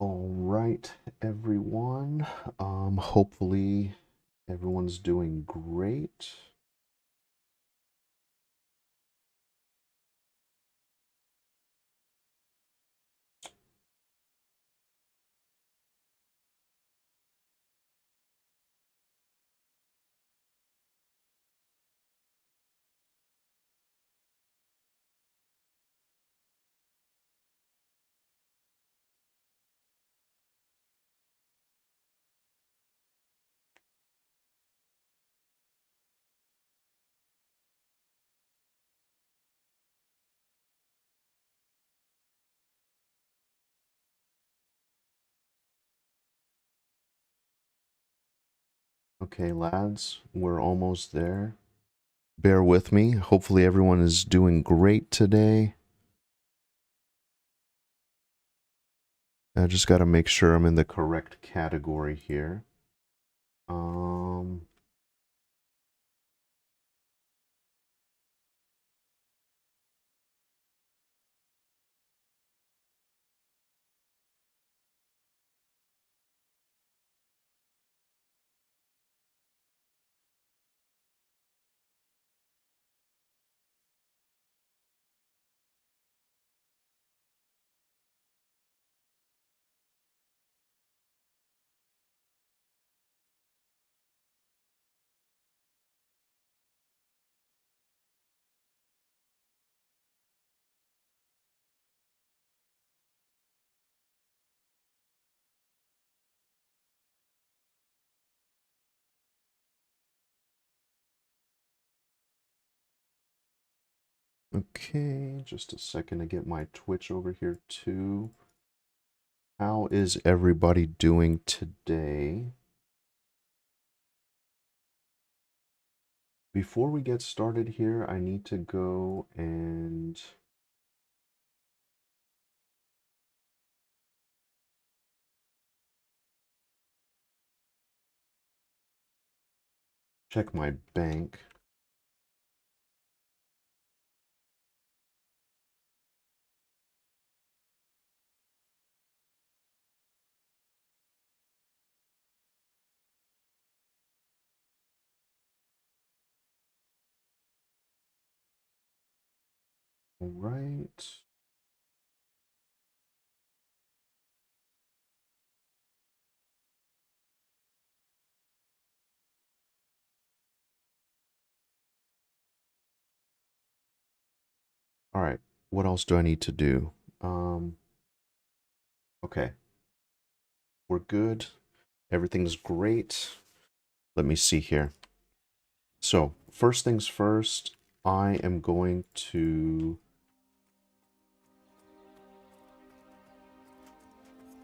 All right, everyone. Hopefully everyone's doing great. Okay, lads, we're almost there. Bear with me. Hopefully everyone is doing great today. I just got to make sure I'm in the correct category here. Um, okay, just a second to get my Twitch over here too. How is everybody doing today? Before we get started here, I need to go and check my bank. All right. All right. What else do I need to do? Okay. We're good. Everything's great. Let me see here. So, first things first, I am going to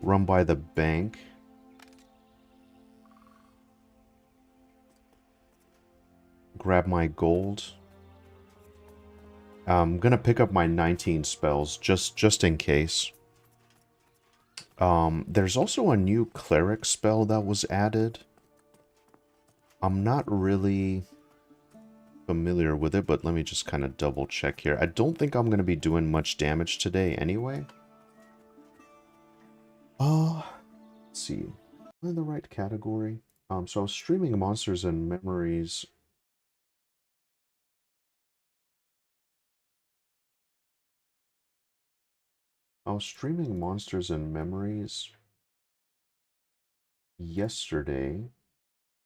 run by the bank. Grab my gold. I'm gonna pick up my 19 spells just in case. There's also a new cleric spell that was added. I'm not really familiar with it, but let me just kind of double check here. I don't think I'm gonna be doing much damage today anyway. Let's see. Am I in the right category? So I was streaming Monsters and Memories. I was streaming Monsters and Memories yesterday,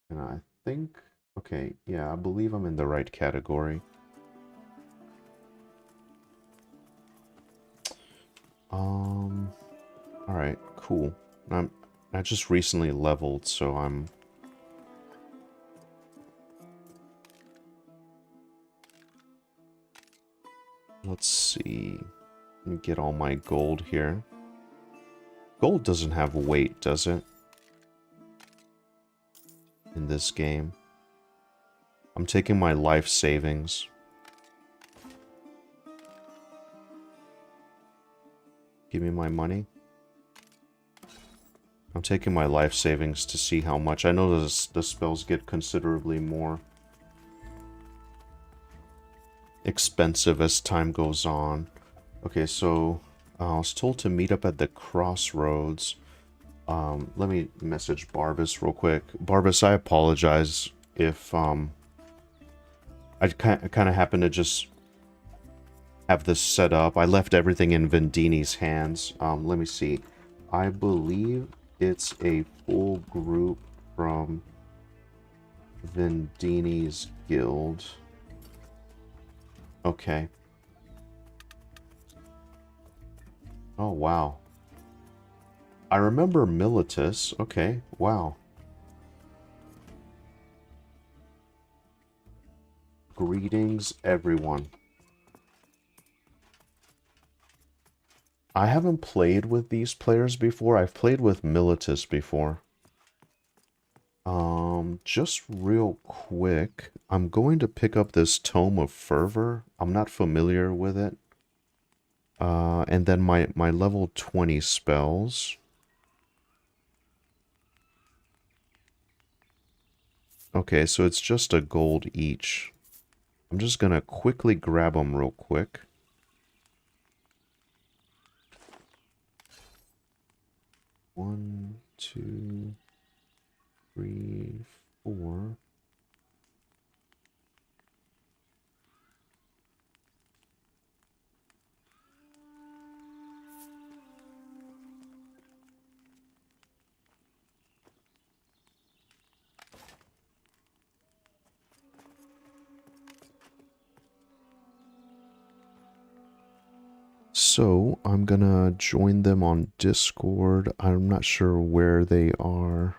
and I think, okay, yeah, I believe I'm in the right category. All right, cool. I just recently leveled, so I'm. Let's see. Let me get all my gold here. Gold doesn't have weight, does it? In this game. I'm taking my life savings. Give me my money. I'm taking my life savings to see how much. I know the spells get considerably more expensive as time goes on. Okay, so I was told to meet up at the crossroads. Let me message Barbas real quick. Barbas, I apologize if I kind of happened to just have this set up. I left everything in Vindini's hands. Let me see. I believe it's a full group from Vindini's guild. Okay. Oh, wow. I remember Militus. Okay, wow. Greetings, everyone. I haven't played with these players before. I've played with Militus before. Just real quick, I'm going to pick up this Tome of Fervor. I'm not familiar with it. And then my level 20 spells. Okay, so it's just a gold each. I'm just gonna quickly grab them real quick. One, two, three, four. So, I'm gonna join them on Discord. I'm not sure where they are.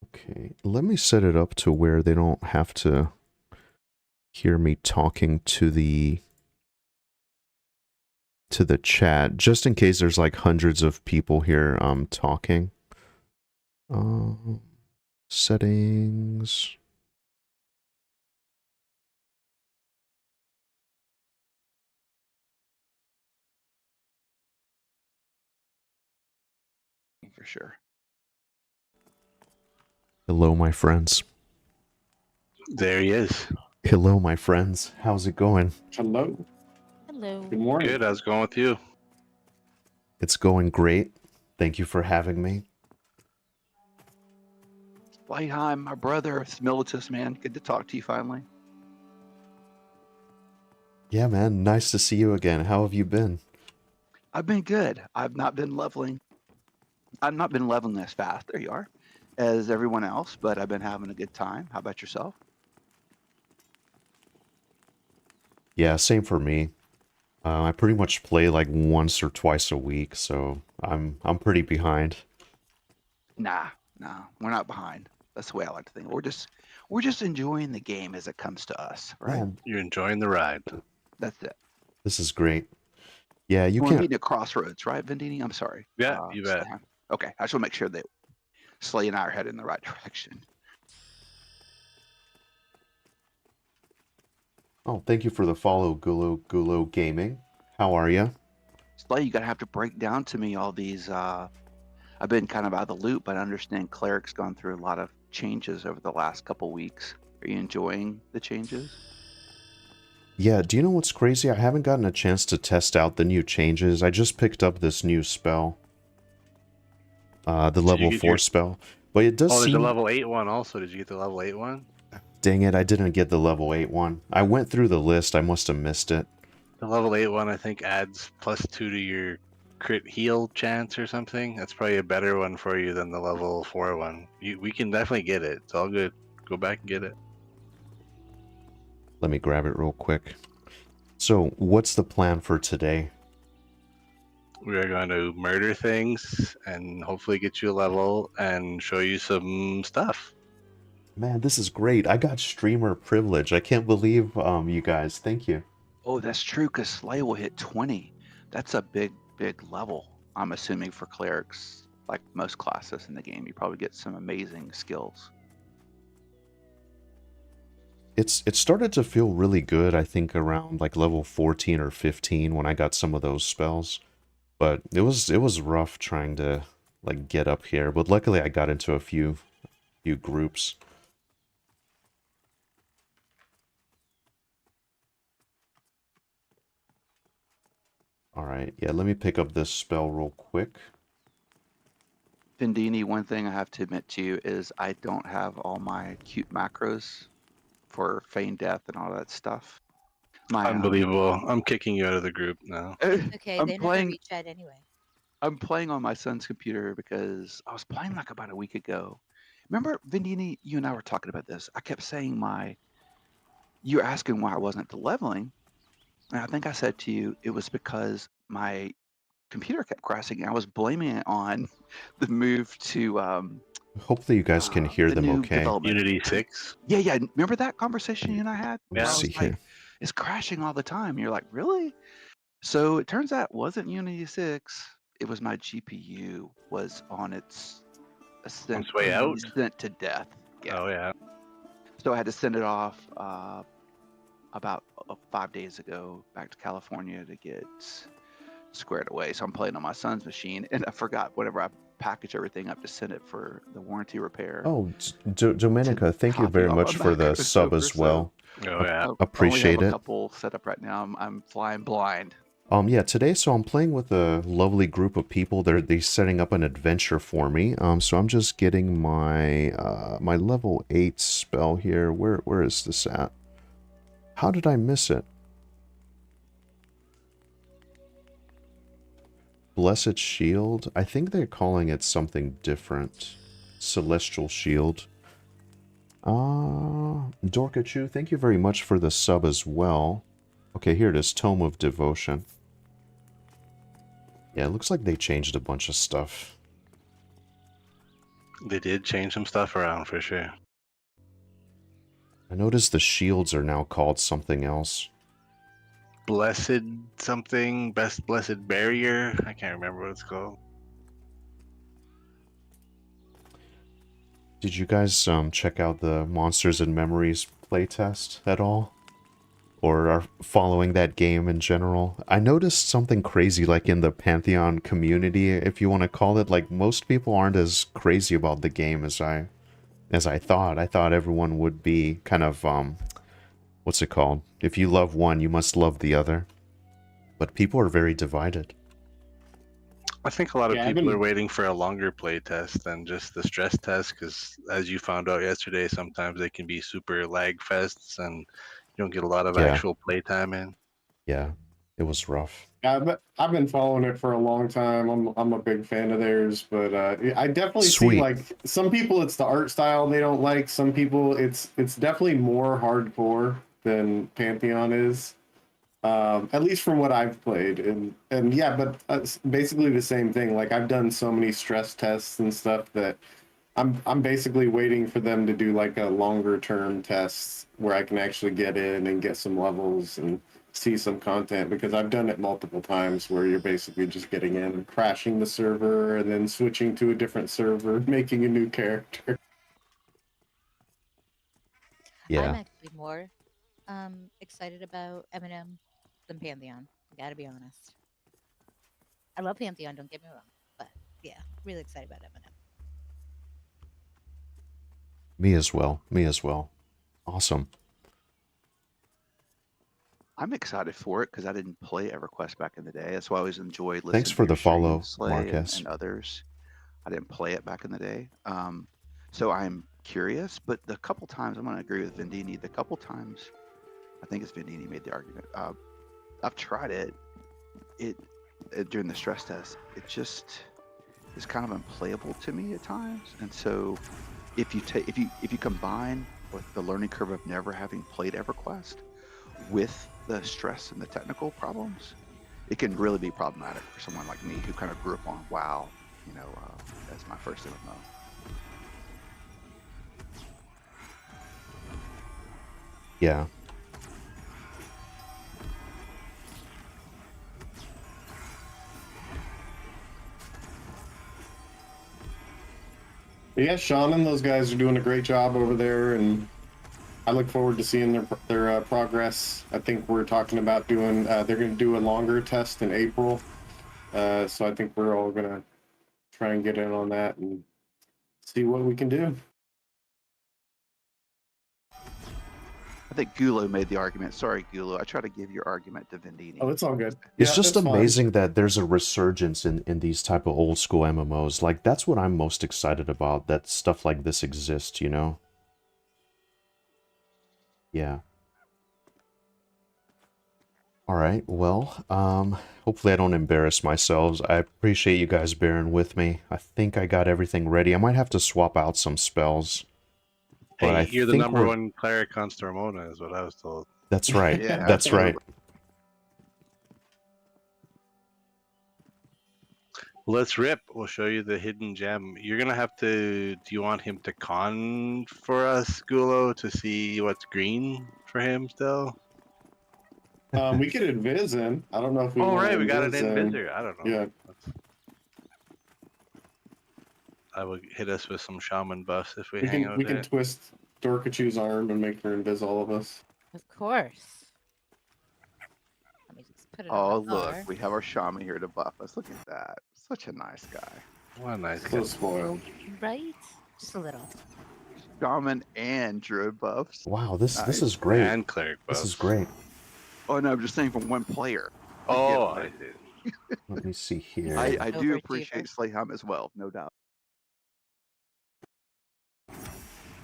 Okay, let me set it up to where they don't have to hear me talking to the chat, just in case there's like hundreds of people here talking. Settings. For sure. Hello, my friends. There he is. Hello, my friends. How's it going? Hello. Hello. Good morning. Good. How's it going with you? It's going great. Thank you for having me. Hi, my brother. It's Militus, man. Good to talk to you finally. Yeah, man. Nice to see you again. How have you been? I've been good. I've not been leveling as fast. There you are, as everyone else, but I've been having a good time. How about yourself? Yeah, same for me. I pretty much play like once or twice a week, so I'm pretty behind. Nah, we're not behind. That's the way I like to think. We're just enjoying the game as it comes to us, right? Yeah, You're enjoying the ride. That's it. this is great. Yeah, you We're can't. meeting at crossroads, right, Vindini? I'm sorry. Yeah, you bet. Slahan. Okay, I just want to make sure that Slay and I are headed in the right direction. Oh, thank you for the follow, Gulo Gaming. How are you? Slay, you're gonna have to break down to me all these. I've been kind of out of the loop, but I understand Cleric's gone through a lot of changes over the last couple weeks. Are you enjoying the changes? Yeah, do you know what's crazy? I haven't gotten a chance to test out the new changes. I just picked up this new spell. The level 4 spell. But it does Oh, there's seem... a level 8 one also. Did you get the level 8 one? Dang it, I didn't get the level 8 one. I went through the list, I must have missed it. The level 8 one, I think, adds +2 to your crit heal chance or something. That's probably a better one for you than the level 4 one. We can definitely get it. It's all good. Go back and get it. Let me grab it real quick. So, what's the plan for today? We are going to murder things and hopefully get you a level and show you some stuff. Man, this is great. I got streamer privilege. I can't believe you guys. Thank you. Oh, that's true, because Slay will hit 20. That's a big level. I'm assuming for clerics, like most classes in the game, you probably get some amazing skills. It started to feel really good, I think, around like level 14 or 15 when I got some of those spells. But it was rough trying to like get up here. But luckily I got into a few groups. Alright, yeah, let me pick up this spell real quick. Vindini, one thing I have to admit to you is I don't have all my cute macros for feign death and all that stuff. My Unbelievable. I'm kicking you out of the group now. It's okay. I'm They never playing. reach out anyway. I'm playing on my son's computer because I was playing like about a week ago. Remember, Vindini, you and I were talking about this. I kept saying you were asking why I wasn't leveling. And I think I said to you, it was because my computer kept crashing. And I was blaming it on the move to Hopefully you guys can hear the them new okay. development. Unity 6. Yeah. Remember that conversation you and I had? Let me Where I see was here. like, it's crashing all the time. You're like, really? So it turns out it wasn't Unity 6. It was my GPU was on its On its way out? ascent to death. Yeah. Oh yeah. So I had to send it off about 5 days ago back to California to get squared away. So I'm playing on my son's machine, and I forgot whenever I package everything up to send it for the warranty repair. Oh, Domenica, thank you copy very all much my for the macros sub over, as so well. Oh yeah. I Appreciate only have it. a couple set up right now. I'm flying blind. Yeah, today, so I'm playing with a lovely group of people. They're setting up an adventure for me. So I'm just getting my my level 8 spell here. Where is this at? How did I miss it? Blessed Shield? I think they're calling it something different. Celestial Shield. Dorkachu, thank you very much for the sub as well. Okay, here it is, Tome of Devotion. Yeah, it looks like they changed a bunch of stuff. They did change some stuff around for sure. I noticed the shields are now called something else. Blessed something, best blessed barrier. I can't remember what it's called. Did you guys check out the Monsters and Memories playtest at all? Or are following that game in general? I noticed something crazy like in the Pantheon community, if you want to call it. Like, most people aren't as crazy about the game as I thought. I thought everyone would be kind of, what's it called? If you love one, you must love the other. But people are very divided. I think a lot of people are waiting for a longer play test than just the stress test, because as you found out yesterday, sometimes they can be super lag fests and you don't get a lot of actual playtime in. Yeah, it was rough. Yeah, I've been following it for a long time. I'm a big fan of theirs, but I definitely see, like, some people it's the art style they don't like. Some people it's definitely more hardcore than Pantheon is. At least from what I've played, and yeah, but it's basically the same thing. Like, I've done so many stress tests and stuff that I'm basically waiting for them to do like a longer term test where I can actually get in and get some levels and see some content, because I've done it multiple times where you're basically just getting in and crashing the server and then switching to a different server, making a new character. Yeah. I'm actually more excited about Eminem than Pantheon. I gotta be honest. I love Pantheon, don't get me wrong. But yeah, really excited about Eminem. Me as well. Me as well. Awesome. I'm excited for it because I didn't play EverQuest back in the day. That's why I always enjoyed listening. Thanks for to the your stream, follow, Slay, Marcus. and others. I didn't play it back in the day, so I'm curious. But the couple times, I'm going to agree with Vindini. The couple times, I think it's Vindini made the argument. I've tried it. It during the stress test. It just is kind of unplayable to me at times. And so, if you combine with the learning curve of never having played EverQuest with the stress and the technical problems, it can really be problematic for someone like me who kind of grew up on WoW, as my first MMO. Yeah. Yeah, Sean and those guys are doing a great job over there, and I look forward to seeing their progress. I think we're talking about doing, they're going to do a longer test in April. So I think we're all going to try and get in on that and see what we can do. I think Gulo made the argument. Sorry, Gulo. I try to give your argument to Vindini. Oh, it's all good. It's just amazing that there's a resurgence in these type of old school MMOs. Like, that's what I'm most excited about, that stuff like this exists, you know? Yeah. Alright, well, hopefully I don't embarrass myself. I appreciate you guys bearing with me. I think I got everything ready. I might have to swap out some spells. Hey, you're the number one cleric on Stormona, is what I was told. That's right. Yeah, That's right. Let's rip. We'll show you the hidden gem. You're gonna have to. Do you want him to con for us, Gulo, to see what's green for him still? We could invis in. I don't know if we. Oh right, we got an invisor. I don't know. Yeah. I would hit us with some shaman buffs if we hang out We there. can twist Dorkachu's arm and make her invis all of us. Of course. Let me just put it Oh, on the look. bar. We have our shaman here to buff us. Look at that. Such a nice guy. What a nice So guy. spoiled. Right? Just a little. Shaman and druid buffs. Wow, this Nice. is great. And cleric buffs. This is great. Oh, no, I'm just saying from one player. Oh, I I get see. Let me see here. I do Overachiever. appreciate Slayham as well, no doubt.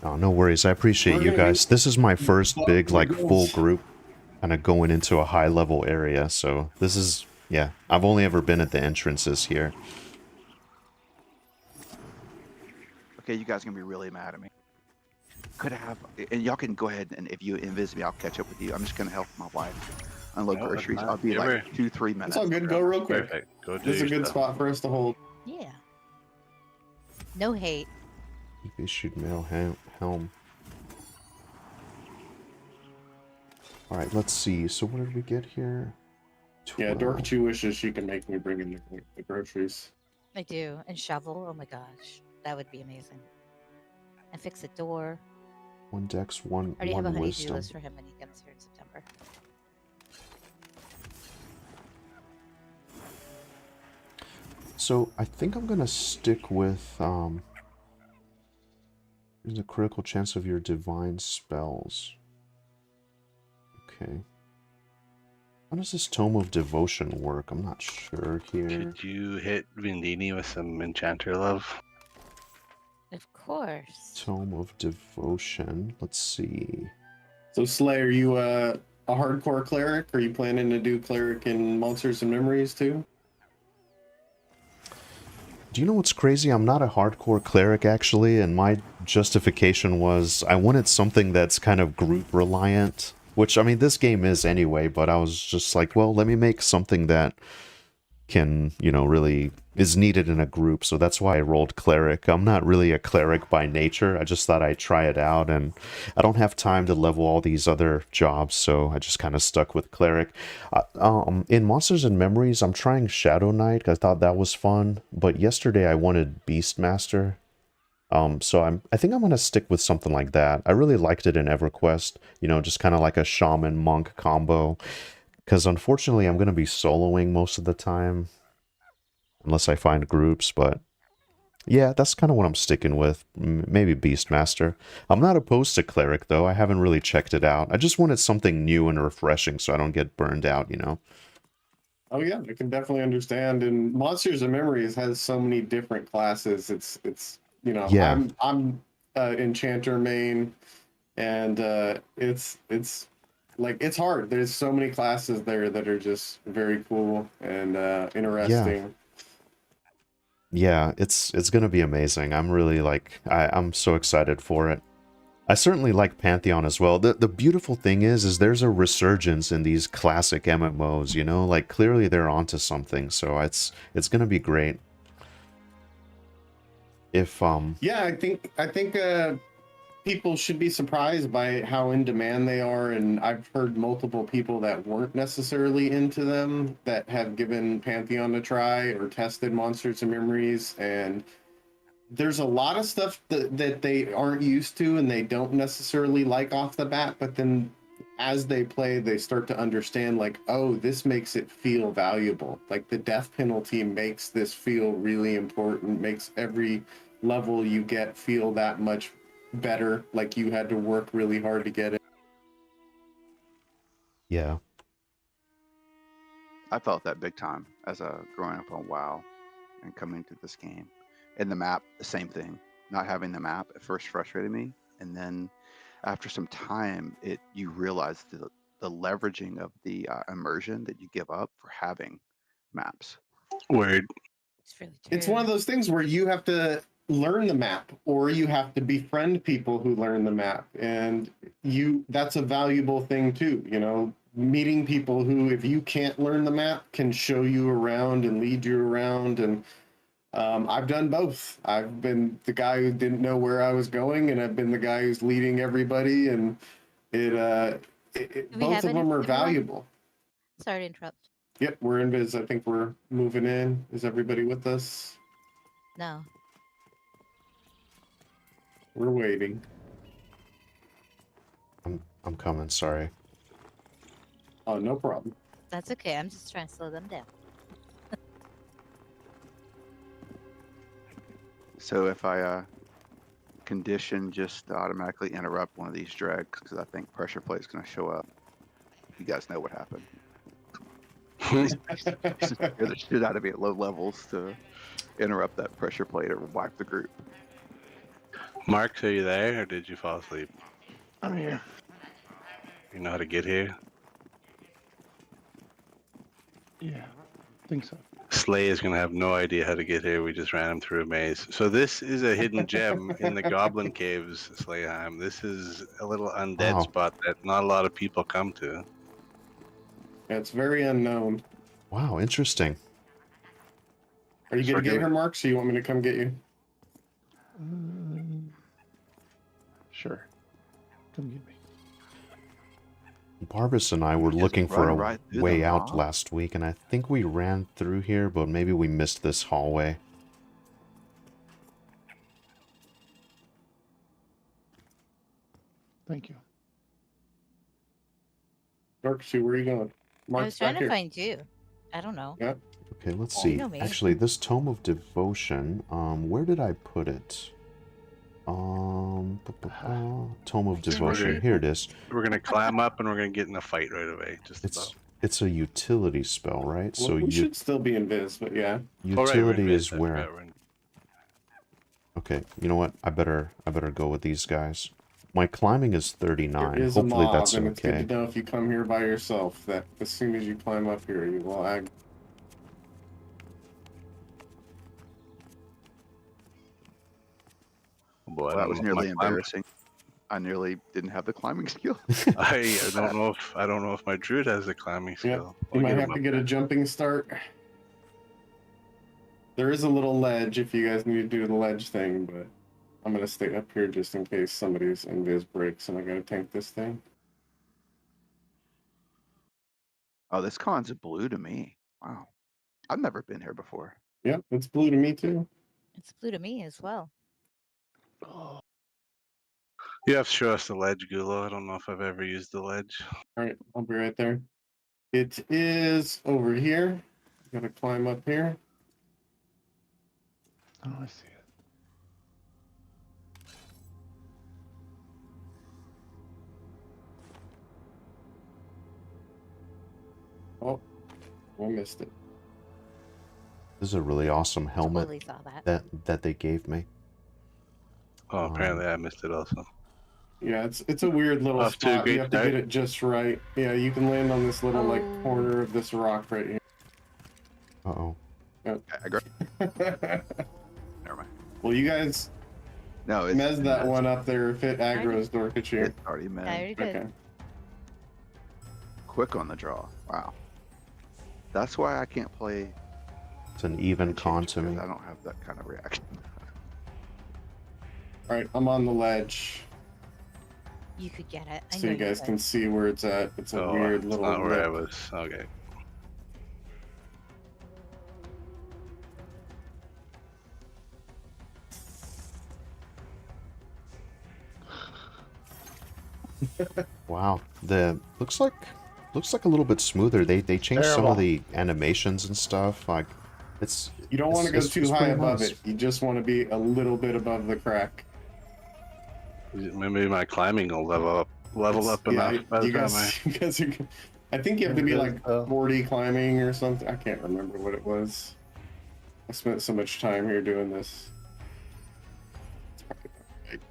Oh, no worries. I appreciate you guys. This is my first big, like, full group kind of going into a high-level area, so this is, yeah, I've only ever been at the entrances here. Okay, you guys are going to be really mad at me. Could have, and y'all can go ahead, and if you invis me, I'll catch up with you. I'm just going to help my wife unload No, groceries. that's I'll be fine. like 2-3 minutes. It's all good. Go real quick. Perfect. Go do This is a your good stuff. spot for us to hold. Yeah. No hate. Keep issued mail helm. Alright, let's see. So what did we get here? Yeah, 12. Dorkachu wishes she can make me bring in the groceries. I do. And shovel. Oh my gosh. That would be amazing. And fix a door. One dex, one I already have a honeydew wisdom. list for him when he comes here in September. So I think I'm gonna stick with there's a critical chance of your divine spells. Okay. How does this Tome of Devotion work? I'm not sure here. Could you hit Vindini with some enchanter love? Of course. Tome of Devotion. Let's see. So Slay, are you a hardcore cleric? Are you planning to do cleric in Monsters and Memories too? Do you know what's crazy? I'm not a hardcore cleric, actually, and my justification was I wanted something that's kind of group reliant, which, I mean, this game is anyway, but I was just like, well, let me make something that can, you know, really is needed in a group, so that's why I rolled cleric. I'm not really a cleric by nature. I just thought I'd try it out, and I don't have time to level all these other jobs, so I just kind of stuck with cleric. In Monsters and Memories, I'm trying Shadow Knight. I thought that was fun, but yesterday I wanted Beastmaster. So I think I'm gonna stick with something like that. I really liked it in EverQuest, you know, just kind of like a shaman monk combo. Because unfortunately, I'm gonna be soloing most of the time, unless I find groups. But yeah, that's kind of what I'm sticking with. Maybe Beastmaster. I'm not opposed to cleric though. I haven't really checked it out. I just wanted something new and refreshing, so I don't get burned out, you know. Oh yeah, I can definitely understand. And Monsters and Memories has so many different classes. It's you know, Yeah. I'm enchanter main, and it's like it's hard. There's so many classes there that are just very cool and interesting. Yeah, it's gonna be amazing. I'm really like I'm so excited for it. I certainly like Pantheon as well. The beautiful thing is there's a resurgence in these classic MMOs, you know? Like clearly they're onto something, so it's gonna be great. If Yeah, I think people should be surprised by how in demand they are, and I've heard multiple people that weren't necessarily into them that have given Pantheon a try or tested Monsters and Memories, and there's a lot of stuff that they aren't used to and they don't necessarily like off the bat, but then as they play, they start to understand, like, oh, this makes it feel valuable. Like the death penalty makes this feel really important, makes every level you get feel that much better, like you had to work really hard to get it. Yeah. I felt that big time as a growing up on WoW and coming to this game. And the map, the same thing. Not having the map at first frustrated me, and then after some time, you realize the leveraging of the immersion that you give up for having maps. Word. It's really true. It's one of those things where you have to learn the map, or you have to befriend people who learn the map, and that's a valuable thing too. You know, meeting people who, if you can't learn the map, can show you around and lead you around. And I've done both. I've been the guy who didn't know where I was going, and I've been the guy who's leading everybody. And both of them are valuable. Sorry to interrupt. Yep, we're in biz. I think we're moving in. Is everybody with us? No. We're waiting. I'm coming, sorry. Oh, no problem. That's okay. I'm just trying to slow them down. So if I condition just to automatically interrupt one of these dregs, because I think pressure plate is going to show up, you guys know what happened. Scare the shit out of me at low levels to interrupt that pressure plate or wipe the group. Mark, are you there, or did you fall asleep? I'm here. You know how to get here? Yeah, I think so. Slay is going to have no idea how to get here. We just ran him through a maze. So this is a hidden gem in the Goblin Caves, Slayheim. This is a little undead spot that not a lot of people come to. Yeah, it's very unknown. Wow, interesting. Are you going to get her, Mark, so you want me to come get you? Sure. Come get me. Barbas and I were looking for a way out last week, and I think we ran through here, but maybe we missed this hallway. Thank you. Darkshoe, where are you going? I was trying to find you. I don't know. Yep. Okay, let's see. Actually, this Tome of Devotion, where did I put it? Tome of Devotion. Here it is. We're gonna climb up and we're gonna get in a fight right away. It's a utility spell, right? Well, so we should still be in biz, but yeah. Utility is where. Okay, you know what? I better go with these guys. My climbing is 39. Hopefully that's okay. It's good to know if you come here by yourself that as soon as you climb up here, you will lag. Boy, that was nearly embarrassing. I nearly didn't have the climbing skill. I don't know if my druid has the climbing skill. Yep. You might have to get a jumping start. There is a little ledge if you guys need to do the ledge thing, but I'm gonna stay up here just in case somebody's invis breaks and I gotta tank this thing. Oh, this con's blue to me. Wow. I've never been here before. Yep, it's blue to me too. It's blue to me as well. Oh. You have to show us the ledge, Gulo. I don't know if I've ever used the ledge. Alright, I'll be right there. It is over here. Gotta climb up here. Oh, I see it. Oh, I missed it. This is a really awesome helmet totally saw that they gave me. Oh, apparently I missed it also. Yeah, it's a weird little spot. You have to get it just right. Yeah, you can land on this little like corner of this rock right here. Uh-oh. Yep. Never mind. Well, you guys mez that one up there if it aggroes Dorkachu. It's already mez. I already did. Okay. Quick on the draw. Wow. That's why I can't play. It's an even con to me. I don't have that kind of reaction. Alright, I'm on the ledge. You could get it. So you guys can see where it's at. It's a weird little not where I was. Okay. Wow. Looks like a little bit smoother. They changed some of the animations and stuff. Like you don't want to go too high above it. You just want to be a little bit above the crack. Maybe my climbing will level up enough. You guys are I think you have to be like Oh. 40 climbing or something. I can't remember what it was. I spent so much time here doing this. It's probably not right.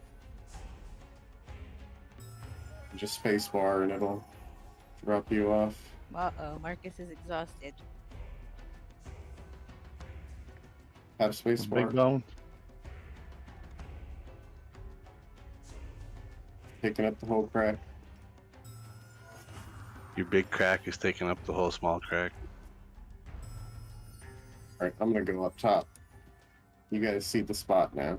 Just spacebar and it'll drop you off. Uh-oh, Marcus is exhausted. Have Big spacebar. bone. Picking up the whole crack. Your big crack is taking up the whole small crack. Alright, I'm gonna go up top. You guys see the spot now.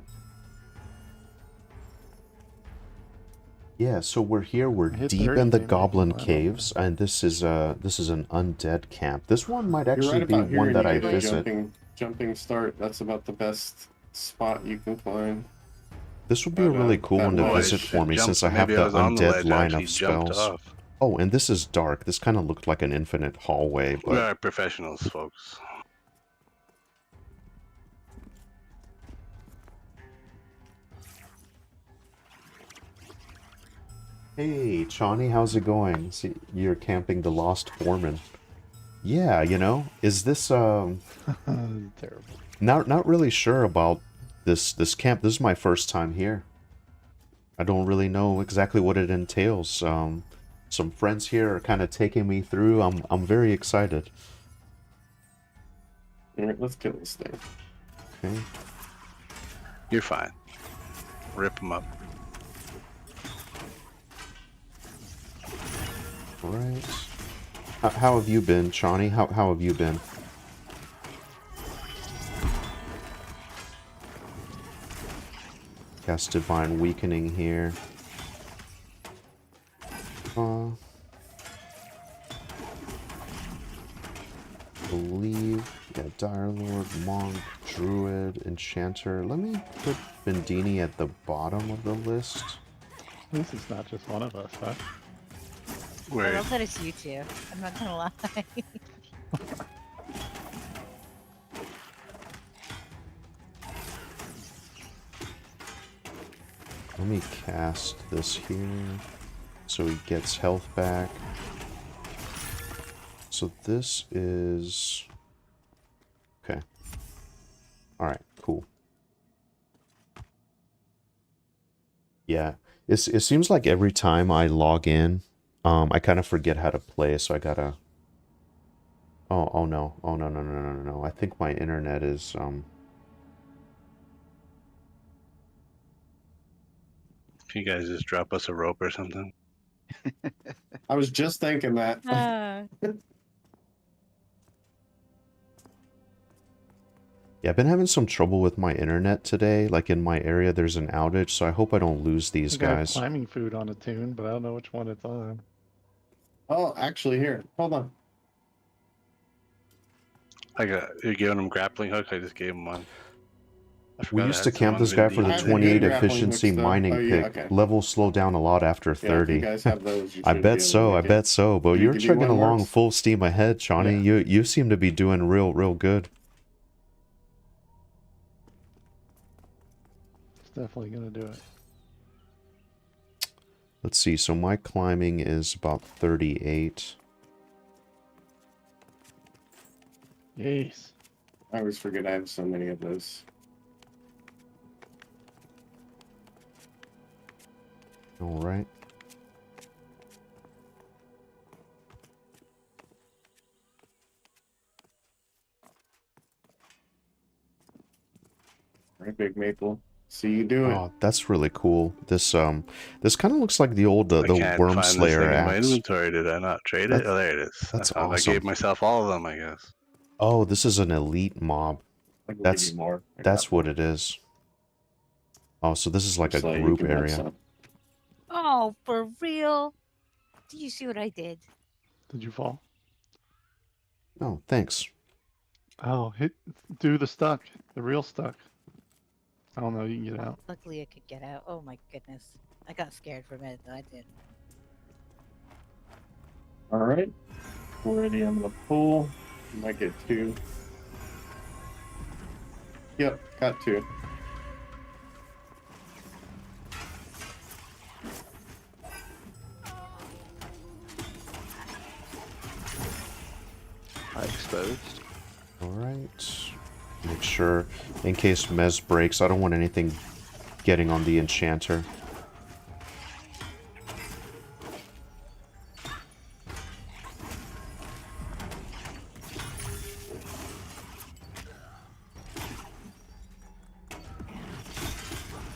Yeah, so we're here. We're Hit deep 30, in the maybe. Goblin I don't know. Caves, and this is an undead camp. This one might actually You're right be about here one and that you I get a visit. jumping start. That's about the best spot you can find. This would be a But, really cool that one to might- visit for me, since I have maybe the was on the undead ledge, line actually of jumped spells. off. Oh, and this is dark. This kind of looked like an infinite hallway, We but are professionals, folks. hey, Chani, how's it going? See, you're camping the Lost Foreman. Yeah, is this Terrible. not really sure about this camp. This is my first time here. I don't really know exactly what it entails. Some friends here are kind of taking me through. I'm very excited. Alright, let's kill this thing. Okay. You're fine. Rip them up. All right. How have you been, Chani? How have you been? Cast Divine Weakening here. Believe, yeah, Dire Lord, Monk, Druid, Enchanter. Let me put Vindini at the bottom of the list. At least it's not just one of us, huh? I Where love that it's you two. I'm not gonna lie. Let me cast this here so he gets health back. So this is... Okay. Alright, cool. Yeah, it seems like every time I log in, I kind of forget how to play, so I gotta... Oh no. Oh, no. I think my internet is, Can you guys just drop us a rope or something? I was just thinking that. Yeah, I've been having some trouble with my internet today. Like in my area, there's an outage, so I hope I don't lose these I got guys. climbing food on a tune, but I don't know which one it's on. Oh, actually, here. Hold on. You're giving them grappling hooks? I just gave them one. I We forgot I used had to some camp on this guy for Vindini. the I have the 28 good grappling efficiency hooks, though. mining Oh, yeah, pick. okay. Levels slow down a lot after Yeah, if 30. you guys have those, you I should bet be able so, to I make bet it. so. But Did you're you do chugging one, along Marks? full steam ahead, Johnny. Yeah. You seem to be doing real good. It's definitely gonna do it. Let's see, so my climbing is about 38. Yes. I always forget I have so many of those. Alright. Right, Big Maple. See you do it. Oh, that's really cool. This kind of looks like the old I the can't Worm find this Slayer thing in my axe. inventory. Did I not trade it? That's- Oh, there it is. that's I awesome. gave myself all of them, I guess. Oh, this is an elite mob. I can that's- give you more. That's what it is. Oh, so this is like a So you group can have area. some. Oh, for real? Did you see what I did? Did you fall? Oh, thanks. Oh, do the stuck. The real stuck. I don't know, you can get out. Luckily, I could get out. Oh my goodness. I got scared for a minute, though. I did. All right. Already I'm gonna pull. Might get 2. Yep, got 2. Exposed. Alright. Make sure, in case Mez breaks, I don't want anything getting on the enchanter.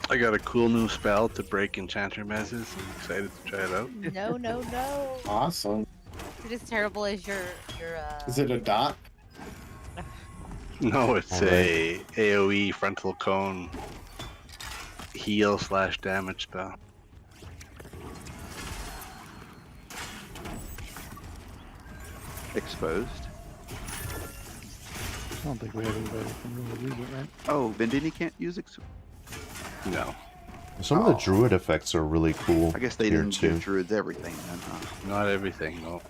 I got a cool new spell to break enchanter messes. I'm excited to try it out. No, no, no. Awesome. Is it as terrible as your Is it a dot? No, it's Alright. a AoE frontal cone heal / damage spell. Exposed. I don't think we have anybody that can really use it, right? Oh, Vindini can't use No, Some of the druid effects are really cool I guess they here didn't too. give druids everything then, huh? not everything. No.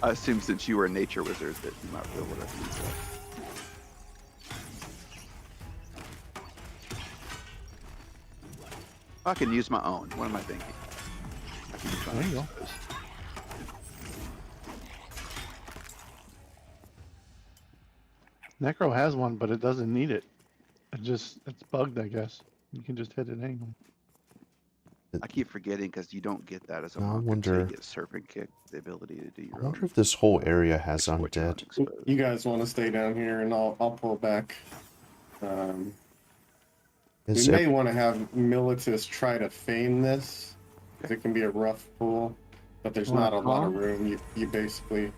I assume since you were a nature wizard that you might be able to use that. I can use my own. What am I thinking? I can use my There you own, go. I suppose. Necro has one, but it doesn't need it. It's bugged, I guess. You can just hit it anyway. I keep forgetting because you don't get that as a No, I monk until you wonder- get Serpent Kick, the ability to do I your wonder own. if this whole area has exploit your own undead. exposed. You guys want to stay down here, and I'll pull back. We Is may want to have Militus try to feign this, 'cause it can be a rough pull, but there's Want not a lot of calm? room. You basically,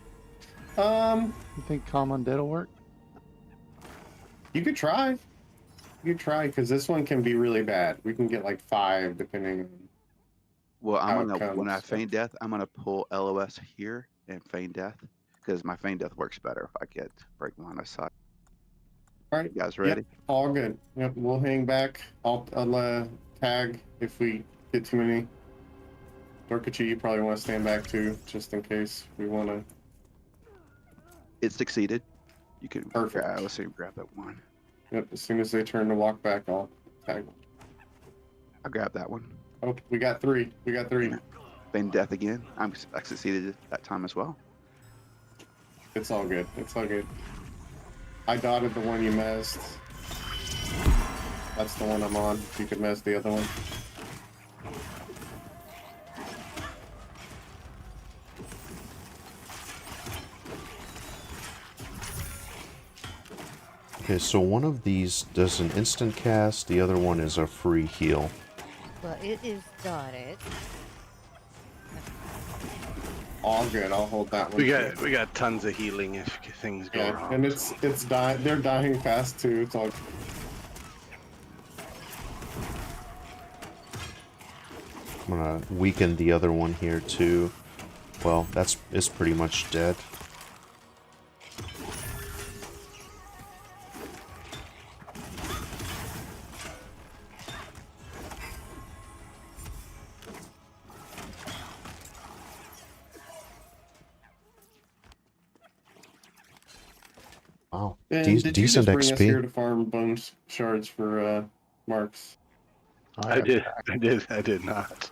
You think Calm Undead will work? you could try. You could try, because this one can be really bad. We can get like 5 depending on. Well, how I'm it gonna when I comes. feign death, I'm gonna pull LOS here and feign death because my feign death works better if I get break line of sight. All right, You guys ready? all good. Yep, we'll hang back. I'll tag if we get too many. Dorkachi, you probably want to stand back too, just in case we want to. It succeeded. You can Perfect. let's see, grab that one. Yep, as soon as they turn to walk back, I'll tag them. I'll grab that one. Oh, we got 3. We got 3. Feign death again. I succeeded that time as well. It's all good. It's all good. I dotted the one you messed. That's the one I'm on. You could mess the other one. Okay, so one of these does an instant cast, the other one is a free heal. well, it is dotted. All good. I'll hold that one. We got tons of healing if things go Yeah, wrong. and it's dying. They're dying fast too. It's all. I'm gonna weaken the other one here too. Well, it's pretty much dead. Wow, And de did you decent just bring us here XP. to farm bone shards for marks? I did not.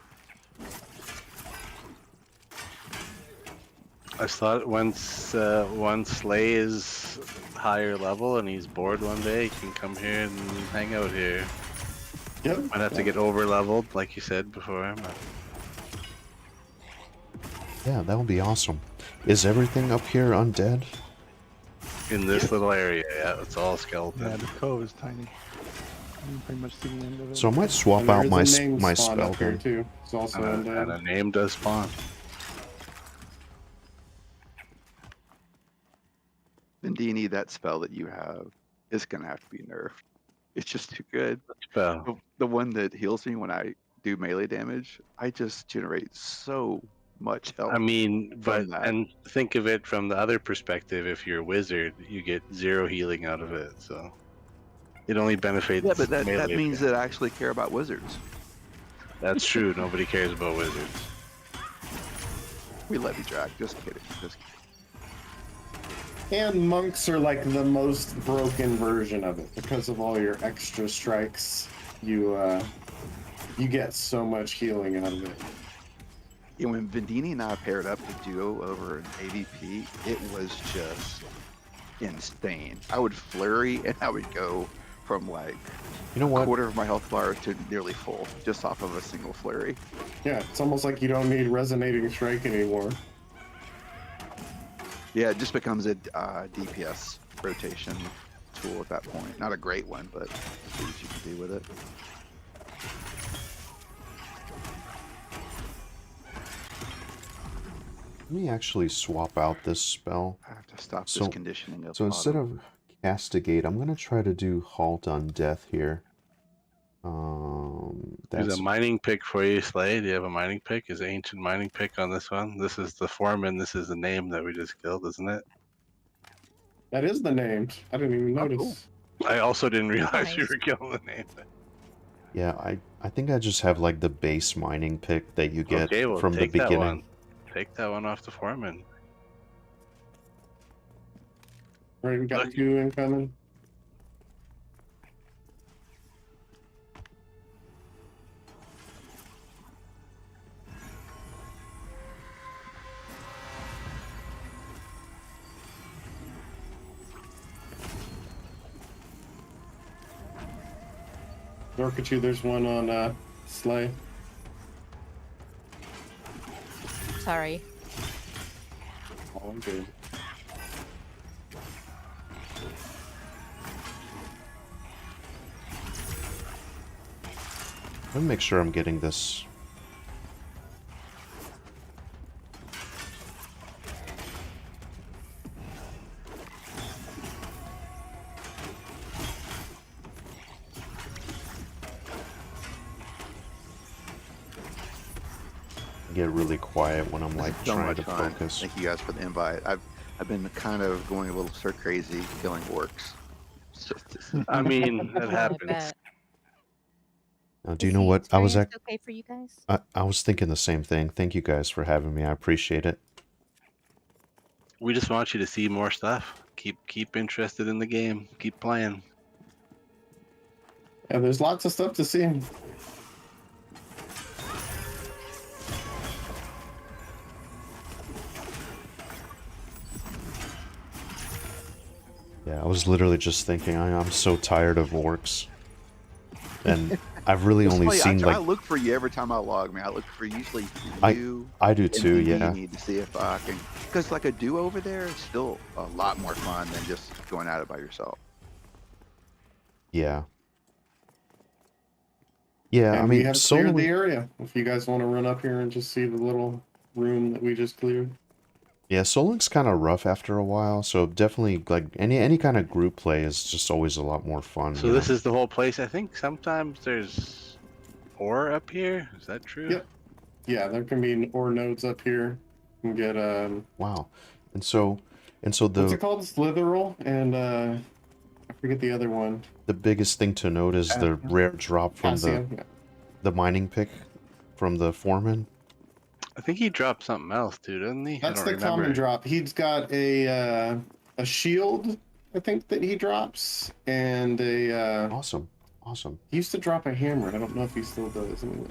I thought once Slay is higher level and he's bored one day, he can come here and hang out here. Yep. Might have to get over leveled, like you said before. But Yeah, that would be awesome. Is everything up here undead? in this little area, yeah, it's all skeleton. Yeah, the cove is tiny. You can pretty much see the end of it. So I might swap And out there my is a name my spawn spell up here gun. too. It's also And undead. a name does spawn. Vindini, that spell that you have is gonna have to be nerfed. It's just too good. Spell. The one that heals me when I do melee damage, I just generate so much health. I mean, but from that. and think of it from the other perspective. If you're a wizard, you get 0 healing out of it, so it only benefits. Yeah, but that melee means damage. that I actually care about wizards. That's true. Nobody cares about wizards. We let me drag. Just kidding. Just kidding. And monks are like the most broken version of it because of all your extra strikes. You get so much healing out of it. Yeah, when Vindini and I paired up to duo over an AVP, it was just insane. I would flurry and I would go from like You know what? quarter of my health bar to nearly full just off of a single flurry. Yeah, it's almost like you don't need resonating strike anymore. Yeah, it just becomes a DPS rotation tool at that point. Not a great one, but as good as you can do with it. Let me actually swap out this spell. I have to stop So- this conditioning of So instead autumn. of Castigate, I'm going to try to do Halt on Death here. There's That's a mining pick for you, Slay. Do you have a mining pick? Is ancient mining pick on this one? This is the foreman. This is the name that we just killed, isn't it? That is the name. I didn't even Oh, notice. cool. I also didn't realize you Nice. were killing the name. yeah. I think I just have like the base mining pick that you get Okay, well, from the take that beginning. one. Take that one off the foreman. Right, we got Look. 2 incoming. Norkachu, there's one on Slay. Sorry. Oh, I'm good. Let me make sure I'm getting this. Get really quiet when I'm This like is so trying much to fun. focus. Thank you guys for the invite. I've been kind of going a little stir crazy killing orcs. I mean, that I happens. bet. Now, do Is you know the what? I was experience okay for you guys? I was thinking the same thing. Thank you guys for having me. I appreciate it. We just want you to see more stuff. Keep interested in the game. Keep playing. Yeah, there's lots of stuff to see. Yeah, I was literally just thinking I'm so tired of orcs. And I've really only Display, seen I like look for you every time I log, man. I look for usually I- you I do and too, yeah. Vindini to see if I can, because like a duo over there is still a lot more fun than just going at it by yourself. Yeah. Yeah, And I we mean, have cleared the soloing, area. If you guys want to run up here and just see the little room that we just cleared. yeah, soloing's kind of rough after a while, so definitely like any kind of group play is just always a lot more fun. So this is the whole place. I think sometimes there's ore up here. Is that true? Yep. Yeah, there can be ore nodes up here. You can get Wow. And so what's it the called? Slitherol and I forget the other one. the biggest thing to note is the rare drop from Pantheon. Yeah. the mining pick from the foreman. I think he dropped something else too, doesn't he? That's I the don't remember. common drop. He's got a shield, I think, that he drops, and a Awesome. Awesome. he used to drop a hammer. I don't know if he still does. I mean,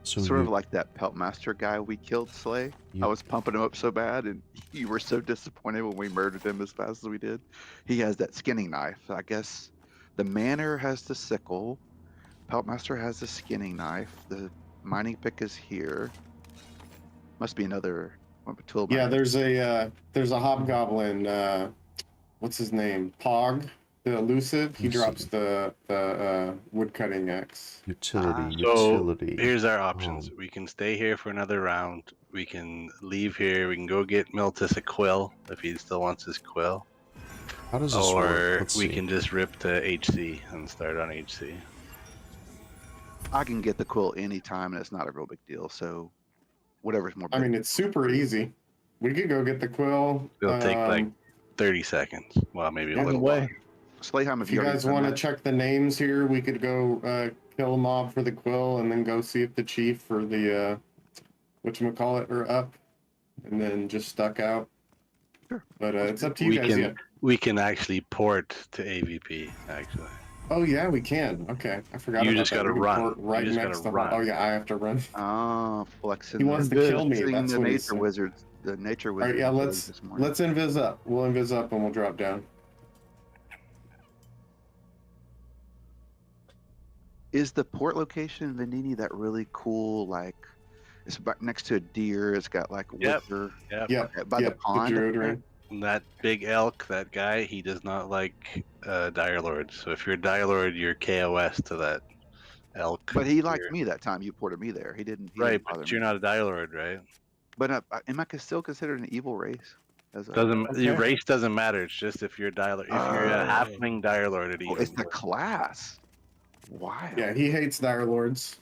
So Sort of you- like that Peltmaster guy we killed, Slay. you- I was pumping him up so bad, and you were so disappointed when we murdered him as fast as we did. He has that skinning knife. I guess the Manor has the sickle. Peltmaster has the skinning knife. The mining pick is here. Must be another one. Tool yeah, miner. there's a hobgoblin. What's his name? Pog, the elusive. He drops the woodcutting axe. utility, So utility. here's our options. Oh. We can stay here for another round. We can leave here. We can go get Militus a quill if he still wants his quill. How does this work? Or Let's we see. can just rip to HC and start on HC. I can get the quill anytime, and it's not a real big deal. So whatever's more. I mean, it's super easy. We could go get the quill. It'll take like 30 seconds. Well, maybe a Either little way. longer. Slayheim, If you guys want to check the names here, we could go kill a mob for the quill, and then go see if the chief or the whatchamacallit are up, and then just stuck out. Sure. But it's up to you guys. Yeah. We can actually port to AVP, actually. Oh yeah, we can. Okay, I forgot. You about just that. gotta We can run. port right You just next gotta to. run. Oh yeah, I have to run. Oh, flexing. He wants to kill me. Flexing That's the what he nature said. wizards. The nature All wizard. right, yeah. abilities this morning. Let's invis up. We'll invis up and we'll drop down. Is the port location in Vindini that really cool? Like, it's back next to a deer. It's got like Yep. wicker. Yep. Yep. By the pond. druid ring. And that big elk, that guy, he does not like Dire Lords. So if you're a Dire Lord, you're KOS to that elk. But he liked me that time. You ported me there. He didn't. He Right, didn't bother but me. you're not a Dire Lord, right? But am I still considered an evil race? Your race doesn't matter. It's just if you're a Dire Lord. If you're a halfling Dire Lord, it Oh, evens. it's the class. Wow. Yeah, he hates Dire Lords.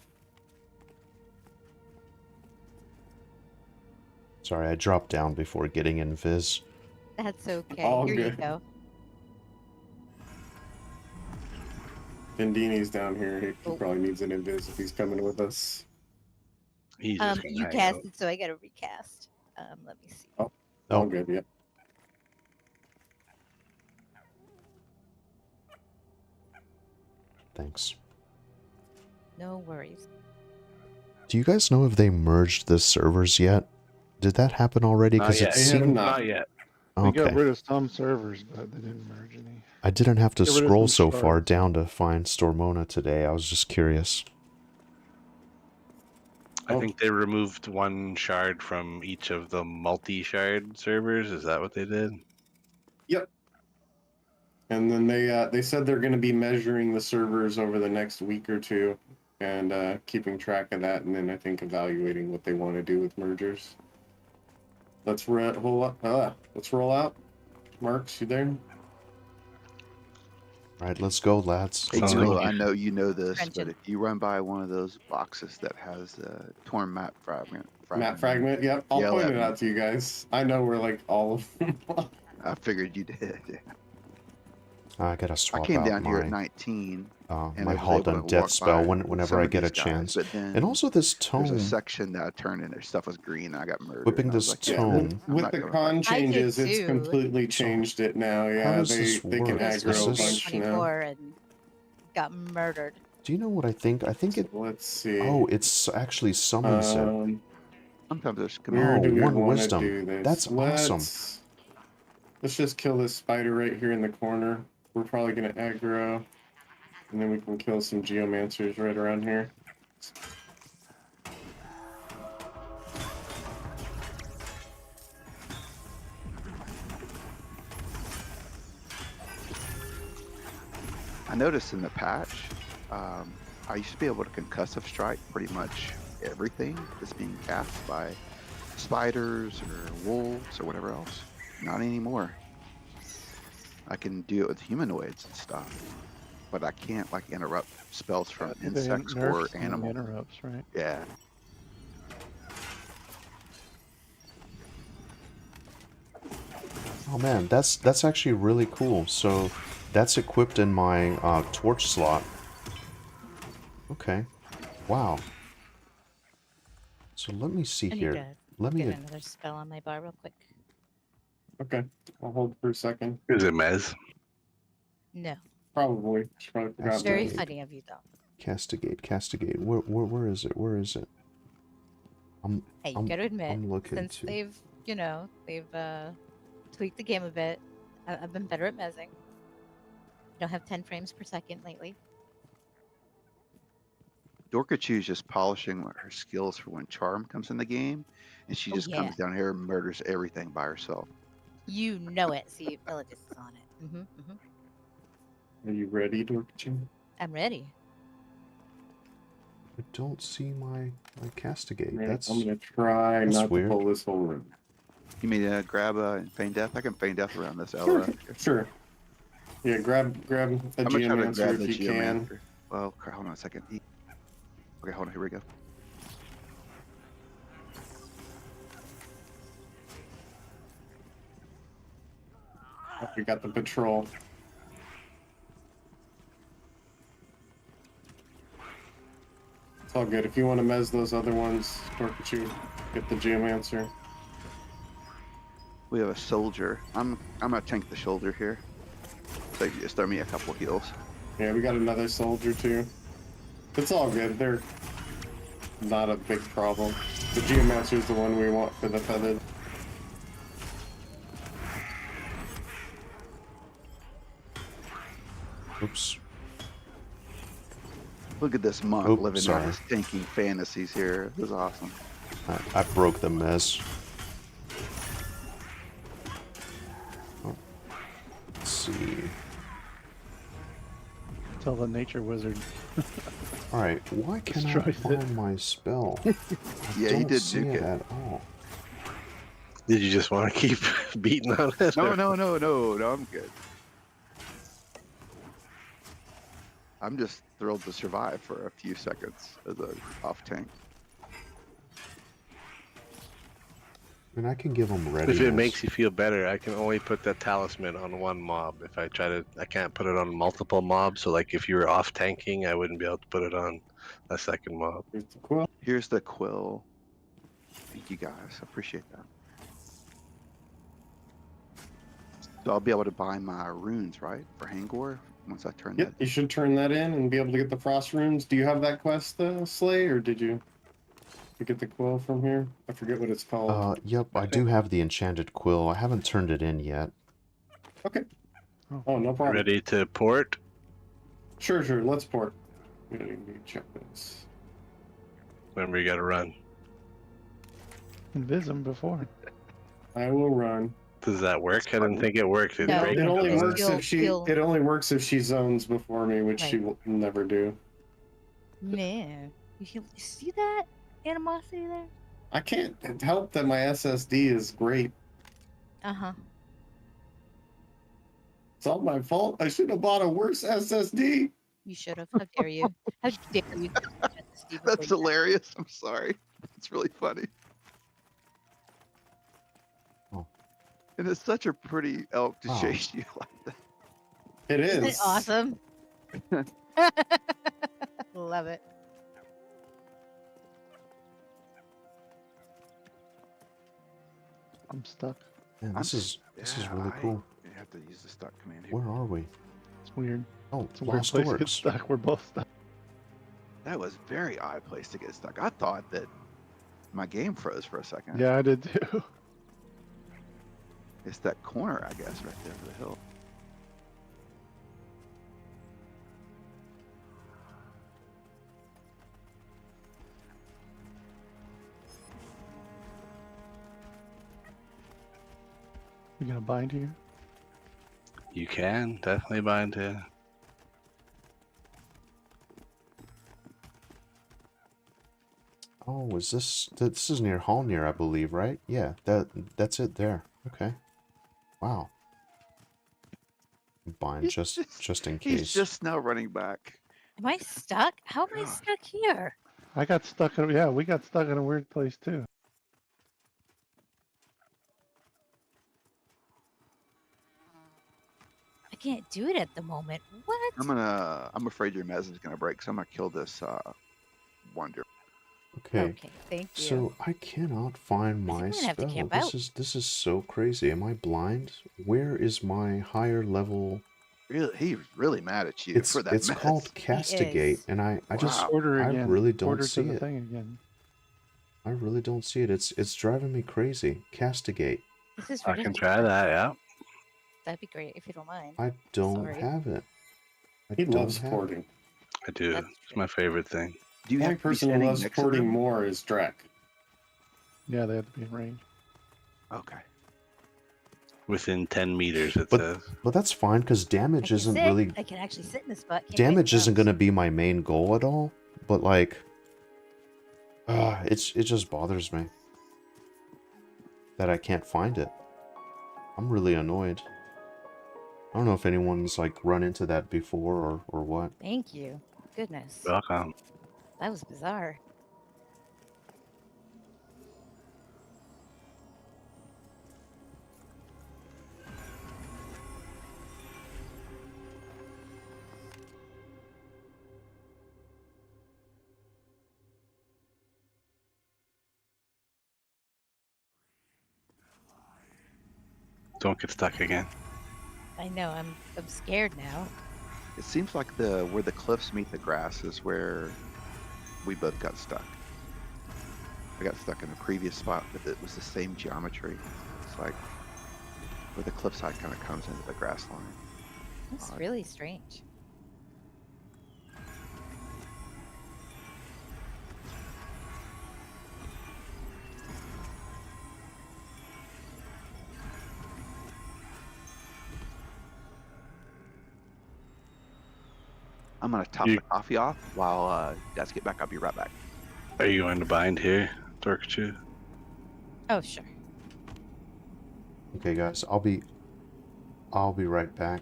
Sorry, I dropped down before getting invis. That's okay. All Here you good. go. Vindini's down here. He probably needs an invis if he's coming with us. He's just gonna You hang cast out. it, so I got to recast. Let me see. All Oh. good. Yep. Thanks. No worries. Do you guys know if they merged the servers yet? Did that happen already? Not Because yet. it They have seemed not. Not yet. They got okay. rid of some servers, but they didn't merge any. I didn't have to Get rid of scroll some so far shards. down to find Stormona today. I was just curious. I think they removed one shard from each of the multi-shard servers. Is that what they did? Yep. And then they said they're going to be measuring the servers over the next week or two, and keeping track of that, and then I think evaluating what they want to do with mergers. Let's roll out. Marks, you there? All right, let's go, lads. Hey, Let's Sounds go. like I know you know this, Friendship. but if you run by one of those boxes that has a torn map fragment, Map fragment. Yep. I'll Yell point at it me. out to you guys. I know where like all of them. I figured you did. I gotta I swap came out down here at my 19. and my I was halt able on to death walk spell by whenever some I of get a these guys, chance. but then And also this there's a tone. section that I turned and their stuff was green and I got murdered. Whipping and I was this like, yeah, tone. I'm with not the gonna con fight. I did changes, it's too. completely changed it now. Yeah, does they this can work? This aggro a Is this- bunch now. 24 and got murdered. Do you know what I think? I think it. Let's see. Oh, it's actually summons it. Sometimes there's Where Oh, do we one want to wisdom. do this? That's awesome. Let's just kill this spider right here in the corner. We're probably gonna aggro, and then we can kill some geomancers right around here. I noticed in the patch, I used to be able to concussive strike pretty much everything that's being cast by spiders or wolves or whatever else. Not anymore. I can do it with humanoids and stuff, but I can't like interrupt spells from They insects nerfed or some animals. interrupts, right? Yeah. Oh man, that's actually really cool. So that's equipped in my torch slot. Okay. Wow. So let me see I need here. to Let me. get another spell on my bar real quick. Okay, I'll hold for a second. Is it Mez? No. Probably. Just probably forgot That's Very about it. funny of you, though. Castigate, castigate. Where is it? Where is it? Hey, you I'm- got to admit, I'm looking since to. they've tweaked the game a bit, I've been better at mezzing. I don't have 10 frames per second lately. Dorkachu's just polishing her skills for when Charm comes in the game, and she Oh, just yeah. comes down here and murders everything by herself. You know it. See, Militus is on it. Are you ready, Dorkachu? I'm ready. I don't see my castigate. Right, That's I'm gonna try that's not weird. to pull this whole room. You mean grab and feign death? I can feign death around this Sure, Ella. sure. Yeah, grab a I'm gonna try to geomancer grab if the you can. geomancer. Well, hold on a second. Okay, hold on. Here we go. Oh, we got the patrol. It's all good. If you want to mez those other ones, Dorkachu, get the geomancer. We have a soldier. I'm gonna tank the shoulder here. So you just throw me a couple heals. Yeah, we got another soldier too. It's all good. They're not a big problem. The Geomancer is the one we want for the feathered. Oops. Look at this monk Oh, living sorry. out his thinking fantasies here. This is awesome. I broke the mess. Oh. Let's see. Tell the nature wizard. Alright, why can't I Destroys it. find my spell? I Yeah, he don't did see nuke it it. at all. Did you just want to keep beating on it? No, or- no, I'm good. I'm just thrilled to survive for a few seconds as a off tank. I mean, I can give them readiness. If it makes you feel better, I can only put that talisman on one mob. If I try to, I can't put it on multiple mobs. So like if you were off tanking, I wouldn't be able to put it on a second mob. Here's the quill. Here's the quill. Thank you guys. I appreciate that. So I'll be able to buy my runes, right? For Hangor once I turn Yep, you should turn that in and be able to get the frost runes. Do you have that quest, Slay, or did you get the quill from here? I forget what it's called. Yep, I do have the enchanted quill. I haven't turned it in yet. Okay. Oh, no problem. Ready to port? Sure. Let's port. We need to check this. Remember, you got to run. Invis him before. I will run. Does that work? I didn't think it worked. Did No. it break? It only You'll- works if she. you'll- It only works if she zones before me, which she Right. will never do. Man, you see that animosity there? I can't help that my SSD is great. Uh-huh. It's all my fault. I should have bought a worse SSD. You should have. How dare you? How dare you? That's hilarious. I'm sorry. It's really funny. Oh. And it's such a pretty elk to Oh. chase you like that. It Isn't it is awesome? Love it. I'm stuck. Man, this is Yeah, really cool. You have to use the stuck command here. Where are we? It's weird. Oh, It's a weird lost place to get orbs. stuck. We're both stuck. That was a very odd place to get stuck. I thought that my game froze for a second. Yeah, I did too. It's that corner, I guess, right there for the hill. You gonna bind here? You can definitely bind to. Oh, is this is near Halnir, I believe, right? Yeah, that's it there. Okay. Wow. Bind just in case. He's just now running back. Am I stuck? How am I God. stuck here? I got stuck in. Yeah, we got stuck in a weird place too. I can't do it at the moment. What? I'm afraid your mez is gonna break, so I'm gonna kill this wonder. Okay. Okay, thank you. So I cannot find I think my I'm gonna have to spell. camp This out. is so crazy. Am I blind? Where is my higher level? Really, he's really mad at you It's for that it's mess. called Castigate, is. and I just Wow. Order I again. really don't Order see to the it. thing again. I really don't see it. It's driving me crazy. Castigate. This is I can ridiculous. try that. Yeah. That'd be great if you don't mind. I don't Sorry. have it. I He don't loves have it. porting. I do. That's It's true. my favorite thing. Do you The only have to be person who standing loves next to porting them? more is Drek. Yeah, they have to be in range. Okay. Within 10 meters, it But- says. But that's fine because I damage can isn't sit. really I can actually sit in this spot. Can't damage make isn't jumps. going to be my main goal at all. But like, it just bothers me that I can't find it. I'm really annoyed. I don't know if anyone's like run into that before or what. Thank you. Goodness, Welcome. that was bizarre. Don't get stuck again. I know. I'm scared now. It seems like where the cliffs meet the grass is where we both got stuck. I got stuck in the previous spot, but it was the same geometry. It's like where the cliffside kind of comes into the grass line. That's really strange. I'm gonna top the coffee off while you guys get back. I'll be right back. Are you going to bind here, Torkachu? Oh, sure. Okay, guys, I'll be right back.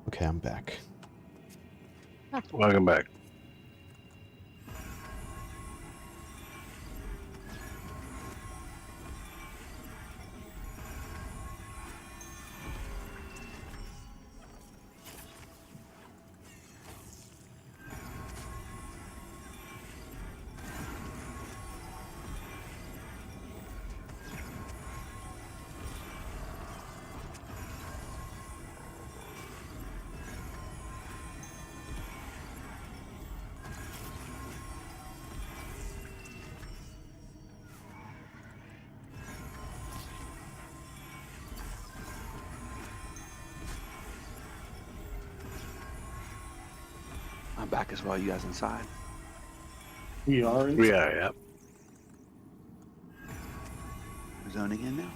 Okay, I'm back. Welcome back. I'm back as well. You guys inside? We are. We are, yep. We're zoning in now.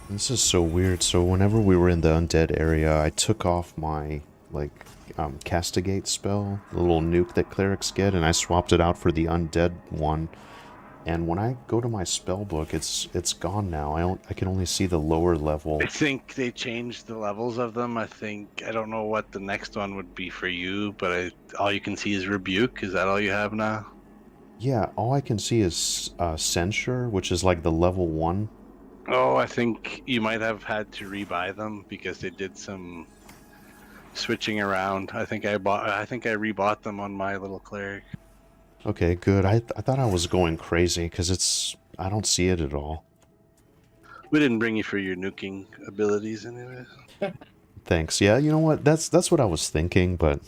This is so weird. So whenever we were in the undead area, I took off my, castigate spell, the little nuke that clerics get, and I swapped it out for the undead one. And when I go to my spell book, it's gone now. I can only see the lower level. I think they changed the levels of them. I don't know what the next one would be for you, but all you can see is Rebuke. Is that all you have now? Yeah, all I can see is Censure, which is like the level 1. Oh, I think you might have had to rebuy them because they did some switching around. I think I rebought them on my little cleric. Okay, good. I thought I was going crazy because I don't see it at all. We didn't bring you for your nuking abilities anyway. Thanks. Yeah, you know what? That's what I was thinking, but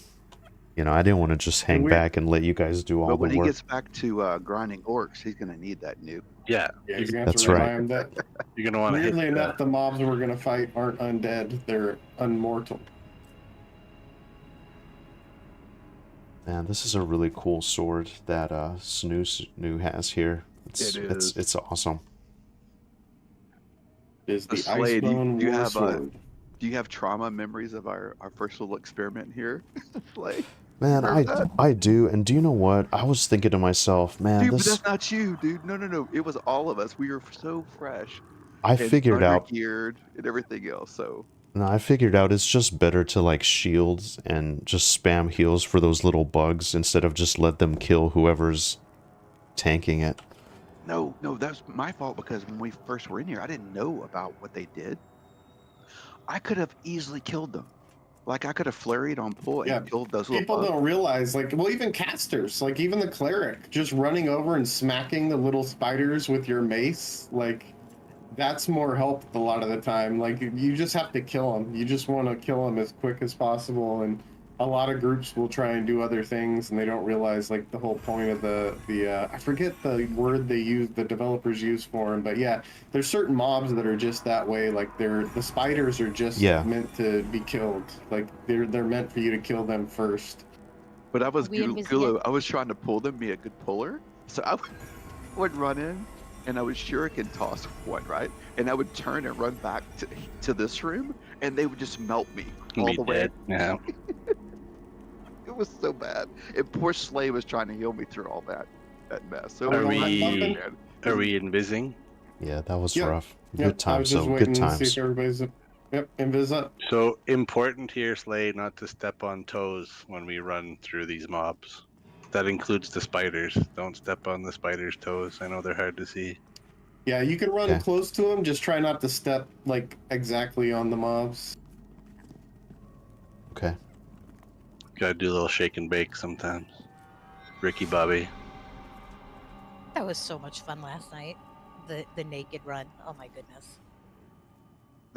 I didn't want to just hang back and let you guys do all the work. But when he gets back to grinding orcs, he's gonna need that nuke. Yeah, Yeah, you're gonna have that's to right. remind him that. You're gonna want to. Weirdly enough, the mobs we're gonna fight aren't undead; they're unmortal. Man, this is a really cool sword that Snoo has here. It's awesome. Is the Slade, Icebone do you War have sword. do you have trauma memories of our first little experiment here? Slade? Man, I do, and do you know what? I was thinking to myself, man, Dude, but that's not you, dude. No. It was all of us. We were so fresh. I figured out geared and everything else. So no, I figured out it's just better to shields and just spam heals for those little bugs instead of just let them kill whoever's tanking it. no, that's my fault because when we first were in here, I didn't know about what they did. I could have easily killed them. Like I could have flurried on pull and killed those little People bugs. don't realize, even casters, even the cleric, just running over and smacking the little spiders with your mace, that's more help a lot of the time. Like, you just have to kill them. You just want to kill them as quick as possible, and a lot of groups will try and do other things, and they don't realize like the whole point of the I forget the word the developers use for them, but yeah, there's certain mobs that are just that way. Like the spiders are just meant to be killed. Like they're meant for you to kill them first. But I was Gulo. I was trying to pull them, be a good puller, so I would run in, and I would shuriken toss one, right, and I would turn and run back to this room, and they would just melt me all the way. Yeah. It was so bad. And poor Slay was trying to heal me through all that mess. So are we invising? Yeah, that was rough. Good I times. was just So waiting good to see times. if everybody's invis up. So important here, Slay, not to step on toes when we run through these mobs. That includes the spiders. Don't step on the spiders' toes. I know they're hard to see. Yeah, you can run close to them. Just try not to step like exactly on the mobs. Okay. Gotta do a little shake and bake sometimes. Ricky Bobby. That was so much fun last night. The naked run. Oh my goodness.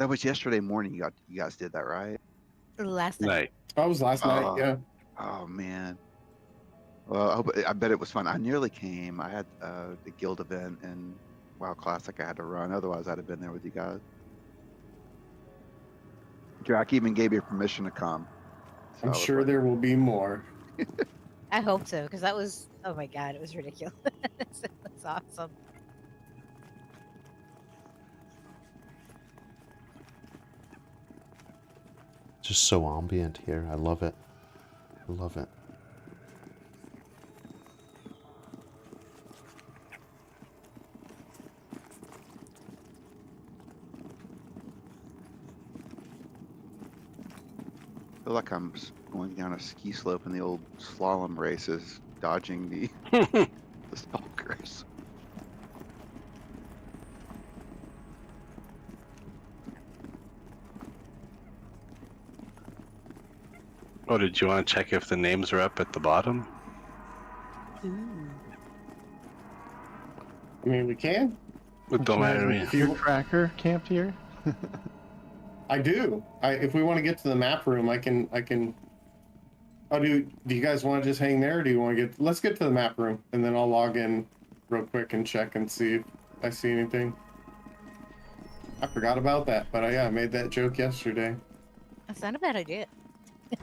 that was yesterday morning. You guys did that, right? Last night. That was last night. Yeah. Oh man. Well, I bet it was fun. I nearly came. I had the guild event and WoW Classic I had to run. Otherwise, I'd have been there with you guys. Jack even gave me permission to come. So I'm sure there will be more. I hope so, because that was, oh my god, it was ridiculous. That's awesome. Just so ambient here. I love it. I love it. I feel like I'm going down a ski slope in the old slalom races, dodging the the stalkers. Oh, did you want to check if the names are up at the bottom? I mean, we can. It don't matter to me. If your tracker camped here. I do. If we want to get to the map room, I can. Oh, do you guys want to just hang there, or do you want to get? Let's get to the map room, and then I'll log in real quick and check and see if I see anything. I forgot about that, but I made that joke yesterday. That's not a bad idea.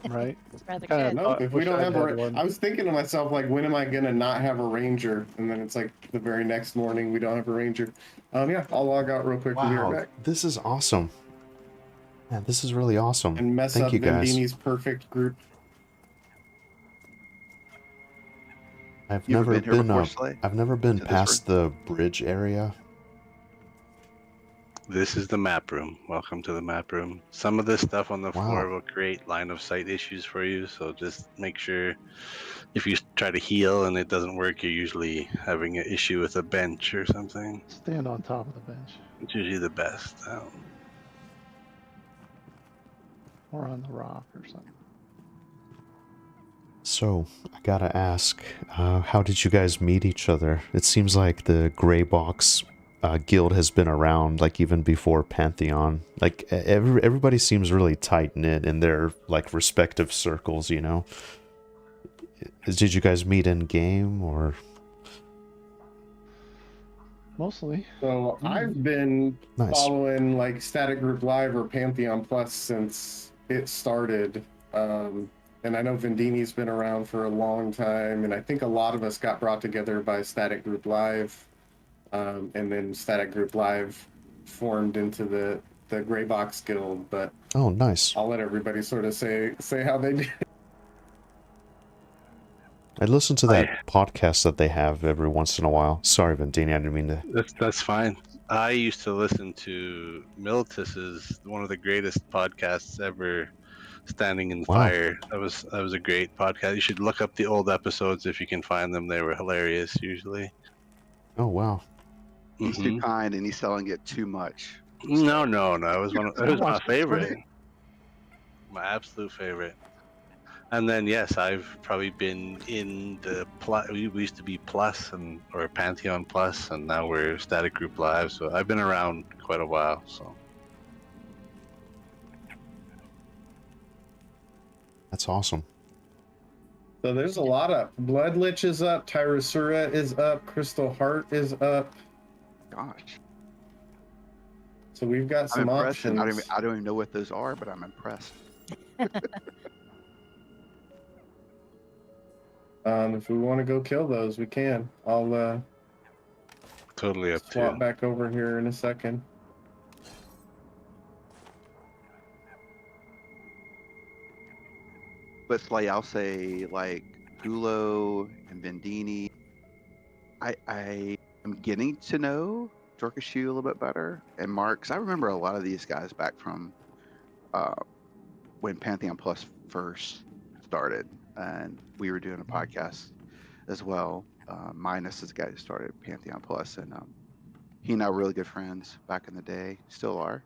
Right. It's rather Kinda good. No, if we wish don't I have had a, one. I was thinking to myself, like, when am I gonna not have a ranger? And then it's like the very next morning we don't have a ranger. Yeah, I'll log out real quick and be right Wow, back. this is awesome. Man, this is really awesome. And mess Thank up you guys. Vindini's perfect group. I've You ever never been here been before, up. Slay? I've never been To this past the bridge area. This is the map room. Welcome to the map room. Some of this stuff on the floor will create line of sight issues for you, so just make sure if you try to heal and it doesn't work, you're usually having an issue with a bench or something. Stand on top of the bench. It's usually the best. Or on the rock or something. So, I gotta ask, how did you guys meet each other? It seems like the Greybox Guild has been around, like, even before Pantheon. Like, everybody seems really tight-knit in their, like, respective circles, you know? Did you guys meet in-game, or...? Mostly. So I've been following, like, Static Group Live or Pantheon Plus since it started. And I know Vindini's been around for a long time, and I think a lot of us got brought together by Static Group Live. And then Static Group Live formed into the Greybox Guild, but oh, nice. I'll let everybody sort of say how they did. I listen to that podcast that they have every once in a while. Sorry, Vindini, I didn't mean to... That's fine. I used to listen to Militus's, one of the greatest podcasts ever, Standing in Fire. That was a great podcast. You should look up the old episodes if you can find them. They were hilarious usually. Oh, wow. He's too kind and he's selling it too much. No. It was my favorite. My absolute favorite. And then yes, I've probably been in the we used to be Plus or Pantheon Plus, and now we're Static Group Live. So I've been around quite a while. So That's awesome. So there's a lot up. Blood Lich is up. Tyrosura is up. Crystal Heart is up. Gosh, So we've got I'm some impressed, and options. I don't even know what those are, but I'm impressed. If we want to go kill those, we can. I'll totally up to swap you. back over here in a second. But like I'll say, like Gulo and Vindini, I am getting to know Dorkashu a little bit better, and Mark, 'cause I remember a lot of these guys back from when Pantheon Plus first started, and we were doing a podcast as well. Minus is the guy who started Pantheon Plus, and he and I were really good friends back in the day, still are.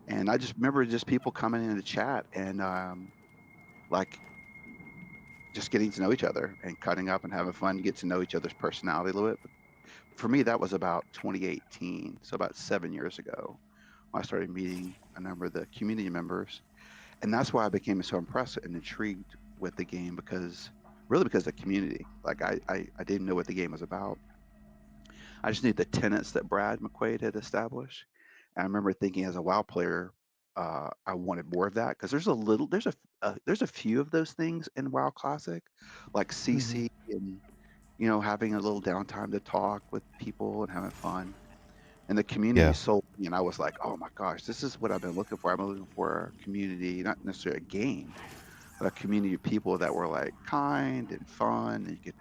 And I just remember just people coming in the chat and like just getting to know each other and cutting up and having fun, get to know each other's personality a little bit. But for me, that was about 2018, so about 7 years ago, when I started meeting a number of the community members. And that's why I became so impressed and intrigued with the game, because of the community. Like I didn't know what the game was about. I just knew the tenets that Brad McQuaid had established. And I remember thinking as a WoW player, I wanted more of that, because there's a few of those things in WoW Classic, like CC and having a little downtime to talk with people and having fun. And the community Yeah. sold me, and I was like, oh my gosh, this is what I've been looking for. I'm looking for a community, not necessarily a game, but a community of people that were like kind and fun, and you could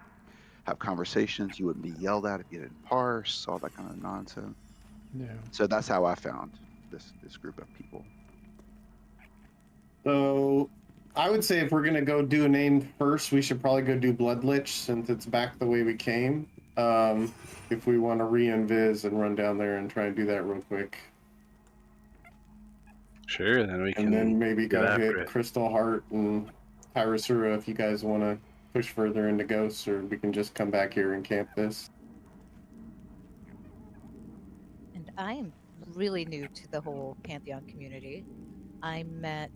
have conversations. You wouldn't be yelled at if you didn't parse, all that kind of nonsense. Yeah. So that's how I found this group of people. So I would say if we're gonna go do a name first, we should probably go do Blood Lich, since it's back the way we came. If we want to re-invis and run down there and try and do that real quick. Sure, then we can. And then maybe get go after hit it. Crystal Heart and Tyrosura if you guys want to push further into Ghosts, or we can just come back here and camp this. And I am really new to the whole Pantheon community. I met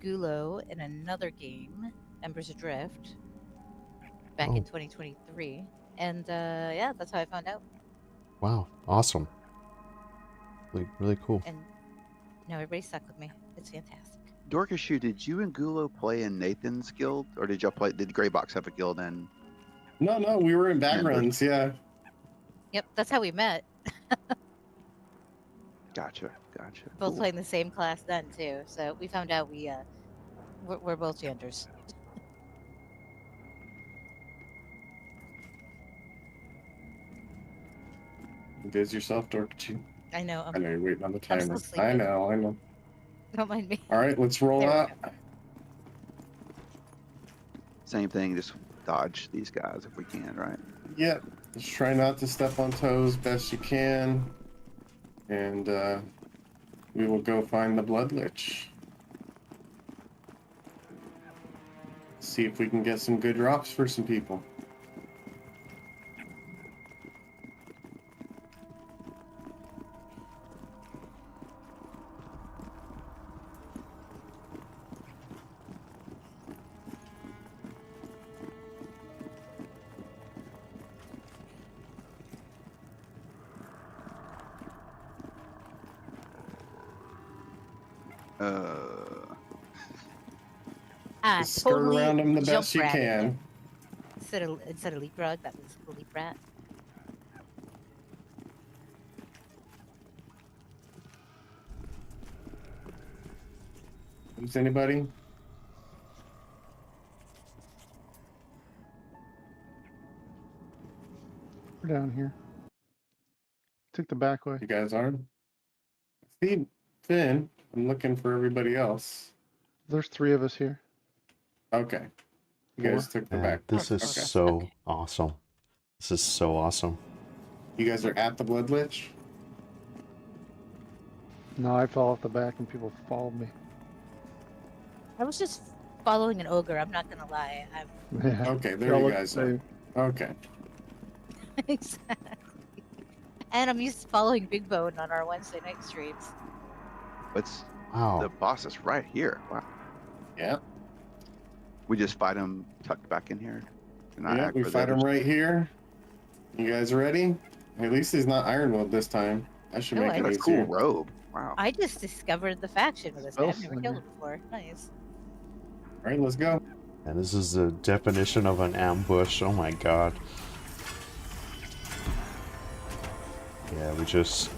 Gulo in another game, Embers Adrift, back in 2023. And yeah, that's how I found out. Wow, awesome. Really cool. And now everybody's stuck with me. It's fantastic. Dorkashu, did you and Gulo play in Nathan's guild, or did Greybox have a guild in? No, we were in bag runs, yeah. Yep, that's how we met. Gotcha. Both Cool. playing the same class then too. So we found out we're both genders. Viz yourself, Dorkchu. I know. I know you're waiting on the I'm timer. still I sleeping. know. Don't mind me. All right, let's roll There we out. go. Same thing, just dodge these guys if we can, right? Yep. Just try not to step on toes best you can. And we will go find the Blood Lich. See if we can get some good drops for some people. Just skirt Totally around them the best jump you ratted can. it. Instead of leapfrog, that was leap rat. Is anybody? We're down here. Took the back way. You guys aren't? See, Finn, I'm looking for everybody else. There's 3 of us here. Okay. You guys 4. took the Man, back. this is Okay. so Okay. awesome. This is so awesome. You guys are at the Blood Lich? No, I fell off the back and people followed me. I was just following an ogre. I'm not gonna lie. I'm Yeah. Okay, They there all you look guys the are. same. Okay. exactly. And I'm used to following Big Bone on our Wednesday night streams. It's Wow. the boss is right here. Wow. Yeah. We just fight him tucked back in here. And not Yeah, act we for the fight him others. right here. You guys ready? At least he's not Ironwood this time. That should Oh, make I it Got a easier. cool robe. Wow. I just discovered the faction with this guy. I've never Spellslinger. killed him before. Nice. All right, let's go. And this is the definition of an ambush. Oh my god. Yeah, we just...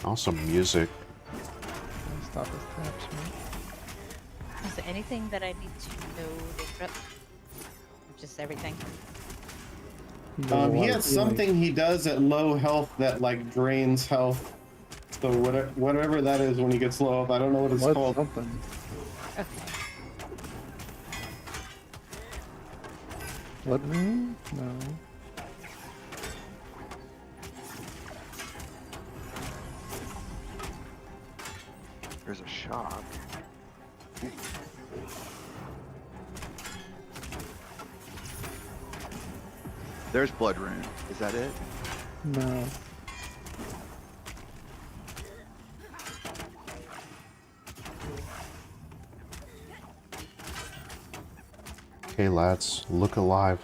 Awesome music. Stop his taps, man. Is there anything that I need to know to interrupt? Or just everything? He does a He lot of has healing. something he does at low health that like drains health. So whatever that is when he gets low health, I don't know what it's What's called. something? Okay. Blood moon? No. There's a shop. There's Blood Rune. Is that it? No. Okay, lads, look alive.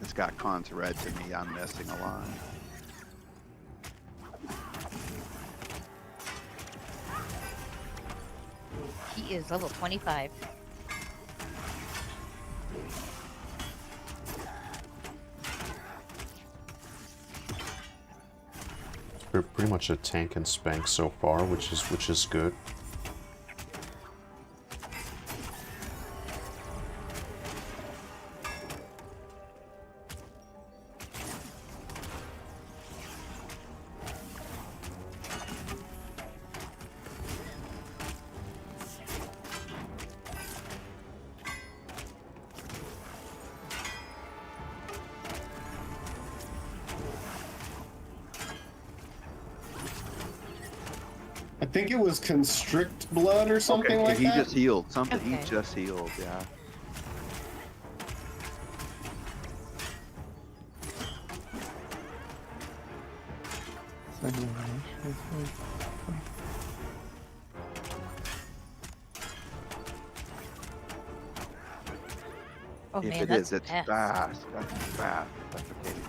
It's got cons red to me. I'm missing a lot. He is level 25. We're pretty much a tank and spank so far, which is good. I think it was constrict blood or something Okay, like he that. just healed. Something he Okay. just healed. Yeah. Second one. Oh If man, it that's is, it's fast. fast. That's fast. That's okay.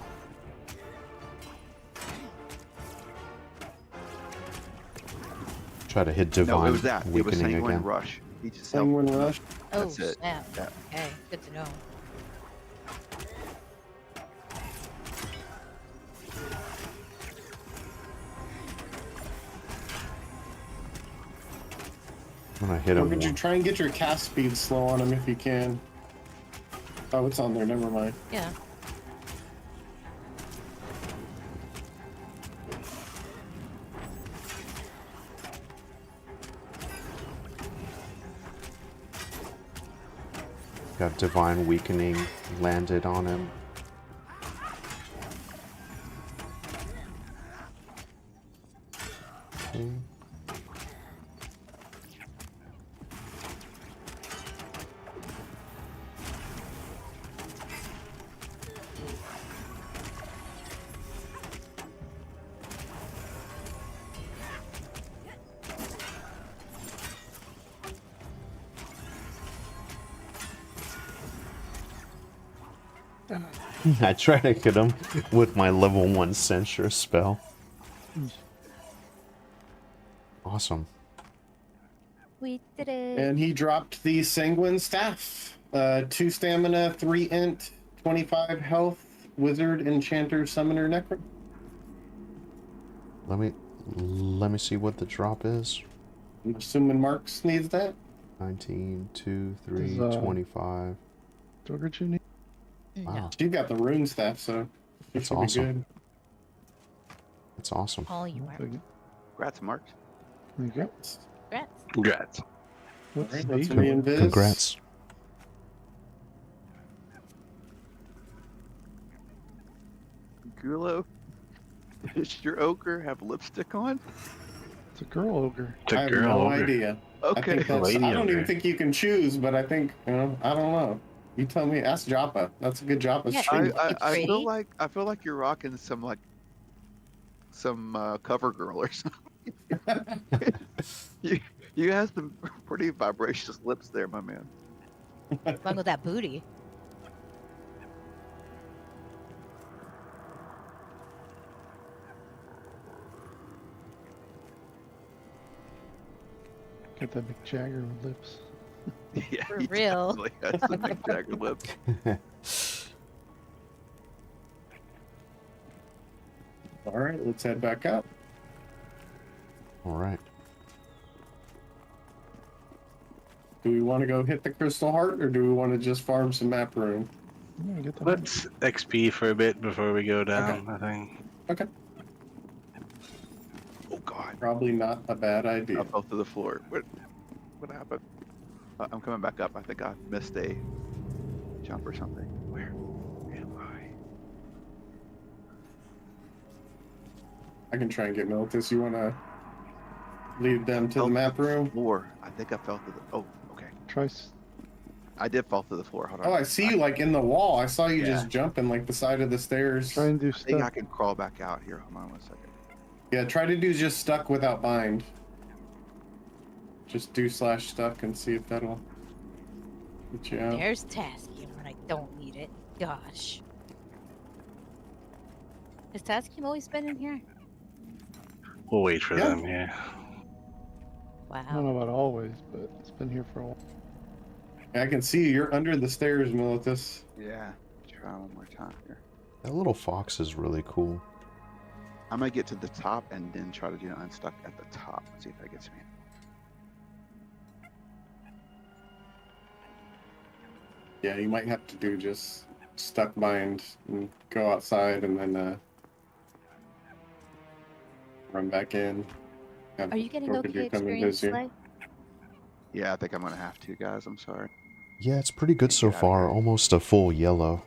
Try to hit No, divine it was that. It was weakening Sanguine again. Rush. He just helped. Sanguine rush. Oh That's it. snap. Yeah. Okay, good to know. I'm gonna hit Or him. could you try and get your cast speed slow on him if you can? Oh, it's on there. Never mind. Yeah. Got divine weakening landed on him. Okay. I try to hit him with my level 1 censure spell. Awesome. We did it. And he dropped the Sanguine Staff. 2 stamina, 3 int, 25 health, wizard, enchanter, summoner, necro. Let me see what the drop is. I'm assuming Marks needs that. 19, 2, 3, Is, 25. Dogger you need? No. Wow. She got the rune staff, so it That's should awesome. be good. That's awesome. All you, Mark. Congrats, Mark. There you go. Congrats. Congrats. What's Alright, let's Eagle? re-invis. Congrats. Gulo, does your ogre have lipstick on? It's a girl ogre. It's a I have girl no ogre. idea. I Okay. think that's, Lady I don't even ogre. think you can choose, but I think, I don't know. You tell me. Ask Joppa. That's a good Joppa Yeah, stream. I feel Pretty. like you're rocking some cover girl or something. you have some pretty vibracious lips there, my man. Along with that booty. Got that Mick Jagger lips. Yeah, For he real. definitely has some Mick Jagger lips. All right, let's head back up. All right. Do we want to go hit the Crystal Heart, or do we want to just farm some map room? Yeah, get the Let's XP for a bit before we go down, I think. Okay, Oh God, probably not a bad I idea. fell to the floor. What happened? I'm coming back up. I think I missed a jump or something. Where am I? I can try and get Militus. You want to lead them to the map room? Floor. I think I fell to the. Oh, okay. Try. I did fall to the floor. Hold on. Oh, I see you like in the wall. I saw you Yeah. just jumping like the side of the stairs. Try and do I think I stuff. can crawl back out here. Hold on 1 second. Yeah, try to do just stuck without bind. Just do /stuck and see if that'll get you out. There's Taskim when I don't need it. Gosh. Has Taskim always been in here? We'll wait for Yeah. them, yeah. I don't Wow. know about always, but it's been here for a while. I can see you. You're under the stairs, Militus. Yeah. Try one more time here. That little fox is really cool. I'm gonna get to the top and then try to do unstuck at the top. See if that gets me. Yeah, you might have to do just stuck bind and go outside and then run back in. Have Are you getting Dorcadoo okay come and experience, visit you. Slay? Yeah, I think I'm gonna have to, guys. I'm sorry. Yeah, it's pretty good so Get outta far. here. Almost a full yellow.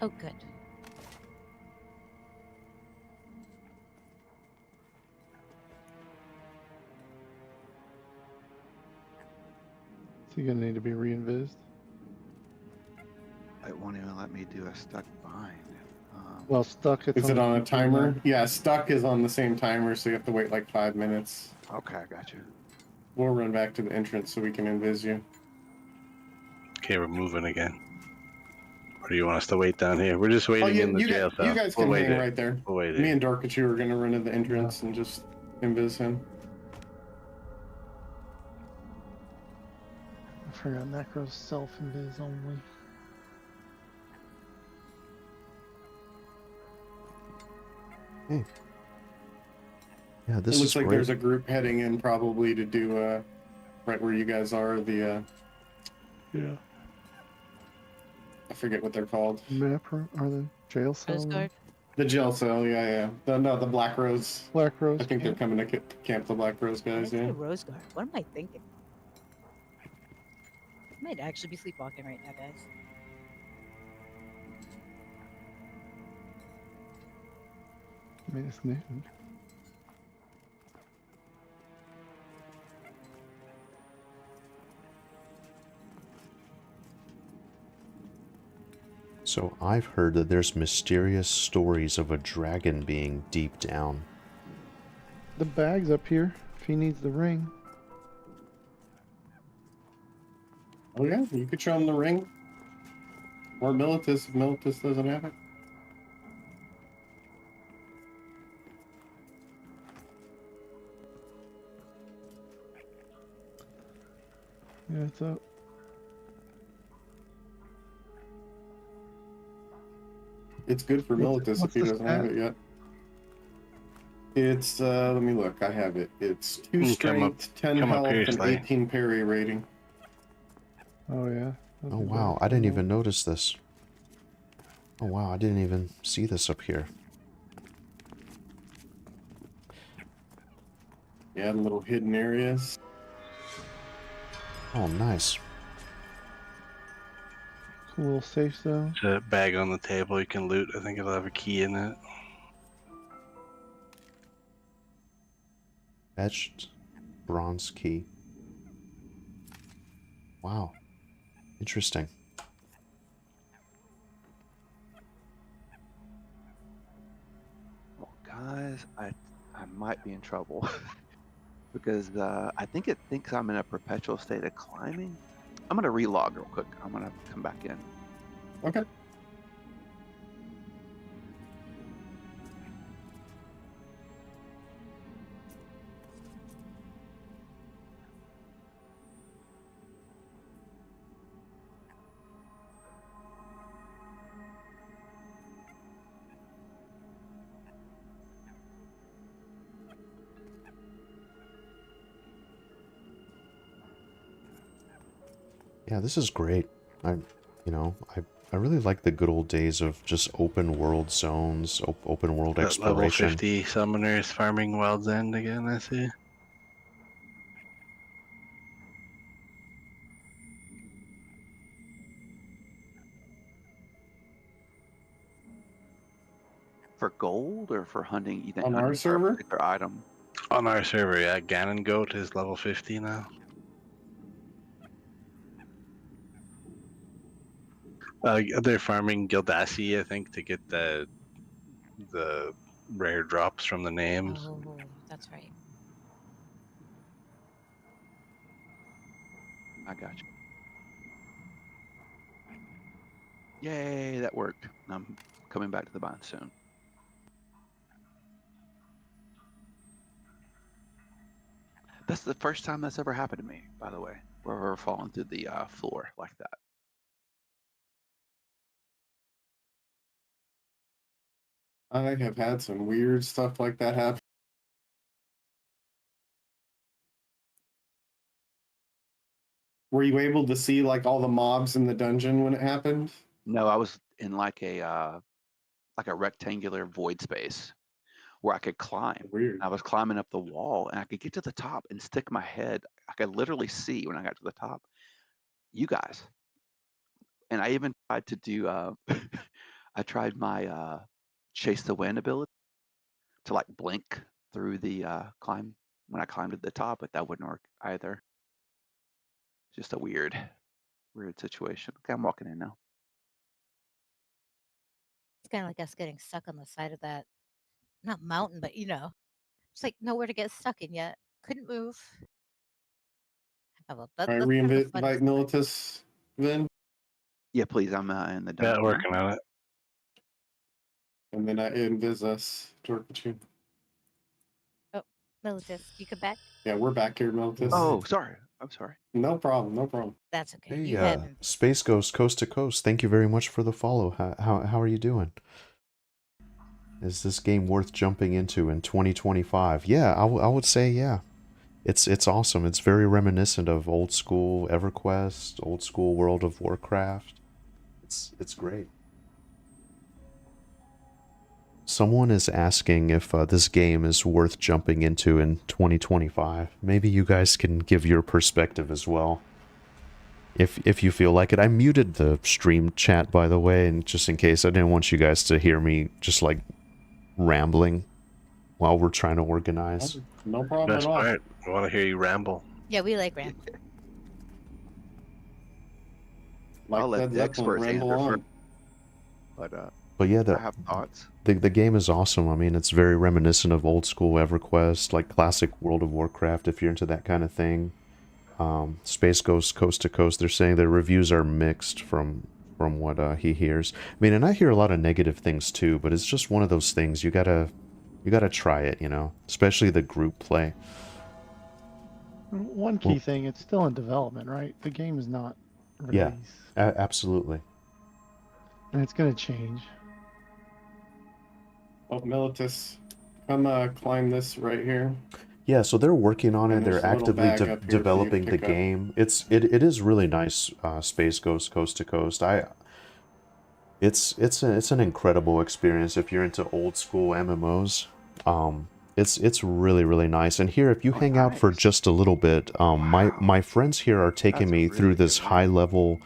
Oh, good. So you're gonna need to be reinvised. It won't even let me do a stuck bind. Well, stuck. It's Is it on a timer? Yeah, stuck is on the same timer, so you have to wait like 5 minutes. Okay, I got you. We'll run back to the entrance so we can invis you. Okay, we're moving again. Or do you want us to wait down here? We're just waiting in the you, jail guys, cell. you guys We'll can wait hang it. right there. We'll wait Me it. and Dorcadoo are going to run to the entrance and just invis him. I forgot Necro's self-invis only. Yeah, this It is looks like great. there's a group heading in probably to do right where you guys are, the Yeah. I forget what they're called. Map room or the jail cell? Rose Guard. The jail cell, yeah. The Black Rose. Black Rose. I think they're camp. coming to camp the Black Rose Did I guys, say yeah. Rose Guard. What am I thinking? I might actually be sleepwalking right now, guys. I mean, it's noon. So I've heard that there's mysterious stories of a dragon being deep down. The bag's up here. If he needs the ring. Oh yeah, you could show him the ring. Or Militus if Militus doesn't have it. Yeah, it's up. It's good for Militus if what's he the doesn't have stat? it yet. It's let me look, I have it. It's 2 Come up- strength, 10 come up health, here, and Slay. 18 parry rating. Oh yeah. That'd Oh be wow, better I didn't for even notice this. Oh wow, I didn't even see this up here. Yeah, little hidden areas. Oh, nice. It's a little safe zone. There's a bag on the table you can loot. I think it'll have a key in it. Fetched bronze key. Wow. Interesting. Well, guys, I might be in trouble because I think it thinks I'm in a perpetual state of climbing. I'm gonna relog real quick. I'm gonna come back in. Okay. Yeah, this is great. I really like the good old days of just open world zones, open world That level exploration. 50 summoners farming Wild's End again, I see. For gold or for hunting? You think On our hunting for a server? particular item? On our server, yeah, Ganon Goat is level 50 now. They're farming Gildassi, I think, to get the rare drops from the names. Oh, that's right. I got you. Yay, that worked. I'm coming back to the bind soon. That's the first time that's ever happened to me, by the way, where we're falling through the floor like that. I have had some weird stuff like that happen. Were you able to see like all the mobs in the dungeon when it happened? No, I was in like a rectangular void space where I could climb. Weird. I was climbing up the wall and I could get to the top and stick my head. I could literally see when I got to the top, you guys. And I even tried to do, I tried my chase the wind ability to like blink through the climb when I climbed to the top, but that wouldn't work either. Just a weird situation. Okay, I'm walking in now. It's kind of like us getting stuck on the side of that, not mountain, but it's like nowhere to get stuck in yet. Couldn't move. Oh, well, All right, that's kind of the reinvite funniest part. Militus, Vin, Yeah, please. I'm in the Yeah, dungeon. working on it. and then I invis us to work with you. Oh, Militus, you come back? Yeah, we're back here, Militus. Oh, sorry. I'm sorry. No problem, no problem. That's okay. Hey, You had Space Ghost Coast to Coast, thank you very much for the follow. How are you doing? Is this game worth jumping into in 2025? Yeah, I would say yeah. It's awesome. It's very reminiscent of old school EverQuest, old school World of Warcraft. It's great. Someone is asking if this game is worth jumping into in 2025. Maybe you guys can give your perspective as well. If you feel like it. I muted the stream chat, by the way, and just in case, I didn't want you guys to hear me just like rambling while we're trying to organize. No problem Best at all. part, I want to hear you ramble. Yeah, we like ramble. Like I'll let Led the Zeppelin, experts ramble answer on. But yeah, I have thoughts. the game is awesome. I mean, it's very reminiscent of old school EverQuest, like classic World of Warcraft, if you're into that kind of thing. Space Ghost Coast to Coast, they're saying the reviews are mixed from what he hears. I mean, and I hear a lot of negative things too, but it's just one of those things you gotta try it, especially the group play. One key thing, it's still in development, right? The game is not released. Yeah, absolutely. And it's going to change. Oh, Militus, come climb this right here. Yeah, so they're working on it. And there's They're a little actively bag up here for you to developing the pick up. game. It is really nice. Space Ghost Coast to Coast. It's an incredible experience if you're into old school MMOs. It's really, really nice. And here, if you hang out for just a little bit, my friends here are taking That's a me really through good this name. high level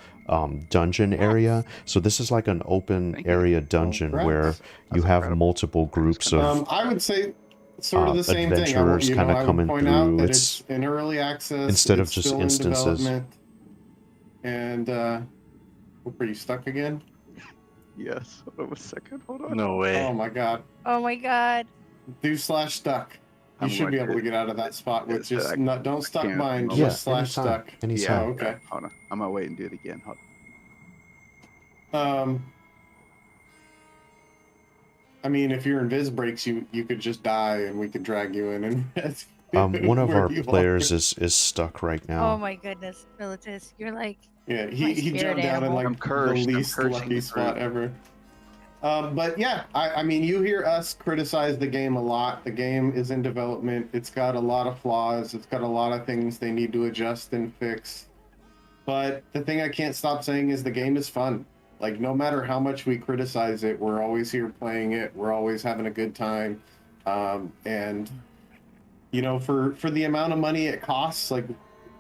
dungeon area. So this is like an open Thank you. area dungeon where Congrats. you That's have incredible. multiple groups of I would say sort of the same thing. adventurers kind of I would coming point out through. that It's it's in early access. instead of It's just still instances. in development. And are you stuck again? Yes. Hold on a second. Hold on. No way. Oh my god. Oh my god. Do/stuck. You I'm should going be able to- to get out of that spot with It's just that not, don't I stuck can't mine, at the Yeah, just /stuck. anytime. Anytime. Oh, okay. Hold on. I'm gonna wait and do it again. Hold I mean, if your invis breaks, you could just die, and we could drag you in and One of where our you players are. is stuck right now. Oh my goodness, Militus, you're like Yeah, my he spirit jumped down in animal. like I'm cursed. the I'm least cursing lucky the spot group. ever. But yeah, I mean, you hear us criticize the game a lot. The game is in development. It's got a lot of flaws. It's got a lot of things they need to adjust and fix. But the thing I can't stop saying is the game is fun. Like, no matter how much we criticize it, we're always here playing it. We're always having a good time. And, you know, for the amount of money it costs, like,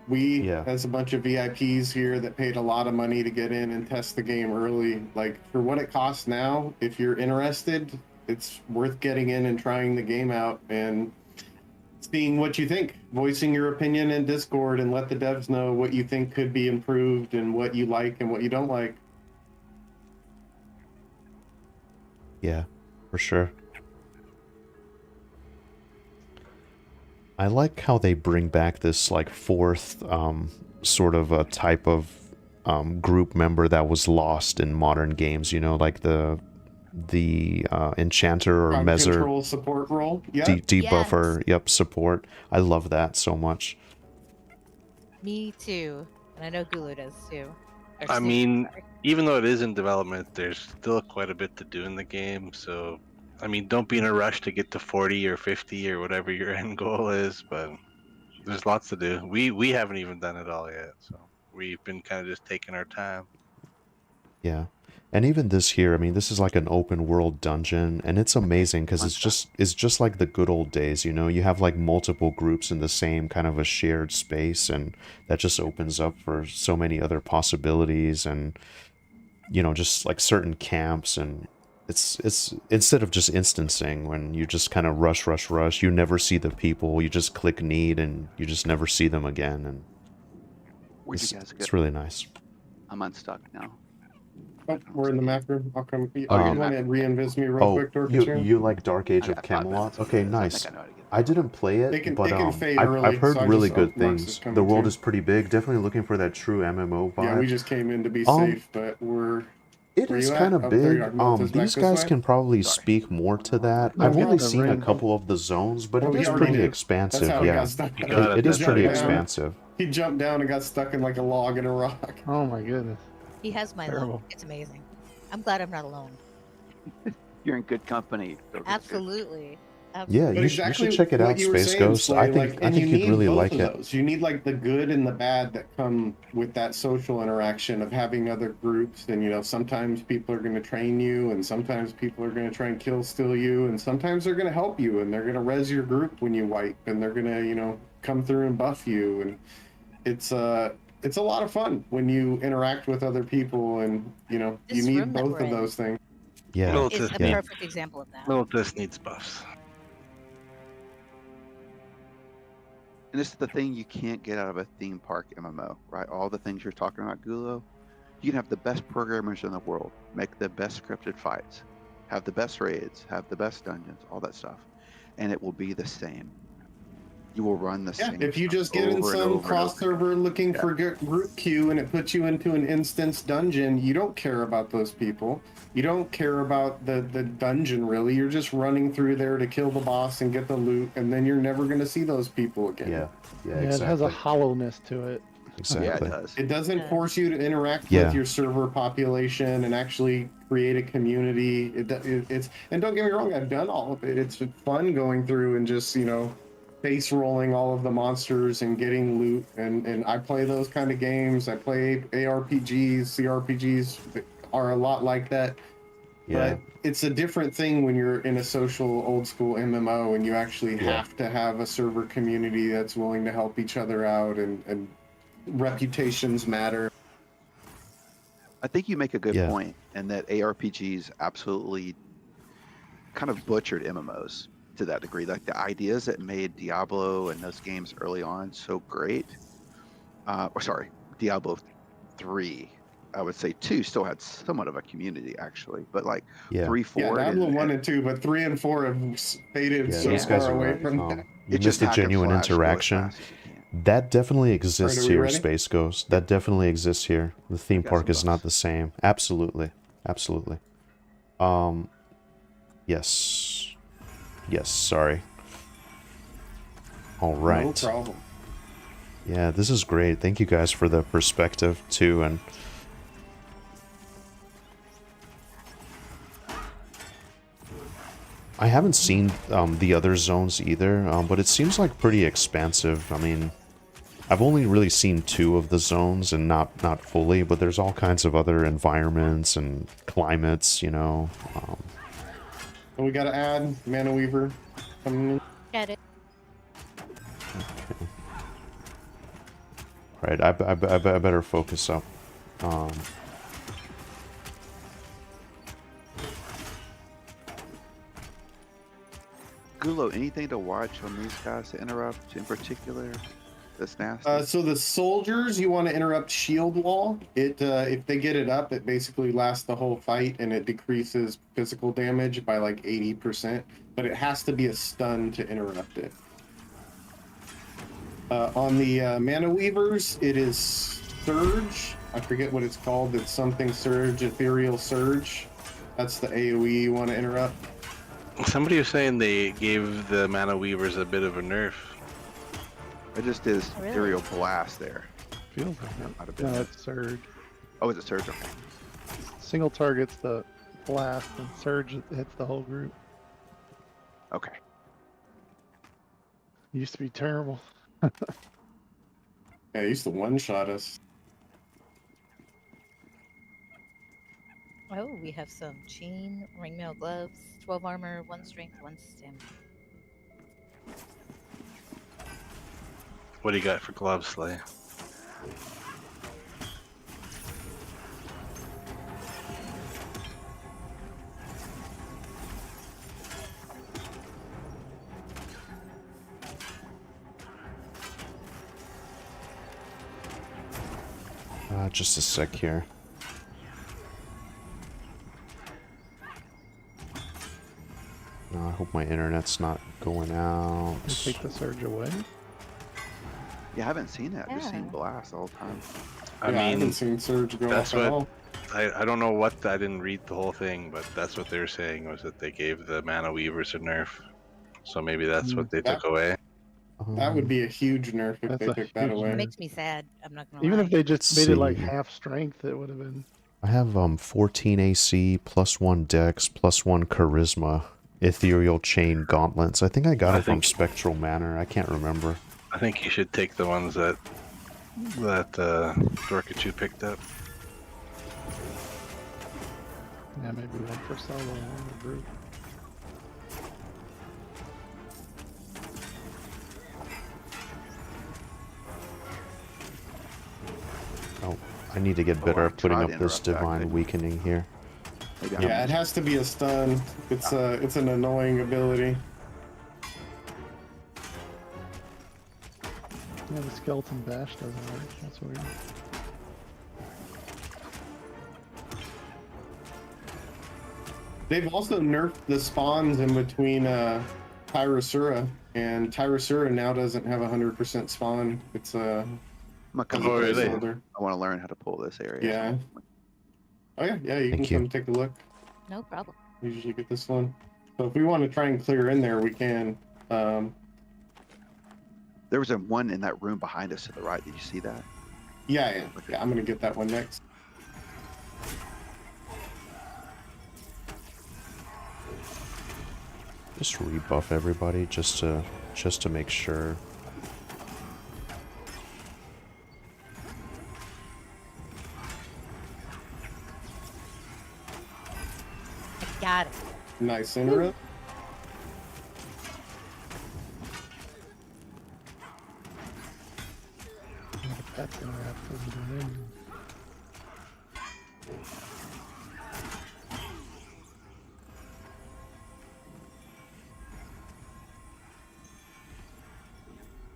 we, as a bunch of VIPs here that paid a lot of money to get in and test the game early, like, for what it costs now, if you're interested, it's worth getting in and trying the game out and seeing what you think, voicing your opinion in Discord, and let the devs know what you think could be improved and what you like and what you don't like. Yeah, for sure. I like how they bring back this like fourth sort of a type of group member that was lost in modern games, you know, like the enchanter or measure control support role. Yeah. Debuffer, yep, support. I love that so much. Me too. And I know Gulu does too. Or I Snoop, mean, sorry. even though it is in development, there's still quite a bit to do in the game. So, I mean, don't be in a rush to get to 40 or 50 or whatever your end goal is, but there's lots to do. We haven't even done it all yet, so we've been kind of just taking our time. Yeah. And even this here, I mean, this is like an open world dungeon, and it's amazing because it's just like the good old days, you know. You have like multiple groups in the same kind of a shared space, and that just opens up for so many other possibilities, and you know, just like certain camps, and it's instead of just instancing when you just kind of rush, you never see the people, you just click need, and you just never see them again, and it's really nice. I'm unstuck now. Oh, we're in the map room. I'll come. You Um, want to reinvis me real quick, Dorcas? you like Dark Age I of got 5 Camelot? minutes. Okay, I think nice. I know how to get I didn't play it, They can but fade I've early, heard so I really just- good Mark's is things. coming The world too. is pretty big. Definitely looking for that true MMO vibe. Yeah, we just came in to be Um, safe, but we're. It Where is you kind at? of Oh, there you big. are. Militus back These this guys way? can probably Sorry. speak more to that. No I've only problem. seen a couple of the zones, but Oh, it he is already pretty did. expansive. That's how he Yeah, got stuck. You got it is that's how pretty you got it. expansive. He jumped down and got stuck in like a log in a rock. Oh my goodness. He has my Terrible. love. It's amazing. I'm glad I'm not alone. You're in good company. Absolutely. Yeah, Absolutely. you should check it out, Space Ghost. I think you'd really like it. Those. You need like the good and the bad that come with that social interaction of having other groups. And you know, sometimes people are going to train you, and sometimes people are going to try and kill steal you, and sometimes they're going to help you, and they're going to res your group when you wipe, and they're going to, you know, come through and buff you, and it's a lot of fun when you interact with other people, and you know, This you need room that both we're of in those things. Yeah, Well, It's a yeah. perfect example of that. Militus needs buffs. And this is the thing you can't get out of a theme park MMO, right? All the things you're talking about, Gulo. You can have the best programmers in the world, make the best scripted fights, have the best raids, have the best dungeons, all that stuff, and it will be the same. You will run the same. If you stuff just get in over and some over and cross over. server looking for group queue and it puts you into an instance dungeon, you don't care about those people. You don't care about the dungeon really. You're just running through there to kill the boss and get the loot, and then you're never going to see those people again. yeah, Yeah, exactly. it has a hollowness to it. Exactly. Yeah, it does. It doesn't force you to interact Yeah. with your server population and actually create a community. It's and don't get me wrong, I've done all of it. It's fun going through and just, you know, face rolling all of the monsters and getting loot, and I play those kind of games. I play ARPGs, CRPGs are a lot like that. Yeah. But it's a different thing when you're in a social old school MMO and you actually have to have a server community that's willing to help each other out, and reputations matter. I think you make a good Yeah. point, and that ARPGs absolutely kind of butchered MMOs to that degree. Like the ideas that made Diablo and those games early on so great, Diablo 3, I would say 2 still had somewhat of a community actually, but like Yeah. 3, 4, Diablo 1 and 2, but 3 and 4 have faded Yeah, so those guys far are away right. from that. You It's missed just a hack and genuine slash, go as interaction. fast as you can. That definitely exists Alright, are we here, ready? Space Ghost. That definitely exists here. The theme got park some is not buffs. the same. Absolutely. Absolutely. Yes. Yes, sorry. All right. No problem. Yeah, this is great. Thank you guys for the perspective too, and I haven't seen the other zones either, but it seems like pretty expansive. I mean, I've only really seen 2 of the zones, and not fully, but there's all kinds of other environments and climates, you know. And we got to add Mana Weaver coming in. Get it. Right, I better focus up. Gulo, anything to watch on these guys to interrupt in particular? That's nasty. So the soldiers, you want to interrupt shield wall. It if they get it up, it basically lasts the whole fight, and it decreases physical damage by like 80%. But it has to be a stun to interrupt it. On the Mana Weavers, it is Surge. I forget what it's called. It's something Surge, Ethereal Surge. That's the AoE you want to interrupt. Somebody was saying they gave the Mana Weavers a bit of a nerf. I just did Really? Ethereal Blast there. Feels like Might have it. been No, it. it's Surge. Oh, is it Surge? Okay. Single targets the blast, and Surge hits the whole group. Okay. Used to be terrible. Yeah, it used to one-shot us. Oh, we have some chain, ringmail gloves, 12 armor, 1 strength, 1 stamina. What do you got for gloves, Slay? Just a sec here. No, I hope my internet's not going out. You take the Surge away. Yeah, I haven't seen that. I've just seen Yeah. Blast all the time. I Yeah, I haven't mean, seen Surge go that's off at what- all. I don't know what, I didn't read the whole thing, but that's what they were saying, was that they gave the Mana Weavers a nerf. So maybe that's what they took away. That would be a huge nerf if That's they a took that huge away. It makes me sad. I'm not gonna Even lie. if they just Let's made it like see. half strength, it would have been. I have 14 AC, +1 Dex, +1 Charisma, Ethereal Chain Gauntlets. I think I got I it from think- Spectral Manor. I can't remember. I think you should take the ones that Dorkachu picked up. Yeah, maybe one for solo, one for group. Oh, I need to get Oh, better I at putting tried up to this interrupt that, Divine couldn't- Weakening here. Maybe Yeah, it has to be a stun. It's an annoying ability. Yeah, the skeleton bash doesn't work. That's weird. They've also nerfed the spawns in between Tyrosura, and Tyrosura now doesn't have 100% spawn. It's I'm gonna come Oh, to really? placeholder. I want to learn how to pull this area. Yeah. Oh yeah, you Thank can you. come take a look. No problem. We usually get this one. So if we want to try and clear in there, we can. There was a one in that room behind us to the right. Did you see that? Yeah, I'm gonna get that one next. Just rebuff everybody just to make sure. I Nice interrupt. That's gonna have to be done.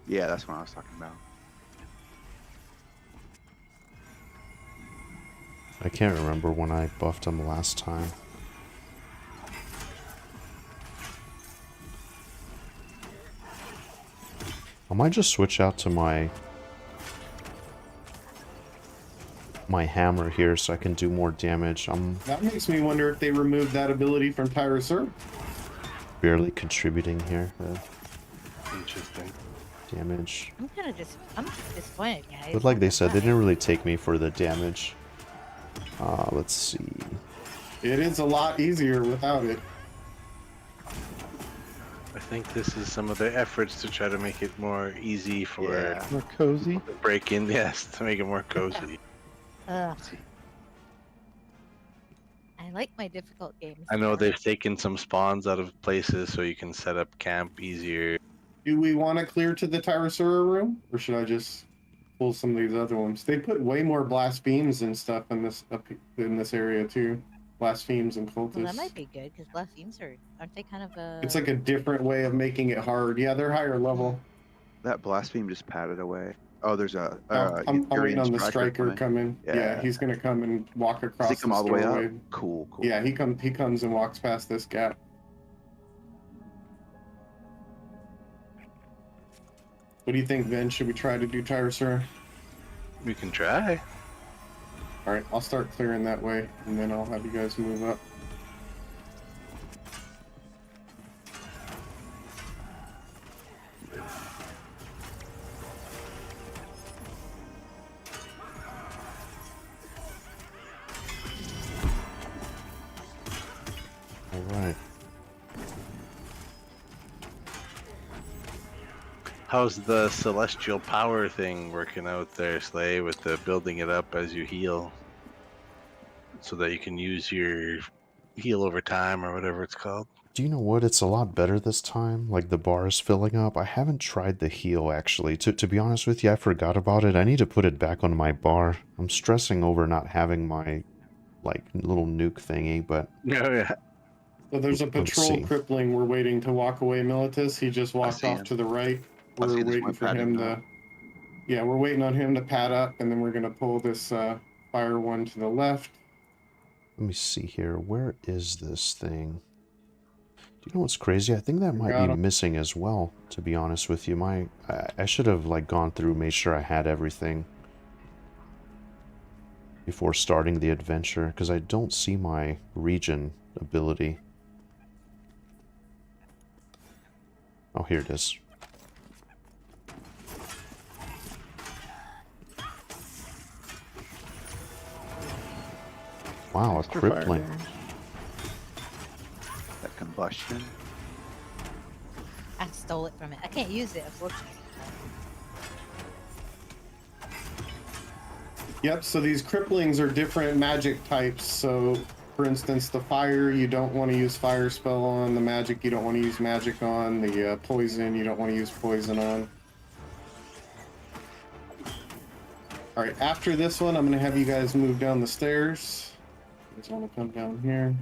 Yeah, that's what I was talking about. I can't remember when I buffed him last time. I might just switch out to my hammer here so I can do more damage. I'm That makes me wonder if they removed that ability from Tyrannosaurus. barely contributing here. Interesting. Damage. I'm disappointed, guys. But like they said, they didn't really take me for the damage. Let's see. It is a lot easier without it. I think this is some of their efforts to try to make it more easy for More cozy. break in. Yes, to make it more cozy. Ugh. I like my difficult games. I know more. they've taken some spawns out of places so you can set up camp easier. Do we want to clear to the Tyrannosaurus room, or should I just pull some of these other ones? They put way more blasphemes and stuff in this area too. Blasphemes and cultists. Well, that might be good because blasphemes aren't they kind of a? It's like a different way of making it hard. Yeah, they're higher level. That blaspheme just padded away. Oh, there's a. I'm waiting on the striker coming. Yeah. Yeah, he's gonna come and walk across. Does he come all the way doorway. up? Cool, cool. Yeah, he comes and walks past this gap. What do you think, Vin? Should we try to do Tyrannosaurus? We can try. All right, I'll start clearing that way, and then I'll have you guys move up. All right. How's the celestial power thing working out there, Slay, with the building it up as you heal? So that you can use your heal over time or whatever it's called. Do you know what? It's a lot better this time. Like the bar is filling up. I haven't tried the heal actually. To be honest with you, I forgot about it. I need to put it back on my bar. I'm stressing over not having my like little nuke thingy, but Oh, yeah. So there's a Let's patrol see. crippling. We're waiting to walk away, Militus. He just walked see off him. to the right. I see We're this waiting one for padded him now. to. Yeah, we're waiting on him to pad up, and then we're gonna pull this fire one to the left. let me see here. Where is this thing? Do you know what's crazy? I think that We might got be him. missing as well, to be honest with you. I should have like gone through, made sure I had everything before starting the adventure, because I don't see my region ability. Oh, here it is. Wow, a Extra fire crippling. damage. That combustion. I stole it from it. I can't use it, unfortunately. Yep. So these cripplings are different magic types. So, for instance, the fire you don't want to use fire spell on. The magic you don't want to use magic on. The poison you don't want to use poison on. All right. After this one, I'm gonna have you guys move down the stairs. You guys want to come down here?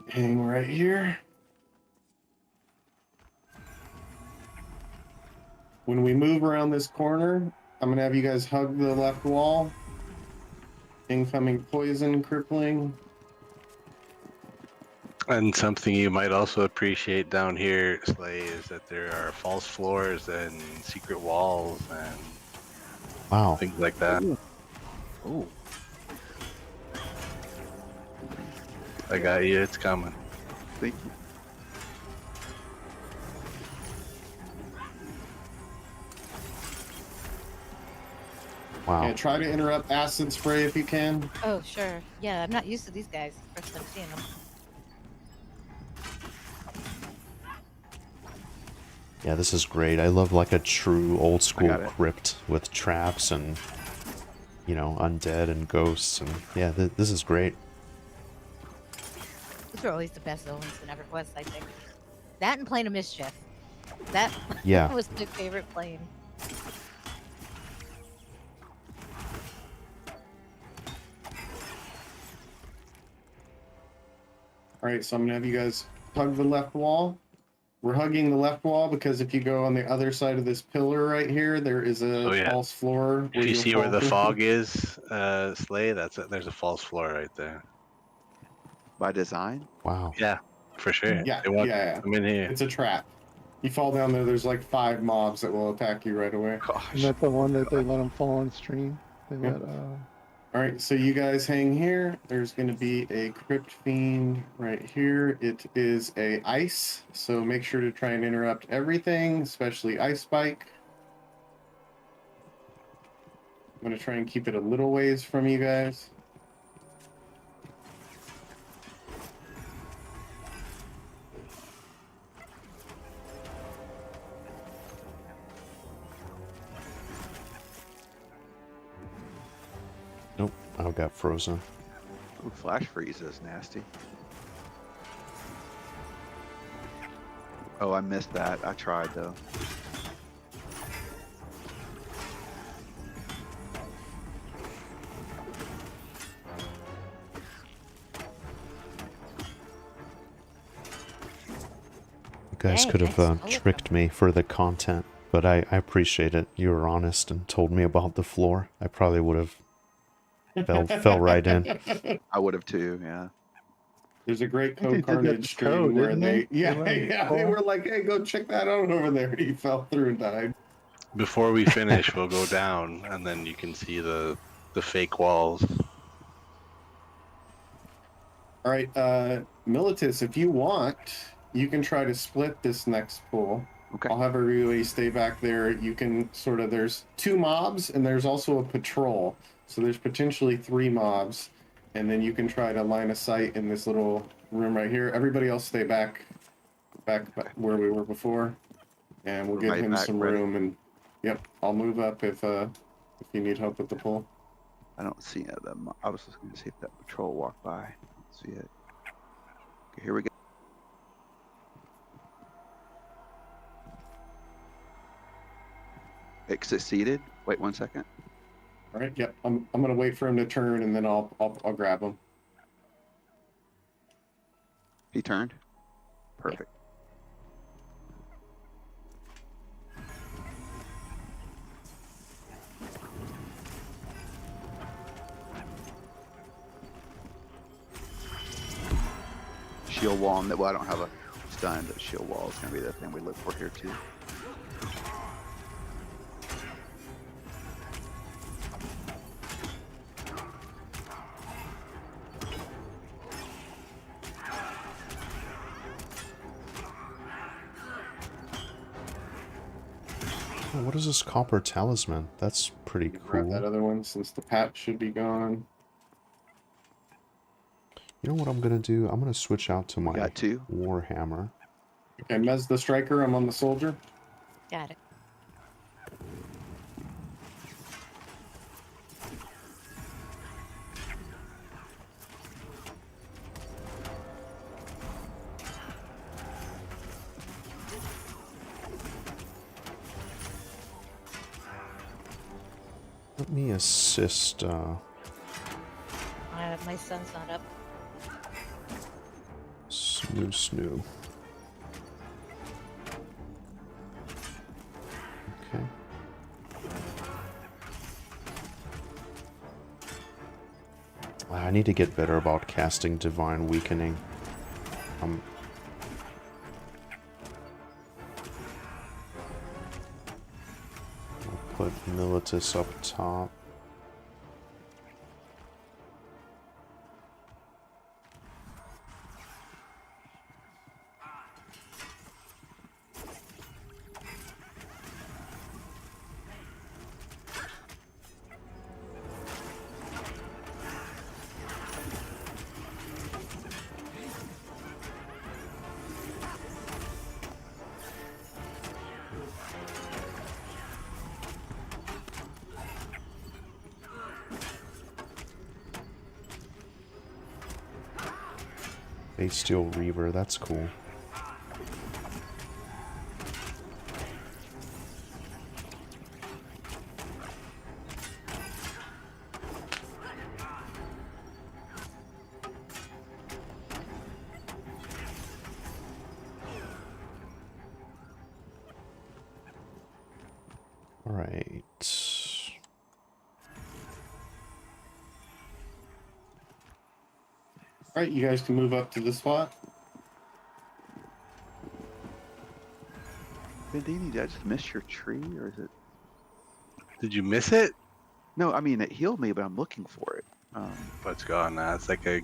Hang right here. When we move around this corner, I'm gonna have you guys hug the left wall. Incoming poison crippling. And something you might also appreciate down here, Slay, is that there are false floors and secret walls and Wow. things like that. Ooh. I got you, it's coming. Thank you. Wow. Yeah, try to interrupt acid spray if you can. Oh, sure. Yeah, I'm not used to these guys. First time seeing them. Yeah, this is great. I love like a true old school got it. crypt with traps and, you know, undead and ghosts. And yeah, this is great. are always the best zones in EverQuest, I think. That and Plane of Mischief. That Yeah. was my favorite plane. All right, so I'm gonna have you guys hug the left wall. We're hugging the left wall because if you go on the other side of this pillar right here, there is a false floor. If you you'll see where fall the through. fog is, Slay, there's a false floor right there. By design? Wow. Yeah, for sure. Yeah, They want yeah. come in here. It's a trap. You fall down there, there's like 5 mobs that will attack you right away. Gosh. Isn't that the one that they let them fall on stream? They Yep. let, All right, so you guys hang here. There's going to be a Crypt Fiend right here. It is a ice, so make sure to try and interrupt everything, especially Ice Spike. I'm going to try and keep it a little ways from you guys. Nope, I got frozen. Ooh, flash freeze is nasty. Oh, I missed that. I tried though. You guys Dang, could have thanks. tricked me for the content, but I appreciate it. You were honest and told me about the floor. I probably would have fell right in. I would have too, yeah. There's a great I think they Code did that Carnage with Code, stream where didn't they, they? yeah, They let it yeah, they fall. were like, hey, go check that out over there. He fell through and died. Before we finish, we'll go down, and then you can see the fake walls. All right, Militus, if you want, you can try to split this next pool. Okay. I'll have everybody stay back there. You can sort of, there's 2 mobs and there's also a patrol. So there's potentially 3 mobs. And then you can try to line a sight in this little room right here. Everybody else stay back where we were before. And we'll give Right him back, some ready. room. And yep, I'll move up if you need help with the pull. I don't see them. I was just going to see if that patrol walked by. I don't see it. Okay, here we go. It succeeded. Wait 1 second. All right, yep. I'm gonna wait for him to turn and then I'll grab him. He turned. Perfect. Shield wall. Well, I don't have a stun, but shield wall is going to be the thing we look for here too. Oh, what is this copper talisman? That's pretty Grab that cool. other one since the patch should be gone. You know what I'm gonna do? I'm gonna switch out to my Got 2. Warhammer. Okay, Mez the striker, I'm on the soldier. Got it. Let me assist. My son's not up. Snoo. Okay. I need to get better about casting Divine Weakening. I'll put Militus up top. Bestial Reaver, that's cool. Alright. Alright, you guys can move up to the spot. Vindini, did I just miss your tree, or is it? Did you miss it? No, I mean it healed me, but I'm looking for it. But it's gone now. It's like a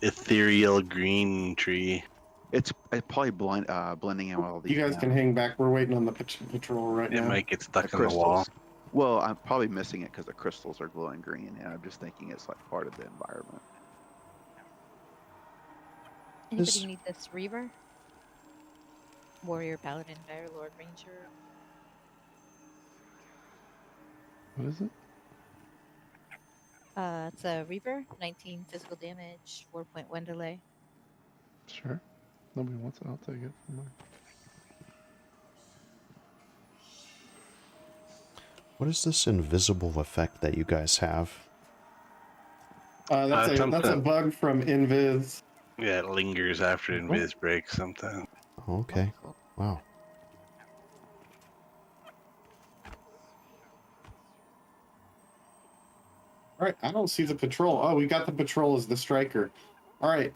ethereal green tree. It's probably blending in with all these. You guys can hang back. We're waiting on the patrol right It now. might get stuck The in the wall. crystals. Well, I'm probably missing it because the crystals are glowing green, and I'm just thinking it's like part of the environment. Anybody This- need this Reaver? Warrior, Paladin, Dire Lord, Ranger. What is it? It's a Reaver, 19 physical damage, 4.1 delay. Sure. Nobody wants it. I'll take it. From mine. What is this invisible effect that you guys have? That's a bug from Invis. Yeah, it lingers after Invis breaks sometimes. Oh, okay. Wow. All right, I don't see the patrol. Oh, we got the patrol as the striker. All right,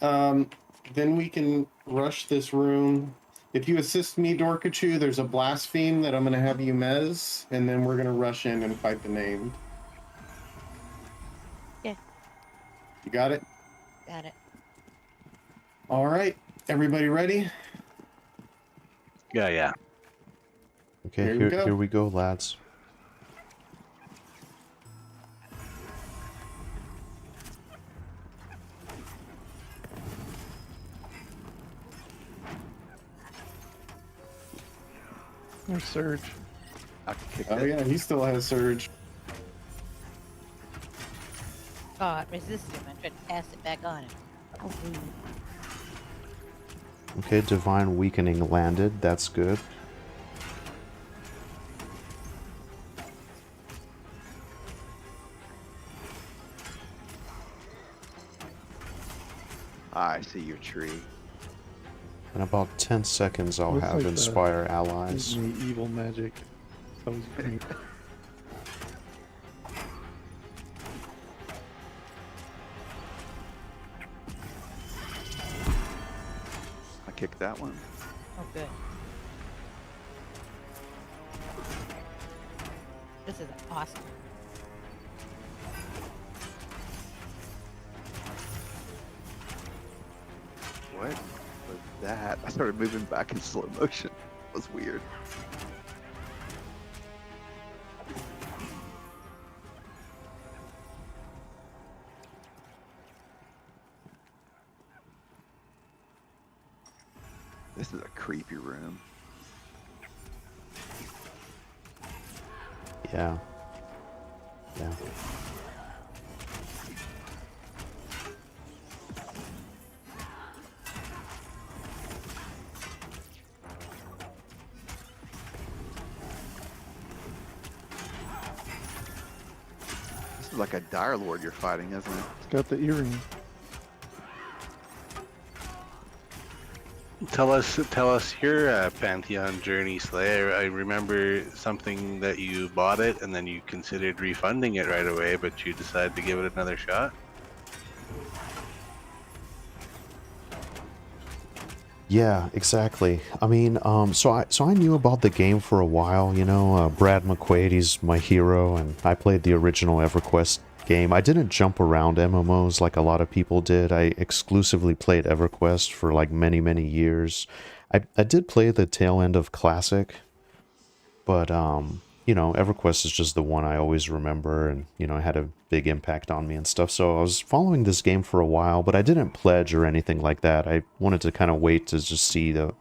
then we can rush this room. If you assist me, Dorkachu, there's a blaspheme that I'm going to have you mez, and then we're going to rush in and fight the named. Yeah. You got it? Got it. All right, everybody ready? Yeah. Okay, Here we go. here we go, lads. There's Surge. I can kick Oh it. yeah, he still has surge. Oh, it resisted him. I tried to pass it back on him. Oh, rude. Okay, Divine Weakening landed. That's good. I see your tree. In about 10 seconds, I'll Looks have like the Inspire Allies. Disney evil magic. That was great. I kicked that one. Oh, good. This is awesome. What was that? I started moving back in slow motion. It was weird. This is a creepy room. Yeah. Yeah. This is like a Dire Lord you're fighting, isn't it? It's got the earring. Tell us your Pantheon journey, Slay. I remember something that you bought it and then you considered refunding it right away, but you decided to give it another shot. Yeah, exactly. I mean, so I knew about the game for a while, you know, Brad McQuaid, he's my hero, and I played the original EverQuest game. I didn't jump around MMOs like a lot of people did. I exclusively played EverQuest for like many, many years. I did play the tail end of Classic, but, you know, EverQuest is just the one I always remember, and, you know, it had a big impact on me and stuff. So I was following this game for a while, but I didn't pledge or anything like that. I wanted to kind of wait to just see the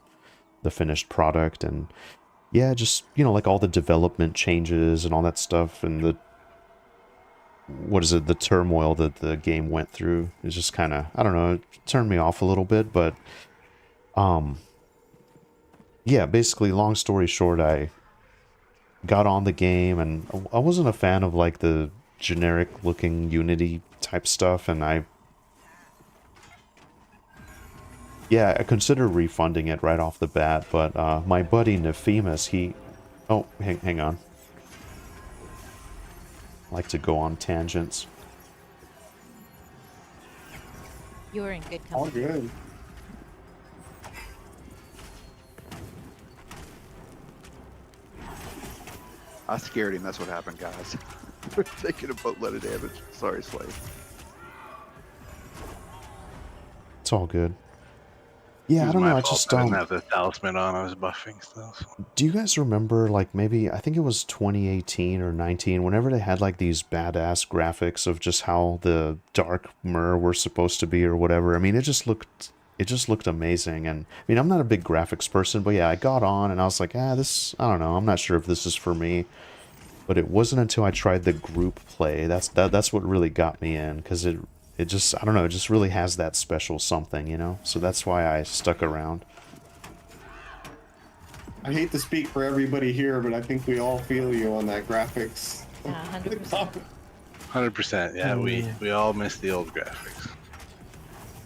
finished product, and yeah, just, you know, like all the development changes and all that stuff, and what is it, the turmoil that the game went through. It's just kind of, I don't know, it turned me off a little bit, but yeah, basically, long story short, I got on the game, and I wasn't a fan of like the generic looking Unity type stuff, and I considered refunding it right off the bat, but my buddy Nephemus, oh, hang on. I like to go on tangents. You're in good All company. good. I scared him. That's what happened, guys. We're taking a boatload of damage. Sorry, Slave. It's all good. Yeah, It I was don't know, my I fault. just I didn't have the talisman on. I was buffing stuff. Do you guys remember, like, maybe, I think it was 2018 or 19, whenever they had, like, these badass graphics of just how the Dark Myr were supposed to be or whatever? I mean, it just looked amazing, and, I mean, I'm not a big graphics person, but yeah, I got on, and I was like, I don't know, I'm not sure if this is for me, but it wasn't until I tried the group play, that's what really got me in, because it just, I don't know, it just really has that special something, you know? So that's why I stuck around. I hate to speak for everybody here, but I think we all feel you on that graphics. 100%. 100%. Yeah, we all miss the old graphics.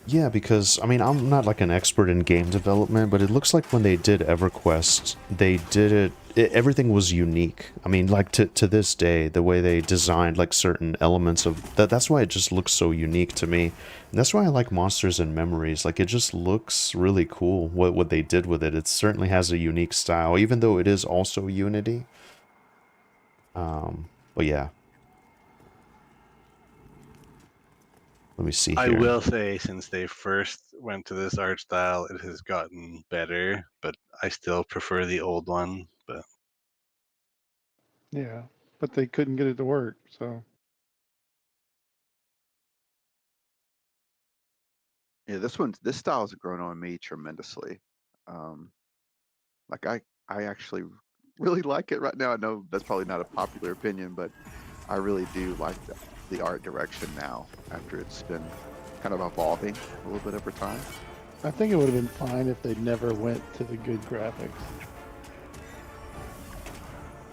Yeah, because, I mean, I'm not like an expert in game development, but it looks like when they did EverQuest, they did everything was unique. I mean, like to this day, the way they designed like certain elements of that's why it just looks so unique to me. And that's why I like Monsters and Memories. Like, it just looks really cool what they did with it. It certainly has a unique style, even though it is also Unity. But yeah. Let me see here. I will say, since they first went to this art style, it has gotten better, but I still prefer the old one. But Yeah, but they couldn't get it to work, so. Yeah, this style has grown on me tremendously. Like I actually really like it right now. I know that's probably not a popular opinion, but I really do like the art direction now after it's been kind of evolving a little bit over time. I think it would have been fine if they never went to the good graphics.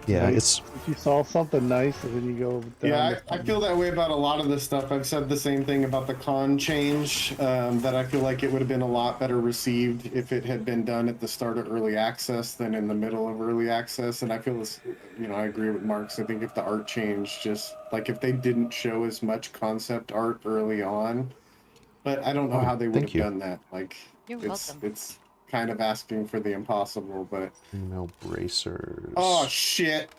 Yeah, Like, it's... if you saw something nice and then you go down. Yeah, I feel that way about a lot of this stuff. I've said the same thing about the con change, that I feel like it would have been a lot better received if it had been done at the start of early access than in the middle of early access. And I feel this, you know, I agree with Marks. I think if the art changed, just like if they didn't show as much concept art early on, but I don't know how they would have done that. Like, You're welcome. It's kind of asking for the impossible, but... No bracers. Oh, shit.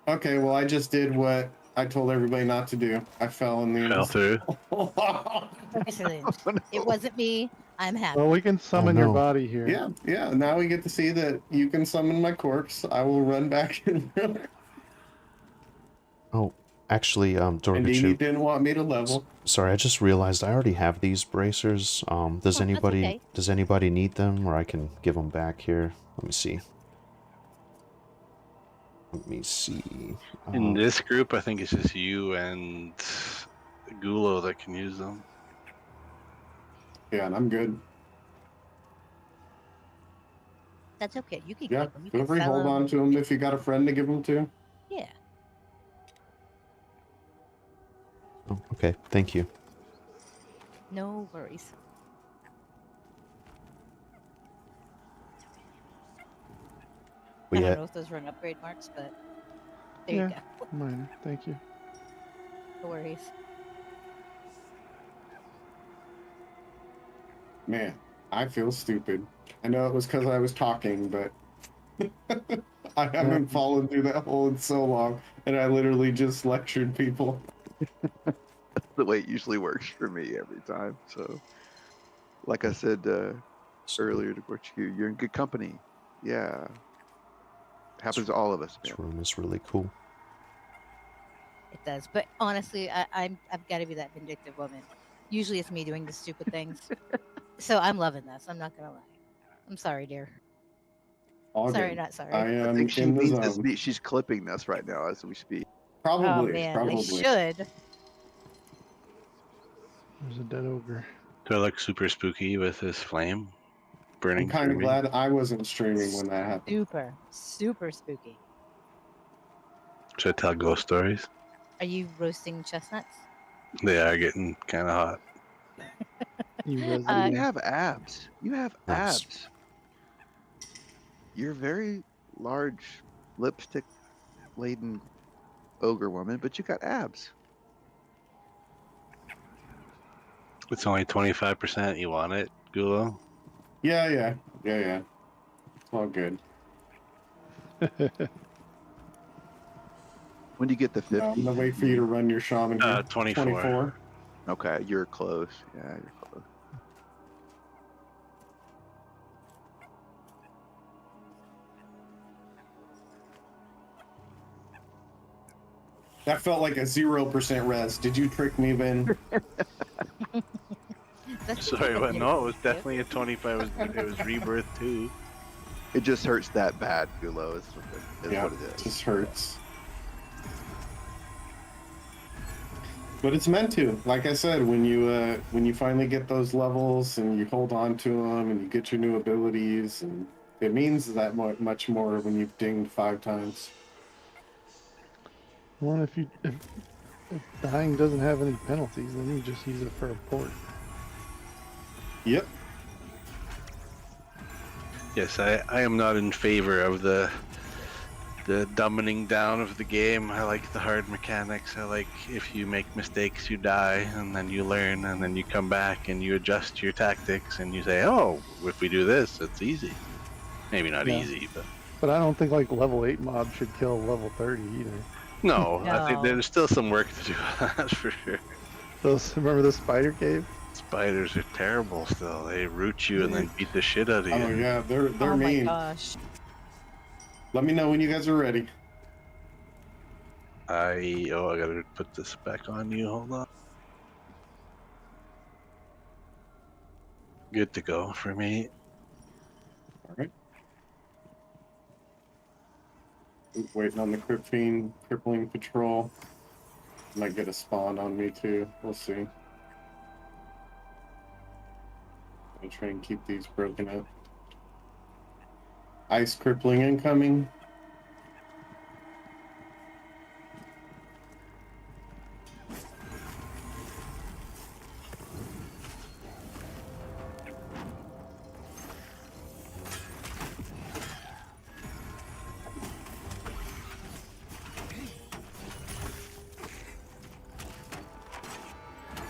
Okay, well, I just did what I told everybody not to do. I fell in the... fell through. Excellent. It wasn't me. I'm happy. Well, we can summon your body here. Yeah. Now we get to see that you can summon my corpse. I will run back in. Oh, actually, And he Dorgachu, didn't want me to level. sorry, I just realized I already have these bracers. Does okay. anybody need them, or I can give them back here? Let me see. In this group, I think it's just you and Gulo that can use them. Yeah, and I'm good. That's okay. You can Yeah, keep them. You feel can free, sell hold them. on to them if you got a friend to give them to. Yeah. Oh, okay, thank you. No worries. But I yeah, don't know if those were an upgrade marks, but there you go. Mine. Thank you. No worries. Man, I feel stupid. I know it was because I was talking, but I haven't fallen through that hole in so long, and I literally just lectured people. That's the way it usually works for me every time. So, like I said earlier to Portugal, you're in good company. Yeah. Happens to all of us, man. this room is really cool. It does. But honestly, I've got to be that vindictive woman. Usually it's me doing the stupid things. So I'm loving this. I'm not going to lie. I'm sorry, dear. All Sorry, good. not sorry. I am I think she in the needs zone. she's clipping this right now as we speak. Probably, Oh, man. probably. They should. There's a dead ogre. Do I look super spooky with this flame burning I'm kind through of me? glad I wasn't streaming when that happened. Super, super spooky. Should I tell ghost stories? Are you roasting chestnuts? They are getting kind of hot. You How do resident. you have abs? You have Nice. abs. You're a very large, lipstick-laden ogre woman, but you got abs. It's only 25%. You want it, Gulo? Yeah. It's all good. When do you get the 50? I'm gonna wait for you to run your shaman. Here. 24. Okay, you're close. Yeah, you're close. That felt like a 0% res. Did you trick me, Ben? Sorry, but no, it was definitely a 25. It was rebirth too. It just hurts that bad, Gulo, is Yeah, what it it is. just hurts. But it's meant to. Like I said, when you finally get those levels and you hold on to them and you get your new abilities, and it means that much more when you've dinged 5 times. Well, if dying doesn't have any penalties, then you just use it for a port. Yep. Yes, I am not in favor of the dumbing down of the game. I like the hard mechanics. I like if you make mistakes, you die, and then you learn, and then you come back and you adjust your tactics, and you say, oh, if we do this, it's easy. Maybe not Yeah. easy, but... But I don't think like level 8 mob should kill level 30 either. No, I think No. there's still some work to do, that's for sure. Remember the spider cave? Spiders are terrible still. They root you and then beat the shit out of you. Oh yeah, they're Oh my mean. gosh. Let me know when you guys are ready. I gotta put this back on you, hold on. Good to go for me. All right. Waiting on the crippling patrol. Might get a spawn on me too. We'll see. I'll try and keep these broken up. Ice crippling incoming.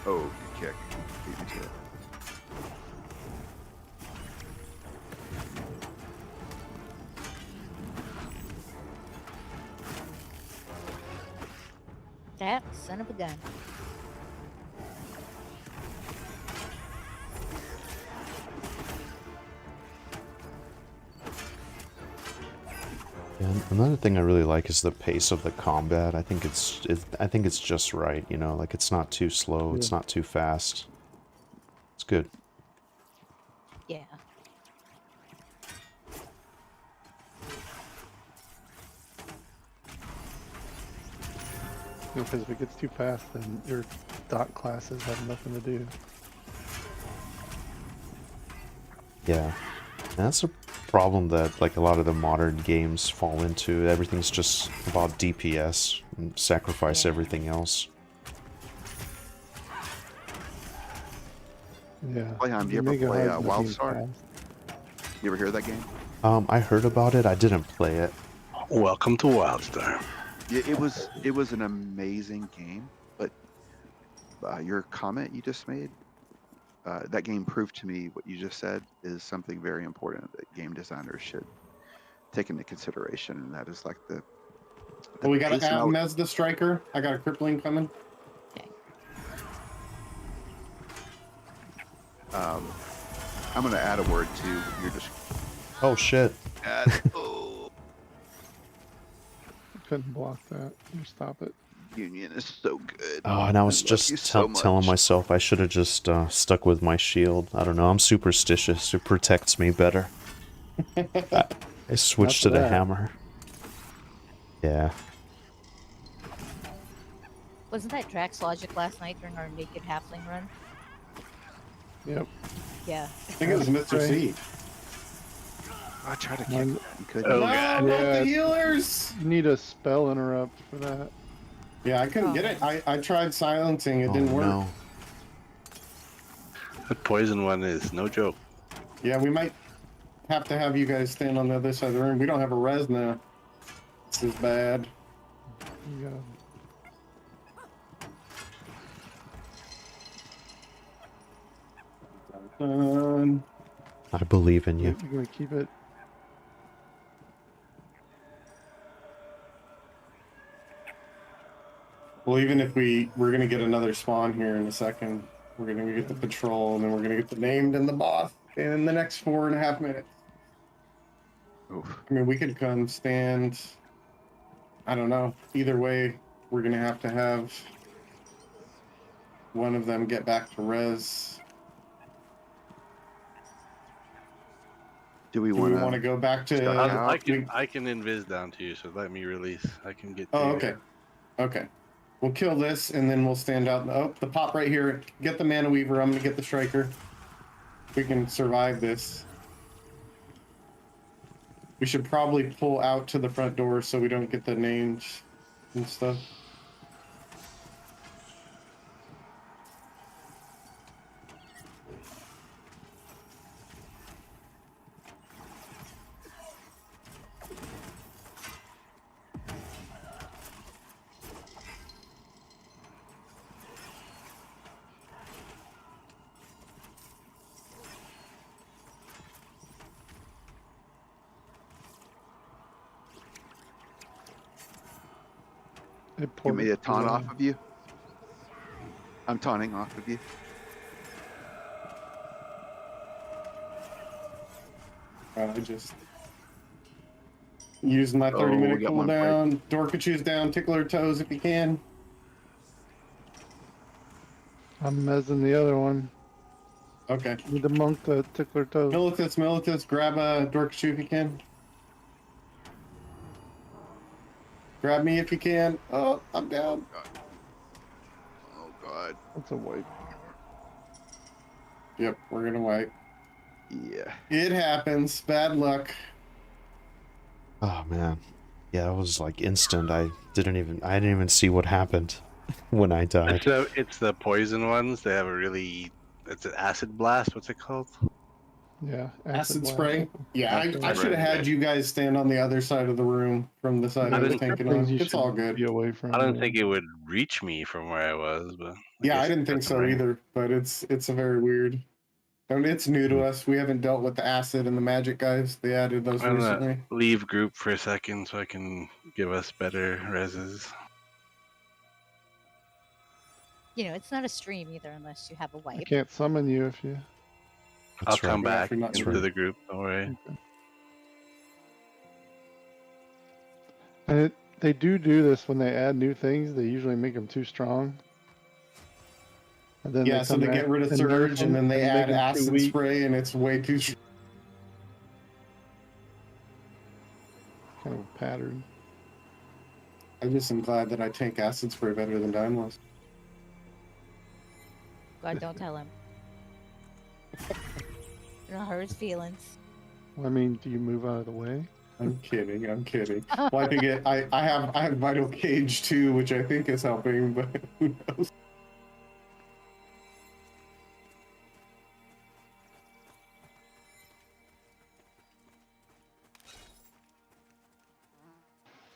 Oh, good kick. Beat me to it. That son of a gun. Yeah, another thing I really like is the pace of the combat. I think it's just right, you know, like it's not too slow, it's not too fast. It's good. Yeah. Because if it gets too fast, then your dot classes have nothing to do. Yeah. And that's a problem that like a lot of the modern games fall into. Everything's just about DPS and sacrifice everything else. Yeah. Playtime, do you ever Mega play Hive's not being WildStar? You ever hear that game? I heard about it, I didn't play it. Welcome to WildStar. Yeah, it was an amazing game, but your comment you just made, that game proved to me what you just said is something very important that game designers should take into consideration, and that is like the Well, we got pace to add and him as the striker. I got a crippling coming. I'm gonna add a word to your just Oh shit. oh, Couldn't block that or stop it. Union is so good. Oh, and I was love just you so telling much. myself I should have just stuck with my shield. I don't know, I'm superstitious. It protects me better. I switched to the that. hammer. Yeah. Wasn't that Drax Logic last night during our naked halfling run? Yep. Yeah. I think it was Mr. C. I tried to kick Mine- that and couldn't. Oh, No, God. not Yeah. the healers! You need a spell interrupt for that. Yeah, I couldn't Oh, get it. man. I tried silencing, it Oh didn't work. no. That poison one is no joke. Yeah, we might have to have you guys stand on the other side of the room. We don't have a res now. This is bad. You Done. I believe in you. you're gonna keep it. Well, even if we're gonna get another spawn here in a second. We're gonna get the patrol, and then we're gonna get the named and the boss in the next 4.5 minutes. Oof. I mean, we could come stand. I don't know. Either way, we're gonna have to have one of them get back to res. Do we Do we want want to go back to? start out? I can invis down to you, so let me release. I can get. Oh, to you. okay. Okay. We'll kill this, and then we'll stand out. Oh, the pop right here. Get the Mana Weaver. I'm gonna get the Striker. We can survive this. We should probably pull out to the front door so we don't get the names and stuff. It you want me to ported taunt to, off of you? I'm taunting off of you. I just use my 30-minute we got one break. cooldown. Dorkachu's down. Tickle her toes if you can. I'm mezzing the other one. Okay. Need to monk the tickler toes. Militus, grab a Dorkachu if you can. Grab me if you can. Oh, I'm down. Oh god. That's a wipe. Yep, we're gonna wipe. Yeah. It happens. Bad luck. Oh man. Yeah, it was like instant. I didn't even see what happened when I died. It's the poison ones. They have a really. It's an acid blast. What's it called? Yeah. Acid blast. spray. Yeah, Acid I should have spray. had you guys stand on the other side of the room from the side I I was didn't- tanking Things on. you It's all should Be good. away from. I don't think it would reach me from where I was, but Yeah, I guess didn't it think doesn't so ring. either, but it's a very weird. I mean, it's new to us. We haven't dealt with the acid and the magic guys. They added those I'm gonna recently. leave group for a second so I can give us better reses. You know, it's not a stream either unless you have a I wipe. can't summon you if you. I'll That's right. come back You're not into right. the group. Don't worry. And they do this when they add new things. They usually make them too strong. And then Yeah, so come they back get rid of and nerf Surge, and then they make add 'em too acid weak. spray, and it's way too. Kind of a pattern. I just am glad that I tank acid spray better than Daimlos. God, don't tell him. It'll hurt his feelings. I mean, do you move out of the way? I'm kidding. I'm kidding. Well, I think I have Vital Cage too, which I think is helping, but who knows?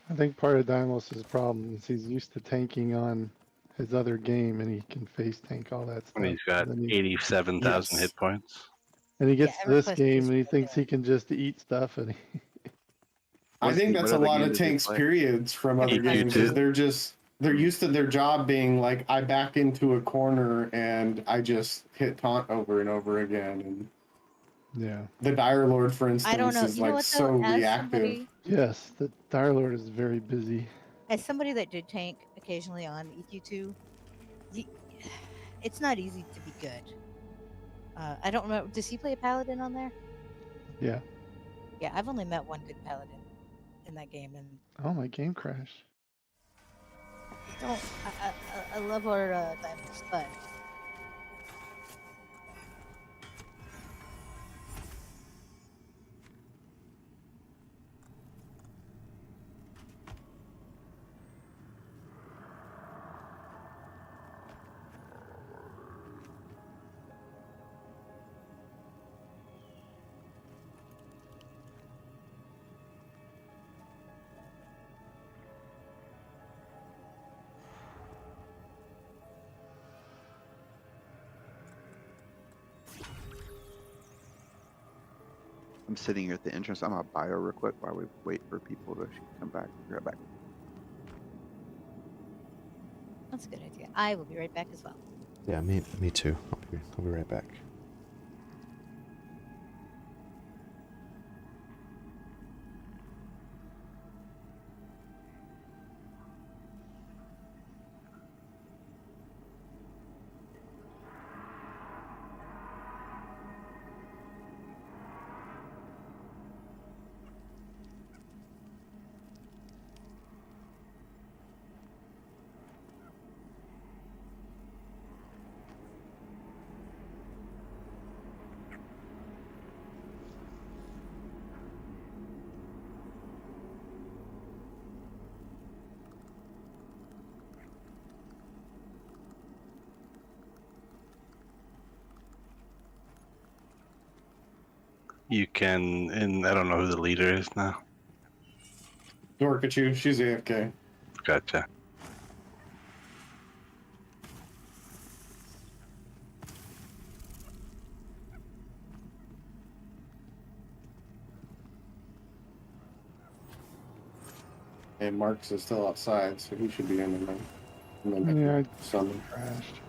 I think part of Dimos' problem is he's used to tanking on his other game, and he can face tank all that stuff. And he's got and then 87,000 Yes. hit points. and he gets Yeah, to this EverQuest game, is and he really thinks good. he can just eat stuff, and I think that's a What other lot game of did they tanks play? periods from other You games. too. Is they're used to their job being like, I back into a corner and I just hit taunt over and over again. And yeah. the Dire Lord, for instance, I don't know. is You know like what so though? reactive. Yes, the Dire Lord is very busy. As somebody that did tank occasionally on EQ2, it's not easy to be good. I don't remember. Does he play a paladin on there? Yeah. Yeah, I've only met one good paladin in that game, and Oh, my game crashed. I love our diamonds, but I'm sitting here at the entrance. I'm gonna bio real quick while we wait for people to come back. Be right back. That's a good idea. I will be right back as well. Yeah, me too. I'll be right back. You can, and I don't know who the leader is now. Dorkachu, she's AFK. Gotcha. And Marks is still outside, so he should be in there. And then Yeah, I summon. crashed.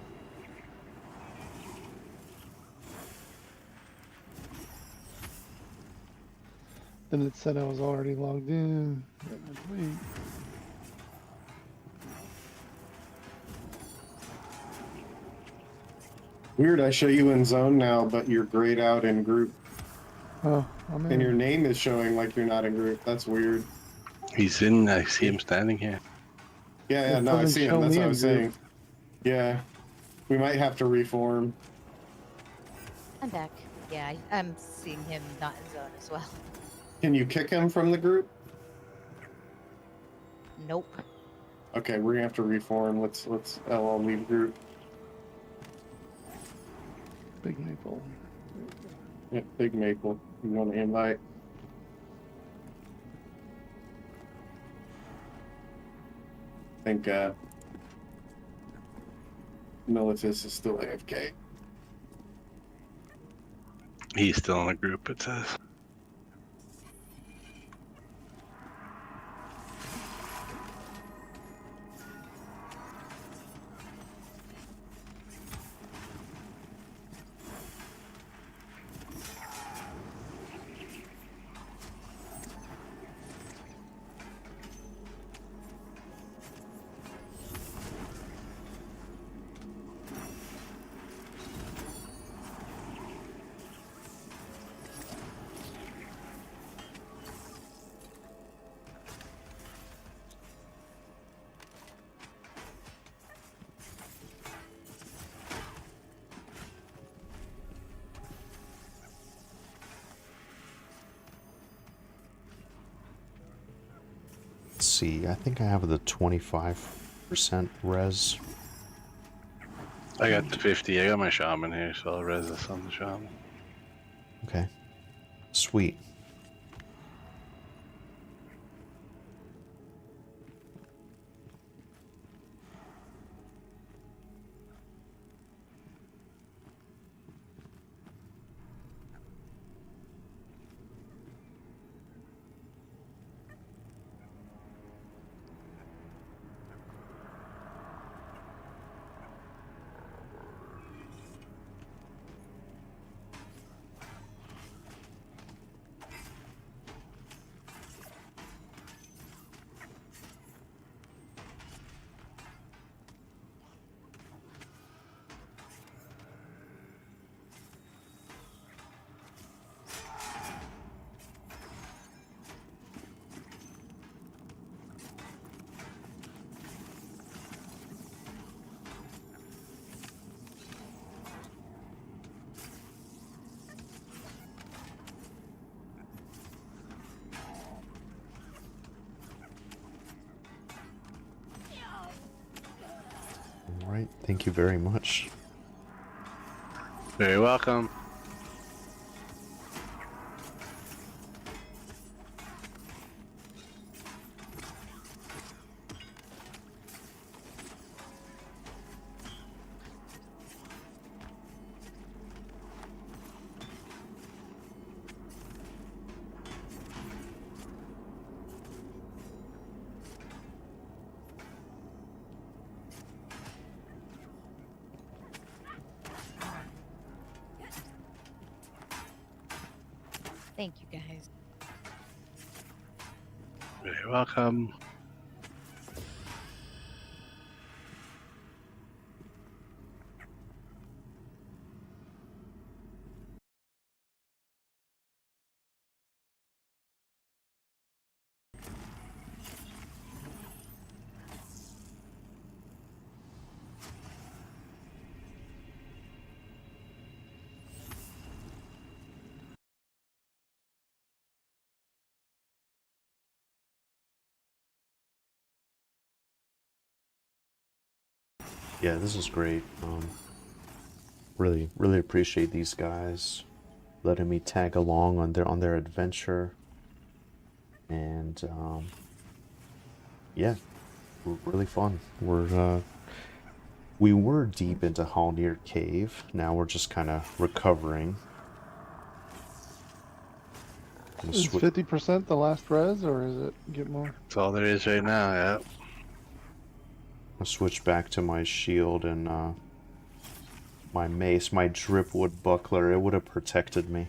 Then it said I was already logged in. Wait. Weird, I show you in zone now, but you're grayed out in group. Oh, I'm in. And your name is showing like you're not in group. That's weird. He's in. I see him standing here. Yeah, It no, I doesn't see him. show That's me what I in was group. saying. Yeah. We might have to reform. I'm back. Yeah, I'm seeing him not in zone as well. Can you kick him from the group? Nope. Okay, we're gonna have to reform. Let's LL leave group. Big Maple. Yeah, Big Maple. You want to invite? I think Militus is still AFK. He's still in the group, it says. Let's see. I think I have the 25% res. I got the 50. I got my shaman here, so I'll res this on the shaman. Okay. Sweet. All right. Thank you very much. Very welcome. Thank you, guys. You're welcome. Yeah, this is great. Really appreciate these guys letting me tag along on their adventure, and yeah, really fun. We were deep into Halnir Cave. Now we're just kind of recovering. Is 50% the last res, or is it get more? That's all there is right now, yeah. I'll switch back to my shield and my mace, my dripwood buckler. It would have protected me.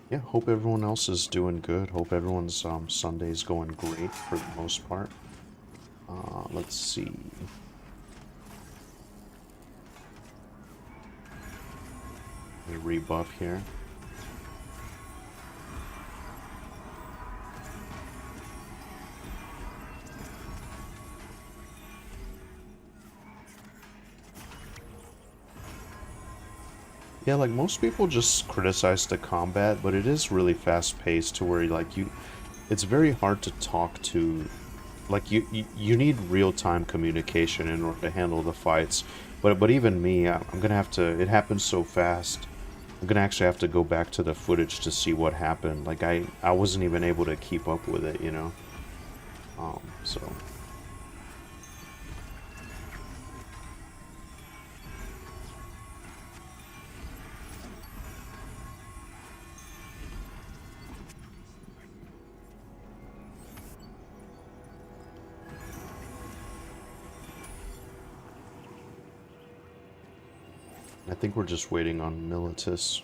Yeah, hope everyone else is doing good. Hope everyone's Sunday's going great for the most part. Let's see. A rebuff here. Yeah, like most people just criticize the combat, but it is really fast paced to where like it's very hard to talk to, like you need real-time communication in order to handle the fights. But even me, I'm gonna have to, it happens so fast. I'm gonna actually have to go back to the footage to see what happened. Like I wasn't even able to keep up with it, you know. So I think we're just waiting on Militus.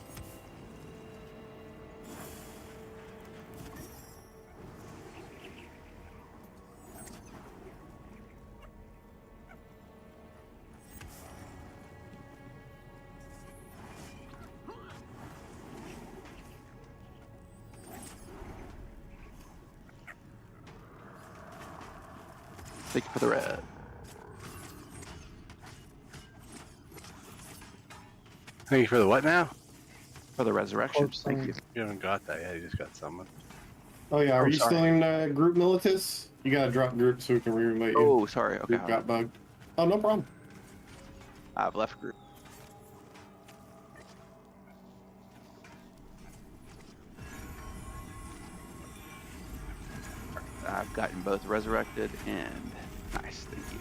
Thank you for the red. Thank you for the what now? For the resurrection. Corpse Thank thing. you. You haven't got that yet. You just got someone. Oh yeah, are Oh, you sorry. still in group Militus? You gotta drop group so we can re-relate you. Oh, sorry. Okay. Group got bugged. Oh, no problem. I've left group. I've gotten both resurrected and nice. Thank you.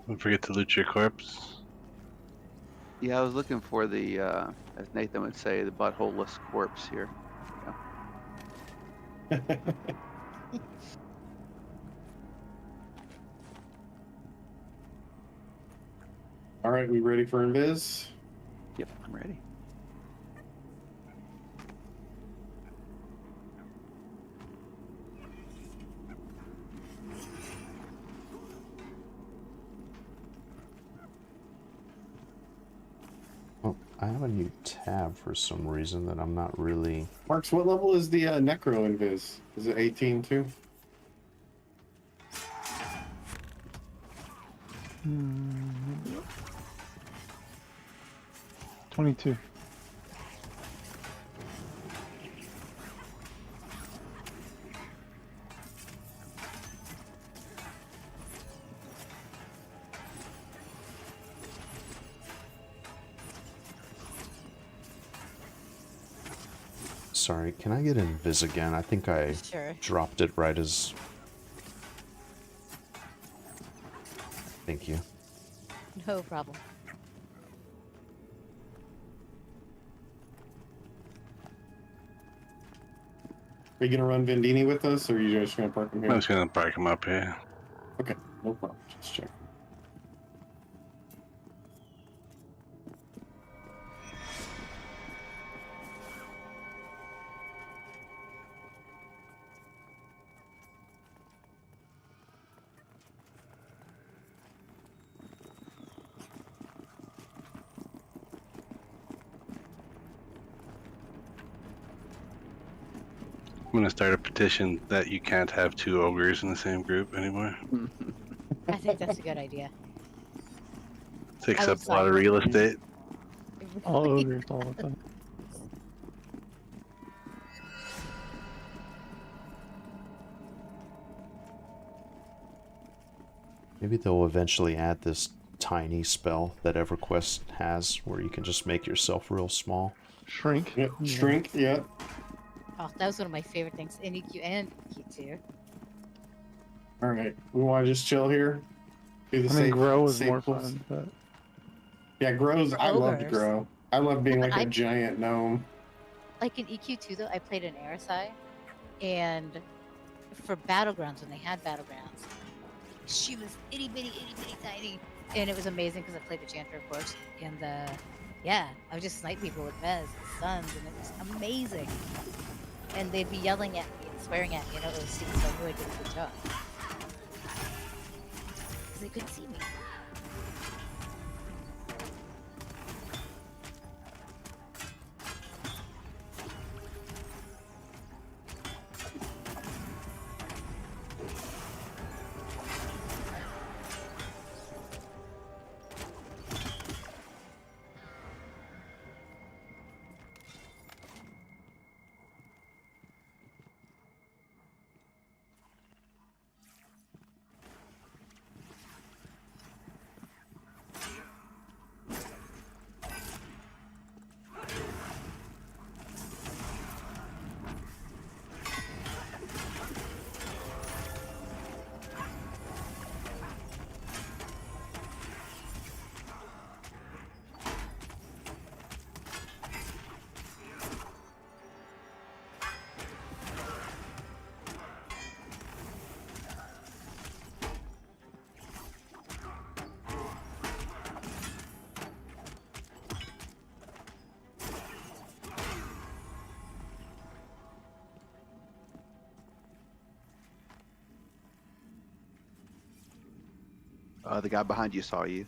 Don't forget to loot your corpse. Yeah, I was looking for the, as Nathan would say, the buttholeless corpse here. All right, we ready for Invis? Yep, I'm ready. Oh, I have a new tab for some reason that I'm not really... Marks, what level is the Necro Invis? Is it 18 too? Hmm. 22. Sorry, can I get Invis again? I think I Sure. dropped it right as... Thank you. No problem. Are you gonna run Vindini with us, or are you just gonna park him here? I'm just gonna park him up here. Okay, no problem. Just check. I'm gonna start a petition that you can't have 2 ogres in the same group anymore. I think that's a good idea. Takes I up would a lot of sign real that. estate. All ogres all the time. Maybe they'll eventually add this tiny spell that EverQuest has where you can just make yourself real small. Shrink. Yep, shrink. Yeah. Oh, that was one of my favorite things in EQ and EQ2. All right. We want to just chill here. Do the I mean, safe, grow is safe more pulls. fun, but Yeah, grows. I love to Ogres. grow. I love being Yeah, like but a giant gnome. Like in EQ2, though, I played an Aerosai, and for Battlegrounds, when they had Battlegrounds, she was itty bitty tiny. And it was amazing because I played the Chanter, of course. And yeah, I would just snipe people with Vez and Suns, and it was amazing. And they'd be yelling at me and swearing at me, and it was so I knew I did a good job. Because they couldn't see me. The guy behind you saw you.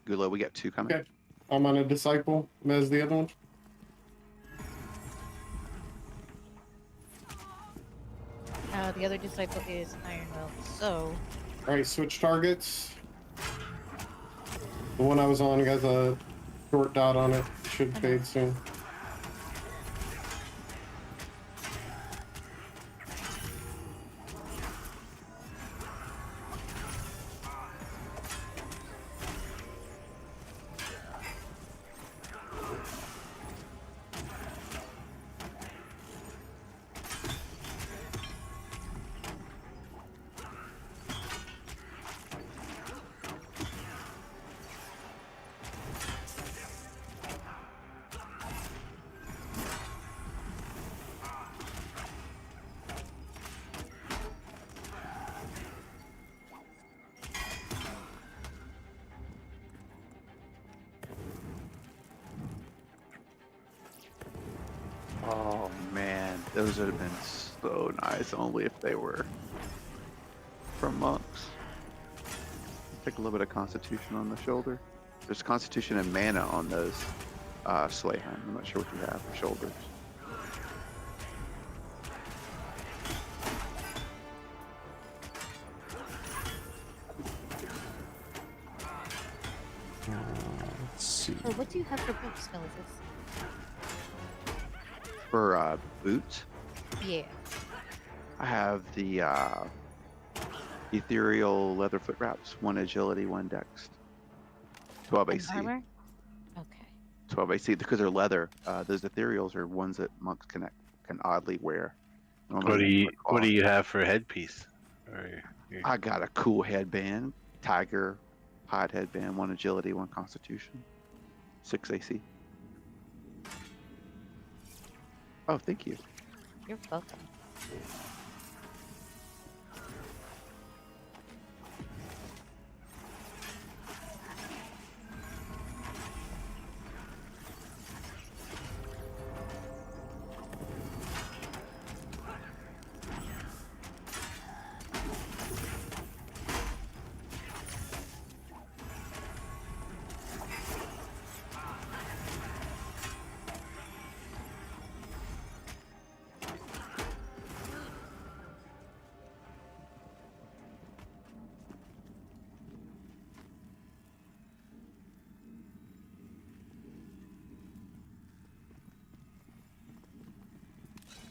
Gulo, we got 2 coming. Okay. I'm on a disciple. Mez the other one. The other disciple is Ironwell, so All right, switch targets. The one I was on has a short dot on it. Should fade soon. Oh man, those would have been so nice. Only if they were from monks. Take a little bit of Constitution on the shoulder. There's Constitution and Mana on those Slayhem. I'm not sure what you have for shoulders. Let's see. oh, what do you have for boots, Militus? For boots, Yeah. I have the Ethereal Leather Foot Wraps, 1 Agility, 1 Dex. 12 And AC. armor? Okay. 12 AC, because they're leather. Those ethereals are ones that monks can oddly wear. What do you have for headpiece? Or I got a cool headband, tiger hide headband, 1 agility, 1 constitution, 6 AC. Oh, thank you. You're welcome.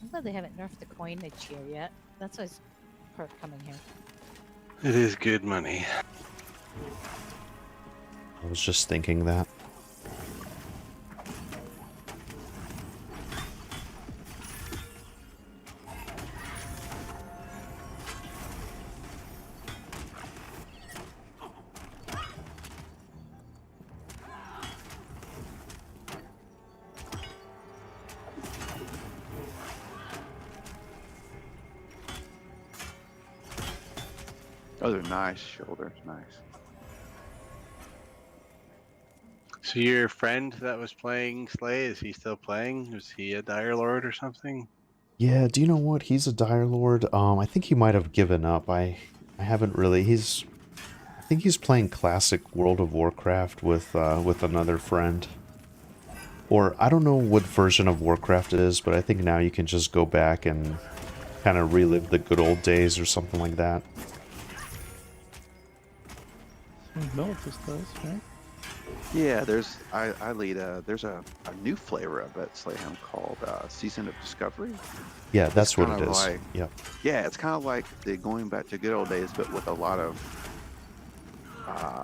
I'm glad they haven't nerfed the coinage here yet. That's why it's perk coming here. It is good money. I was just thinking that. Oh, they're nice shoulders, nice. So your friend that was playing Slay, is he still playing? Was he a Dire Lord or something? Yeah, do you know what? He's a Dire Lord. I think he might have given up. I haven't really. I think he's playing classic World of Warcraft with another friend. Or I don't know what version of Warcraft it is, but I think now you can just go back and kind of relive the good old days or something like that. Militus does, right? Yeah, I lead there's a new flavor of it, Slayham, called Season of Discovery. Yeah, that's what kind it of is. like- Yeah. Yeah, it's kind of like the going back to good old days, but with a lot of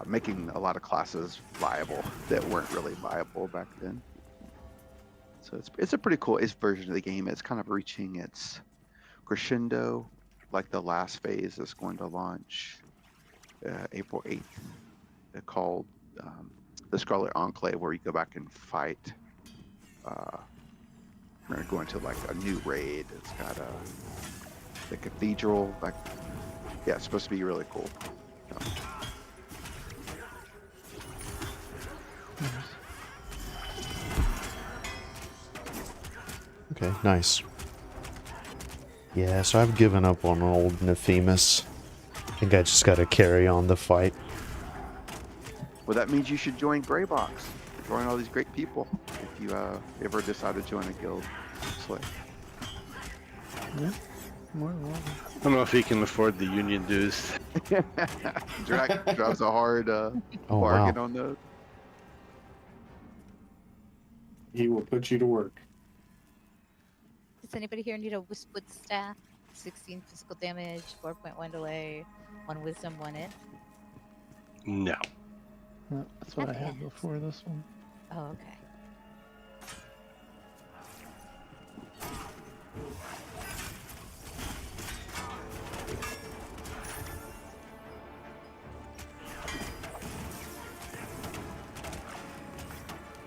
making a lot of classes viable that weren't really viable back then. So it's a pretty cool version of the game. It's kind of reaching its crescendo, like the last phase is going to launch April 8th. Called the Scarlet Enclave, where you go back and fight. We're going to like a new raid. It's got the cathedral. Like, yeah, it's supposed to be really cool. So. Okay, nice. Yeah, so I've given up on old Nephemus. I think I just gotta carry on the fight. Well, that means you should join Greybox. Join all these great people if you ever decide to join a guild. Slay. Yeah. More than welcome. I don't know if he can afford the union dues. Drives a hard Oh, bargain wow. on those. He will put you to work. Does anybody here need a Wispwood staff? 16 physical damage, 4.1 delay, 1 wisdom, 1 it. No. No, that's what I had before this one. Oh, okay.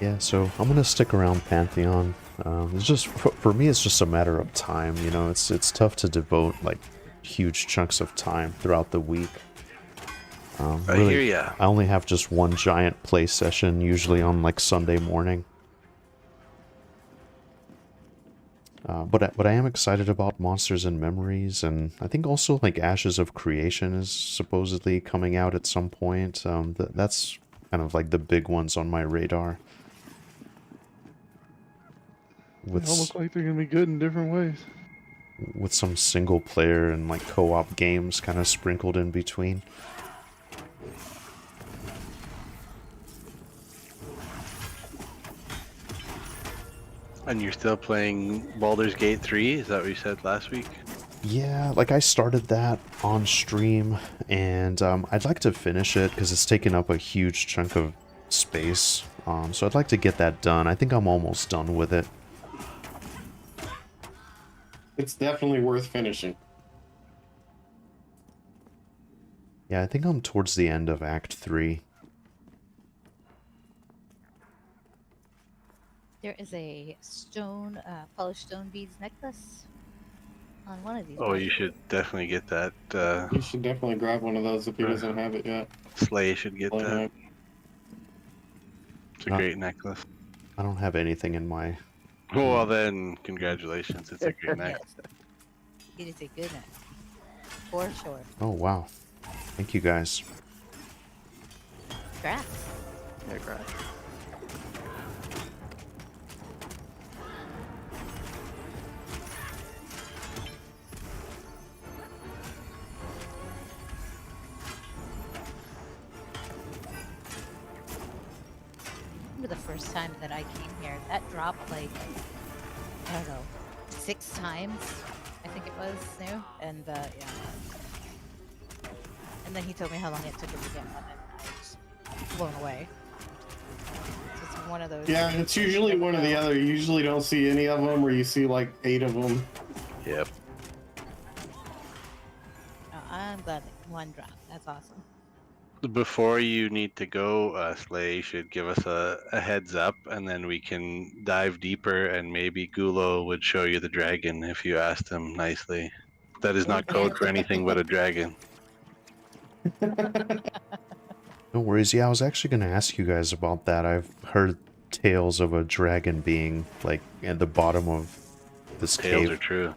Yeah, so I'm gonna stick around Pantheon. It's just for me, it's just a matter of time. You know, it's tough to devote like huge chunks of time throughout the week. I hear ya. I only have just one giant play session, usually on like Sunday morning. But I am excited about Monsters and Memories, and I think also like Ashes of Creation is supposedly coming out at some point. That's kind of like the big ones on my radar. They all look like they're gonna be good in different ways. With some single player and like co-op games kind of sprinkled in between. And you're still playing Baldur's Gate 3? Is that what you said last week? Yeah, like I started that on stream, and I'd like to finish it because it's taken up a huge chunk of space. So I'd like to get that done. I think I'm almost done with it. It's definitely worth finishing. Yeah, I think I'm towards the end of Act 3. There is a stone, polished stone beads necklace on one of these. Oh, you should definitely get that. You should definitely grab one of those if he doesn't have it yet. Slay should get Slay that. Knight. It's a great necklace. I don't have anything in my... Oh, well then, congratulations. It's a great necklace. It is a good necklace. For sure. Oh, wow. Thank you, guys. Congrats. Yeah, congrats. Remember the first time that I came here, that dropped like, I don't know, 6 times, I think it was, new, and yeah. And then he told me how long it took him to get one, and I was blown away. It's just one of those. Yeah, it's usually one or the other. You usually don't see any of them, or you see like 8 of them. Yep. I'm glad that one dropped. That's awesome. Before you need to go, Slay should give us a heads up, and then we can dive deeper, and maybe Gulo would show you the dragon if you asked him nicely. That is not code for anything but a dragon. No worries. Yeah, I was actually going to ask you guys about that. I've heard tales of a dragon being, like, at the bottom of this Tales cave. are true.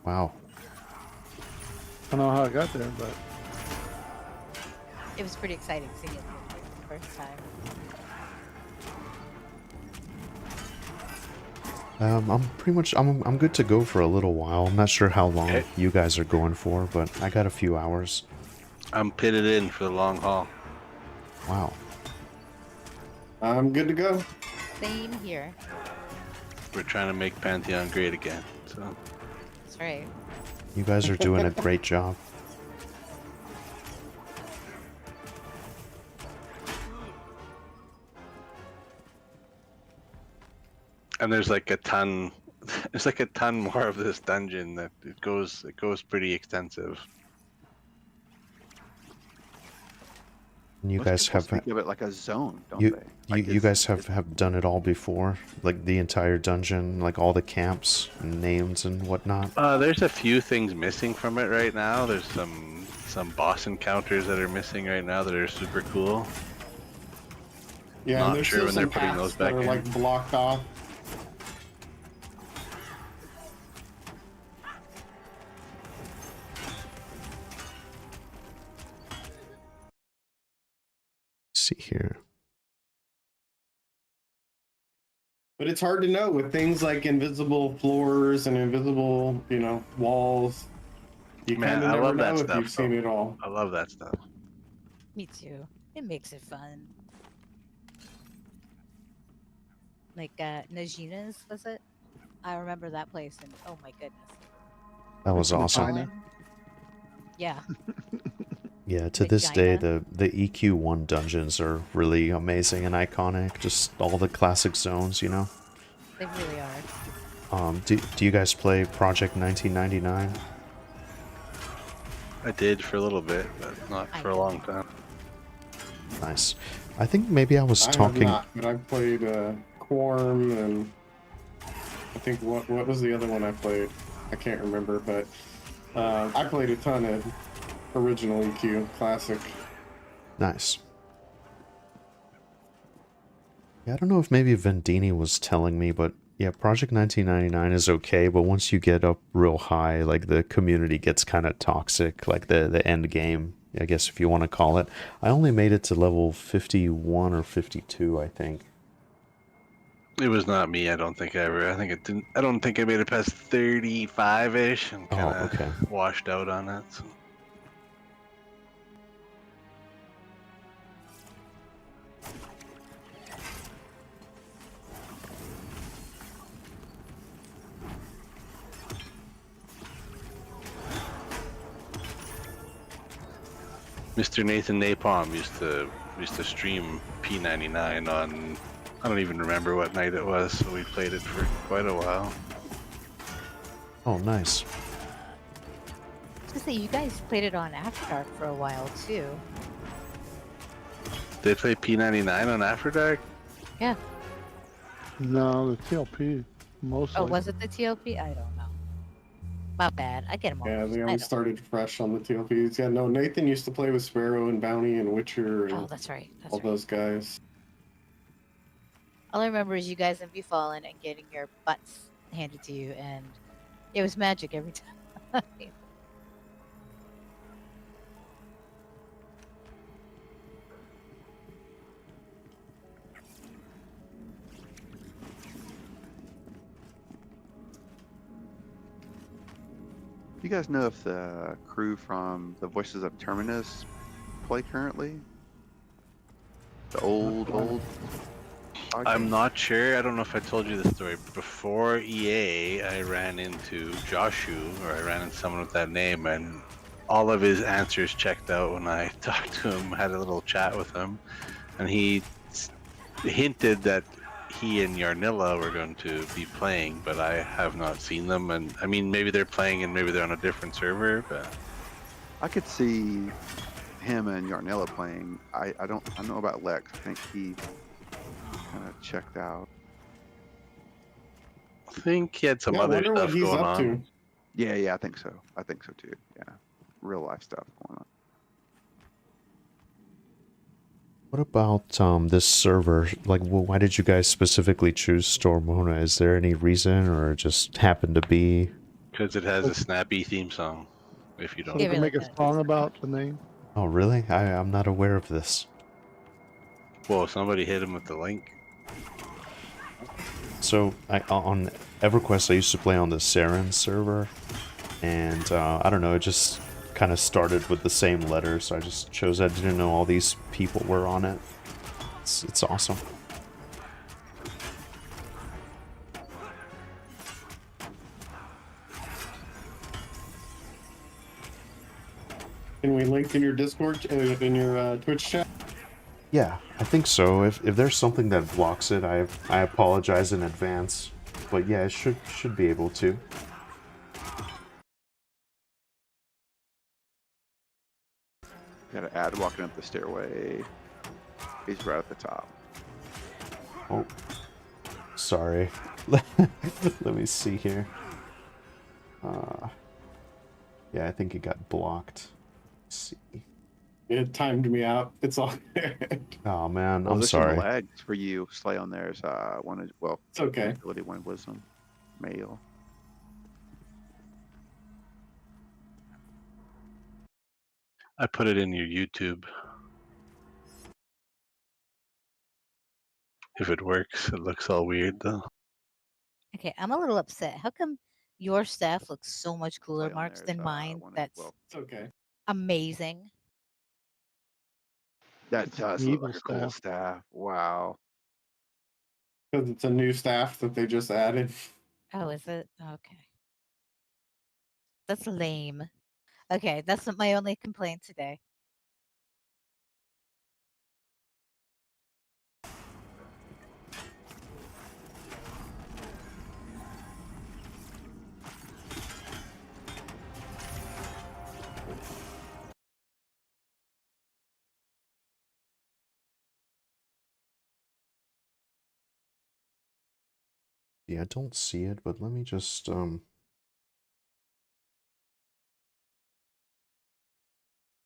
Wow. I don't know how I got there, but It was pretty exciting seeing it the first time. I'm pretty much... I'm good to go for a little while. I'm not sure how long Okay. you guys are going for, but I got a few hours. I'm pitted in for the long haul. Wow. I'm good to go. Same here. We're trying to make Pantheon great again. So That's right. You guys are doing a great job. and there's like a ton there's like a ton more of this dungeon that it goes pretty extensive. And you Most guys people have... think of it like a zone, don't You, they? you guys have done it all before? Like the entire dungeon, like all the camps and names and whatnot? There's a few things missing from it right now. There's some boss encounters that are missing right now that are super cool. Yeah, Not and there's sure still when they're some putting paths those that back are in. like blocked off. See here. But it's hard to know with things like invisible floors and invisible, walls. You Man, kind of I never love that know if stuff, you've seen though. it all. I love that stuff. Me too. It makes it fun. Like Najina's, was it? I remember that place, and oh my goodness. That was awesome. China. Yeah. Yeah, to this day, Vagina. the EQ1 dungeons are really amazing and iconic. Just all the classic zones, you know? They really are. Do you guys play Project 1999? I did for a little bit, but not for a long time. Nice. I think maybe I was I talking... have not, but I've played Quorum, and I think what was the other one I played? I can't remember, but I played a ton of original EQ classic. Nice. Yeah, I don't know if maybe Vindini was telling me, but yeah, Project 1999 is okay, but once you get up real high, like the community gets kind of toxic, like the end game, I guess if you want to call it. I only made it to level 51 or 52, I think. It was not me. I don't think I don't think I made it past 35-ish and kind of okay. washed out on it. So. Mr. Nathan Napalm used to stream P99 on, I don't even remember what night it was, so we played it for quite a while. Oh, nice. I was gonna say, you guys played it on After Dark for a while too. They play P99 on After Dark? Yeah. No, the TLP mostly. Oh, was it the TLP? I don't know. My bad. I get them all. Yeah, they I always don't- started fresh on the TLPs. Yeah, no, Nathan used to play with Sparrow and Bounty and Witcher and Oh, that's right. That's all right. those guys. All I remember is you guys in Fallen and getting your butts handed to you, and it was magic every time. You guys know if the crew from the Voices of Terminus play currently? The old. I'm not sure. I don't know if I told you the story. Before EA, I ran into Joshu, or I ran into someone with that name, and all of his answers checked out when I talked to him, had a little chat with him, and he hinted that he and Yarnilla were going to be playing, but I have not seen them. And I mean, maybe they're playing and maybe they're on a different server, but I could see him and Yarnilla playing. I don't know about Lex. I think he kind of checked out. I think he had some Yeah, I other wonder stuff what he's going up on. to. Yeah, I think so. I think so too. Yeah, real life stuff going on. What about this server? Like, why did you guys specifically choose Stormona? Is there any reason, or it just happened to be? Because it has a snappy theme song, if you So don't they It can really make a does. song about the name. Oh, really? I'm not aware of this. Whoa, somebody hit him with the link. So, on EverQuest, I used to play on the Saren server, and I don't know, it just kind of started with the same letter, so I just chose. I didn't know all these people were on it. It's awesome. Can we link in your Discord, in your Twitch chat? Yeah, I think so. If there's something that blocks it, I apologize in advance. But yeah, it should be able to. Got an ad walking up the stairway. He's right at the top. Oh, sorry. Let me see here. Yeah, I think it got blocked. Let's see. It timed me out. It's all good. Oh man, Well, I'm there's sorry. some lags for you. Slay on there's one. Well, It's okay. ability, one wisdom, male. I put it in your YouTube. If it works, it looks all weird though. Okay, I'm a little upset. How come your staff looks so much cooler, Slay on Marks, there's than mine? one. That's Well, It's okay. amazing. that It's does an look evil like a cool staff. staff. Wow. Because it's a new staff that they just added. Oh, is it? Okay. That's lame. Okay, that's my only complaint today. Yeah, I don't see it, but let me just let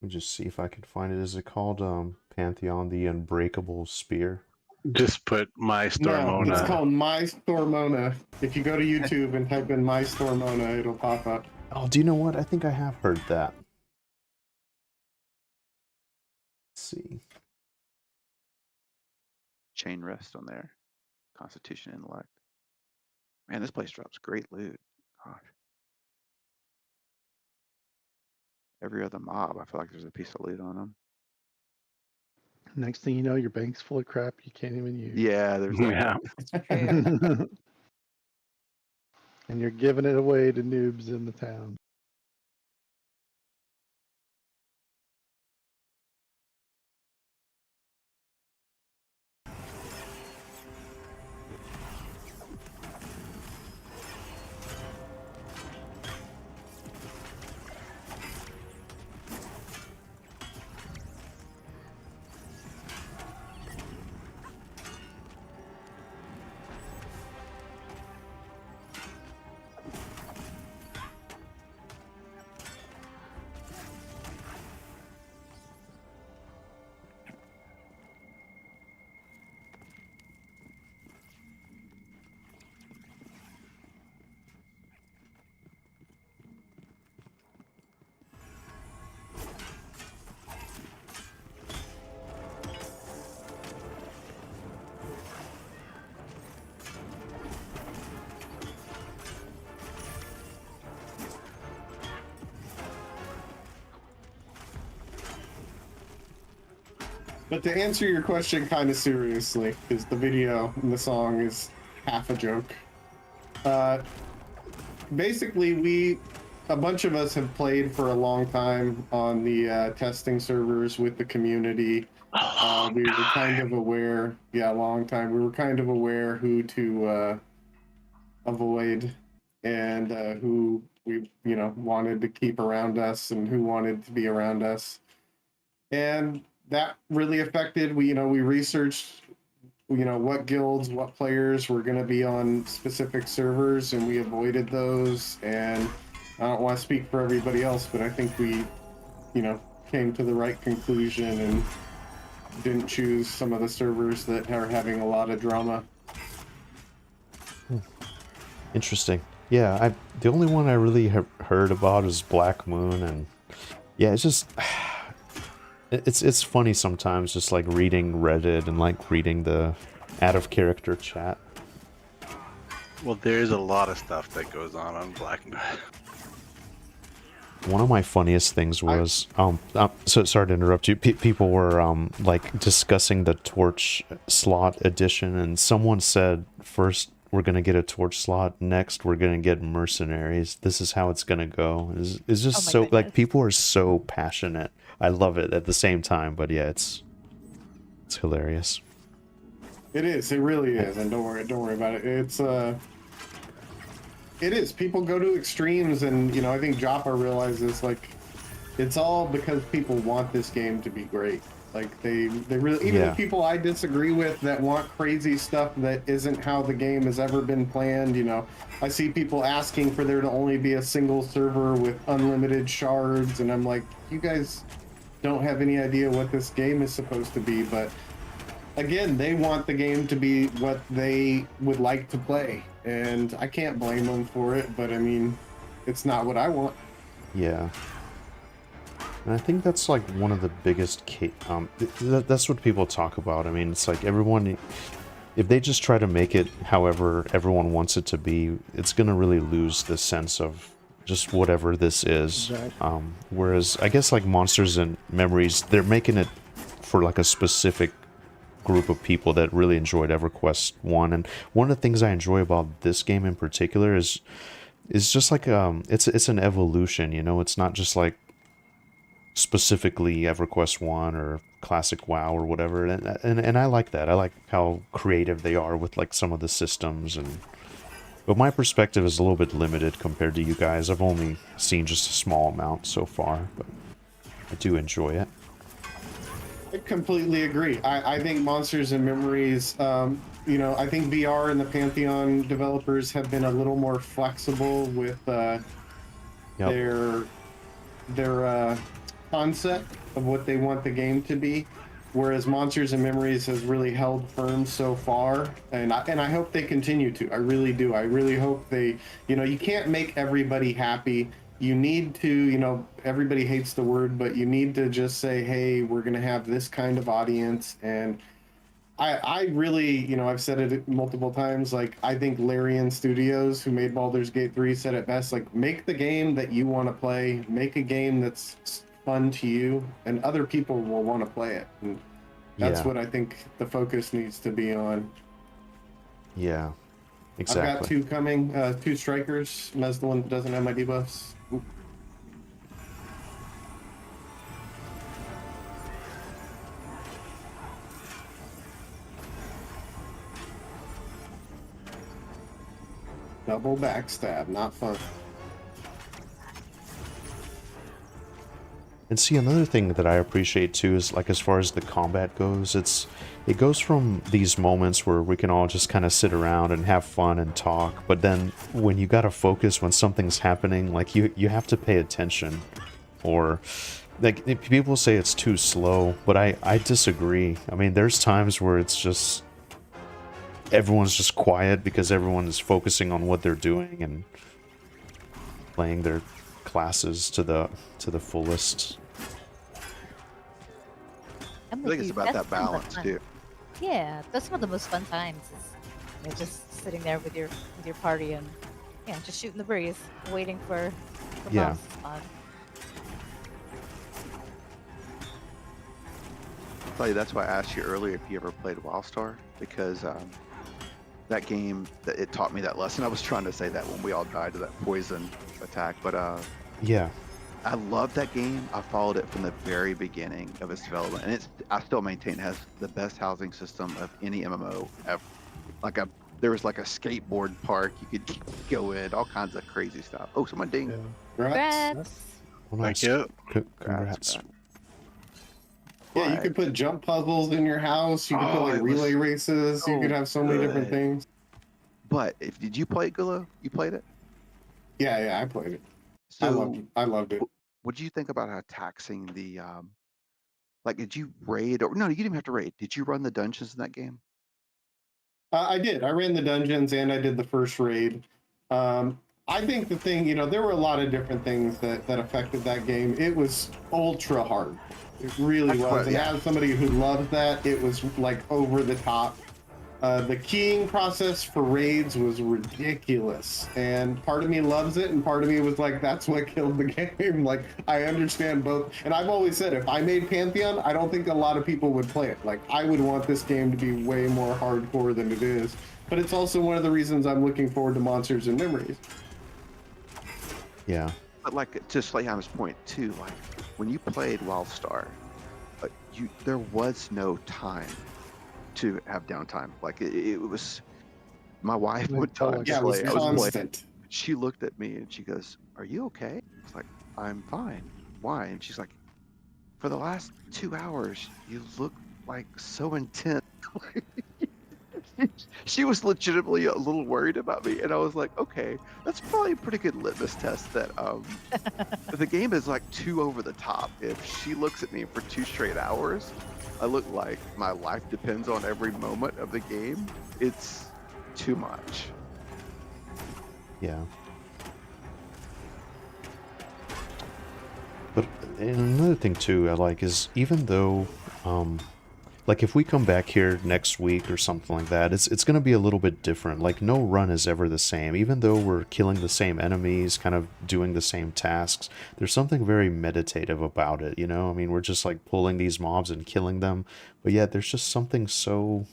me just see if I can find it. Is it called Pantheon the Unbreakable Spear? Just put my No, Stormona. it's called My Stormona. If you go to YouTube and type in My Stormona, it'll pop up. Oh, do you know what? I think I have heard that. Let's see. Chain rest on there. Constitution intellect. Man, this place drops great loot. Gosh. Every other mob, I feel like there's a piece of loot on them. Next thing you know, your bank's full of crap you can't even use. Yeah, there's that. Yeah. And you're giving it away to noobs in the town. But to answer your question kind of seriously, because the video and the song is half a joke. Basically, a bunch of us have played for a long time on the testing servers with the community. We were kind of aware, a long time. We were kind of aware who to avoid and who we, wanted to keep around us and who wanted to be around us. And that really affected, we researched, what guilds, what players were going to be on specific servers, and we avoided those. And I don't want to speak for everybody else, but I think we, came to the right conclusion and didn't choose some of the servers that are having a lot of drama. Interesting. Yeah, the only one I really heard about is Black Moon, and yeah, it's just it's funny sometimes, just like reading Reddit and like reading the out of character chat. Well, there's a lot of stuff that goes on Black Moon. One of my funniest things was, so sorry to interrupt you. People were like discussing the Torch slot edition, and someone said, first we're gonna get a Torch slot, next we're gonna get mercenaries. This is how it's gonna go. It's just so goodness. Like people are so passionate. I love it at the same time, but yeah, it's hilarious. It is. It really is. And don't worry about it. It is. People go to extremes, and I think Joppa realizes like it's all because people want this game to be great. Like they really, even the people I disagree with that want crazy stuff that isn't how the game has ever been planned. I see people asking for there to only be a single server with unlimited shards, and I'm like, you guys don't have any idea what this game is supposed to be. But again, they want the game to be what they would like to play, and I can't blame them for it, but I mean, it's not what I want. Yeah. And I think that's like one of the biggest that's what people talk about. I mean, it's like everyone, if they just try to make it however everyone wants it to be, it's gonna really lose the sense of just whatever this is. Exactly. Whereas I guess like Monsters and Memories, they're making it for like a specific group of people that really enjoyed EverQuest 1. And one of the things I enjoy about this game in particular is just like it's an evolution, it's not just like specifically EverQuest 1 or Classic WoW or whatever, and I like that. I like how creative they are with like some of the systems, but my perspective is a little bit limited compared to you guys. I've only seen just a small amount so far, but I do enjoy it. I completely agree. I think Monsters and Memories, I think VR and the Pantheon developers have been a little more flexible with their concept of what they want the game to be, whereas Monsters and Memories has really held firm so far, and I hope they continue to. I really do. I really hope they, you can't make everybody happy. You need to, everybody hates the word, but you need to just say, hey, we're going to have this kind of audience. And I really, I've said it multiple times, like, I think Larian Studios, who made Baldur's Gate 3, said it best, like, make the game that you want to play, make a game that's fun to you, and other people will want to play it. And that's what I think the focus needs to be on. Yeah, exactly. I've got two coming, 2 strikers. Mez the one that doesn't have my debuffs. Ooh. Double backstab, not fun. And see, another thing that I appreciate too is, like, as far as the combat goes, it goes from these moments where we can all just kind of sit around and have fun and talk, but then when you gotta focus when something's happening, like you have to pay attention, or like people say it's too slow, but I disagree. I mean, there's times where it's just everyone's just quiet because everyone is focusing on what they're doing and playing their classes to the fullest. I think it's about that balance too. Yeah, that's one of the most fun times. Is just sitting there with your party and just shooting the breeze, waiting for the boss to spawn. tell you, that's why I asked you earlier if you ever played WildStar, because that game, it taught me that lesson. I was trying to say that when we all died to that poison attack, but Yeah. I love that game. I followed it from the very beginning of its development, and I still maintain it has the best housing system of any MMO ever. There was like a skateboard park you could go in, all kinds of crazy stuff. Oh, someone ding. Yeah. Congrats. Well, nice. Thank you. Congrats. Yeah, you could put jump puzzles in your house. You could put like relay races. You could have so many different things. But did you play it, Gulo? You played it? Yeah, I played it. So I loved it. what do you think about how taxing the like? Did you raid or no? You didn't even have to raid. Did you run the dungeons in that game? I did. I ran the dungeons and I did the first raid. I think the thing, there were a lot of different things that affected that game. It was ultra hard. It really was. And as somebody who loves that, it was like over the top. The keying process for raids was ridiculous, and part of me loves it, and part of me was like, that's what killed the game. Like, I understand both, and I've always said, if I made Pantheon, I don't think a lot of people would play it. Like, I would want this game to be way more hardcore than it is, but it's also one of the reasons I'm looking forward to Monsters and Memories. Yeah. But like, to Slayham's point too, like when you played WildStar, there was no time to have downtime. Like it was, my wife would time Yeah, it was constant. She looked at me and she goes, "Are you okay?" I was like, "I'm fine." Why? And she's like, "For the last 2 hours, you look like so intense." She was legitimately a little worried about me, and I was like, okay, that's probably a pretty good litmus test that the game is like too over the top. If she looks at me for 2 straight hours, I look like my life depends on every moment of the game. It's too much. Yeah. But another thing too I like is, even though like if we come back here next week or something like that, it's going to be a little bit different. Like, no run is ever the same. Even though we're killing the same enemies, kind of doing the same tasks, there's something very meditative about it, I mean, we're just like pulling these mobs and killing them, but yet there's just something so,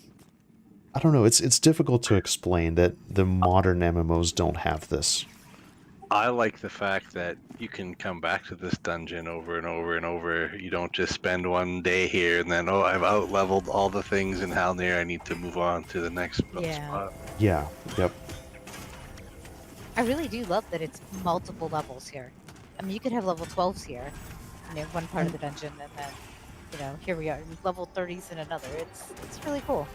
I don't know, it's difficult to explain that the modern MMOs don't have this. I like the fact that you can come back to this dungeon over and over and over. You don't just spend one day here and then, I've out-leveled all the things in Halnir, I need to move on to the next spot. Yeah, yep. I really do love that it's multiple levels here. I mean, you could have level 12s here, one part of the dungeon, and then, here we are, level 30s in another. It's really cool.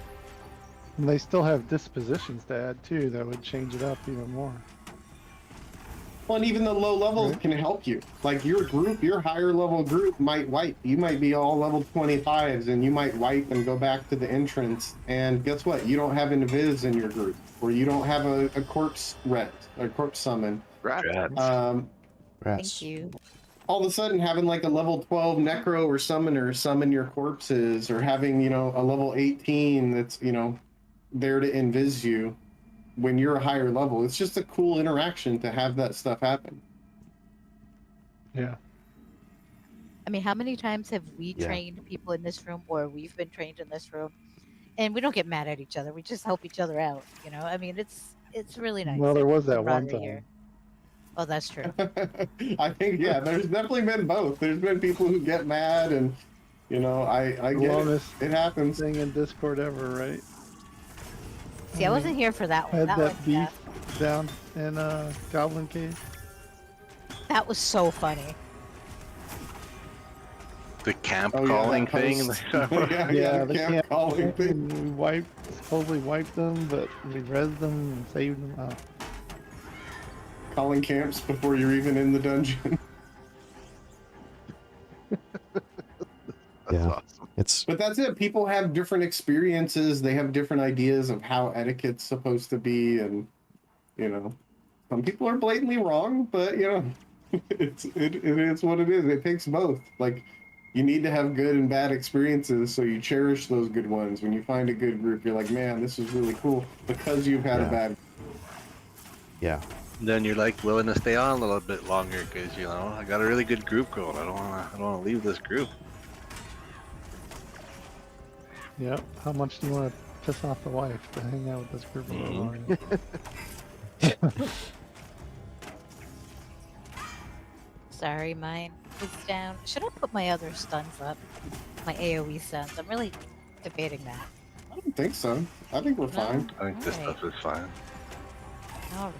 And they still have dispositions to add too that would change it up even more. Well, and even the low levels can help you. Like your higher level group might wipe. You might be all level 25s and you might wipe and go back to the entrance. And guess what? You don't have an invis in your group, or you don't have a corpse ret or corpse summon. Thank you. All of a sudden, having like a level 12 necro or summoner summon your corpses, or having, a level 18 that's, there to invis you when you're a higher level. It's just a cool interaction to have that stuff happen. Yeah. I mean, how many times have we trained people in this room, or we've been trained in this room, and we don't get mad at each other. We just help each other out, I mean, it's really nice. Well, there was that one time. Here. Oh, that's true. I think, there's definitely been both. There's been people who get mad, and, I get it. It happens. Thing in Discord ever, right? See, I wasn't here for that one. Had that beef down in Goblin Cave. That was so funny. The camp calling thing. The camp calling thing. We supposedly wiped them, but we rezzed them and saved them. Calling camps before you're even in the dungeon. Awesome. But that's it. People have different experiences. They have different ideas of how etiquette's supposed to be, and some people are blatantly wrong. But it is what it is. It takes both. Like, you need to have good and bad experiences, so you cherish those good ones. When you find a good group, you're like, man, this is really cool, because you've had a bad. Yeah. Then you're like willing to stay on a little bit longer because I got a really good group going. I don't want to leave this group. Yep. How much do you want to piss off the wife to hang out with this group of barbarians? Sorry, mine is down. Should I put my other stuns up? My AoE stuns. I'm really debating that. I don't think so. I think we're No? fine. I think this Alright. stuff is fine. Alright.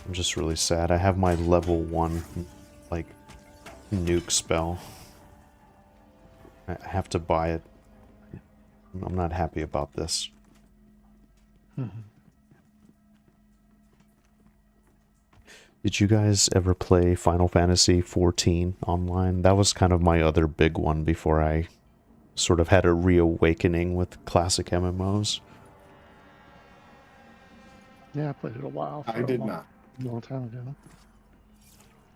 I'm just really sad. I have my level 1, like, nuke spell. I have to buy it. I'm not happy about this. Did you guys ever play Final Fantasy XIV online? That was kind of my other big one before I sort of had a reawakening with classic MMOs. Yeah, I played it a while. I did not. Long time ago.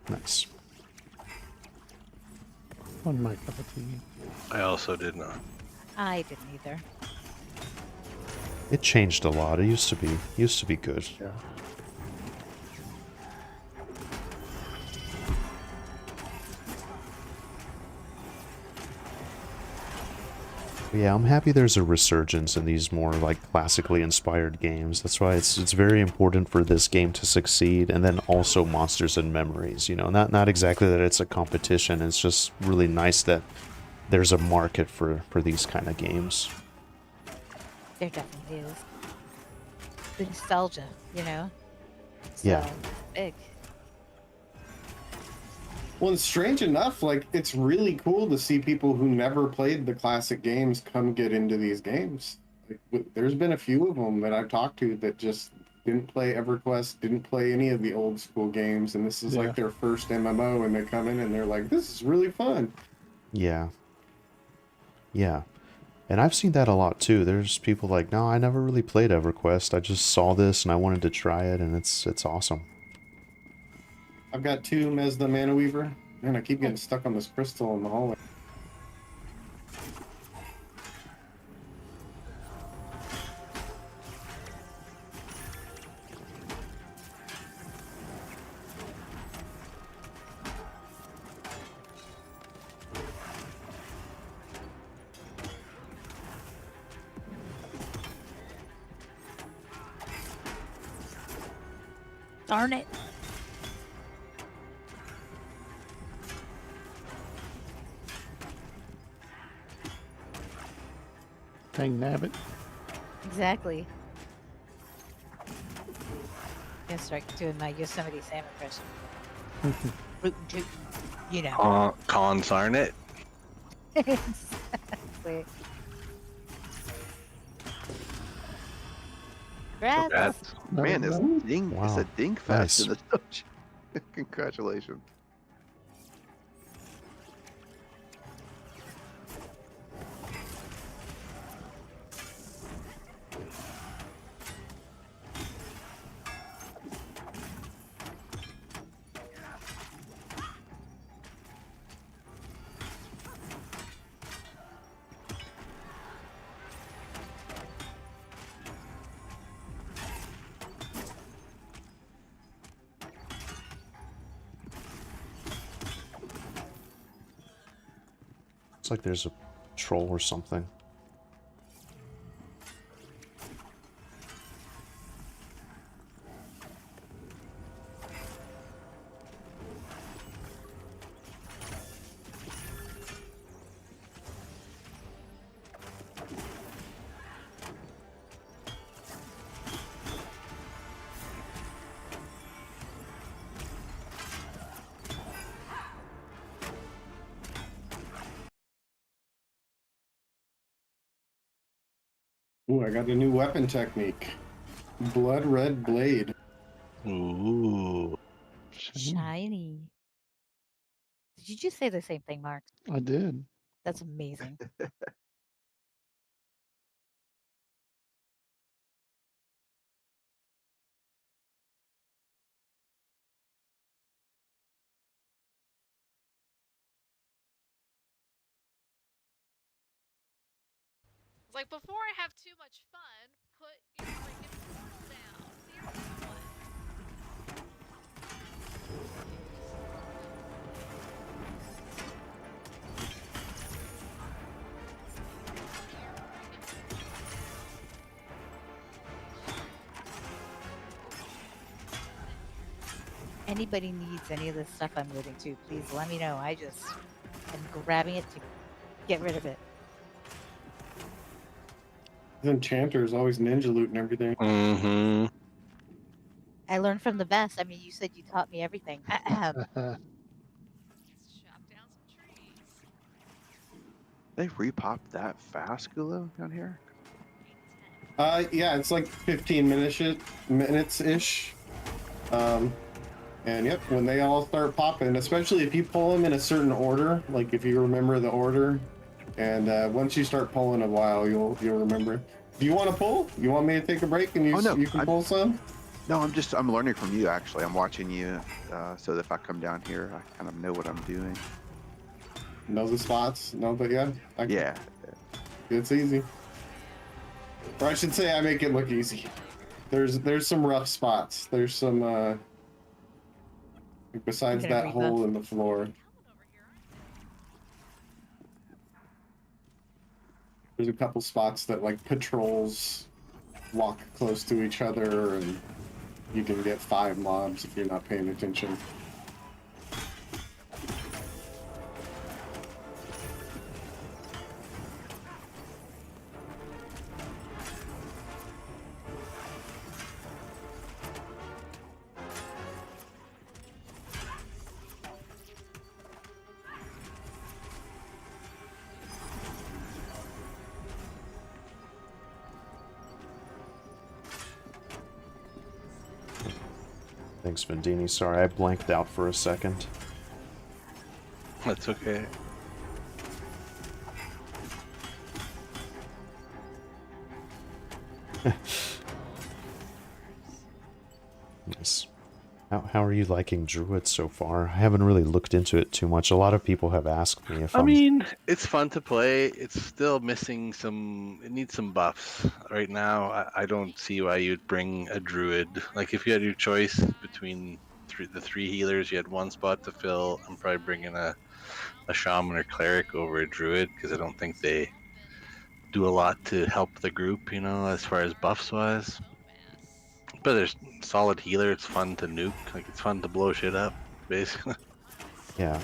Nice. One my cup of tea. I also did not. I didn't either. It changed a lot. It used to be good. Yeah. Yeah, I'm happy there's a resurgence in these more like classically inspired games. That's why it's very important for this game to succeed, and then also Monsters and Memories. You know, not exactly that it's a competition. It's just really nice that there's a market for these kind of games. There definitely is. The nostalgia, you know? Yeah. So, big. Well, it's strange enough, like, it's really cool to see people who never played the classic games come get into these games. Like, there's been a few of them that I've talked to that just didn't play EverQuest, didn't play any of the old school games, and this is like their first MMO, and they come in and they're like, this is really fun. Yeah. Yeah. And I've seen that a lot too. There's people like, no, I never really played EverQuest. I just saw this and I wanted to try it, and it's awesome. I've got 2 Mesda Mana Weaver. Man, I keep getting stuck on this crystal in the hallway. Darn it. Dang nabbit. Exactly. Gonna start doing my Yosemite Sam impression. Root and toot, you know. Consarn. Exactly. Congrats. Congrats. Man, it's ding. It's Wow. a ding fest Nice. in the dungeon. Congratulations. It's like there's a troll or something. Ooh, I got a new weapon technique. Blood Red Blade. Ooh. Shiny. Did you just say the same thing, Mark? I did. That's amazing. It's like before I have too much fun, put your freaking portal down. Seriously. anybody needs any of this stuff I'm looting to, please let me know. I just am grabbing it to get rid of it. The enchanter's always ninja looting everything. Mm-hmm. I learned from the best. I mean, you said you taught me everything. Let's chop down some trees. They repopped that fast, Gulo, down here? Yeah, it's like 15 minutes-ish. And yep, when they all start popping, especially if you pull them in a certain order, like if you remember the order, and once you start pulling a while, you'll remember. Do you want to pull? You want me to take a break and you can pull some? No, I'm learning from you, actually. I'm watching you, so that if I come down here, I kind of know what I'm doing. Know the spots? No, but yeah. Yeah. It's easy. Or I should say I make it look easy. There's some rough spots. There's some, besides that hole in the floor. There's a couple spots that like patrols walk close to each other and you can get 5 mobs if you're not paying attention. Thanks, Vindini. Sorry, I blanked out for a second. That's okay. Nice. How are you liking Druid so far? I haven't really looked into it too much. A lot of people have asked me if I mean, it's fun to play. It's still missing some. It needs some buffs. Right now, I don't see why you'd bring a Druid. Like, if you had your choice between the 3 healers, you had 1 spot to fill. I'm probably bringing a Shaman or Cleric over a Druid, because I don't think they do a lot to help the group, you know, as far as buffs wise. But there's solid healer. It's fun to nuke. Like, it's fun to blow shit up, basically. Yeah.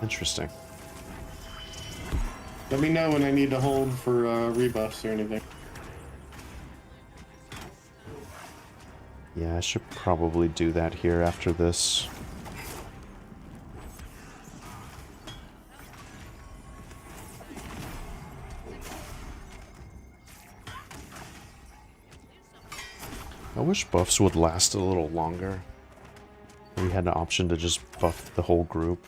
Interesting. Let me know when I need to hold for rebuffs or anything. Yeah, I should probably do that here after this. I wish buffs would last a little longer. We had an option to just buff the whole group.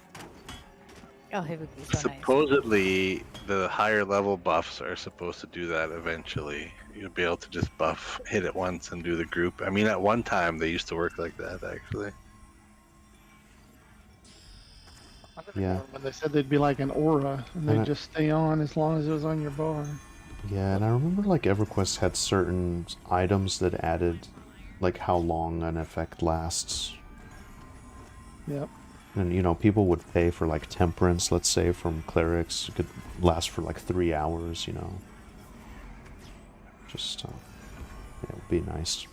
Oh, it would be so Supposedly, the higher level buffs are supposed to do that eventually. You'll be able to just hit it once and do the group. I mean, at one time, they used to work like that, actually. Yeah. When they said they'd be like an aura, and they'd just stay on as long as it was on your bar. Yeah, and I remember like EverQuest had certain items that added like how long an effect lasts. Yep. And you know, people would pay for like temperance, let's say, from clerics. It could last for like 3 hours, you know. Just yeah, it would be nice.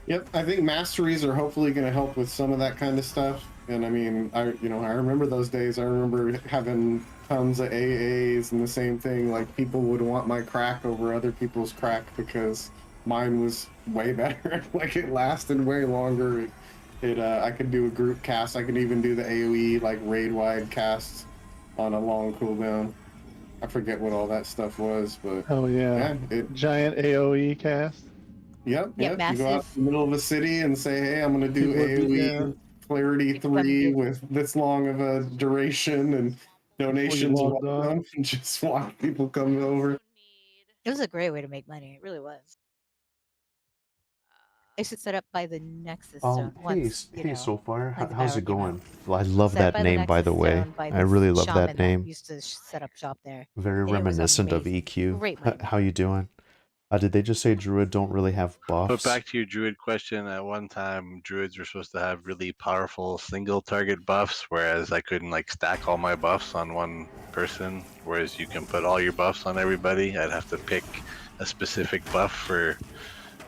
Yep, I think masteries are hopefully going to help with some of that kind of stuff. And I mean, I remember those days. I remember having tons of AAs and the same thing. Like, people would want my crack over other people's crack because mine was way better. Like, it lasted way longer. I could do a group cast. I could even do the AoE like raid wide casts on a long cooldown. I forget what all that stuff was, but oh yeah, giant AoE cast. Yep. You go out massive. in the middle of a city and say, hey, I'm going to do AoE Clarity 3 with this long of a duration and donations welcome, and just watch people come over. It was a great way to make money. It really was. I should set up by the Nexus Stone. Hey, Soulfire, like how's it going? Well, I love that name, by the way. I really love that name. Used to set up shop there. Very reminiscent of EQ. Great How you doing? Did they just say Druid don't really have buffs? But back to your Druid question, at one time, Druids were supposed to have really powerful single target buffs, whereas I couldn't like stack all my buffs on one person, whereas you can put all your buffs on everybody. I'd have to pick a specific buff for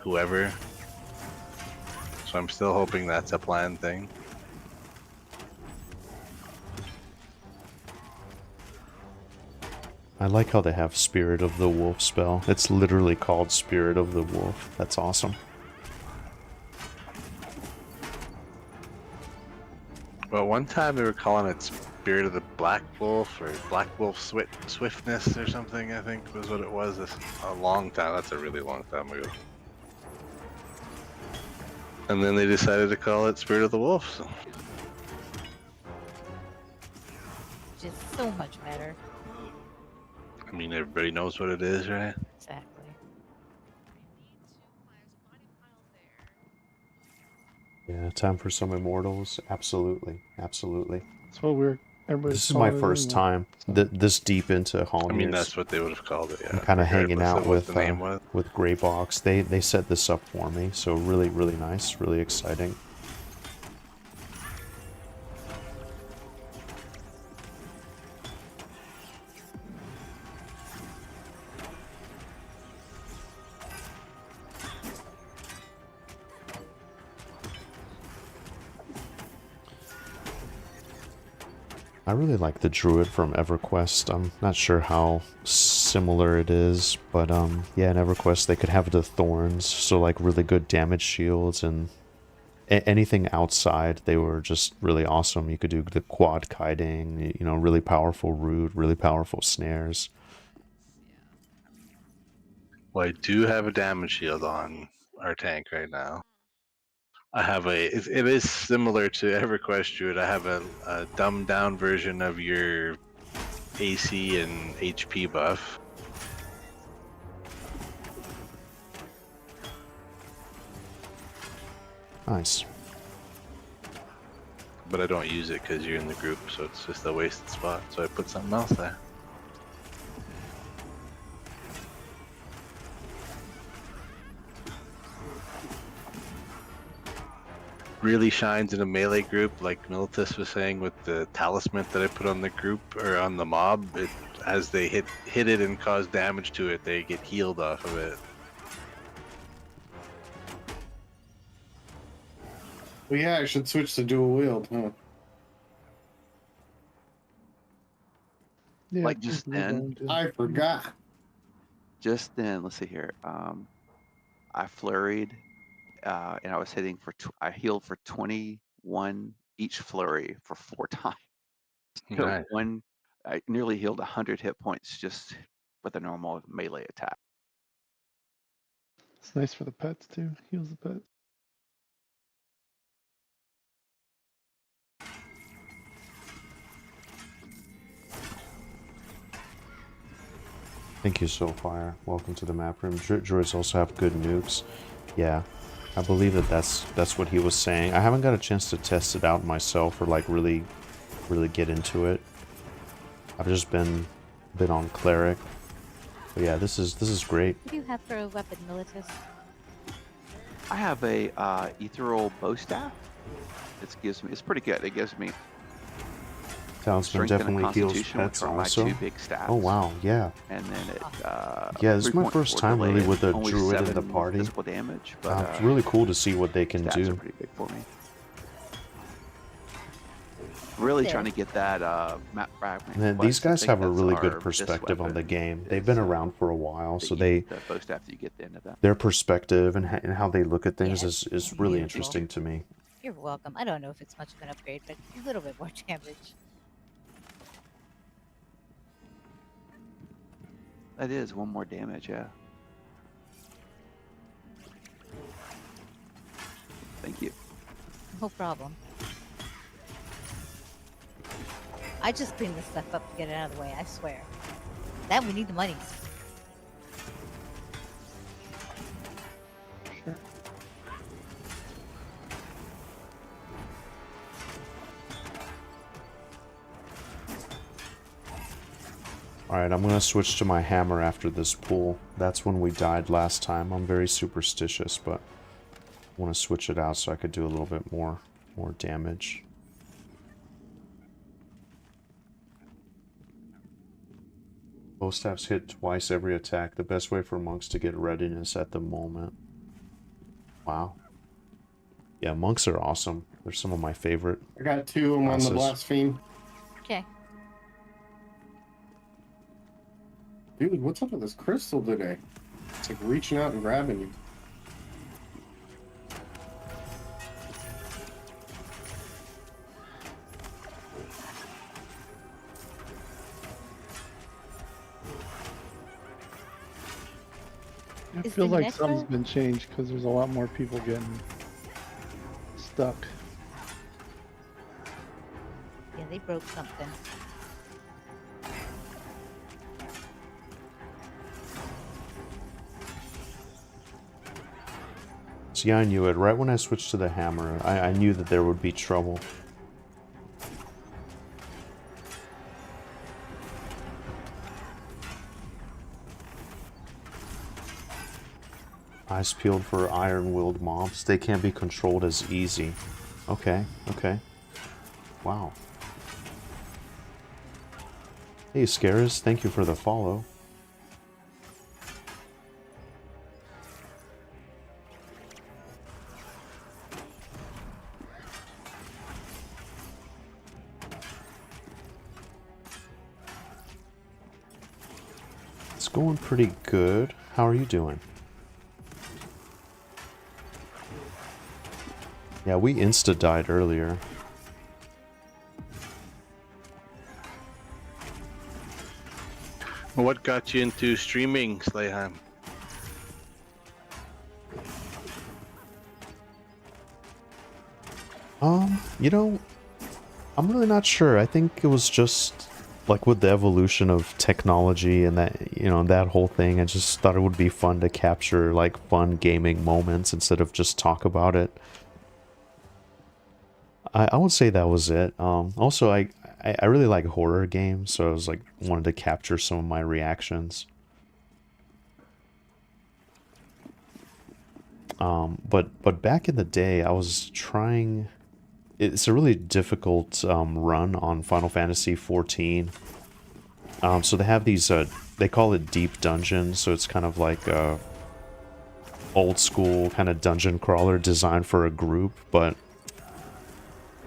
whoever. So I'm still hoping that's a planned thing. I like how they have Spirit of the Wolf spell. It's literally called Spirit of the Wolf. That's awesome. Well, one time they were calling it Spirit of the Black Wolf or Black Wolf Swiftness or something, I think was what it was. A long time. That's a really long time ago. And then they decided to call it Spirit of the Wolf. So. Which is so much better. I mean, everybody knows what it is, right? Exactly. Yeah, time for some Immortals. Absolutely, absolutely. That's what everybody's This is my calling it first anyway. time this deep into Halnir. I mean, that's what they would have called it. Yeah. I'm kind of hanging out with the name was. with Greybox. They set this up for me, so really nice, really exciting. I really like the Druid from EverQuest. I'm not sure how similar it is, but yeah, in EverQuest they could have the thorns, so like really good damage shields, and anything outside they were just really awesome. You could do the quad kiting, you know, really powerful root, really powerful snares. Well, I do have a damage shield on our tank right now. I have it is similar to EverQuest Druid. I have a dumbed down version of your AC and HP buff. Nice. But I don't use it because you're in the group, so it's just a wasted spot. So I put something else there. Really shines in a melee group, like Militus was saying with the talisman that I put on the group or on the mob. As they hit it and cause damage to it, they get healed off of it. Well, yeah, I should switch to dual wield, huh? Yeah, Like just then. I forgot. Just then, let's see here. I flurried, and I was hitting for. I healed for 21 each flurry for 4 times. So Nice. I nearly healed 100 hit points just with a normal melee attack. It's nice for the pets too. Heals the pets. Thank you, Soulfire. Welcome to the map room. Druids also have good nukes. Yeah, I believe that's what he was saying. I haven't got a chance to test it out myself or like really get into it. I've just been on cleric. But yeah, this is great. What do you have for a weapon, Militus? I have a ethereal bow staff. It's pretty good. It gives me Talisman strength and definitely a heals constitution, pets which are my also. 2 big stats. Oh wow, yeah. And then it Yeah, this is my 3.4 first time delay really and with a only druid in 7 the party. physical damage, but It's really cool to see what they can stats are do. pretty big for me. Really Yeah. trying to get that map fragment. And quest. these I guys think have a that's really our- good this perspective on the weapon game. They've is, been around for a while, so the bow staff that you get at the end of that. their perspective and how they look at things Yeah, is really beautiful. interesting to me. You're welcome. I don't know if it's much of an upgrade, but a little bit more damage. That is 1 more damage, yeah. Thank you. No problem. I just cleaned this stuff up to get it out of the way, I swear. Then we need the money. Sure. Alright, I'm gonna switch to my hammer after this pool. That's when we died last time. I'm very superstitious, but I want to switch it out so I could do a little bit more damage. Bow staffs hit twice every attack. The best way for monks to get readiness at the moment. Wow. Yeah, monks are awesome. They're some of my favorite. I got 2 of them on the Classes. blaspheme. Okay. Dude, what's up with this crystal today? It's like reaching out and grabbing you. I Is feel the like nectar- something's been changed because there's a lot more people getting stuck. Yeah, they broke something. See, I knew it. Right when I switched to the hammer, I knew that there would be trouble. Eyes peeled for iron-willed mobs. They can't be controlled as easy. Okay, okay. Wow. Hey, Scaris, thank you for the follow. It's going pretty good. How are you doing? Yeah, we insta-died earlier. What got you into streaming, Slayham? You know, I'm really not sure. I think it was just like with the evolution of technology and that, you know, that whole thing. I just thought it would be fun to capture like fun gaming moments instead of just talk about it. I would say that was it. Also, I really like horror games, so I was like wanted to capture some of my reactions. But back in the day, I was trying. It's a really difficult run on Final Fantasy 14. So they have these. They call it deep dungeons, so it's kind of like a old school kind of dungeon crawler designed for a group, but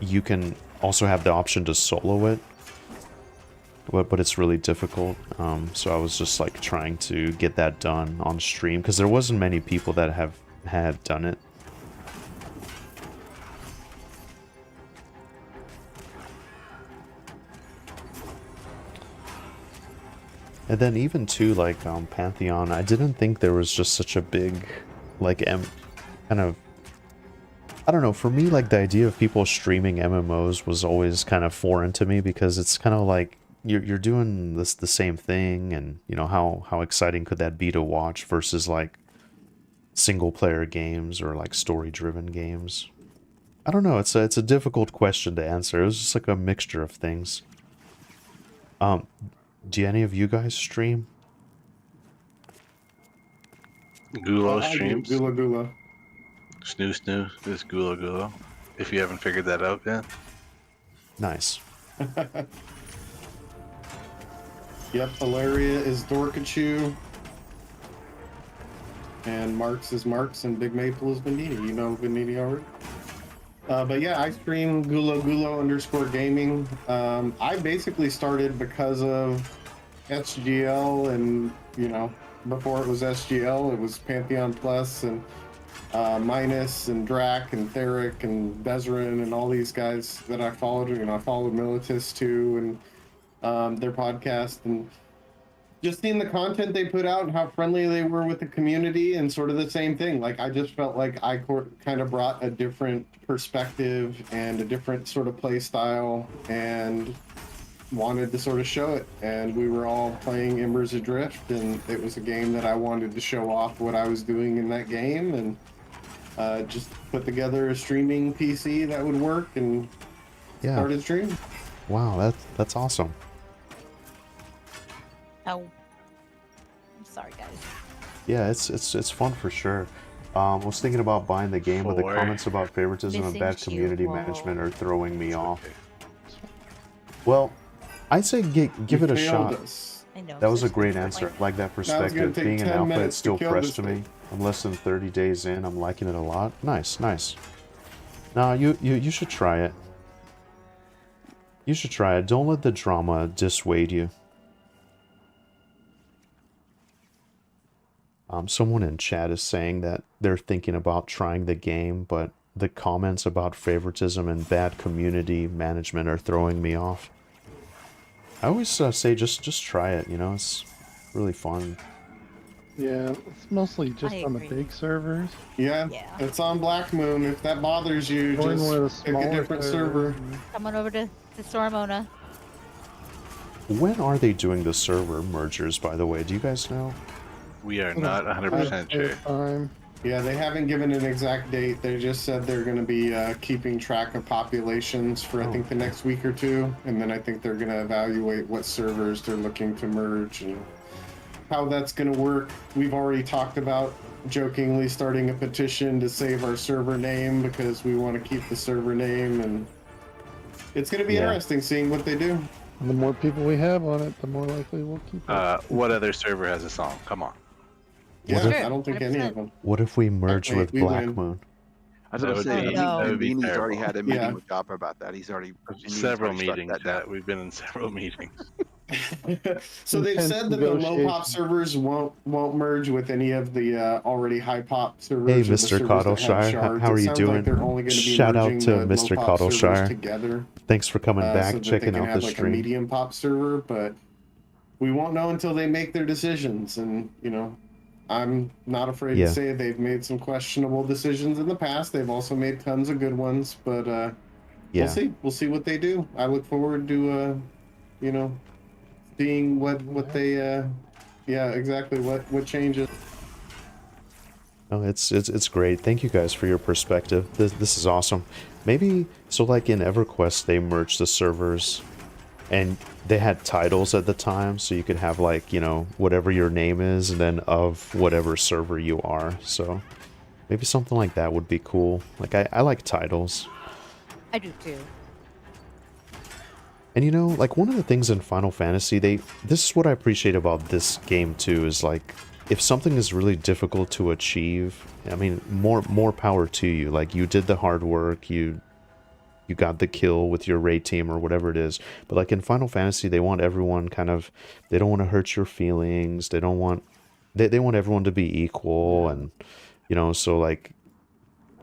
you can also have the option to solo it, but it's really difficult. So I was just like trying to get that done on stream because there wasn't many people that had done it. And then even too, like Pantheon, I didn't think there was just such a big, like kind of. I don't know, for me, like, the idea of people streaming MMOs was always kind of foreign to me because it's kind of like you're doing the same thing, and, you know, how exciting could that be to watch versus, like, single-player games or, like, story-driven games? I don't know, it's a difficult question to answer. It was just, like, a mixture of things. Do any of you guys stream? Gulo streams. Gula. Snoo is Gulo. If you haven't figured that out yet. Nice. Yep, Hilaria is Dorkachu. And Marks is Marks, and Big Maple is Vindini. You know Vindini already? But yeah, I stream Gulo_gaming. I basically started because of SGL, and, you know, before it was SGL, it was Pantheon Plus, and Minus and Drac and Theric and Bezerin and all these guys that I followed. You know, I followed Militus too, and their podcast, and just seeing the content they put out and how friendly they were with the community, and sort of the same thing. Like, I just felt like I kind of brought a different perspective and a different sort of play style, and wanted to sort of show it. And we were all playing Embers Adrift, and it was a game that I wanted to show off what I was doing in that game, and just put together a streaming PC that would work, and started streaming. Wow, that's awesome. Oh, I'm sorry, guys. Yeah, it's fun for sure. I was thinking about buying the game, but the comments about favoritism and bad community management are throwing me off. Well, I'd say give it a shot. I know. That was a great answer. I like that perspective. Being an alpha, it's still fresh to me. I'm less than 30 days in. I'm liking it a lot. Nice, nice. No, you should try it. You should try it. Don't let the drama dissuade you. Someone in chat is saying that they're thinking about trying the game, but the comments about favoritism and bad community management are throwing me off. I always say just try it, you know, it's really fun. Yeah, it's mostly just on the big servers. Yeah, it's on Black Moon. If that bothers you, Join one of the just pick a smaller different server. Come on over to Stormona. When are they doing the server mergers, by the way? Do you guys know? We are not 100% sure. Yeah, they haven't given an exact date. They just said they're going to be keeping track of populations for, I think, the next week or two. And then I think they're going to evaluate what servers they're looking to merge and how that's going to work. We've already talked about jokingly starting a petition to save our server name because we want to keep the server name. And it's going to be interesting seeing what they do. And the more people we have on it, the more likely we'll keep it. What other server has a song? Come on. Yeah, I don't think any of them. What if we merge with Black Moon? I was going to say, Vindini's already had a meeting with Joppa about that. He's already several meetings. We've been in several meetings. So they've said that the low pop servers won't merge with any of the already high pop servers. Hey, Mr. Cottleshire, how are you doing? Like Shout out to Mr. Cottleshire. Together, thanks for coming back, so checking out the stream. Like a medium pop server, but we won't know until they make their decisions. And you know, I'm not afraid to say they've made some questionable decisions in the past. They've also made tons of good ones, but we'll see. We'll see what they do. I look forward to you know, seeing what they exactly what changes. Oh, it's great. Thank you guys for your perspective. This is awesome. Maybe so like in EverQuest they merged the servers and they had titles at the time, so you could have like, you know, whatever your name is and then of whatever server you are. So maybe something like that would be cool. Like I like titles. I do too. And you know, like one of the things in Final Fantasy, this is what I appreciate about this game too, is like if something is really difficult to achieve, I mean, more power to you. Like you did the hard work, you got the kill with your raid team or whatever it is. But like in Final Fantasy, they want everyone kind of, they don't want to hurt your feelings. They don't want, they want everyone to be equal. And, you know, so like,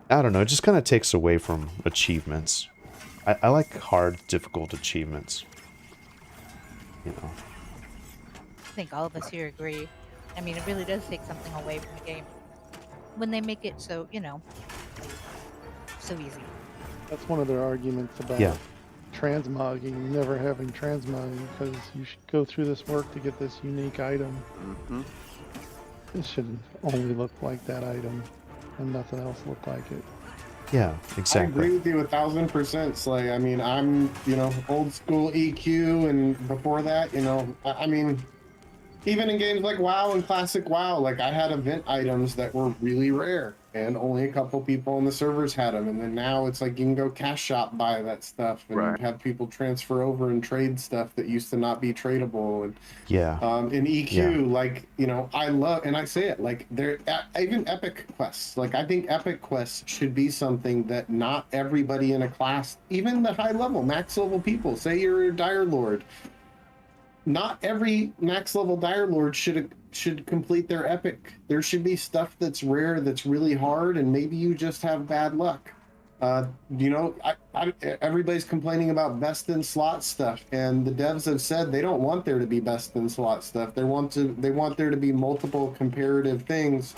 I don't know, it just kind of takes away from achievements. I like hard, difficult achievements. You know. I think all of us here agree. I mean, it really does take something away from the game when they make it so, you know, so easy. That's one of their arguments about transmogging, never having transmogging, because you should go through this work to get this unique item. Mm-hmm. It should only look like that item and nothing else look like it. Yeah, exactly. I agree with you 1000%, Slay. I mean, I'm, you know, old school EQ, and before that, you know, I mean, even in games like WoW and Classic WoW, like I had event items that were really rare, and only a couple people on the servers had them. And then now it's like you can go cash shop buy that stuff, and have people transfer over and trade stuff that used to not be tradable. And in EQ, like, you know, I love, and I say it, like they're even epic quests. Like I think epic quests should be something that not everybody in a class, even the high level, max level people, say you're a Dire Lord. Not every max level Dire Lord should complete their epic. There should be stuff that's rare, that's really hard, and maybe you just have bad luck. You know, everybody's complaining about best in slot stuff, and the devs have said they don't want there to be best in slot stuff. They want there to be multiple comparative things.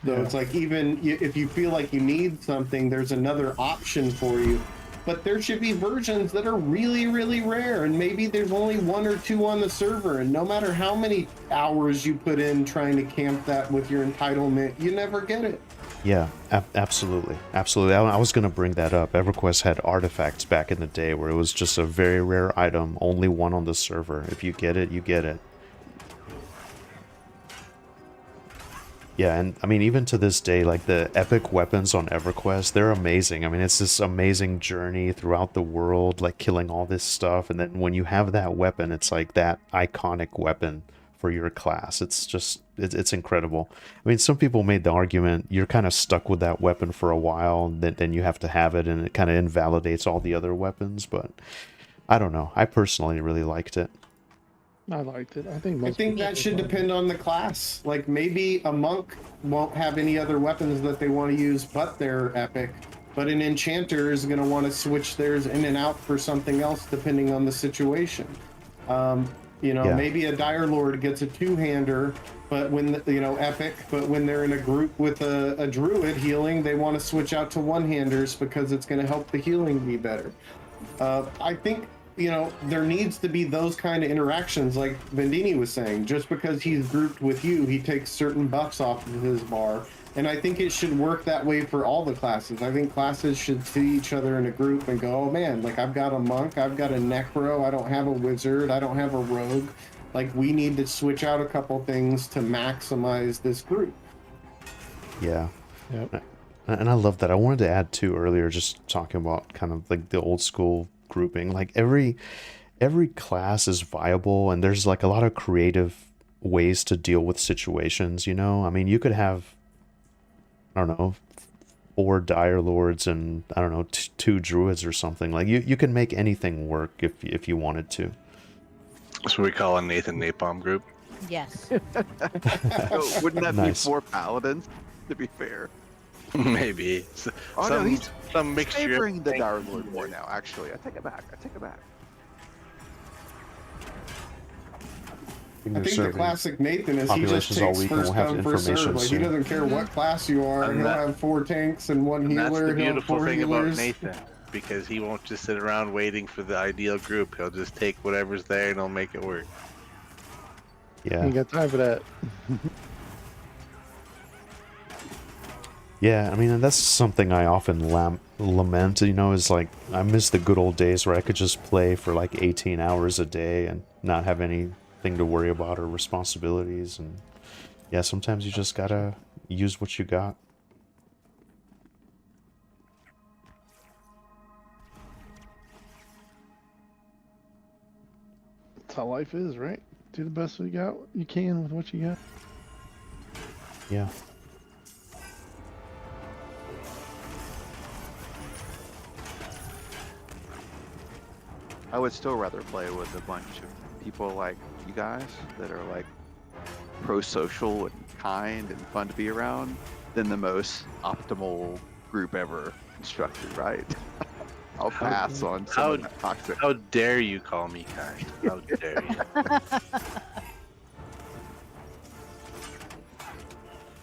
So it's like even if you feel like you need something, there's another option for you. But there should be versions that are really, really rare, and maybe there's only 1 or 2 on the server, and no matter how many hours you put in trying to camp that with your entitlement, you never get it. Yeah, absolutely. Absolutely. I was going to bring that up. EverQuest had artifacts back in the day where it was just a very rare item, only 1 on the server. If you get it, you get it. Yeah, and I mean, even to this day, like the epic weapons on EverQuest, they're amazing. I mean, it's this amazing journey throughout the world, like killing all this stuff. And then when you have that weapon, it's like that iconic weapon for your class. It's incredible. I mean, some people made the argument you're kind of stuck with that weapon for a while, then you have to have it, and it kind of invalidates all the other weapons. But I don't know. I personally really liked it. I liked it. I think that should depend on the class. Like maybe a monk won't have any other weapons that they want to use but their epic, but an enchanter is going to want to switch theirs in and out for something else depending on the situation. Maybe a Dire Lord gets a two-hander, but when epic, but when they're in a group with a druid healing, they want to switch out to one-handers because it's going to help the healing be better. I think there needs to be those kind of interactions, like Vindini was saying. Just because he's grouped with you, he takes certain buffs off of his bar. And I think it should work that way for all the classes. I think classes should see each other in a group and go, oh man, like I've got a monk, I've got a necro, I don't have a wizard, I don't have a rogue. Like we need to switch out a couple things to maximize this group. Yeah. Yep. And I love that. I wanted to add too earlier, just talking about kind of like the old school grouping. Like every class is viable, and there's like a lot of creative ways to deal with situations. I mean, you could have, I don't know, 4 Dire Lords and I don't know 2 druids or something. Like you can make anything work if you wanted to. So we call a Nathan Napalm group. Yes. So wouldn't that Nice. be 4 paladins? To be fair. Maybe. No, he's some mixture. favoring the Dire Lord more now. Actually, I take it back. I think the classic Nathan is he just populations all takes week, and first we'll have come, first information serve. Like he soon. doesn't care what class you are. And He'll that- have 4 tanks and 1 And that's healer. the He'll have beautiful 4 thing healers. about Nathan, because he won't just sit around waiting for the ideal group. He'll just take whatever's there and he'll make it work. Yeah. You got time for that. Yeah, I mean, and that's something I often lament, is like, I miss the good old days where I could just play for like 18 hours a day and not have anything to worry about or responsibilities. And yeah, sometimes you just gotta use what you got. That's how life is, right? Do the best you can with what you got. Yeah. I would still rather play with a bunch of people like you guys that are like pro-social and kind and fun to be around than the most optimal group ever constructed, right? I'll pass on some of that toxic. How dare you call me kind? How dare you?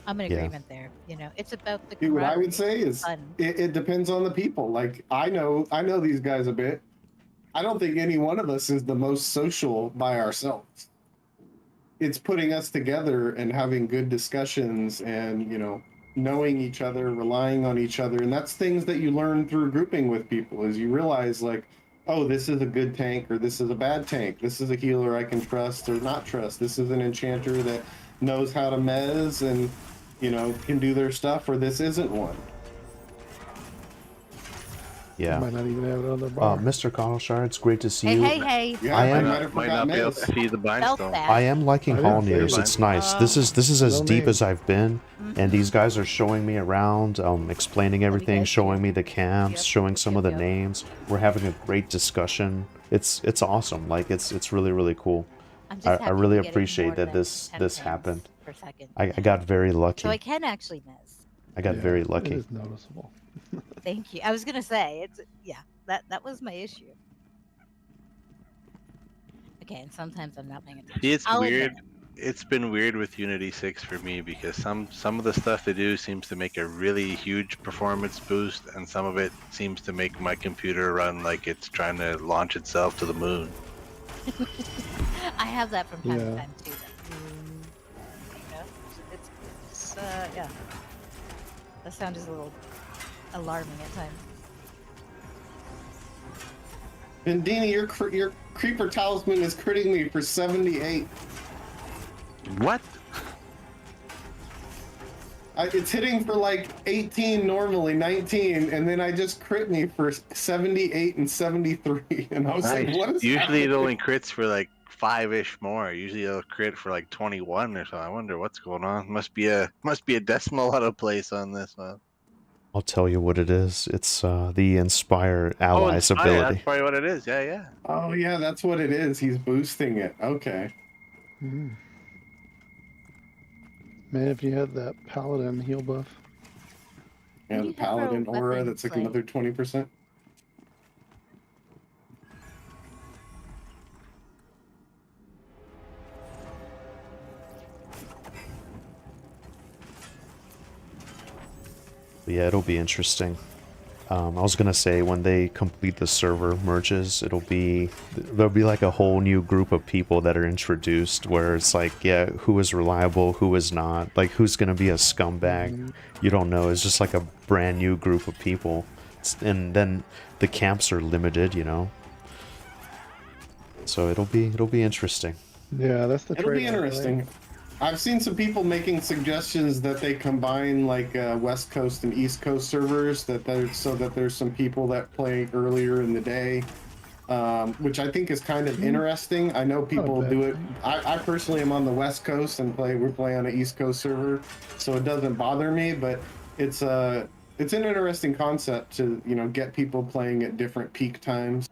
I'm in Yeah. agreement there. It's about the Dude, what I would camaraderie, say is fun. it depends on the people. Like I know these guys a bit. I don't think any one of us is the most social by ourselves. It's putting us together and having good discussions and, knowing each other, relying on each other. And that's things that you learn through grouping with people is you realize like, oh, this is a good tank or this is a bad tank. This is a healer I can trust or not trust. This is an enchanter that knows how to mez and, can do their stuff, or this isn't one. Yeah. Might not even have it on their bar. Mr. Connellshire, it's great to see Hey, you. hey, hey. Yeah, I am- might have Might forgot not be able Mez. to see the Felt bindstone. that. I am liking I didn't say Halnir's. mine. It's nice. This is as No deep name. as I've been, and these guys are showing me around, explaining everything, guys showing do. me the camps, Yep, showing some of the yep. names. We're having a great discussion. It's awesome. Like it's really really cool. I'm just I happy really we're getting appreciate more that than this 10 this frames happened. per second. I got very lucky. So I can actually miss. I got Yeah, very It lucky. is noticeable. Thank you. I was gonna say that was my issue. Okay, and sometimes I'm not paying attention. See, it's I'll weird. admit. It's been weird with Unity 6 for me because some of the stuff they do seems to make a really huge performance boost, and some of it seems to make my computer run like it's trying to launch itself to the moon. I have that from time to Yeah. time too. It's yeah. The sound is a little alarming at times. Vindini, your creeper talisman is critting me for 78. What? It's hitting for like 18 normally, 19, and then I just crit me for 78 and 73. And I was like, what is Usually it happening? only crits for like 5-ish more. Usually it'll crit for like 21 or so. I wonder what's going on. Must be a decimal out of place on this one. I'll tell you what it is. It's the Inspire Allies Inspire, ability. that's probably what it is. Yeah. Oh yeah, that's what it is. He's boosting it. Okay. Man, if you had that paladin heal buff. Yeah, the paladin aura, that's like another 20%. But yeah, it'll be interesting. I was gonna say when they complete the server merges, there'll be like a whole new group of people that are introduced where it's like, yeah, who is reliable, who is not, like who's gonna be a scumbag. You don't know. It's just like a brand new group of people, and then the camps are limited, you know. So it'll be interesting. Yeah, that's the. It'll be interesting. Right? I've seen some people making suggestions that they combine like West Coast and East Coast servers, so that there's some people that play earlier in the day, which I think is kind of interesting. I know people do it. I personally am on the West Coast and we play on an East Coast server, so it doesn't bother me. But it's an interesting concept to get people playing at different peak times.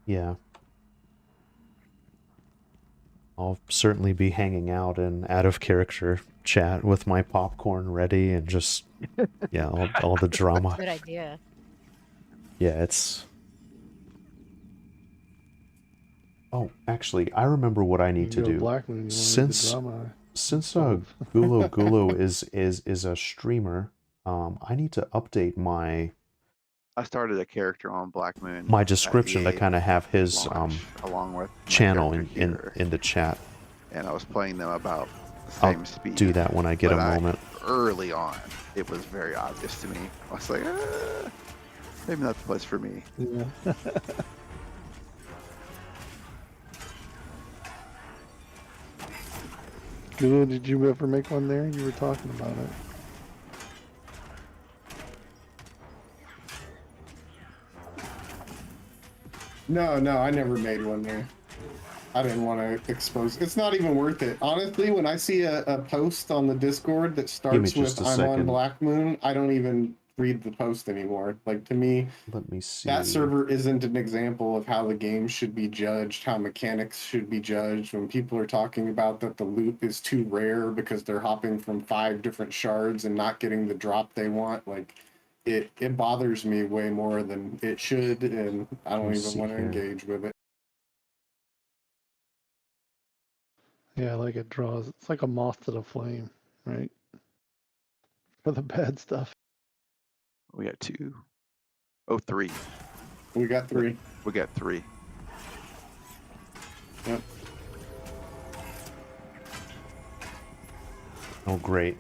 Yeah. I'll certainly be hanging out in out-of-character chat with my popcorn ready and just, yeah, all the drama. Good idea. Yeah, it's... Oh, actually, I remember what I need to do. Since Gulo is a streamer, I need to update my... I started a character on Black Moon. My description to kind of have his along with channel in the chat. And I was playing them about the same speed. I'll do that when I get a moment. Early on, it was very obvious to me. I was like, maybe not the place for me. Yeah. Good. Did you ever make one there? You were talking about it. No, I never made one there. I didn't want to expose. It's not even worth it. Honestly, when I see a post on the Discord that starts with "I'm on Black Moon," I don't even read the post anymore. Like, to me, let me see. That server isn't an example of how the game should be judged, how mechanics should be judged. When people are talking about that the loot is too rare because they're hopping from 5 different shards and not getting the drop they want, like... It bothers me way more than it should, and I don't even want to engage with it. Yeah, like it draws. It's like a moth to the flame, right? For the bad stuff. We got 2. Oh, 3. We got 3. We got 3. Yep. Oh, great.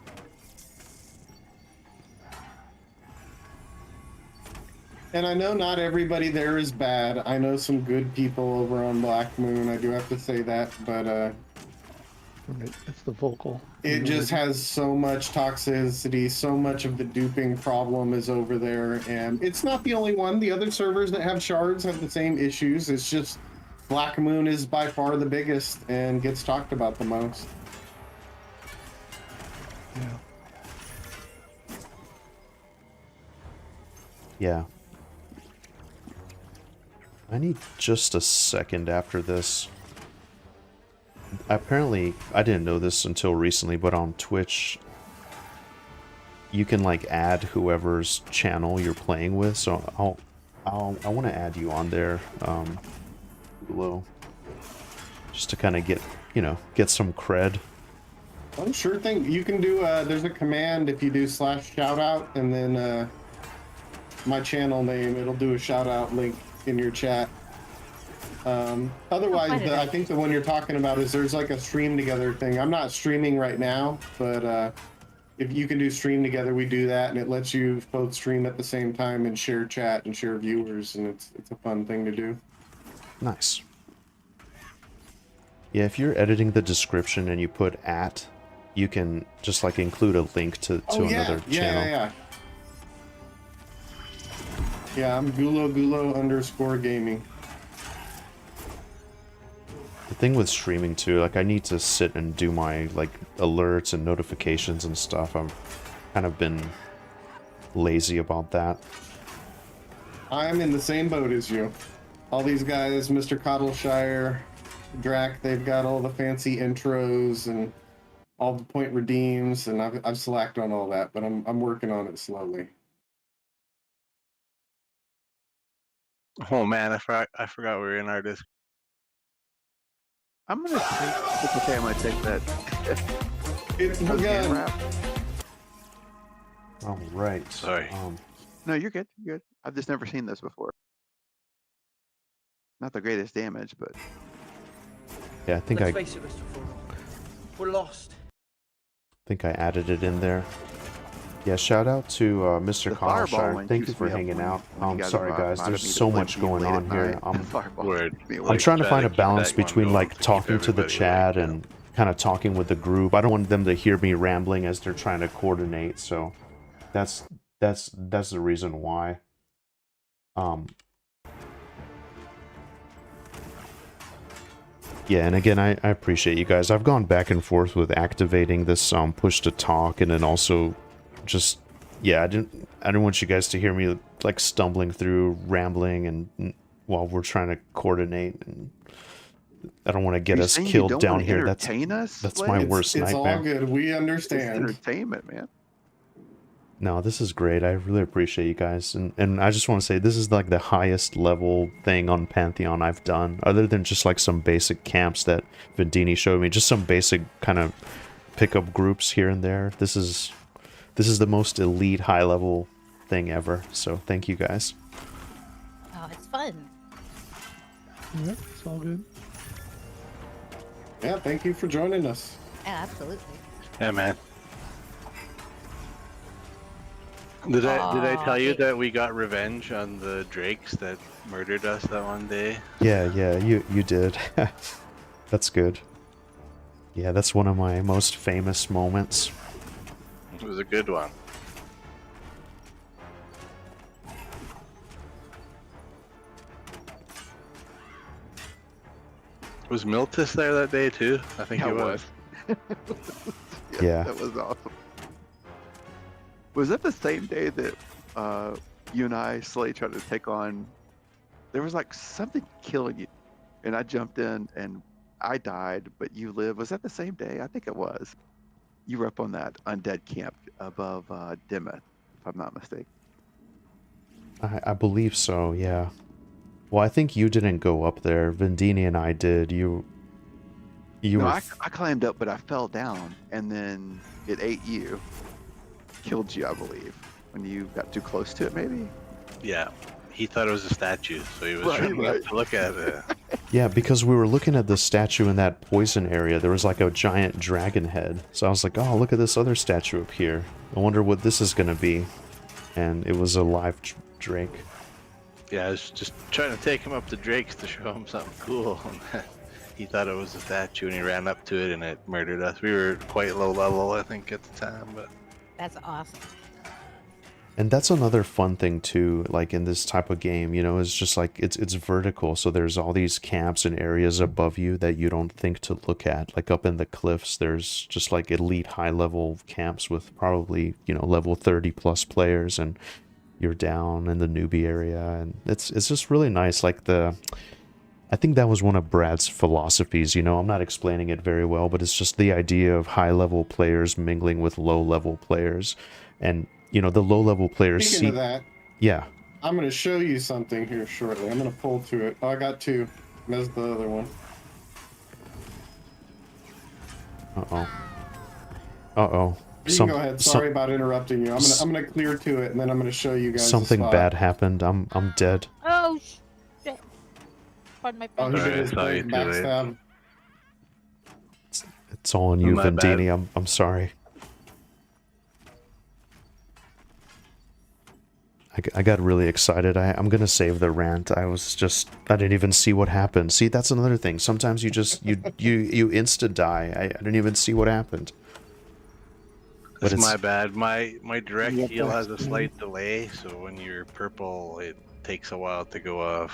And I know not everybody there is bad. I know some good people over on Black Moon. I do have to say that, but it's the vocal. It just has so much toxicity. So much of the duping problem is over there, and it's not the only one. The other servers that have shards have the same issues. It's just Black Moon is by far the biggest and gets talked about the most. Yeah. Yeah. I need just a second after this. Apparently, I didn't know this until recently, but on Twitch, you can like add whoever's channel you're playing with. So I want to add you on there, below, just to kind of get some cred. Oh, sure thing. You can do. There's a command if you do /shoutout and then my channel name. It'll do a shout out link in your chat. Otherwise, I think the one you're talking about is there's like a stream together thing. I'm not streaming right now, but if you can do stream together, we do that, and it lets you both stream at the same time and share chat and share viewers, and it's a fun thing to do. Nice. Yeah, if you're editing the description and you put @ you can just like include a link to another channel. Yeah, I'm Gulo_gaming. The thing with streaming too, like I need to sit and do my like alerts and notifications and stuff. I've kind of been lazy about that. I'm in the same boat as you. All these guys, Mr. Cottleshire, Drac, they've got all the fancy intros and all the point redeems, and I've slacked on all that, but I'm working on it slowly. Oh man, I forgot we were in our Discord. I'm gonna take. It's okay. I'm gonna take that. It's Hand begun. wrap. All right. Sorry. No, you're good. You're good. I've just never seen this before. Not the greatest damage, but yeah, I think Let's face it, Mr. Furlong. We're lost. I think I added it in there. Yeah, shout out to Mr. The fireball Cottleshire. one Thank you keeps for me up hanging when- out. when you guys Sorry are guys, reminding there's me to so play much Vindini going late on at here. night. I'm Fireball Word. keeps me I'm awake. trying to Try find to a keep balance that one between going like to keep talking to the everybody chat awake, and kind of talking with the group. I don't want them to hear me rambling as they're trying to coordinate, so that's the reason why. Yeah, and again, I appreciate you guys. I've gone back and forth with activating this push to talk, and then also just yeah, I didn't want you guys to hear me like stumbling through, rambling, and while we're trying to coordinate. And I don't want to get You're us saying you killed don't down wanna here. That's entertain us, my Blake? worst It's nightmare. all good. We It's understand. entertainment, man. No, this is great. I really appreciate you guys. And I just want to say this is like the highest level thing on Pantheon I've done, other than just like some basic camps that Vindini showed me, just some basic kind of pickup groups here and there. This is the most elite high level thing ever. So thank you guys. Oh, it's fun. Yeah, it's all good. Yeah, thank you for joining us. Yeah, absolutely. Yeah, man. Did I tell you that we got revenge on the drakes that murdered us that one day? Yeah, you did. That's good. Yeah, that's one of my most famous moments. It was a good one. Was Militus there that day too? I think Yeah, he it was. Yeah. That was awesome. Was that the same day that you and I, Slay, tried to take on? There was like something killing you, and I jumped in and I died, but you lived. Was that the same day? I think it was. You were up on that undead camp above Dimmet, if I'm not mistaken. I believe so, yeah. Well, I think you didn't go up there. Vindini and I did. You No, were... I climbed up, but I fell down, and then it ate you. Killed you, I believe, when you got too close to it, maybe? Yeah. He thought it was a statue, so he was Right, running right. up to look at it. Yeah, because we were looking at the statue in that poison area. There was like a giant dragon head. So I was like, oh, look at this other statue up here. I wonder what this is going to be. And it was a live drake. Yeah, I was just trying to take him up to Drake's to show him something cool. He thought it was a statue, and he ran up to it, and it murdered us. We were quite low level, I think, at the time, but... That's awesome. And that's another fun thing too, like in this type of game, you know, is just like it's vertical, so there's all these camps and areas above you that you don't think to look at. Like up in the cliffs, there's just like elite high level camps with probably, you know, level 30 plus players, and you're down in the newbie area, and it's just really nice. Like I think that was one of Brad's philosophies, you know, I'm not explaining it very well, but it's just the idea of high level players mingling with low level players. And you know, the low-level players Speaking of that, yeah. I'm going to show you something here shortly. I'm going to pull to it. Oh, I got two. There's the other one. Uh-oh. You can go ahead. Sorry about interrupting you. I'm gonna clear to it, and then I'm going to show you guys something the spot. bad happened. I'm dead. Oh, shit. Pardon my Oh, he French. did his Sorry, big too late. backstab. It's all on you, My bad. Vindini. I'm sorry. I got really excited. I'm gonna save the rant. I didn't even see what happened. See, that's another thing. Sometimes you just you insta die. I didn't even see what happened. But That's it's my bad. My direct Yep, heal has a that's- slight delay, so when you're purple, it takes a while to go off.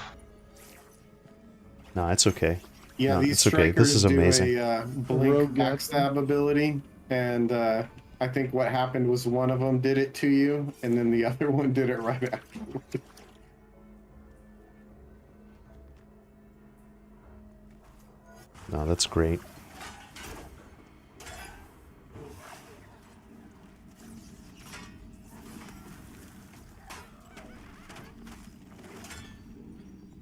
no, it's okay. Yeah, No, these it's okay. strikers This is do amazing. a blink Rogue backstab ability, and I think what happened was one of them did it to you, and then the other one did it right after. No, that's great.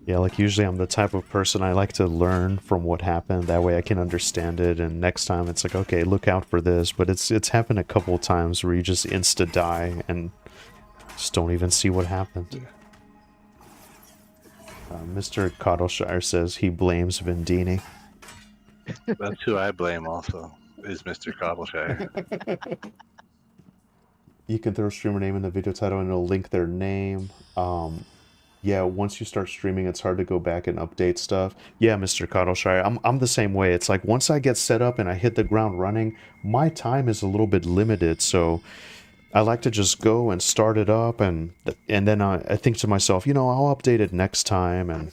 Yeah, like usually I'm the type of person I like to learn from what happened. That way I can understand it, and next time it's like, okay, look out for this. But it's happened a couple of times where you just insta die and just don't even see what happened. Mr. Cottleshire says he blames Vindini. That's who I blame also, is Mr. Cobbleshire. You can throw a streamer name in the video title and it'll link their name. Yeah, once you start streaming, it's hard to go back and update stuff. Yeah, Mr. Cottleshire, I'm the same way. It's like once I get set up and I hit the ground running, my time is a little bit limited, so I like to just go and start it up, and then I think to myself, you know, I'll update it next time, and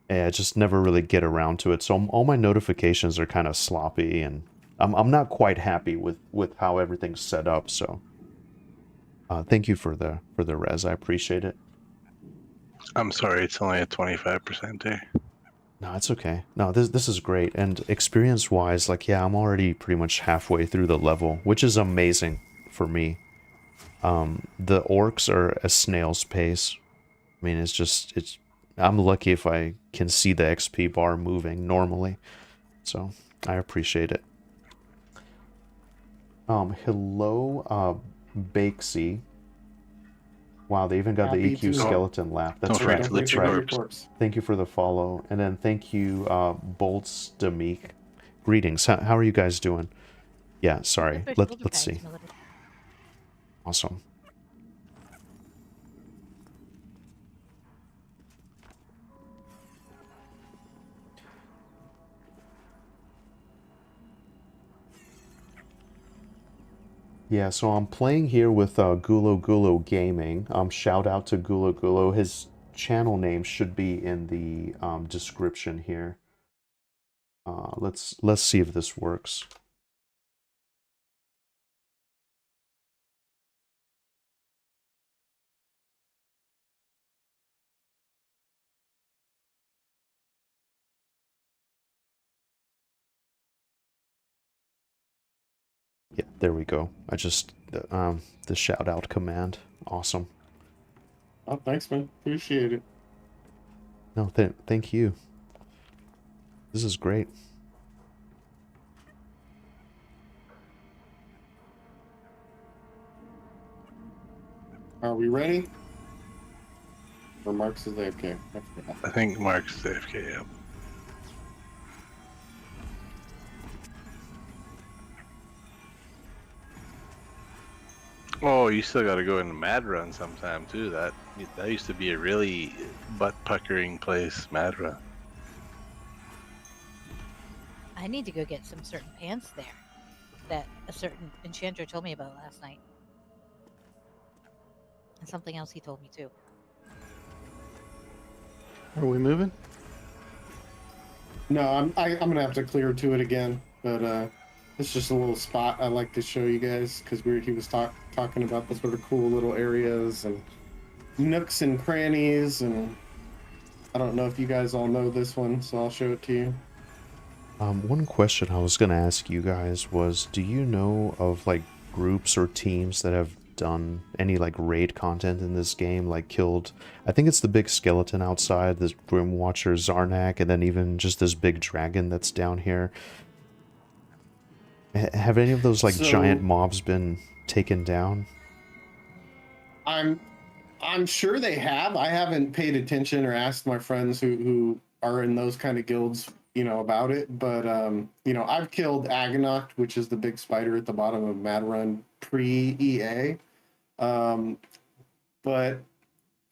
I just never really get around to it. So all my notifications are kind of sloppy, and I'm not quite happy with how everything's set up. So thank you for the res. I appreciate it. I'm sorry, it's only a 25% there. No, it's okay. No, this is great. And experience-wise, like, yeah, I'm already pretty much halfway through the level, which is amazing for me. The orcs are a snail's pace. I mean, I'm lucky if I can see the XP bar moving normally. So, I appreciate it. Hello, Bakesy. Wow, they even got the Happy EQ to- skeleton laugh. That's Don't right. forget to lick That's your right. corpse. Thank you for the follow. And then thank you, Bolts Demik. Greetings. How are you guys doing? Yeah, sorry. Let's see. Awesome. Yeah, so I'm playing here with Gulo Gulo Gaming. Shout out to Gulo Gulo. His channel name should be in the description here. Let's see if this works. Yeah, there we go. I just the shout out command. Awesome. Oh, thanks, man. Appreciate it. No, thank you. This is great. Are we ready? Or Mark's is AFK? I think Mark's AFK, yeah. Oh, you still got to go into Mad Run sometime too. That used to be a really butt puckering place, Mad Run. I need to go get some certain pants there that a certain enchanter told me about last night. And something else he told me too. Are we moving? No, I'm gonna have to clear to it again, but it's just a little spot I like to show you guys because he was talking about the sort of cool little areas and nooks and crannies, and I don't know if you guys all know this one, so I'll show it to you. One question I was gonna ask you guys was, do you know of like groups or teams that have done any like raid content in this game, like killed, I think it's the big skeleton outside, this Grim Watcher Zarnak, and then even just this big dragon that's down here? Have any of those like giant mobs been taken down? I'm sure they have. I haven't paid attention or asked my friends who are in those kind of guilds, about it. But I've killed Agonoct, which is the big spider at the bottom of Mad Run pre-EA. But I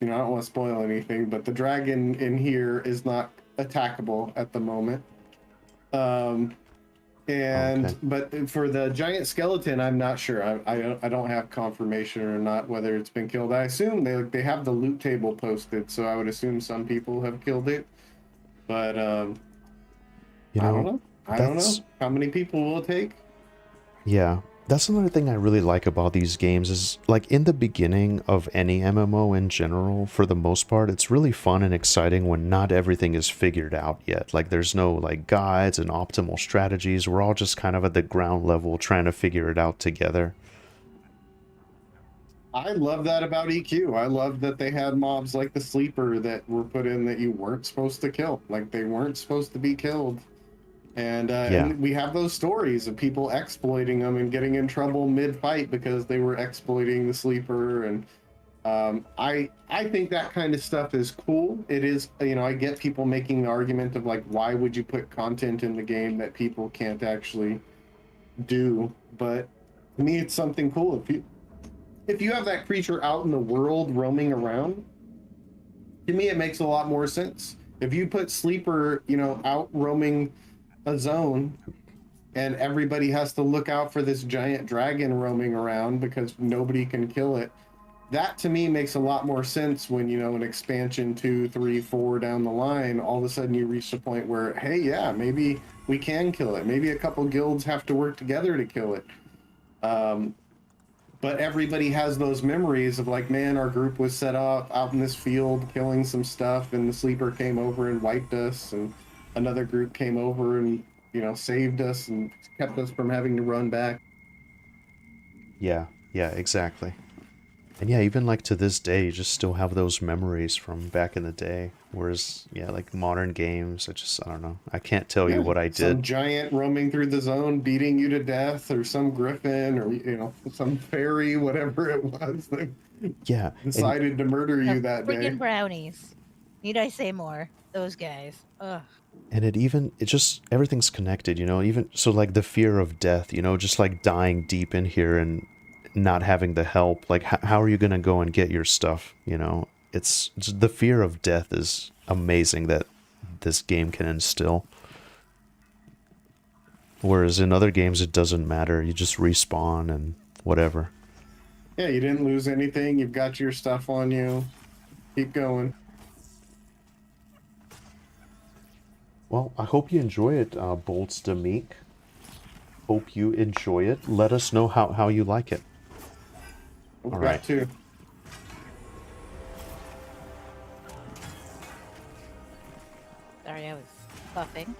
don't want to spoil anything. But the dragon in here is not attackable at the moment. But for the giant skeleton, I'm not sure. I don't have confirmation or not whether it's been killed. I assume they have the loot table posted, so I would assume some people have killed it. But You I don't know, know. I don't know. How many people will it take? Yeah, that's another thing I really like about these games is, like, in the beginning of any MMO in general, for the most part, it's really fun and exciting when not everything is figured out yet. Like, there's no, like, guides and optimal strategies. We're all just kind of at the ground level trying to figure it out together. I love that about EQ. I love that they had mobs like the Sleeper that were put in that you weren't supposed to kill. Like, they weren't supposed to be killed. And we have those stories of people exploiting them and getting in trouble mid-fight because they were exploiting the Sleeper. And I think that kind of stuff is cool. It is, you know, I get people making the argument of like, why would you put content in the game that people can't actually do? But to me, it's something cool. If you have that creature out in the world roaming around, to me, it makes a lot more sense. If you put Sleeper, you know, out roaming a zone and everybody has to look out for this giant dragon roaming around because nobody can kill it, that to me makes a lot more sense when, you know, an expansion 2, 3, 4 down the line, all of a sudden you reach the point where, hey, yeah, maybe we can kill it. Maybe a couple guilds have to work together to kill it. But everybody has those memories of like, man, our group was set up out in this field killing some stuff and the Sleeper came over and wiped us, and another group came over and, you know, saved us and kept us from having to run back. Yeah, exactly. And yeah, even like to this day, you just still have those memories from back in the day. Whereas, yeah, like modern games, I don't know. I can't tell you what I did. Some giant roaming through the zone, beating you to death, or some griffin, or, you know, some fairy, whatever it was that decided to murder you that day. Friggin' brownies. Need I say more? Those guys. Ugh. And it just, everything's connected, you know, even, so like the fear of death, you know, just like dying deep in here and not having the help, like how are you going to go and get your stuff, you know? It's the fear of death is amazing that this game can instill. Whereas in other games, it doesn't matter. You just respawn and whatever. Yeah, you didn't lose anything. You've got your stuff on you. Keep going. Well, I hope you enjoy it, Bolts Demeek. Hope you enjoy it. Let us know how you like it. All right. Too. Sorry, I was buffing.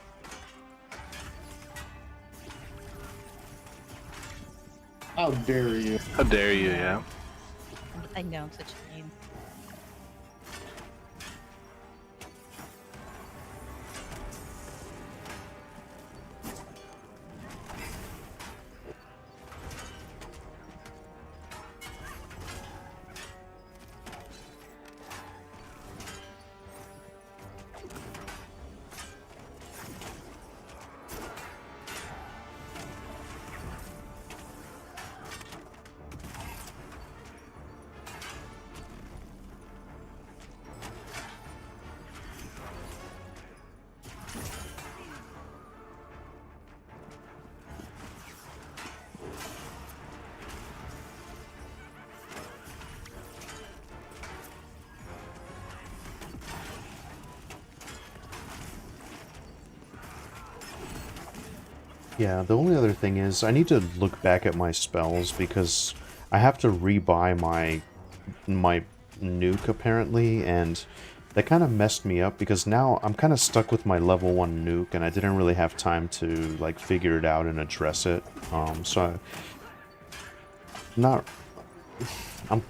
How dare you? How dare you, yeah. I know, I'm such a pain. Yeah, the only other thing is I need to look back at my spells because I have to rebuy my nuke apparently, and that kind of messed me up because now I'm kind of stuck with my level 1 nuke and I didn't really have time to like figure it out and address it. So I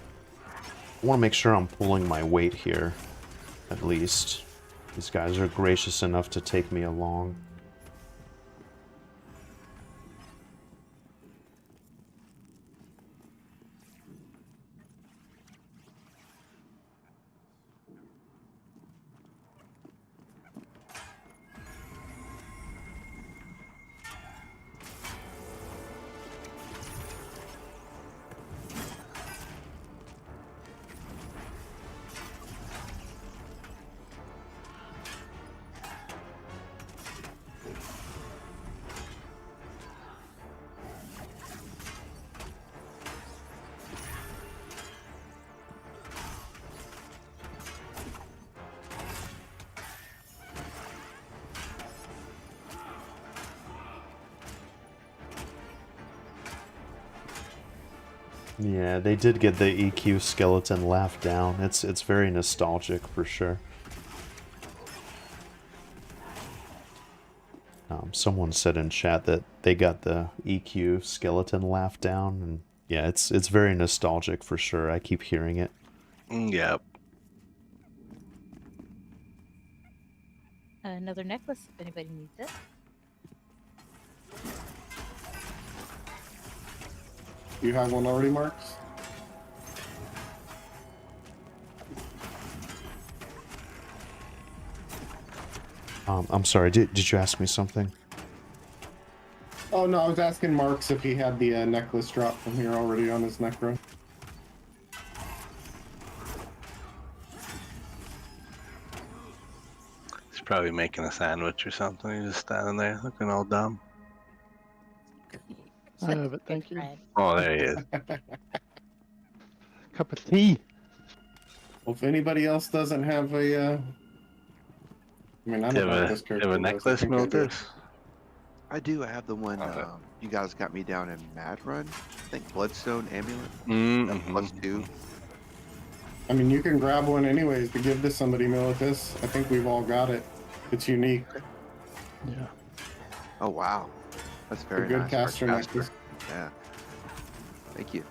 want to make sure I'm pulling my weight here, at least. These guys are gracious enough to take me along. Yeah, they did get the EQ skeleton laugh down. It's very nostalgic for sure. Someone said in chat that they got the EQ skeleton laugh down, and yeah, it's very nostalgic for sure. I keep hearing it. Yep. Another necklace if anybody needs it. You have one already, Marks? I'm sorry, did you ask me something? Oh no, I was asking Marks if he had the necklace drop from here already on his necro. He's probably making a sandwich or something. He's just standing there looking all dumb. I have it, thank you. Oh, there he is. Cup of tea. Well, if anybody else doesn't have a, I mean, I Do you don't know have if this a character does. I necklace, think I do. Militus? I do. I have the one Okay. you guys got me down in Mad Run. I think Bloodstone Amulet. Mm-hmm. +2. I mean, you can grab one anyways to give to somebody, Militus. I think we've all got it. It's unique. Yeah. Oh wow, that's very A good nice. caster for a necklace. Yeah. Thank you.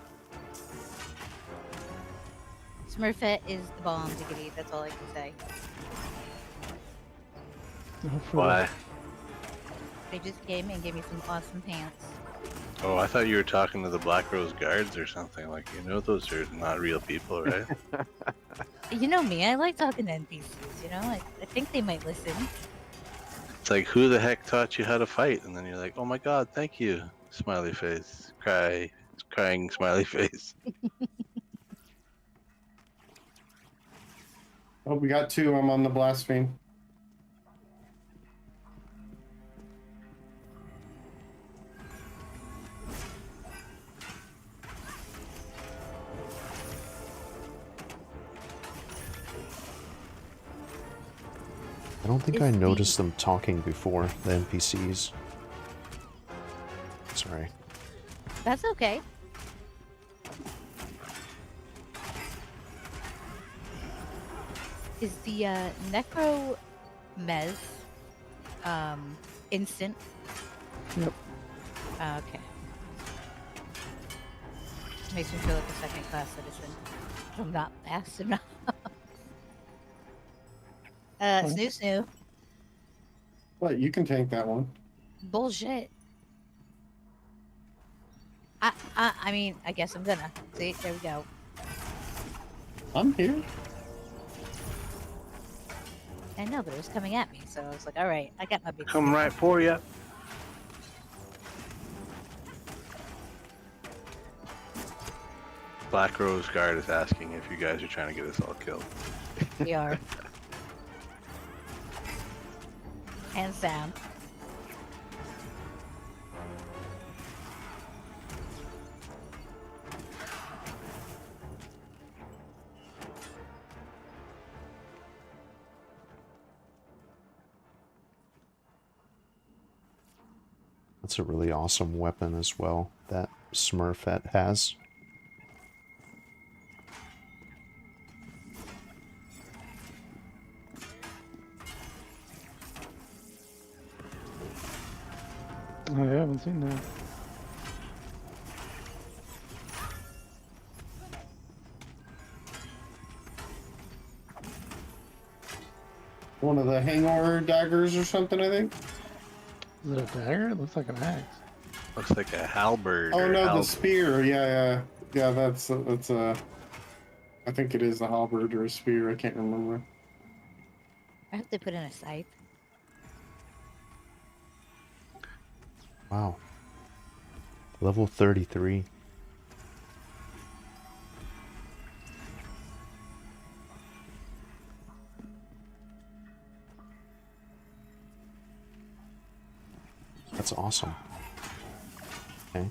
Smurfette is the bomb, diggity. That's all I can say. Why? They just came and gave me some awesome pants. Oh, I thought you were talking to the Black Rose guards or something. Like, you know, those are not real people, right? You know me, I like talking to NPCs, you know? I think they might listen. It's like, who the heck taught you how to fight? And then you're like, oh my god, thank you. Smiley face. Crying smiley face. Oh, we got two. I'm on the blaspheme. I don't think I noticed them talking before, the NPCs. Sorry. That's okay. Is the Necro Mez instant? Yep. Okay. Makes me feel like a second class citizen. I'm not fast enough. Snoo snoo. What? You can tank that one. Bullshit. I mean, I guess I'm gonna. See, there we go. I'm here. I know, but it was coming at me, so I was like, all right, I got my big Come stick. right for you. Black Rose guard is asking if you guys are trying to get us all killed. We are. Hands down. That's a really awesome weapon as well, that Smurfette has. I haven't seen that. One of the Hangor daggers or something, I think. Is it a dagger? It looks like an axe. Looks like a halberd. Oh or no, the halberd. spear. Yeah. That's I think it is a halberd or a spear. I can't remember. I hope they put in a scythe. Wow. Level 33. That's awesome. Okay.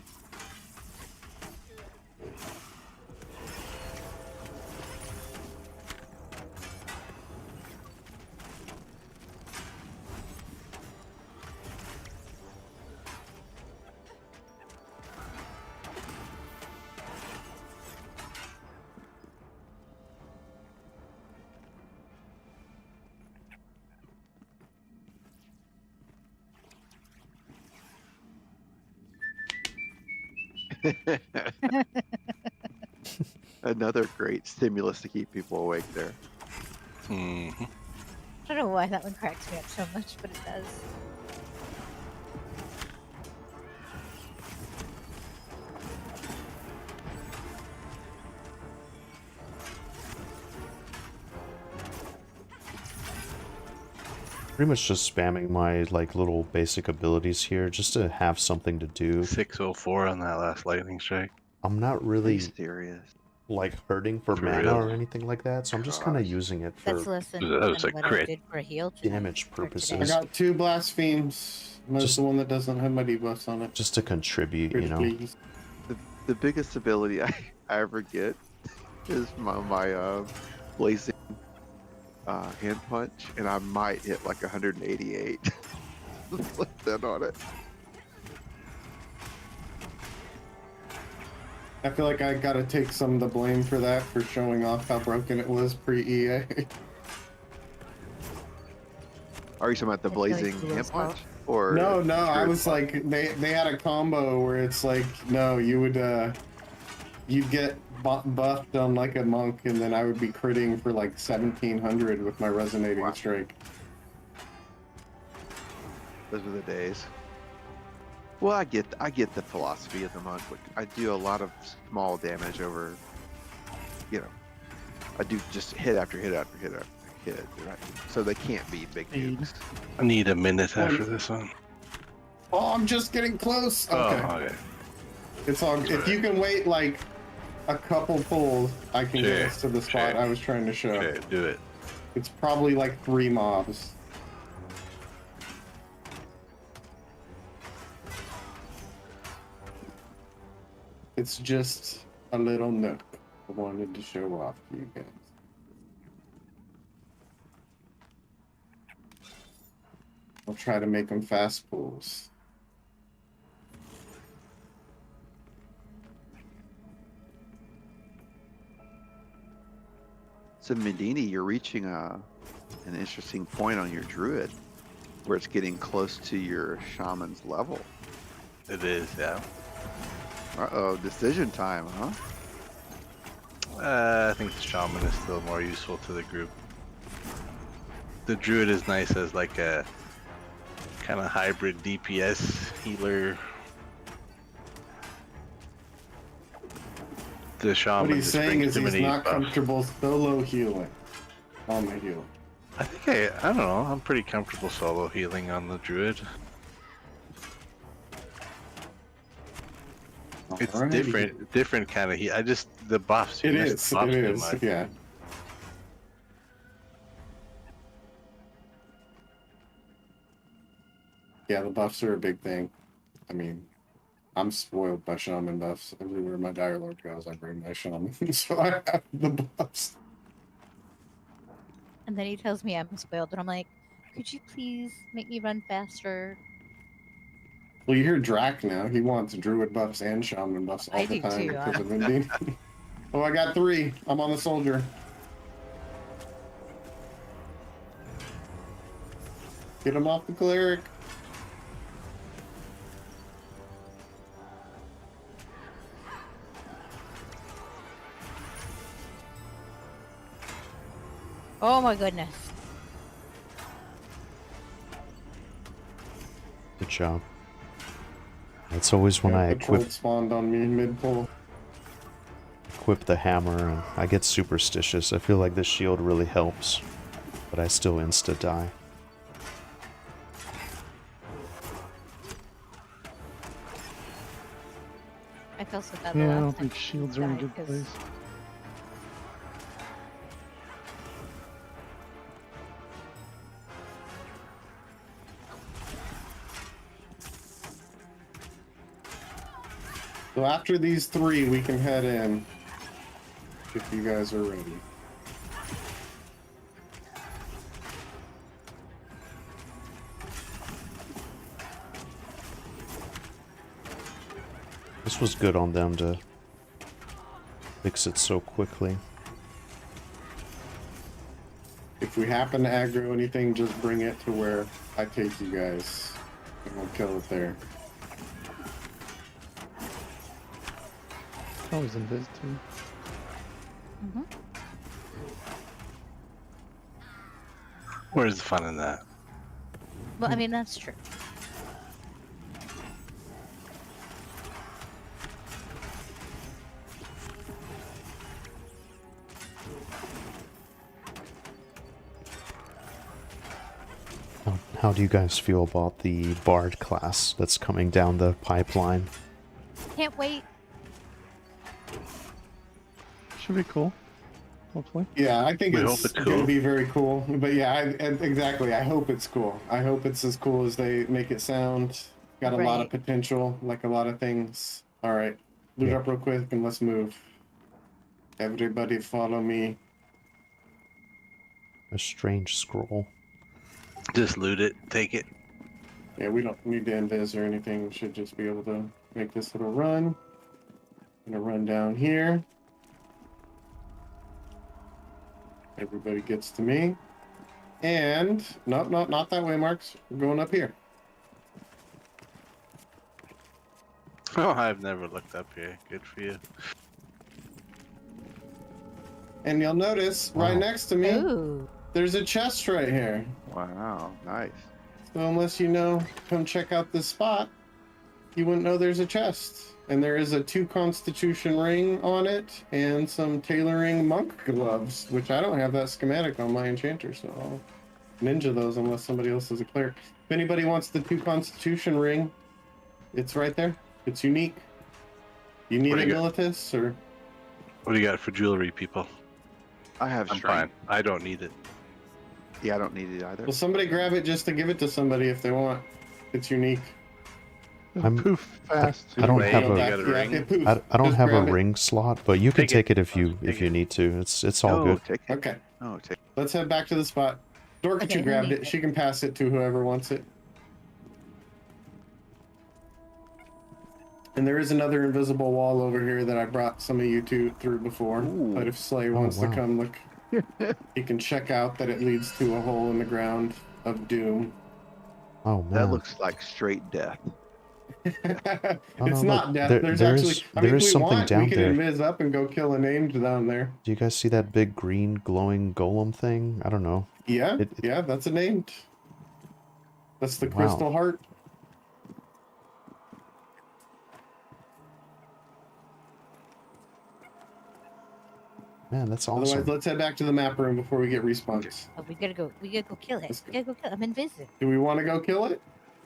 Another great stimulus to keep people awake there. Mm-hmm. I don't know why that one cracks me up so much, but it does. Pretty much just spamming my like little basic abilities here just to have something to do. 604 on that last lightning strike. I'm not Are really you serious? like hurting for mana real? or anything like that, so I'm just kind of Gosh. using it That's for less than, That was a what I crit. did for a heal tonight, damage or purposes. today. I got 2 blasphemes. Most Just- the one that doesn't have my debuffs on it. just to contribute, you know. Please. The biggest ability I ever get is my blazing hand punch, and I might hit like 188 with that on it. I feel like I gotta take some of the blame for that, for showing off how broken it was pre-EA. Are you talking about the I feel like blazing you hand as well. punch? Or No, I Druid was punch? like, they had a combo where it's like, no, you would, you'd get buffed on like a monk, and then I would be critting for like 1700 with my resonating Wow. strike. Those were the days. Well, I get the philosophy of the monk. But I do a lot of small damage over, I do just hit after hit after hit after hit, right? So they can't be big Aid. nukes. I need a minute after this one. Oh, I'm just getting close. Okay. Oh, okay. It's all. If you can wait like a couple pulls, I can get Sure, us to the spot sure. I was trying to show. Okay, do it. It's probably like 3 mobs. It's just a little nook I wanted to show off to you guys. I'll try to make them fast pulls. So Vindini, you're reaching an interesting point on your druid, where it's getting close to your shaman's level. It is, yeah. Uh-oh, decision time, huh? I think the shaman is still more useful to the group. The druid is nice as like a kind of hybrid DPS healer. The shaman What he's just saying brings is too he's many not buffs. comfortable solo healing on the heal. I think I don't know. I'm pretty comfortable solo healing on the druid. It's Alrighty. different kind of heal. The buffs. You It miss is. the buffs It too is. much. Yeah. Yeah, the buffs are a big thing. I mean, I'm spoiled by shaman buffs. Everywhere my Dire Lord goes, I bring my shaman, so I have the buffs. And then he tells me I'm spoiled, and I'm like, could you please make me run faster? Well, you hear Drac now. He wants druid buffs and shaman buffs all I the do time too, because of Vindini. Oh, I got 3. I'm on the soldier. Get him off the cleric. Oh my goodness. Good job. That's always when Yeah, I the troll equip spawned on me mid-pull. the hammer and I get superstitious. I feel like the shield really helps, but I still insta-die. I felt so bad the Yeah, I last don't time think shields are in a died, good 'cause place. So after these 3, we can head in. If you guys are ready. This was good on them to fix it so quickly. If we happen to aggro anything, just bring it to where I take you guys, and we'll kill it there. I was invis too. Mm-hmm. Where's the fun in that? Well, I mean, that's true. How do you guys feel about the Bard class that's coming down the pipeline? Can't wait. Should be cool. Hopefully. Yeah, I think We it's, hope it's going cool. to be very cool. But yeah, exactly. I hope it's cool. I hope it's as cool as they make it sound. Got a lot of Right. potential, like a lot of things. All right, loot Yeah. up real quick and let's move. Everybody follow me. A strange scroll. Just loot it, take it. Yeah, we don't need to invis or anything. We should just be able to make this little run. Gonna run down here. Everybody gets to me. And no, not that way, Marks. We're going up here. Oh, I've never looked up here. Good for you. And you'll notice right Wow. next to me, Ooh. there's a chest right here. Wow, nice. So unless you know, come check out this spot, you wouldn't know there's a chest. And there is a 2 Constitution ring on it and some tailoring monk gloves, which I don't have that schematic on my enchanter, so I'll ninja those unless somebody else is a cleric. If anybody wants the 2 Constitution ring, it's right there. It's unique. You need What do a you got? Militus or What do you got for jewelry, people? I have I'm strength. fine. I don't need it. Yeah, I don't need it either. well, somebody grab it just to give it to somebody if they want. It's unique. I'm- Poof fast. I don't Wait, have you a- got a ring? it poofs. I don't Just have a grab it. ring slot, but you can Take it. take it if you Take it. need to. It's all no, good. Take it. Okay, No, take let's head back to the spot. Dorcas, Okay, you grabbed who it. needs She can pass it to whoever wants it. And there is another invisible wall over here that I brought some of you through before. Ooh. But if Slay wants to wow. come look, he can check out that it leads to a hole in the ground of doom. Oh man. That looks like straight death. It's no, not look, death. there- There's there actually. is- I there mean, is if we something want, down we can there. invis up and go kill a named down there. Do you guys see that big green glowing golem thing? I don't know. Yeah, It- yeah, that's a named. That's the Wow. crystal heart. Man, that's Otherwise, awesome. let's head back to the map room before we get respawns. Oh, we gotta go. We gotta go kill it. Let's We gotta go kill it. I'm invisible. Do we want to go kill it?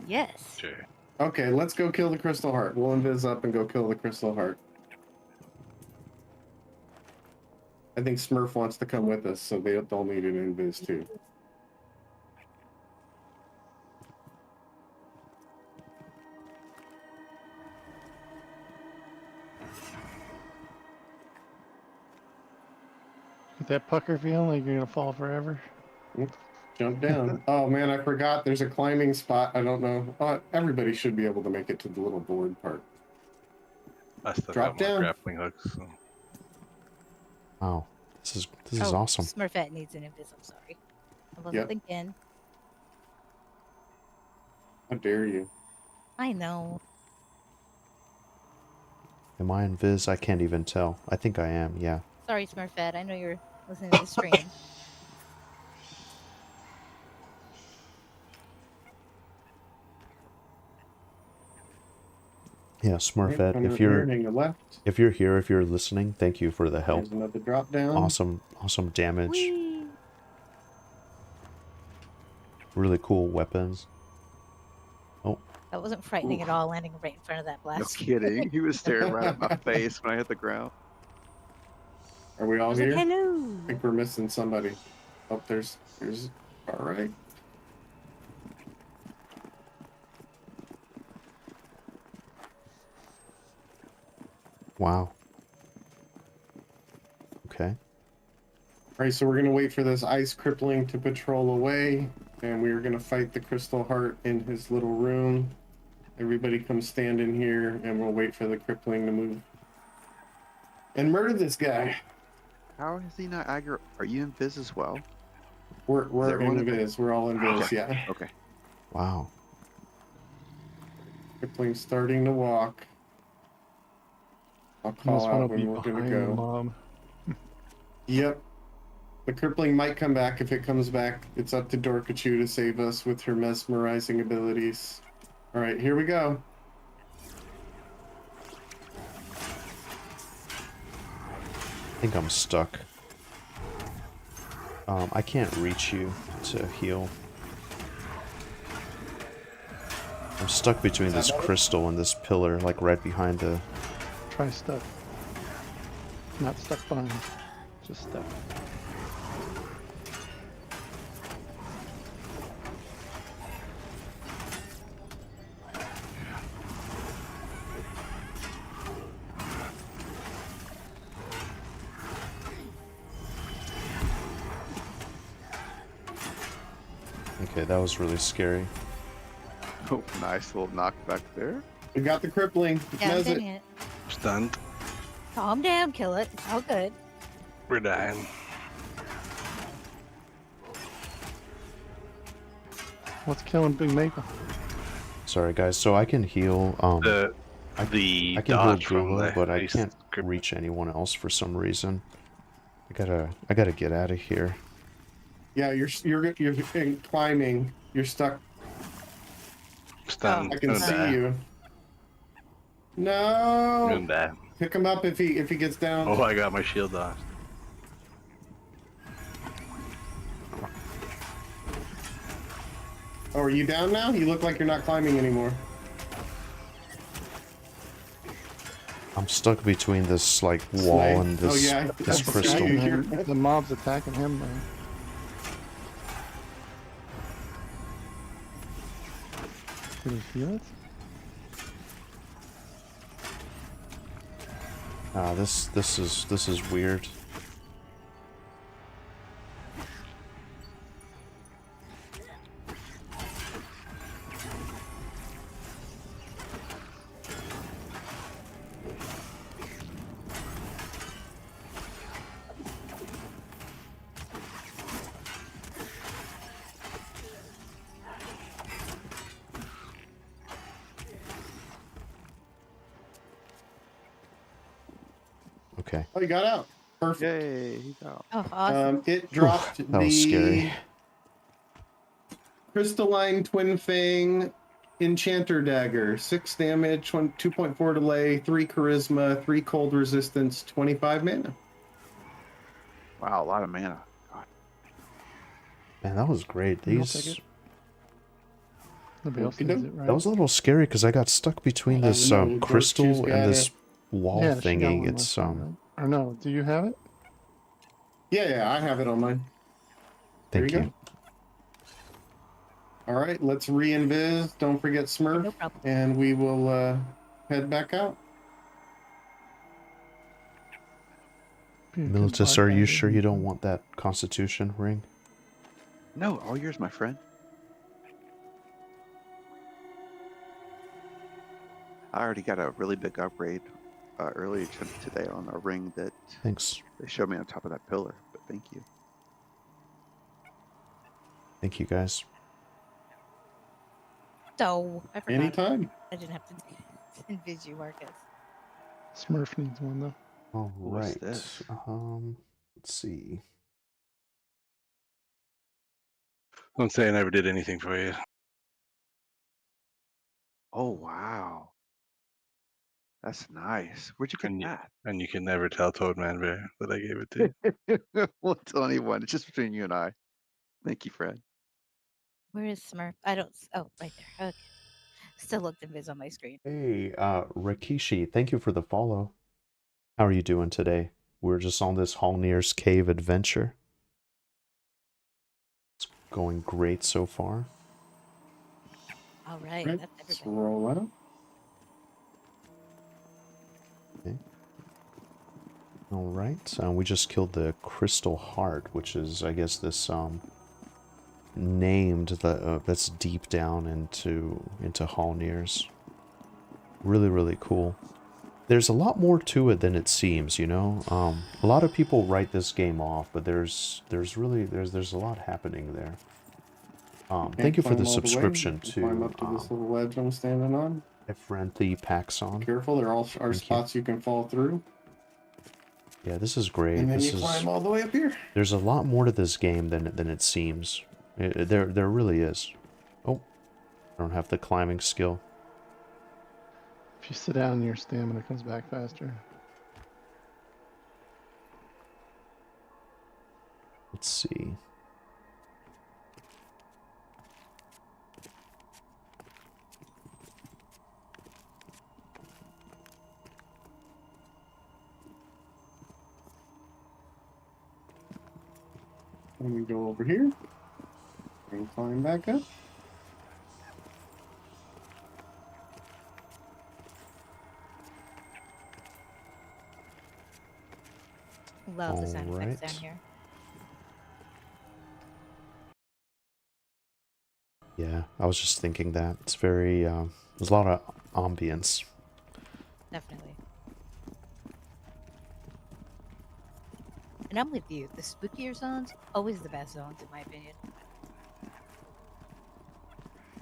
Yes. Sure. Okay, let's go kill the crystal heart. We'll invis up and go kill the crystal heart. I think Smurf wants to come with us, so they'll need an invis too. Get that pucker feeling like you're gonna fall forever. Jump down. Oh man, I forgot. There's a climbing spot. I don't know. Everybody should be able to make it to the little board part. I still Drop got more down. grappling hooks. So. Wow. This is Oh, awesome. Smurfette needs an invis. I'm sorry. I wasn't Yep. thinking. How dare you? I know. Am I in Viz? I can't even tell. I think I am, yeah. Sorry, Smurfette. I know you're listening to the stream. Yeah, Smurfette, Yep, if you're turning left, here, if you're listening, thank you for the help. there's another drop down. Awesome damage. Whee! Really cool weapons. That wasn't frightening at all, landing right in front of that No blast. kidding. He was staring right at my face when I hit the ground. Are we I all was like, here? hello. I think we're missing somebody. Oh, there's all right. Wow. Okay. All right, so we're gonna wait for this ice crippling to patrol away, and we're gonna fight the crystal heart in his little room. Everybody come stand in here, and we'll wait for the crippling to move and murder this guy. How is he not aggro? Are you in Viz as well? We're everyone in in Viz. We're all in Viz. Okay. Yeah. Okay. Wow. Crippling starting to walk. I'll And this call one will out be when we're gonna behind the go. mob. Yep. The crippling might come back. If it comes back, it's up to Dorkachu to save us with her mesmerizing abilities. All right, here we go. I think I'm stuck. I can't reach you to heal. I'm stuck between this crystal and this pillar, like right behind the... Try stuck. Not stuck behind. Just stuck. Okay, that was really scary. Oh, nice little knockback there. We got the crippling. Yeah, Does dang it? it. Stunned. Calm down, kill it. It's all good. We're dying. What's killing Big Maple? Sorry guys, so I can heal, The I can heal dodge from Gula, the but I ice can't grip. reach anyone else for some reason. I gotta get out of here. Yeah, you're climbing. You're stuck. Stunned. I can Gonna see die. you. Gonna No. die. Pick him up if he gets down. Oh, I got my shield off. Oh, are you down now? You look like you're not climbing anymore. I'm stuck between this, like, wall Slay. and this, Oh, yeah, this I see crystal. you. You're- The mob's attacking him, man. Did he feel it? This is weird. Okay. Oh, you got out. Perfect. Yay, he's out. Oh, awesome. It dropped That was scary. Crystalline Twin Fang Enchanter Dagger. 6 damage, 2.4 delay, 3 charisma, 3 cold resistance, 25 mana. Wow, a lot of mana. God. Man, that was great. I'll take These... it. Nobody else Okey needs doke. it, right? That was a little scary because I got stuck between this no, crystal Dorkchew's got and this wall Yeah, she got thingy. one It's last time, right? Or no, do you have it? Yeah, I have it on mine. Thank There you you. All right, let's re-invis. Don't forget Smurf. No problem. And we will head back out. Be a good Militus, are archive you of sure you don't anything. want that Constitution ring? No, all yours, my friend. I already got a really big upgrade earlier today on a ring that Thanks. they showed me on top of that pillar. But thank you. Thank you, guys. So, I forgot. Anytime. I didn't have to invis you, Marcus. Smurf needs one, though. All What's right. this? Let's see. Don't say I never did anything for you. Oh, wow. That's nice. Where'd you And get you, that? and you can never tell Toadman Bear that I gave it to you. Won't tell anyone. It's just between you and I. Thank you, Fred. Where is Smurf? I don't. Oh, right there. Okay. Still looked invis on my screen. Hey, Rikishi, thank you for the follow. How are you doing today? We're just on this Halnir's Cave adventure. It's going great so far. All right. Right, That's let's everybody. roll out. Okay. All right. We just killed the Crystal Heart, which is, I guess, this named that's deep down into Halnir's. Really, really cool. There's a lot more to it than it seems, you know. A lot of people write this game off, but there's a lot happening there. Thank you for Can't the climb all way. subscription Climb too. up to this little ledge I'm standing on. I've rent the packs on. Careful, there are spots you can fall through. Yeah, this is great. And then this you climb all the way up here. There's a lot more to this game than it seems. There really is. Oh, I don't have the climbing skill. If you sit down, your stamina comes back faster. Let's see. And we go over here and climb back up. Love the sound effects down Alright. here. Yeah, I was just thinking that. It's very, there's a lot of ambience. Definitely. And I'm with you. The spookier zones, always the best zones, in my opinion.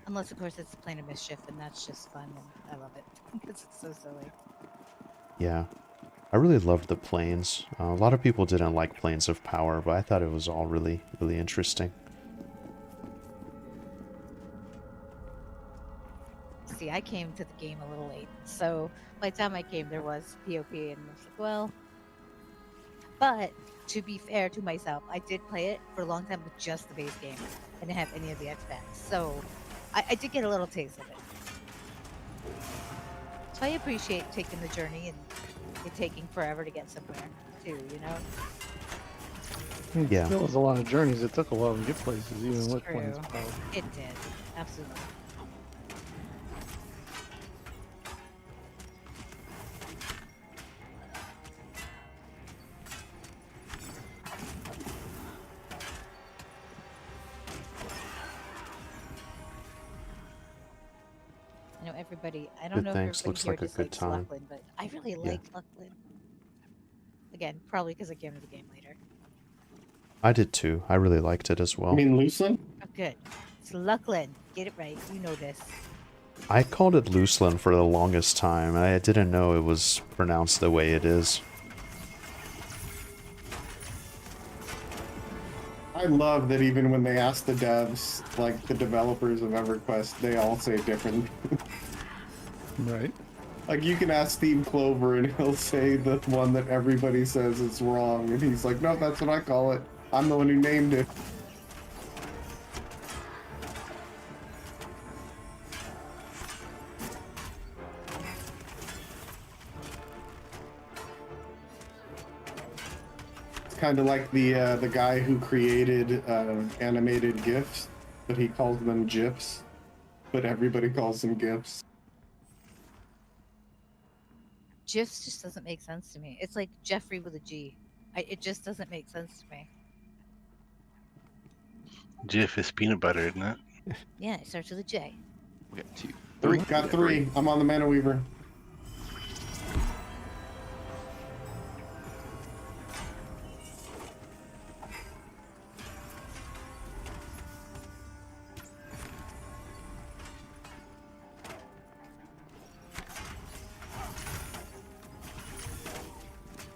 Unless, of course, it's Plane of Mischief, and that's just fun, and I love it because it's so silly. Yeah, I really loved the planes. A lot of people didn't like Planes of Power, but I thought it was all really, really interesting. See, I came to the game a little late, so by the time I came, there was POP, and I was like, well... But, to be fair to myself, I did play it for a long time with just the base game. I didn't have any of the X-Packs, so I did get a little taste of it. So I appreciate taking the journey and it taking forever to get somewhere, too, you know? I mean, Yeah. Still was a lot of journeys. It took a while to get places, even It's with true. planes. Power. It did, absolutely. I know everybody. I don't Good, know if thanks. everybody Looks here like a just good likes time. Lucklin, but I really Yeah. liked Lucklin. Again, probably because I came to the game later. I did too. I really liked it as I well. mean, Lucin? Oh, good. It's Lucklin. Get it right. You know this. I called it Luceland for the longest time. I didn't know it was pronounced the way it is. I love that even when they ask the devs, like the developers of EverQuest, they all say different. Right. Like you can ask Steve Clover and he'll say the one that everybody says is wrong, and he's like, no, that's what I call it. I'm the one who named it. It's kind of like the guy who created animated GIFs, but he calls them GIFs, but everybody calls them GIFs. GIFs just doesn't make sense to me. It's like Jeffrey with a G. It just doesn't make sense to me. Jif is peanut butter, isn't it? Yeah, it starts with a J. We got two. Three. Got three. I'm on the Mana Weaver.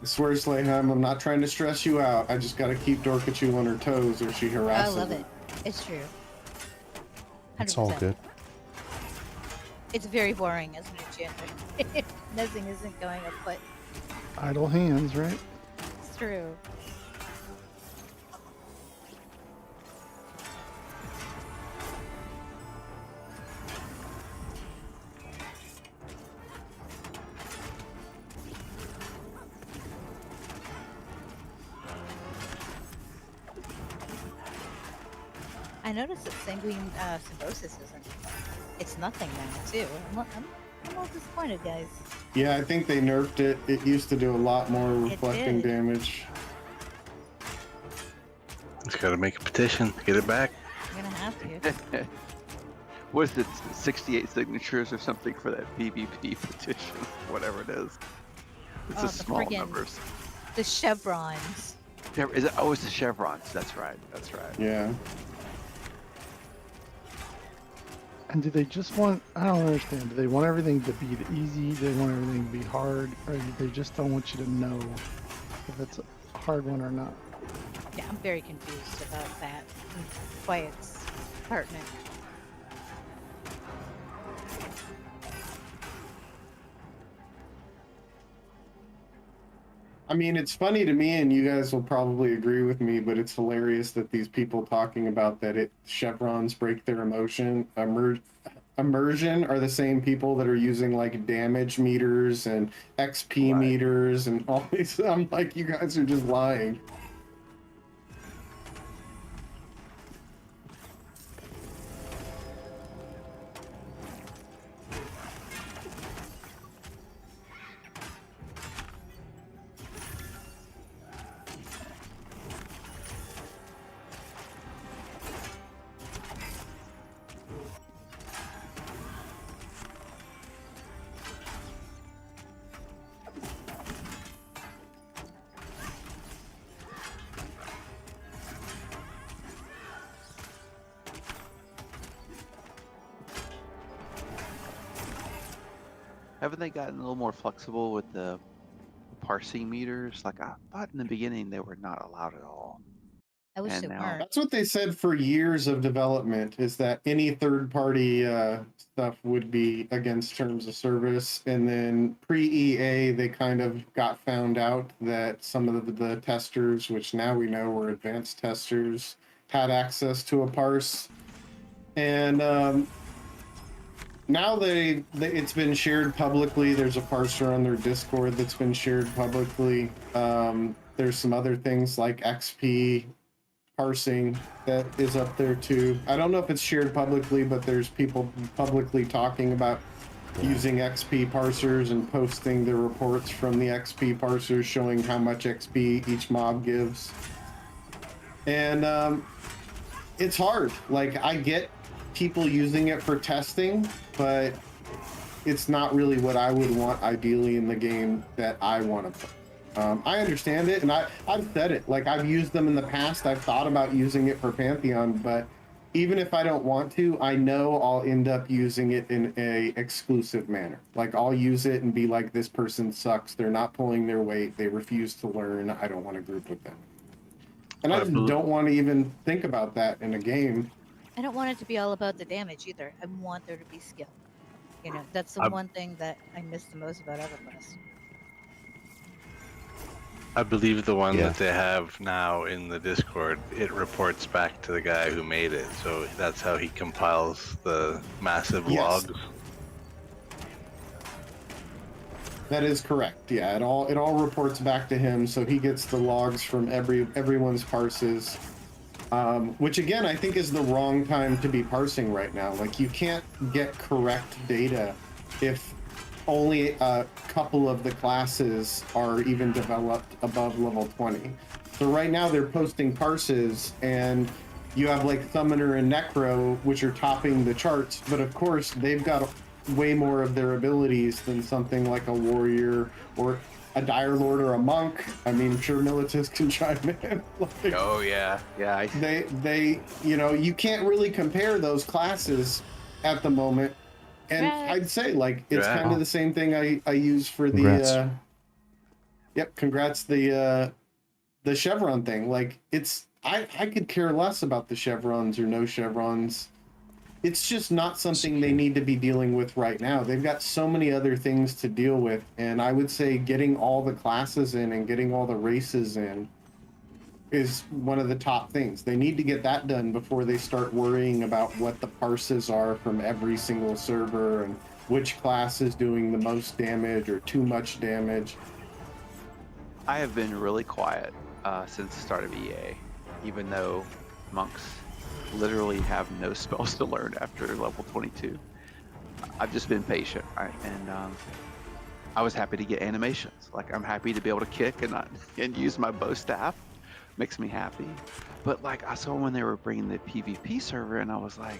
I swear, Slayham, I'm not trying to stress you out. I just gotta keep Dorkachu on her toes or she I harasses love me. it. It's true. 100%. It's all good. It's very boring as an enchanter. Nothing isn't going afoot. Idle hands, right? It's true. I noticed that Sanguine Symbiosis isn't. It's nothing now, too. I'm a little disappointed, guys. Yeah, I think they nerfed it. It used to do a lot more reflecting did. damage. Just gotta make a petition, get it back. I'm gonna have to. What is it? 68 signatures or something for that PvP petition, whatever it is. It's Oh, just the small friggin- numbers. The chevrons. Is it? Oh, it's the chevrons. That's right. That's right. Yeah. And do they just want, I don't understand, do they want everything to be easy? Do they want everything to be hard? Or do they just don't want you to know if it's a hard one or not? Yeah, I'm very confused about that. And why it's pertinent. I mean, it's funny to me, and you guys will probably agree with me, but it's hilarious that these people talking about that chevrons break their immersion are the same people that are using like damage meters and XP meters and all these. I'm like, you guys are just lying. Haven't they gotten a little more flexible with the parsing meters? Like I thought in the beginning they were not allowed at all. I wish they weren't. That's what they said for years of development, is that any third-party stuff would be against terms of service. And then pre-EA, they kind of got found out that some of the testers, which now we know were advanced testers, had access to a parse. And now it's been shared publicly. There's a parser on their Discord that's been shared publicly. There's some other things like XP parsing that is up there too. I don't know if it's shared publicly, but there's people publicly talking about using XP parsers and posting the reports from the XP parsers showing how much XP each mob gives. And it's hard. Like, I get people using it for testing, but it's not really what I would want ideally in the game that I want to play. I understand it, and I've said it. Like, I've used them in the past. I've thought about using it for Pantheon, but even if I don't want to, I know I'll end up using it in a exclusive manner. Like, I'll use it and be like, this person sucks. They're not pulling their weight. They refuse to learn. I don't want to group with them. And I just don't want to even think about that in a game. I don't want it to be all about the damage either. I want there to be skill. You know, that's the one thing that I miss the most about EverQuest. I believe the one that they have now in the Discord, it reports back to the guy who made it. So that's how he compiles the massive logs. That is correct. Yeah, it all reports back to him, so he gets the logs from everyone's parses. Which again, I think is the wrong time to be parsing right now. Like, you can't get correct data if only a couple of the classes are even developed above level 20. So right now they're posting parses, and you have like Summoner and Necro, which are topping the charts, but of course they've got way more of their abilities than something like a Warrior or a Dire Lord or a Monk. I mean, I'm sure Militus can chime in. Like, oh yeah. They you know, you can't really compare those classes at the moment. And I'd say, like, it's kind of the same thing I use for the congrats, the chevron thing. Like, it's I could care less about the chevrons or no chevrons. It's just not something they need to be dealing with right now. They've got so many other things to deal with, and I would say getting all the classes in and getting all the races in is one of the top things. They need to get that done before they start worrying about what the parses are from every single server and which class is doing the most damage or too much damage. I have been really quiet since the start of EA, even though monks literally have no spells to learn after level 22. I've just been patient, and I was happy to get animations. Like, I'm happy to be able to kick and use my bow staff. Makes me happy. But like, I saw when they were bringing the PvP server, and I was like,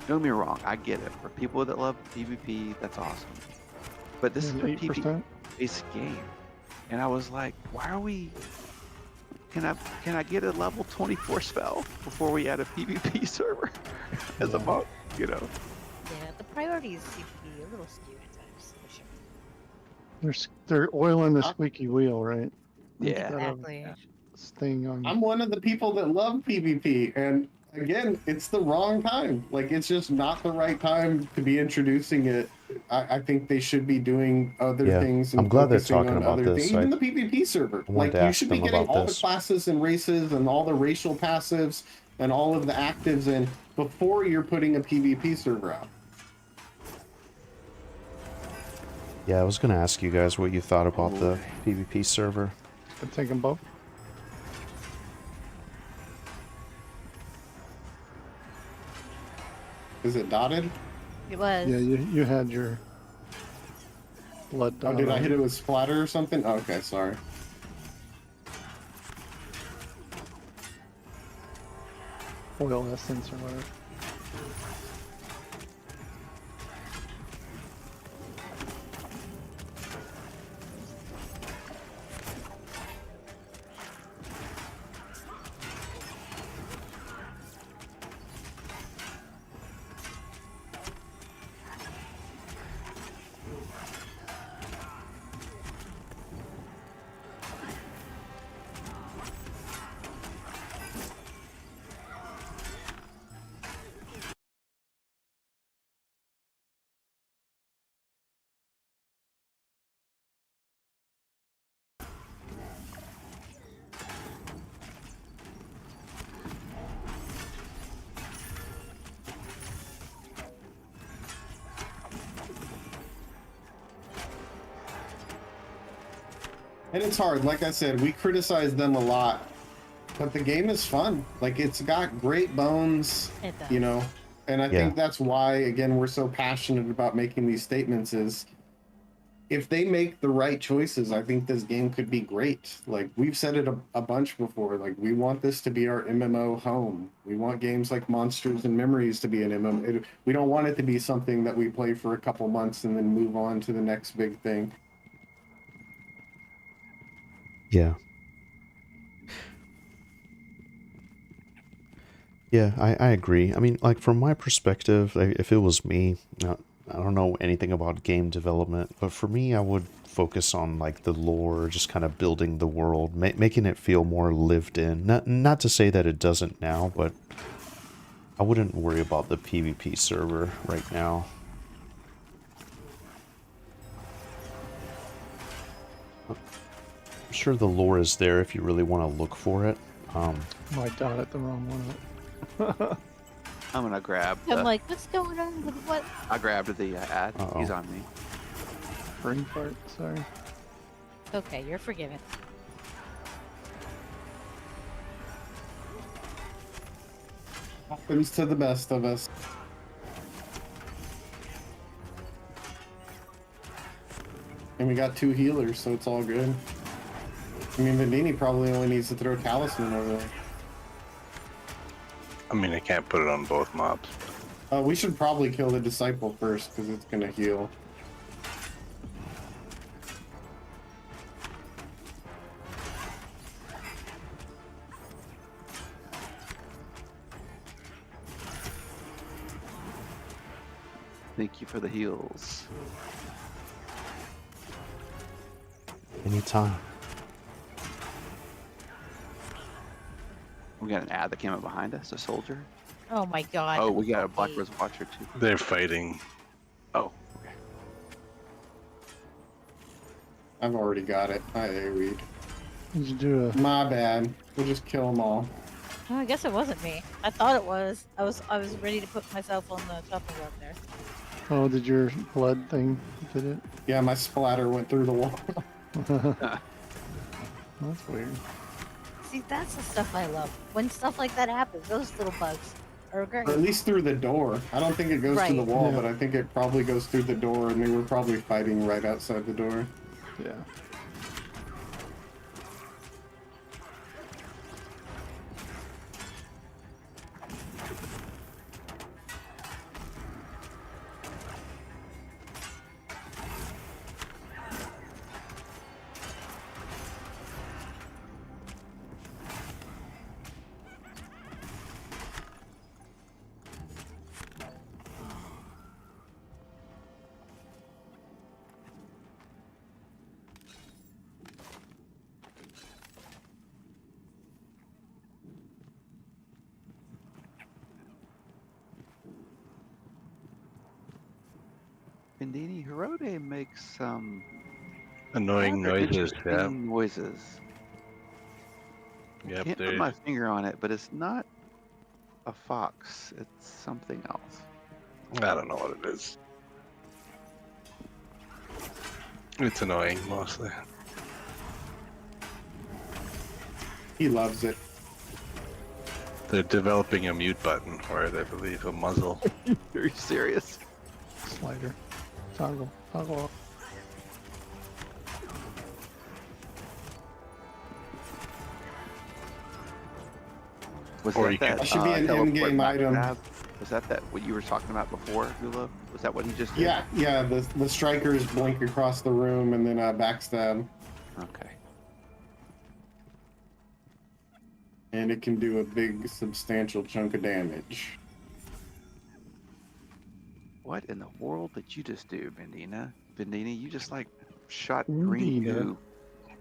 don't get me wrong, I get it. For people that love PvP, that's awesome. But this is a PvP-based game, and I was like, why are we? Can I get a level 24 spell before we add a PvP server as a monk? You know. priorities seem to be a little skewed at times. for sure. They're oiling the squeaky wheel, right? Yeah. Exactly. Staying on. I'm one of the people that love PvP, and again, it's the wrong time. Like, it's just not the right time to be introducing it. I think they should be doing other things and I'm glad they're focusing talking on about other this. things. Even the PvP server. I wanted Like, to you ask should be them getting about all the this. classes and races and all the racial passives and all of the actives in before you're putting a PvP server out. Yeah, I was gonna ask you guys what you thought about the PvP server. Could take them both. Is it dotted? It was. Yeah, you had your blood Oh, dot. did I on hit it with splatter or something? Oh, okay, sorry. oil essence or whatever. And it's hard. Like I said, we criticize them a lot, but the game is fun. Like, it's got great bones, It does. you know, and I think that's why, again, we're so passionate about making these statements is if they make the right choices, I think this game could be great. Like, we've said it a bunch before. Like, we want this to be our MMO home. We want games like Monsters and Memories to be an MMO. We don't want it to be something that we play for a couple months and then move on to the next big thing. Yeah. Yeah, I agree. I mean, like, from my perspective, if it was me, I don't know anything about game development, but for me, I would focus on, like, the lore, just kind of building the world, making it feel more lived in. Not to say that it doesn't now, but I wouldn't worry about the PvP server right now. I'm sure the lore is there if you really want to look for it. Oh, I dotted the wrong one up. I'm gonna grab. I'm like, what's going on with what? I grabbed the ad. Uh-oh. He's on me. Brain fart, sorry. Okay, you're forgiven. Happens to the best of us. And we got 2 healers, so it's all good. I mean, Vindini probably only needs to throw Talisman over there. I mean, I can't put it on both mobs. We should probably kill the Disciple first, because it's gonna heal. Thank you for the heals. Anytime. We got an ad that came up behind us, a soldier. Oh my god. Oh, we got a Black Rose Watcher too. They're fighting. Oh, okay. I've already got it. I AoE'd. Did you do a... My bad. We'll just kill them all. Oh, I guess it wasn't me. I thought it was. I was ready to put myself on the chopping block there. Oh, did your blood thing did it? Yeah, my splatter went through the wall. That's weird. See, that's the stuff I love. When stuff like that happens, those little bugs are great. Or at least through the door. I don't think it goes to the Right. wall, Yeah. but I think it probably goes through the door, and they were probably fighting right outside the door. Yeah. Vindini Hirode makes some Annoying rather noises, yeah. interesting noises. I Yep, can't put they're my finger on it, but it's not a fox. It's something else. I don't know what it is. It's annoying mostly. He loves it. They're developing a mute button for it, I believe, a muzzle. Are you serious? Slider. Toggle. Toggle. Was Or that you could- that? That should be an teleport in-game map item. grab? Was that what you were talking about before, Gulo? Was that what he just did? Yeah. The strikers blink across the room and then backstab, Okay. and it can do a big, substantial chunk of damage. What in the world did you just do, Vindina? Vindini, you just like shot green Vindina. goo.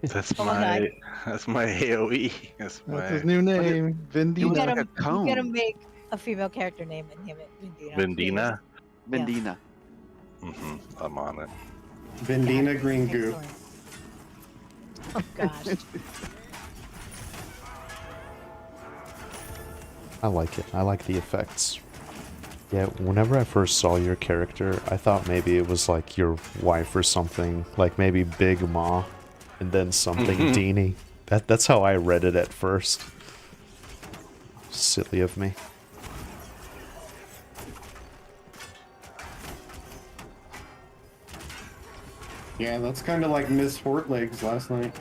That's Oh my that's my AoE. That's my his new name. You Vindina. got gotta, like a cone. you gotta make a female character name and name it Vindina. Vindina. Vindina. I'm on it. Vindina green goo. Excellent. Oh gosh. I like it. I like the effects. Yeah, whenever I first saw your character, I thought maybe it was like your wife or something, like maybe Big Ma, and then something Deanie. That's how I read it at first. Silly of me. Yeah, that's kind of like Miss Fortlegs last night.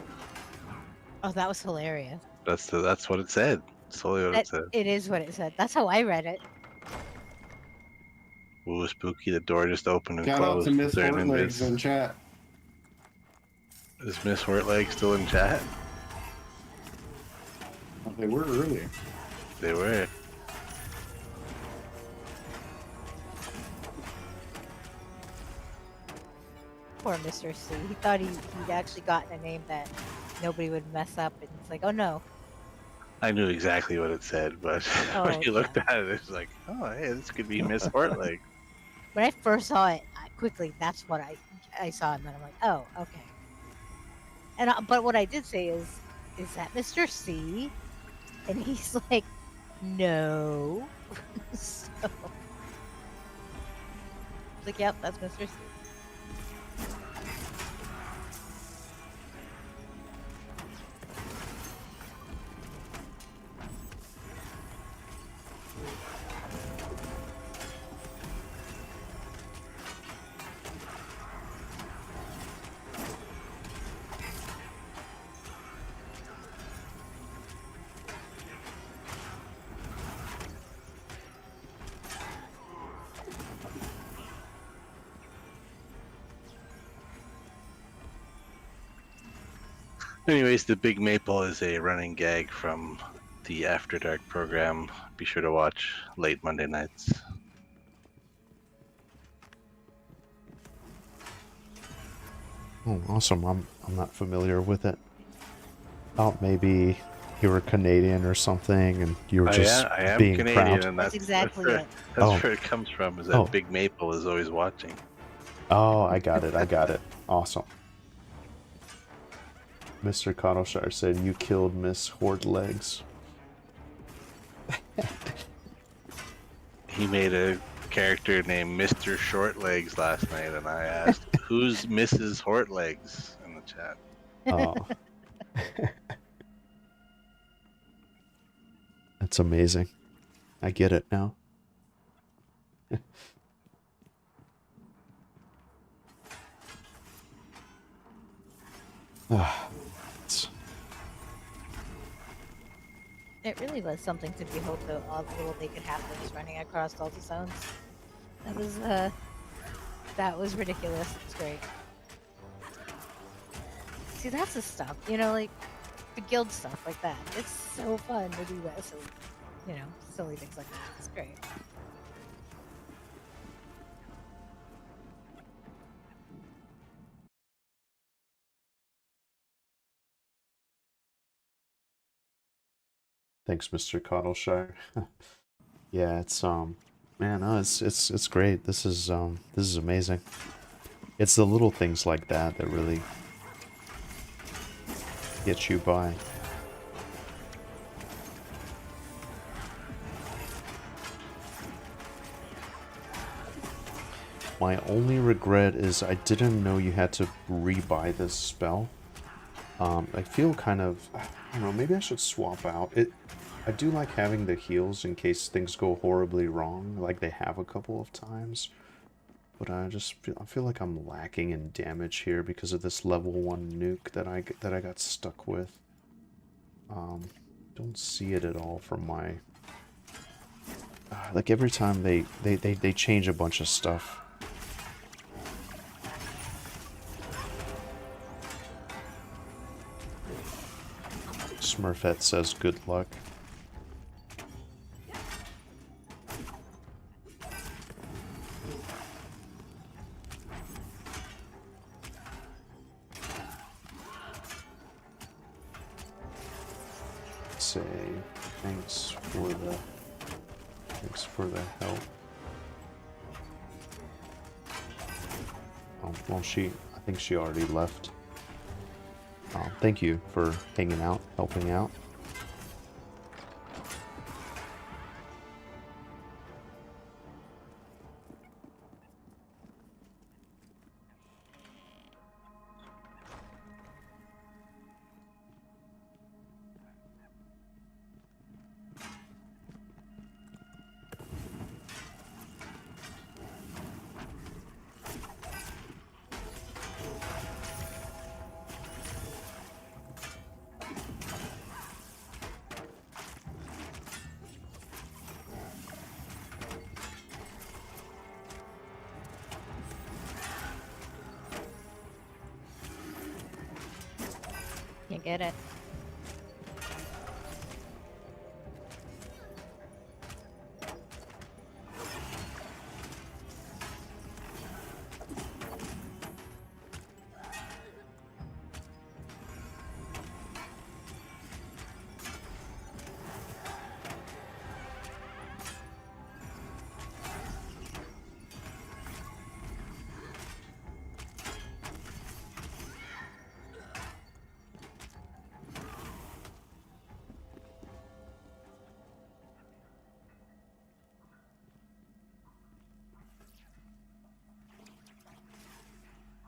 Oh, that was hilarious. That's what it said. That's totally what it said. It is what it said. That's how I read it. Ooh, spooky! The door just opened and Shout out closed. to Miss Is there an Fortlegs invis? in chat. Is Miss Hortleg still in chat? Oh, they were earlier. They were. Poor Mr. C. He thought he'd actually gotten a name that nobody would mess up, and it's like, oh no. I knew exactly what it said, but Oh, when you looked at it, it's like, oh, hey, this could be Miss Hortleg. When I first saw it, quickly, that's what I saw, and then I'm like, oh, okay. And but what I did say is that Mr. C? And he's like, no. So, like, yep, that's Mr. C. Anyways, the Big Maple is a running gag from the After Dark program. Be sure to watch late Monday nights. Oh, awesome. I'm not familiar with it. Thought maybe you were Canadian or something, and you were just I am being Canadian, proud. and That's exactly where, it. That's where it comes from. Is that Oh. Big Maple is always watching. Oh, I got it. I got it. Awesome. Mr. Cottleshire said you killed Miss Hortlegs. He made a character named Mr. Shortlegs last night, and I asked, "Who's Mrs. Hortlegs?" in the chat. Oh. That's amazing. I get it now. It's- It really was something to behold, though, all the little naked halflings running across all the zones. That was ridiculous. It's great. See, that's the stuff, like the guild stuff like that. It's so fun to do that. So, silly things like that. It's great. Thanks, Mr. Cottleshire. Yeah, it's man, no, it's great. This is amazing. It's the little things like that that really get you by. My only regret is I didn't know you had to rebuy this spell. I feel kind of, I don't know, maybe I should swap out. I do like having the heals in case things go horribly wrong, like they have a couple of times. But I feel like I'm lacking in damage here because of this level 1 nuke that I got stuck with. Don't see it at all from my, like every time they change a bunch of stuff. Smurfette says good luck. Say thanks for the help. Oh, well, I think she already left. Thank you for hanging out, helping out. You get it.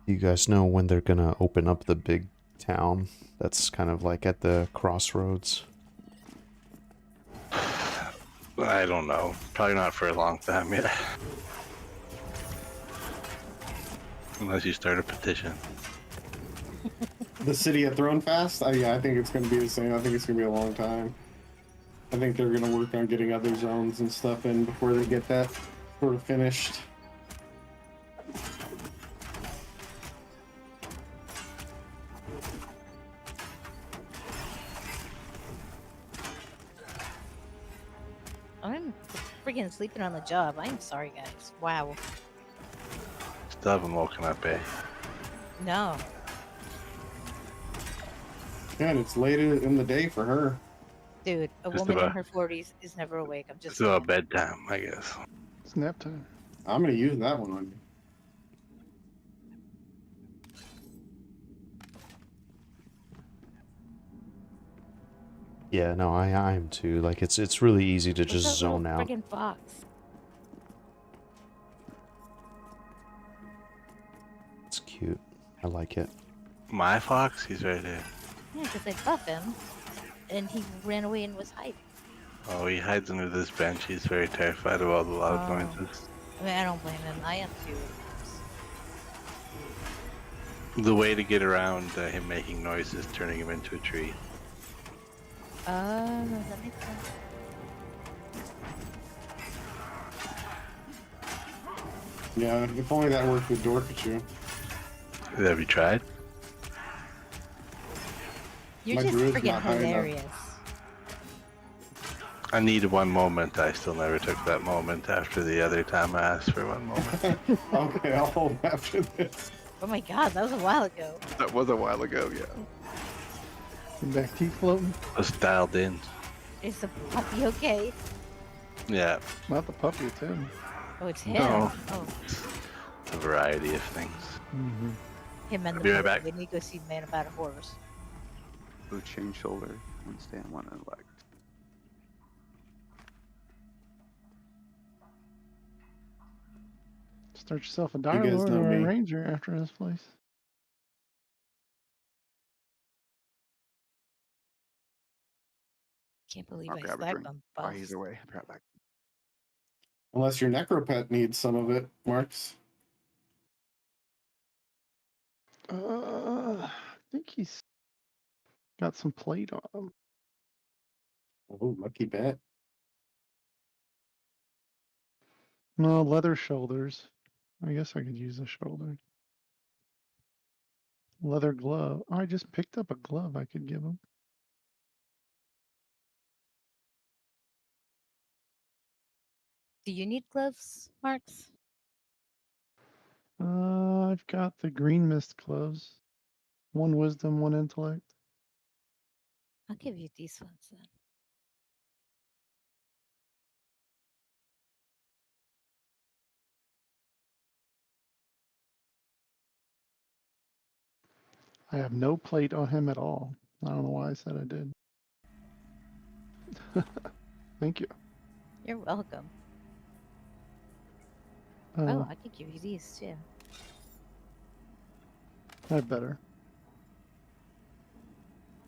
You guys know when they're gonna open up the big town that's kind of like at the crossroads? I don't know. Probably not for a long time yet. Unless you start a petition. The city of Thronefast? Yeah, I think it's going to be the same. I think it's going to be a long time. I think they're going to work on getting other zones and stuff in before they get that sort of finished. I'm freaking sleeping on the job. I'm sorry, guys. Wow. Still haven't woken up, eh? No. Yeah, and it's late in the day for her. Dude, a Just woman in about- her 40s is never awake. I'm just It's about bedtime, I guess. It's nap time. I'm going to use that one on you. Yeah, no, I am too. Like it's really easy to What's just that little zone out. friggin' fox? It's cute. I like it. My fox? He's right there. Yeah, because I buff him, and he ran away and was hiding. Oh, he hides under this bench. He's very terrified of all the loud Oh. noises. I mean, I don't blame him. I am too. The way to get around him making noise is turning him into a tree. That makes sense. Yeah, if only that worked with Dorkachu. Have you tried? You're My just druid's freaking not high enough. hilarious. I needed one moment. I still never took that moment after the other time I asked for one moment. Okay, I'll hold after this. Oh my god, that was a while ago. That was a while ago, yeah. Your back teeth floating? I was dialed in. Is the puppy okay? Yeah. Not the puppy, it's him. Oh, it's him. No. Oh, a variety of things. Mm-hmm. Him and I'll the be right boat, back. they need to go see Man About a Horse. Blue chain shoulder, one stand, one intellect. Start yourself a You Dire guys Lord know or a me. Ranger after this place. Can't believe I'll I grab a slacked drink. on Bye, buffs. either way. I'll be right back. Unless your Necropet needs some of it, Marks. I think he's got some plate on him. Oh, lucky bet. No, leather shoulders. I guess I could use a shoulder. Leather glove. Oh, I just picked up a glove I could give him. Do you need gloves, Marks? I've got the green mist gloves. One wisdom, one intellect. I'll give you these ones then. I have no plate on him at all. I don't know why I said I did. Thank you. You're welcome. Uh, Oh, I could give you these too. I better.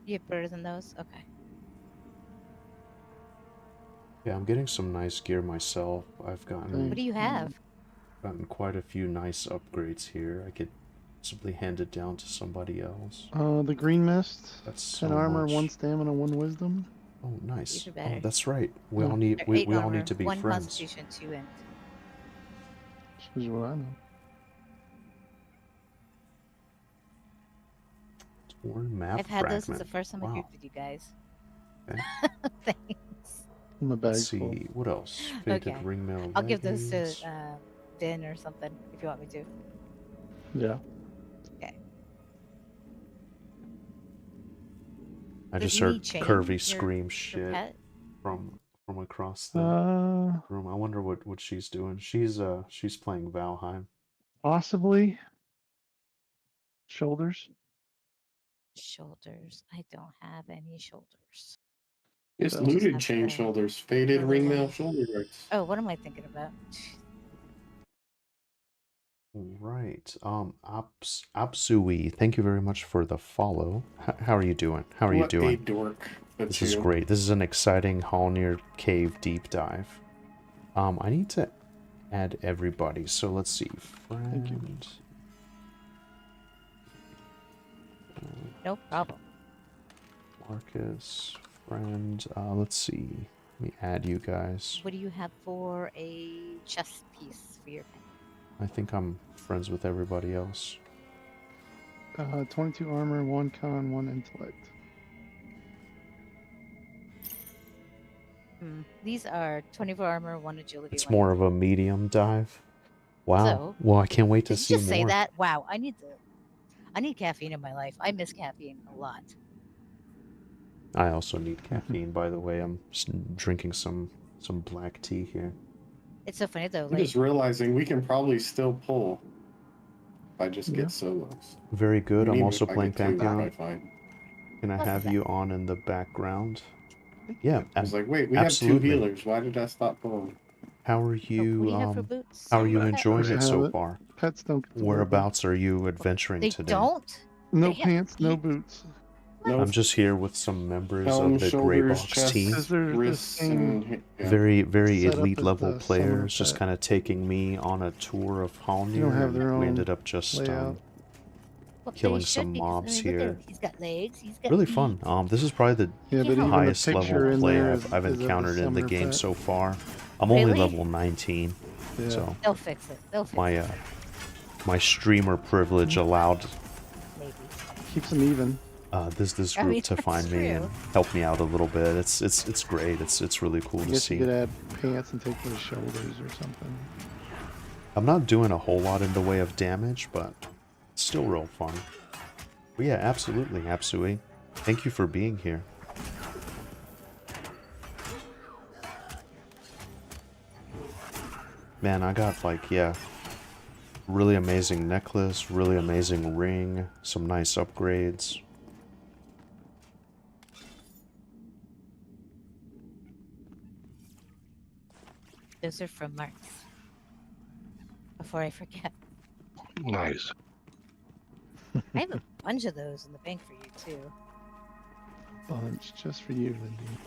You have better than those? Okay. Yeah, I'm getting some nice gear myself. I've gotten What do you have? quite a few nice upgrades here. I could simply hand it down to somebody else. The green mist. That's 10 so armor, much. 1 stamina, 1 wisdom. Oh, nice. These are Oh, better. that's right. We Yeah. all need They're we 8 all armor, need to be 1 friends. constitution, 2 int. Shows you what I know. Torn map I've had fragment. those since the first time I Wow. grouped with you guys. Okay. Thanks. My bag's Let's full. see what else. Faded Okay. ringmail I'll give those to leggings. Vin or something if you want me to. Yeah. I Does just he heard need chain, Curvy your- scream Your shit pet? from across the Uh, room. I wonder what she's doing. She's playing Valheim. possibly. Shoulders. Shoulders. I don't have any shoulders. It's So- looted Have chain the shoulders, faded leather ringmail ones. shoulder guards. Oh, what am I thinking about? Right. Apsui, thank you very much for the follow. How are you doing? How are you What a doing? dork. This is great. This is an exciting Halnir Cave deep dive. I need to add everybody. So let's see. Thank you. Friend. No problem. Marcus, friend. Let's see. Let me add you guys. What do you have for a chest piece for your pet? I think I'm friends with everybody else. 22 armor, 1 con, 1 intellect. These are 24 armor, 1 agility. It's 1 more of a medium dive. Wow. So, Well, I can't wait to Did you see just more. say that? Wow, I need caffeine in my life. I miss caffeine a lot. I also need caffeine, by the way. I'm just drinking some black tea here. It's so funny though. I'm Like, just realizing we can probably still pull if I just Yeah. get solos. Very good. I'm Even also if I playing get two, Pantheon. I'm fine. Can I Love have that. you on in the background? Yeah, I was like, wait, we absolutely. have 2 healers. Why did I stop pulling? How are what do you? you have for boots? How are you Pet? enjoying I it so have it. far? Pets don't get to wear boots. Whereabouts are you adventuring They today? don't. No They have pants, no feet? boots. No I'm just here with some members helm, of the shoulders, Greybox chest, team. Because they're the wrists, same and yeah. Very setup elite as level the summoner players, just pet. kind of taking me on a tour of Halnir. They don't have their and we own ended up just layout. Well, killing they should some because, I mobs mean, look here. at him. He's got legs. He's got Really feet. fun. This is probably the Yeah, but Yeah. even the highest level picture in play there I've is of the encountered in the summoner game pet. so far. I'm only Really? level 19, Yeah. so They'll fix it. They'll fix my it. my streamer privilege allowed Maybe. Keeps them even. this I group mean, to that's find me and true. help me out a little bit. It's great. It's really cool I to guess you see. could add pants and take those shoulders or something. I'm not doing a whole lot in the way of damage, but it's still real fun. But yeah, absolutely, Apsui. Thank you for being here. Man, I got like, yeah, Really amazing necklace, really amazing ring, some nice upgrades. Those are from Marks. Before I forget. Nice. I have a bunch of those in the bank for you, too. Bunch just for you, Lindy.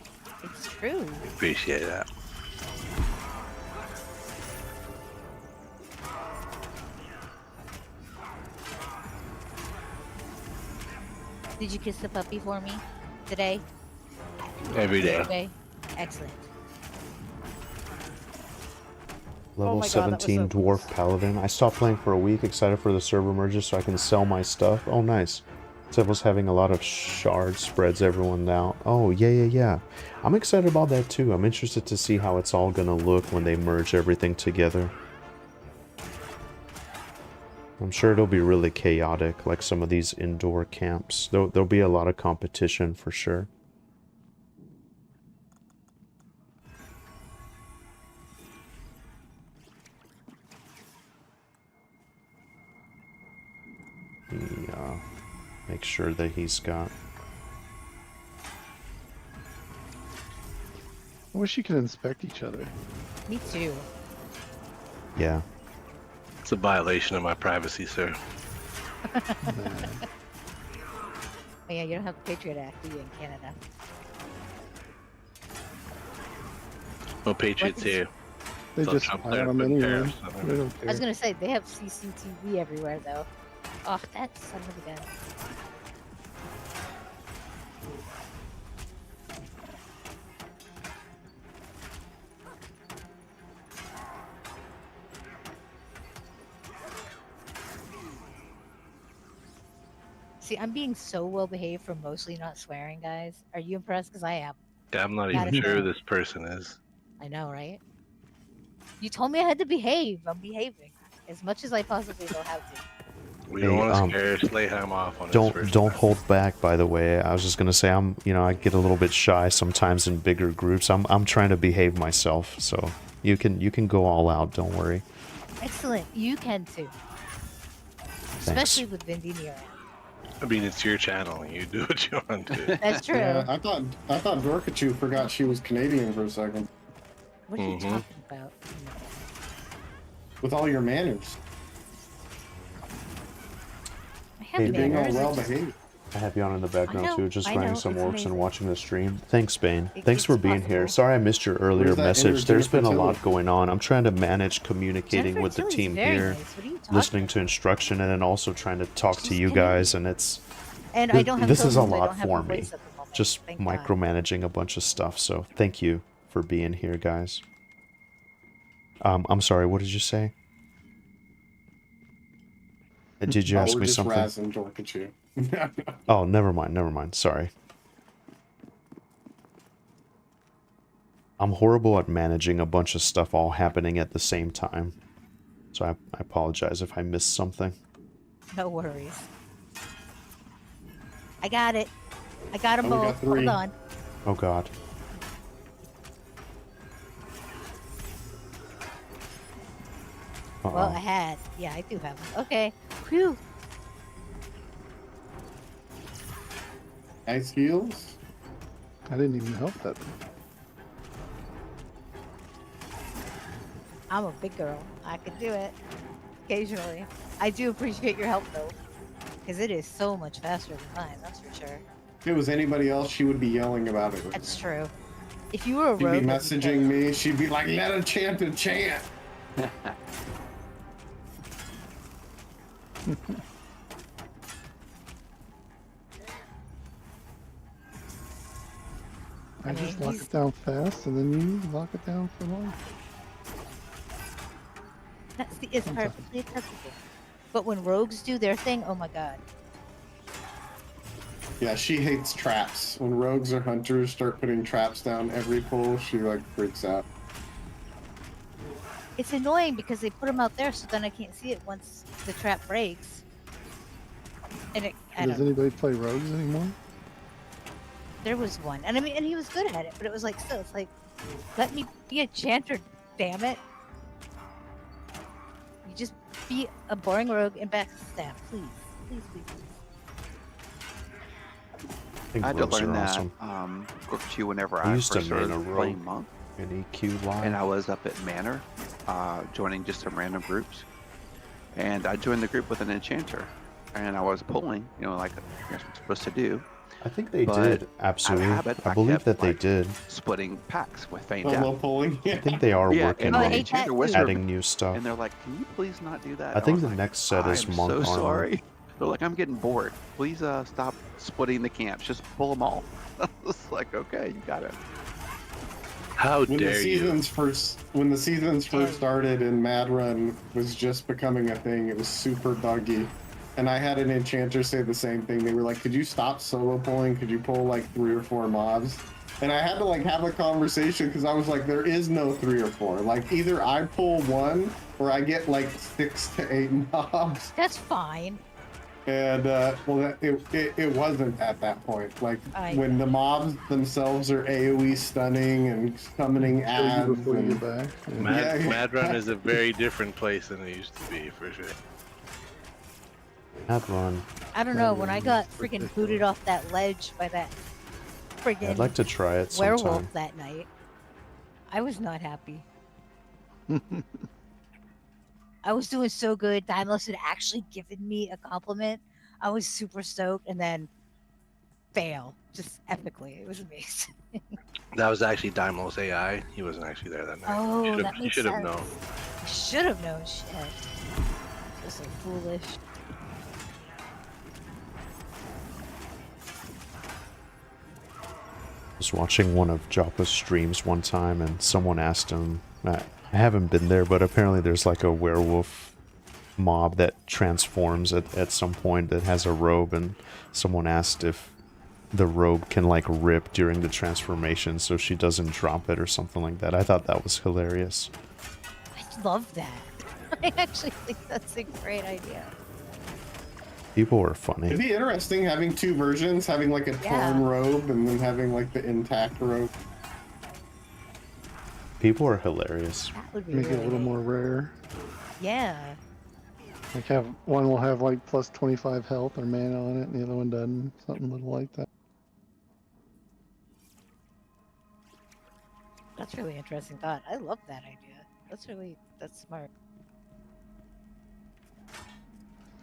It's true. Appreciate that. Did you kiss the puppy for me today? Every day. Yesterday? Excellent. Level my God, that was 17 so Dwarf Paladin. I stopped playing for a week, excited for the server merges so I can sell my stuff. Oh, nice. Sevel's having a lot of shard spreads everyone out. Oh, yeah. I'm excited about that too. I'm interested to see how it's all gonna look when they merge everything together. I'm sure it'll be really chaotic, like some of these indoor camps. There'll be a lot of competition for sure. Make sure that he's got... I wish you could inspect each other. Me too. Yeah. It's a violation of my privacy, sir. Oh, yeah, you don't have the Patriot Act, do you, in Canada? No Patriots here. They So just Trump hire there them put anyway. tariffs on They it. don't I was care. gonna say, they have CCTV everywhere, though. Oh, that son of a gun. See, I'm being so well behaved for mostly not swearing, guys. Are you impressed? Because I am. Yeah, I'm not Gotta even sure say. who this person is. I know, right? You told me I had to behave. I'm behaving as much as I possibly know how to. We Hey, don't want to scare Slayham off on his Don't first don't time. hold back, by the way. I was just gonna say I get a little bit shy sometimes in bigger groups. I'm trying to behave myself, so you can go all out, don't worry. Excellent. You can too. Especially with Vindini around. I mean, it's your channel. You do what you want to. That's true. Yeah, I thought Dorkachu forgot she was Canadian for a second. What are you talking about? With all your manners, I have you're being all manners. well It's just- behaved. I have you on in the background know, too, just I running know, some it's orcs amazing. and watching the stream. Thanks, Bane. Thanks It's for being here. possible. Sorry I missed your earlier Where's that message. There's energy been a lot fertility? going on. I'm trying to manage communicating Jennifer with the Tilly's team very here, nice. What are you talking listening about? to instruction, and then also trying to talk to She's you Canadian. guys, and it's And I don't have this is a totems, I lot don't have for a me. voice at the moment, Just thank God. micromanaging a bunch of stuff, so thank you for being here, guys. I'm sorry, what did you say? Did you ask We're me just something? razzing Dorkachu. Oh, never mind. Sorry. I'm horrible at managing a bunch of stuff all happening at the same time. So I apologize if I missed something. No worries. I got it. I got them Oh, we both. got 3. Hold on. Oh god. Well, I had. Yeah, I do have them. Okay. Whew. Nice heals. I didn't even help that. I'm a big girl. I can do it. Occasionally. I do appreciate your help, though. Because it is so much faster than mine, that's for sure. If it was anybody else, she would be yelling about it. That's true. If you were a She'd rogue, be I'd be messaging me. She'd be like, "Let her chant a chant." I mean, just lock he's- it down fast, and then you lock it down for long. It's perfectly acceptable. But when rogues do their thing, oh my god. Yeah, she hates traps. When rogues or hunters start putting traps down every pull, she like freaks out. It's annoying because they put them out there so then I can't see it once the trap breaks. And I Does don't know. anybody play rogues anymore? There was one. And I mean, and he was good at it, but it was like, still, it's like, let me be a chanter, damn it. You just be a boring rogue and backstab, please. Please, please, please. think I had to rogues learn are that awesome. Group 2 whenever I I used to first started main a playing rogue Monk. in EQ live. And I was up at Manor, joining just some random groups. And I joined the group with an enchanter. And I was pulling, you know, like you're supposed to do. I think they But did, absolutely. habit, I I believe kept, that they like, did. Splitting packs with Feign Solo Death. pulling. I think they are Yeah, working and Oh, I on hate enchanter that whispered, too. adding new stuff. and they're like, "Can you please not do that?" I think was the like, next set is I'm monk so armor. sorry. They're like, "I'm getting bored. Please stop splitting the camps. Just pull them all." I was like, "Okay, you got it." How When the dare you? seasons first started and Mad Run was just becoming a thing, it was super buggy. And I had an enchanter say the same thing. They were like, "Could you stop solo pulling? Could you pull like 3 or 4 mobs?" And I had to like have a conversation because I was like, there is no 3 or 4. Like either I pull 1 or I get like 6 to 8 mobs. That's fine. And well, it wasn't at that point. Like I when the mobs themselves are AOE stunning and summoning Kill you ads. before you And, get back. Yeah. Mad, Yeah. Mad Run is a very different place than it used to be, for sure. Mad Run. I don't know. When I got freaking booted off that ledge by that friggin' I'd like to try it werewolf sometime. that night, I was not happy. I was doing so good. Daimos had actually given me a compliment. I was super stoked, and then fail just epically. It was amazing. That was actually Daimo's AI. He wasn't actually there that night. Oh, you that makes should have sense. known. I should have known. Shit. I was so foolish. I was watching one of Joppa's streams one time, and someone asked him, I haven't been there, but apparently there's like a werewolf mob that transforms at some point that has a robe, and someone asked if the robe can like rip during the transformation so she doesn't drop it or something like that. I thought that was hilarious. I love that. I actually think that's a great idea. People were funny. it'd be interesting having 2 versions, having like a torn robe and then having like the intact robe. People are hilarious. That would be Make it a really little neat. more rare. Yeah. Like have one will have like plus 25 health or mana on it, and the other one doesn't. Something little like that. That's really interesting thought. I love that idea. That's smart.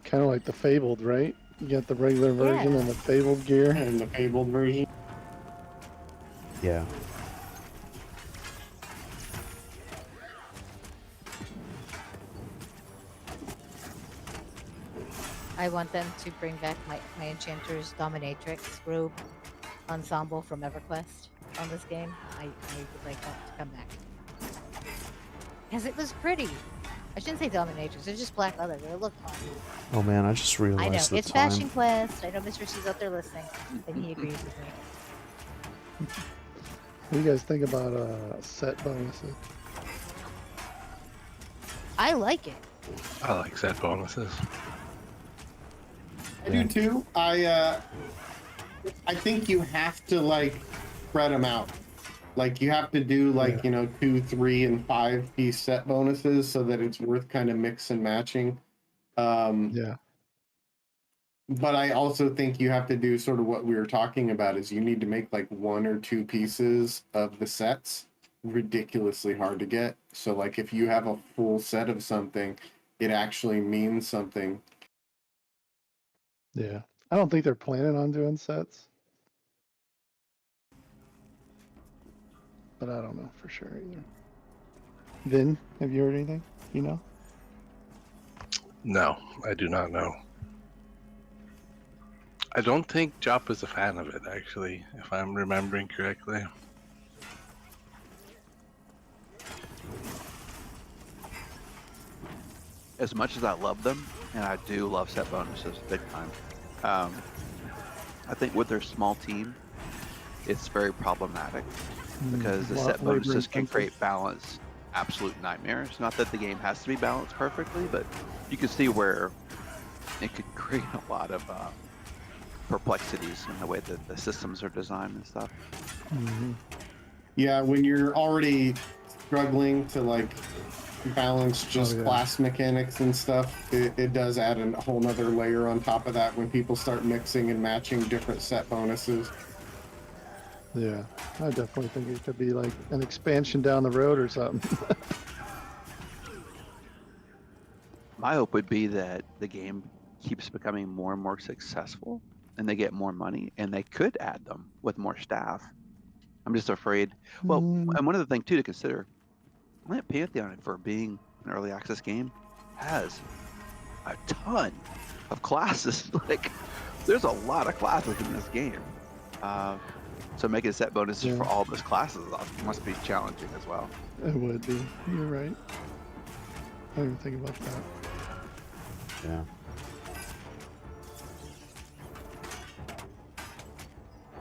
Kind of like the Fabled, right? You got the regular version Yeah. and the Fabled gear. And the fabled version. Yeah. I want them to bring back my Enchanter's Dominatrix robe ensemble from EverQuest on this game. I would like that to come back. Because it was pretty. I shouldn't say Dominatrix, it's just black leather, but it looked fun. Oh man, I just I know, realized the it's time. Fashion Quest. I know Mr. C's out there listening, and he agrees with me. What do you guys think about set bonuses? I like it. I like set bonuses. I do too. I think you have to like spread them out. Like you have to do like, you know, 2, 3, and 5 piece set bonuses so that it's worth kind of mix and matching. Yeah. But I also think you have to do sort of what we were talking about is you need to make like 1 or 2 pieces of the sets ridiculously hard to get. So like if you have a full set of something, it actually means something. Yeah. I don't think they're planning on doing sets. But I don't know for sure either. Vin, have you heard anything? You know? No, I do not know. I don't think Jop is a fan of it, actually, if I'm remembering correctly. As much as I love them, and I do love set bonuses big time, I think with their small team, it's very problematic because the set bonuses can create balance absolute nightmares. Not that the game has to be balanced perfectly, but you can see where it could create a lot of perplexities in the way that the systems are designed and stuff. Yeah, when you're already struggling to like balance just Oh, yeah. class mechanics and stuff, it does add a whole nother layer on top of that when people start mixing and matching different set bonuses. Yeah, I definitely think it could be like an expansion down the road or something. My hope would be that the game keeps becoming more and more successful and they get more money and they could add them with more staff. I'm just afraid. Well, and one other thing too to consider, I think Pantheon, for being an early access game, has a ton of classes. Like, there's a lot of classes in this game. So making set bonuses for all those classes must be challenging as well. It would be. You're right. I didn't even think about that. Yeah.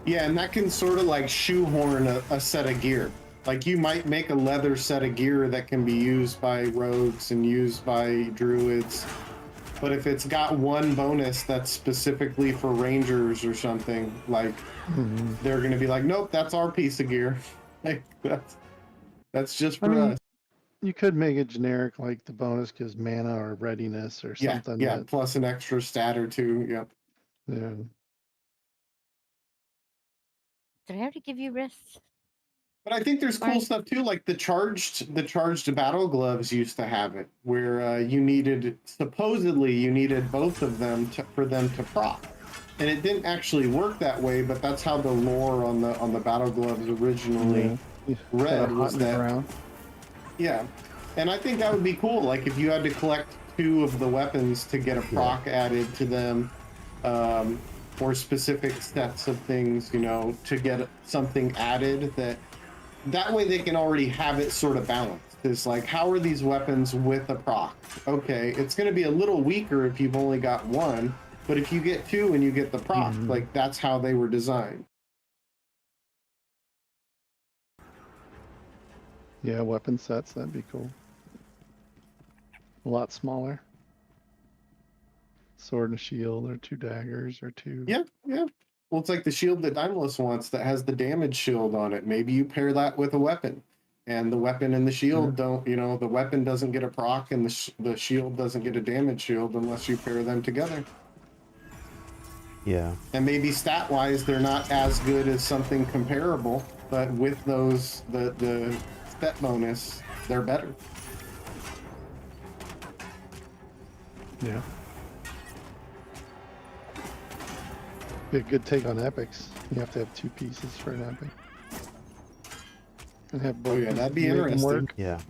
Yeah, and that can sort of like shoehorn a set of gear. Like you might make a leather set of gear that can be used by rogues and used by druids. But if it's got one bonus that's specifically for rangers or something, like they're going to be like, nope, that's our piece of gear. Like that's just for us. You could make it generic, like the bonus gives mana or readiness or something. Yeah, plus an extra stat or two. Yep. Yeah. Did I already give you wrists? But I think there's cool stuff too, like the charged battle gloves used to have it, where supposedly you needed both of them for them to proc, and it didn't actually work that way. But that's how the lore on the battle gloves originally read was that. Yeah, and I think that would be cool. Like if you had to collect 2 of the weapons to get a proc added to them, or specific sets of things, to get something added that way they can already have it sort of balanced. It's like, how are these weapons with a proc? Okay, it's going to be a little weaker if you've only got 1, but if you get 2 and you get the proc, like that's how they were designed. Yeah, weapon sets, that'd be cool. A lot smaller. Sword and a shield, or 2 daggers, or 2. Yeah. Well, it's like the shield that Daimless wants that has the damage shield on it. Maybe you pair that with a weapon, and the weapon and the shield don't, the weapon doesn't get a proc and the shield doesn't get a damage shield unless you pair them together. Yeah. And maybe stat-wise, they're not as good as something comparable, but with those, the stat bonus, they're better. Yeah. Be a good take on epics. You have to have 2 pieces for an epic. And have both. Oh yeah, that'd be make them interesting. work. Yeah.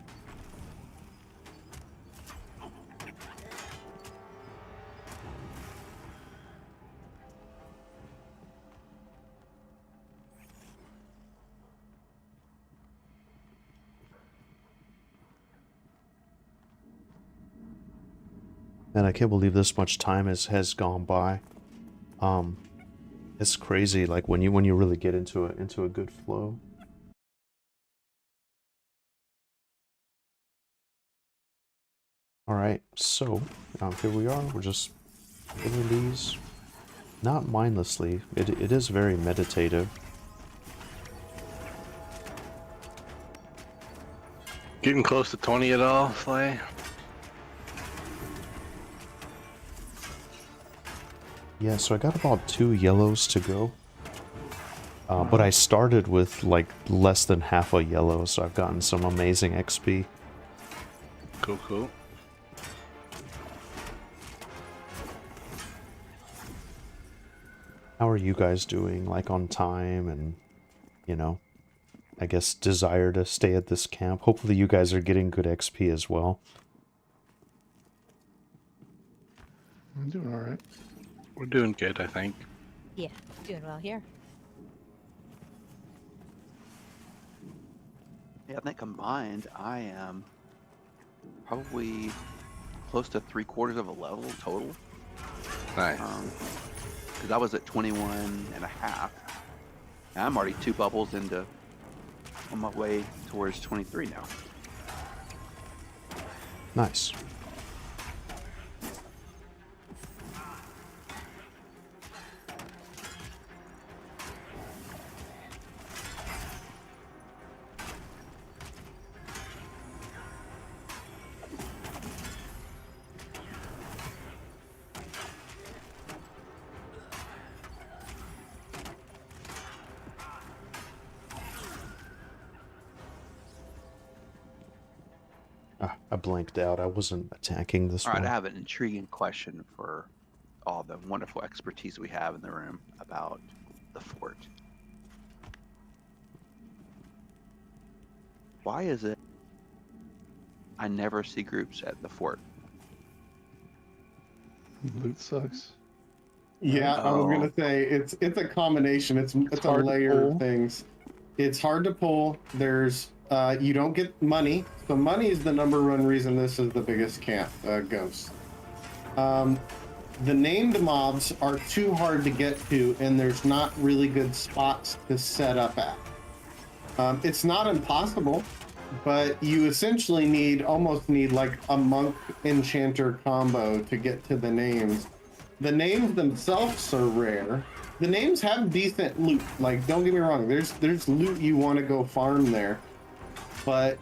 And I can't believe this much time has gone by. It's crazy, like when you really get into a good flow. All right, so here we are. We're just doing these, not mindlessly. It is very meditative. Getting close to 20 at all, Slay? Yeah, so I got about 2 yellows to go. But I started with like less than half a yellow, so I've gotten some amazing XP. Cool. How are you guys doing, like on time and, I guess desire to stay at this camp? Hopefully you guys are getting good XP as well. I'm doing alright. We're doing good, I think. Yeah, doing well here. Yeah, I think combined, I am probably close to 3/4 of a level total. Nice. Because I was at 21 and a half. And I'm already 2 bubbles on my way towards 23 now. Nice. I blanked out. I wasn't attacking this All right, one. I have an intriguing question for all the wonderful expertise we have in the room about the fort. Why is it I never see groups at the fort? Loot sucks. Yeah, I was gonna say it's a combination. It's a hard to layer of pull. things. It's hard to pull. There's you don't get money. So money is the number one reason this is the biggest camp, Ghost. The named mobs are too hard to get to, and there's not really good spots to set up at. It's not impossible, but you essentially almost need like a monk enchanter combo to get to the names. The names themselves are rare. The names have decent loot. Like, don't get me wrong, there's loot you want to go farm there, but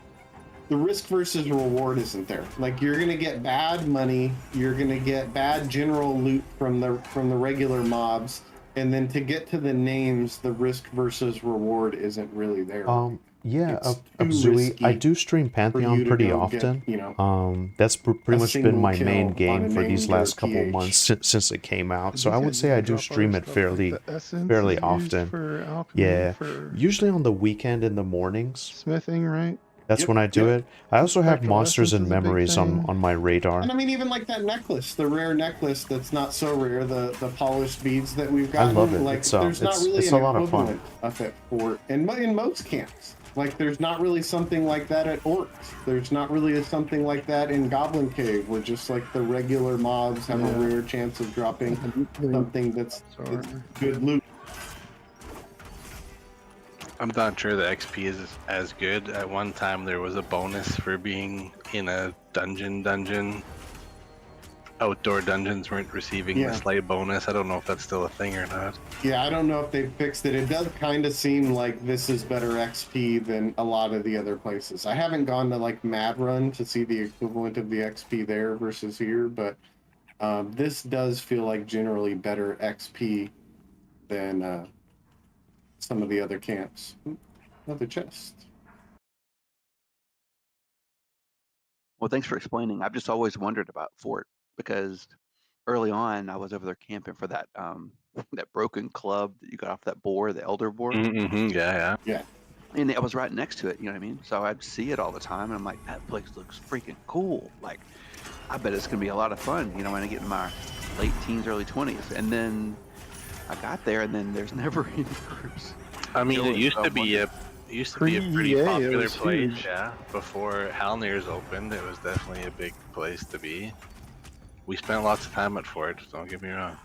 the risk versus reward isn't there. Like, you're gonna get bad money, you're gonna get bad general loot from the regular mobs, and then to get to the names, the risk versus reward isn't really there. Yeah, It's too Abzui, I risky do stream for Pantheon you to pretty go get, often. you know, That's pretty much been single my kill main on game a for these named or last couple PH. months since it came out. So These I would guys say even I do drop stream other it stuff, fairly like the essence fairly is used often. for alchemy, Yeah, for usually on the weekend in the mornings. smithing, right? That's Yep, when I do yep. it. I also have Spectral Monsters and essence is a big Memories thing. on my radar. And I mean, even like that necklace, the rare necklace that's not so rare, the polished beads that we've I gotten. love it. Like, It's there's not really it's an a lot of equivalent fun. of it for in most camps. Like, there's not really something like that at Orcs. There's not really something like that in Goblin Cave, where just like the regular mobs have a Yeah. rare chance of dropping Getting something that's armor. good loot. I'm not sure the XP is as good. At one time, there was a bonus for being in a dungeon. Outdoor dungeons weren't receiving Yeah. the slight bonus. I don't know if that's still a thing or not. Yeah, I don't know if they fixed it. It does kind of seem like this is better XP than a lot of the other places. I haven't gone to like Mad Run to see the equivalent of the XP there versus here, but this does feel like generally better XP than some of the other camps. Ooh, another chest. Well, thanks for explaining. I've just always wondered about fort because early on I was over there camping for that that broken club that you got off that boar, the elder boar. Mm-hmm. Yeah. Yeah. And I was right next to it, you know what I mean? So I'd see it all the time, and I'm like, that place looks freaking cool. Like, I bet it's gonna be a lot of fun, you know, when I get in my late teens, early 20s. And then I got there, and then there's never any groups. I mean, Still it used to so be a pretty Pre-EA, it popular was place. huge. Yeah, before Halnir's opened, it was definitely a big place to be. We spent lots of time at Fort. Don't get me wrong.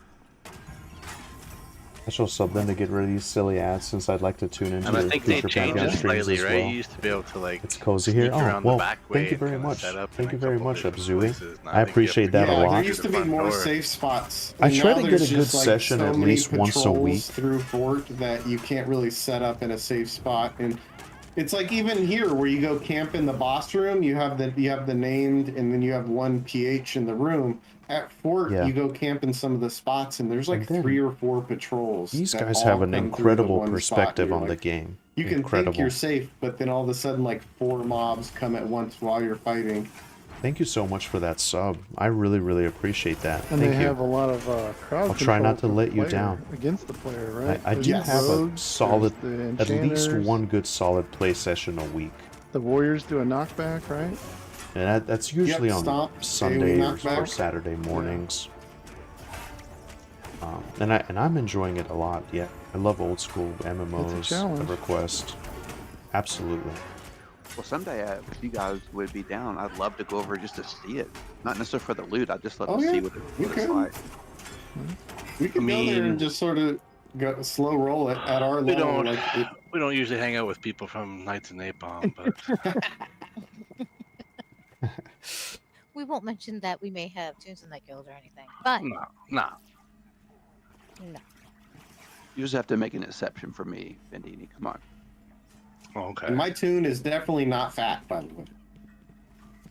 I shall sub them to get rid of these silly ads since I'd like to tune into And I your think they future changed Pantheon it streams slightly, as right? well. You used to be able to like. It's cozy here. sneak Oh, around well, the back thank way you very and kinda much. set up Thank in you a very couple much, different Abzui. places. Now I think you appreciate have to that go a Yeah, lot. there through used the to be front more door. safe spots. I And try now to get there's a good just, like, session so at many least once a patrols week. through Fort that you can't really set up in a safe spot. And it's like even here where you go camp in the boss room, you have the named, and then you have one PH in the room. At Fort, Yeah. you go camp in some of the spots, and there's like And then 3 or 4 patrols. These that guys all have an come through the incredible one spot, and perspective you're on the like, game. you can Incredible. think you're safe, but then all of a sudden, like 4 mobs come at once while you're fighting. Thank you so much for that sub. I really, really appreciate that. And Thank they you. have a lot of crowd I'll try not to control let for you player down. against the player, right? I do Yes. have a rogues, solid, there's the at least enchanters, one good solid play session a week. The warriors do a knockback, right? And that's usually on stomp, Sunday AoE or knockback. Saturday mornings. And I'm enjoying it a lot. Yeah, I love old school MMOs. challenge. EverQuest, absolutely. Well, someday if you guys would be down, I'd love to go over just to see it. Not necessarily for the loot. I'd just love Oh, to yeah. see what You it's can. like. We can go there and just sort of go slow roll it at our We level. don't. Like We don't usually hang out with people from Knights of Napalm, but We won't mention that we may have Tunes in that guild or anything, but no. no. You just have to make an exception for me, Vindini. Come on. Okay. And my tune is definitely not fat, by the way.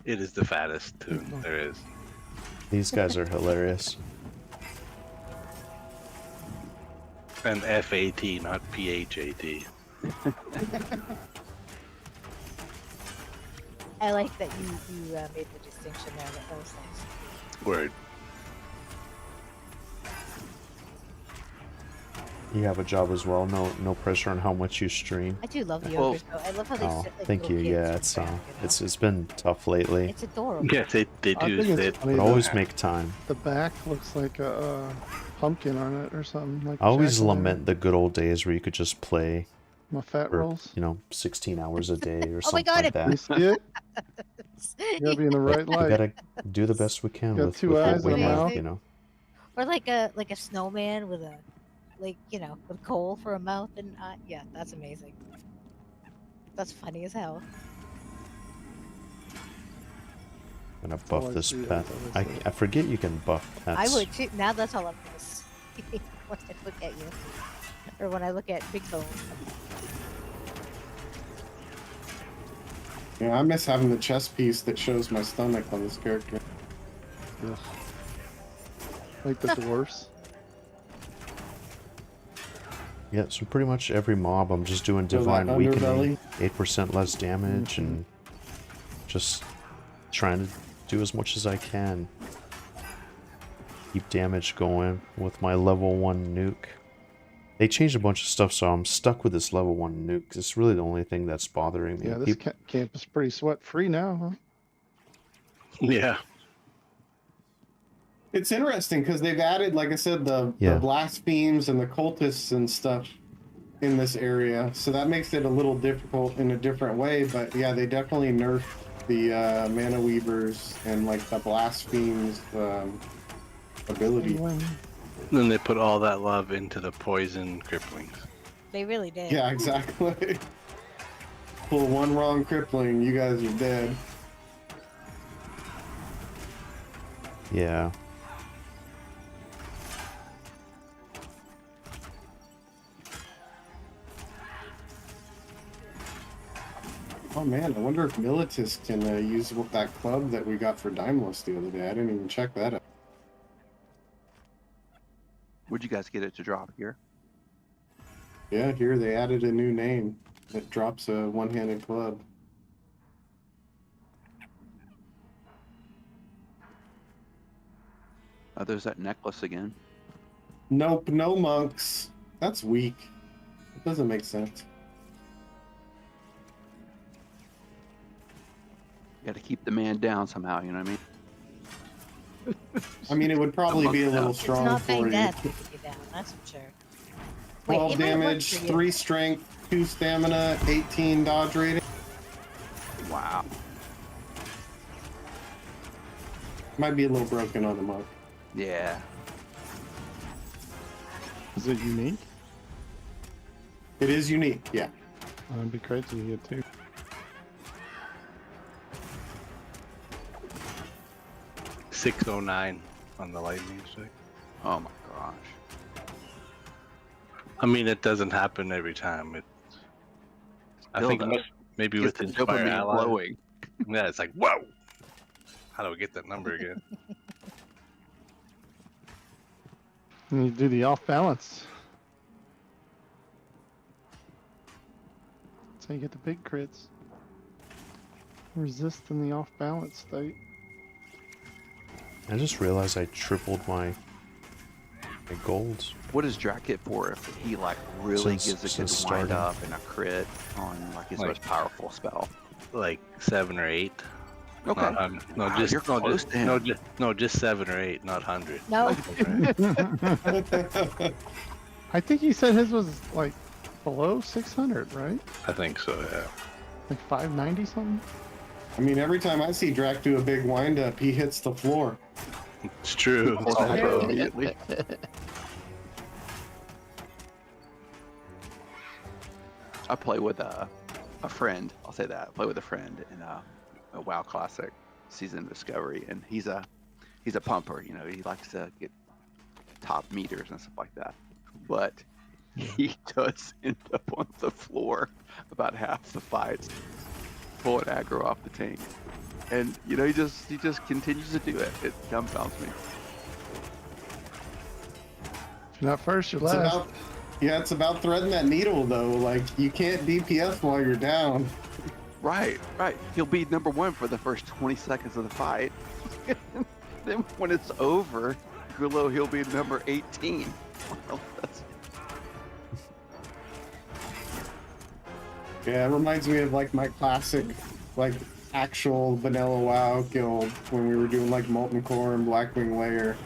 It is the fattest tune there is. These guys are hilarious. And FAT, not PHAT. I like that you made the distinction there. That was nice. Word. You have a job as well. No pressure on how much you stream. I do love the Well- ogres though. I love how they Oh, sit like thank you. little Yeah, kids in the back, you know? it's been tough lately. It's adorable. Yes, they I do think sit. it's funny But that always make time. the back looks like a pumpkin on it or something. Like I always jack-o'-lantern. lament the good old days where you could just play My fat for, rolls. 16 hours a day or Oh my something God, like You that. see it? You gotta be in the right We light. gotta do the best we can Got with two what eyes we and a have, mouth. you know. Or like a snowman with a with coal for a mouth and yeah, that's amazing. That's funny as hell. I'm gonna all buff I this see is pet. obviously. I forget you can buff pets. I would too. Now that's all I'm gonna see when I look at you, or when I look at Big Bone. Yeah, I miss having the chest piece that shows my stomach on this character. Ugh. Like the dwarfs. Yeah, so pretty much every mob I'm just doing So that divine weakening, underbelly? 8% less damage, Mhm. and just trying to do as much as I can. Keep damage going with my level 1 nuke. They changed a bunch of stuff, so I'm stuck with this level 1 nuke. It's really the only thing that's bothering me. Yeah, this Peop- camp is pretty sweat free now, huh? Yeah. It's interesting because they've added, like I said, the blasphemes and the cultists and stuff in this area, so that makes it a little difficult in a different way. But yeah, they definitely nerfed the mana weavers and like the blasphemes ability. Then they put all that love into the poison cripplings. They really did. Yeah, exactly. Pull one wrong crippling, you guys are dead. Yeah. Oh man, I wonder if Militus can use that club that we got for Daimlos the other day. I didn't even check that out. Where'd you guys get it to drop here? Yeah, here they added a new name that drops a one-handed club. Oh, there's that necklace again. Nope, no monks. That's weak. It doesn't make sense. You got to keep the man down somehow. You know what I mean? I mean, it would probably be a little It's strong not for bang you. that to keep you down, that's for sure. Wait, 12 it might work damage, for you. 3 strength, 2 stamina, 18 dodge rating. Wow. Might be a little broken on the monk. Yeah. Is it unique? It is unique, yeah. That'd be great to get too. $609 on the lightning strike. Oh my gosh. I mean, it doesn't happen every time. I Still think though, maybe Gets with the Inspire dopamine Ally. flowing. Yeah, it's like, whoa! How do I get that number again? And you do the off balance. That's how you get the big crits. Resist in the off balance state. I just realized I tripled my golds. What does Drac get for if he like really gives a Since good wind starting. up and a crit on like his Like- most powerful spell? Like 7 or 8. Okay. Not no, Wow, just you're close to him. just 7 or 8, not 100. No, I think he said his was like below 600, right? I think so. Yeah. Like 590 something? I mean, every time I see Drac do a big wind up, he hits the floor. It's true. Pulls that bow immediately. I play with a friend. I'll say that. I play with a friend in a WoW Classic Season of Discovery, and he's a pumper. You know, he likes to get top meters and stuff like that. But he does end up on the floor about half the fights, pulling aggro off the tank, and you know he just continues to do it. It dumbfounds me. If you're not first, you're It's last. about, it's about threading that needle though. Like you can't DPS while you're down. Right. He'll be number 1 for the first 20 seconds of the fight. Then when it's over, Gulo, he'll be number 18. Well, Yeah, it reminds me of like my classic, like actual vanilla WoW guild when we were doing like Molten Core and Blackwing Lair.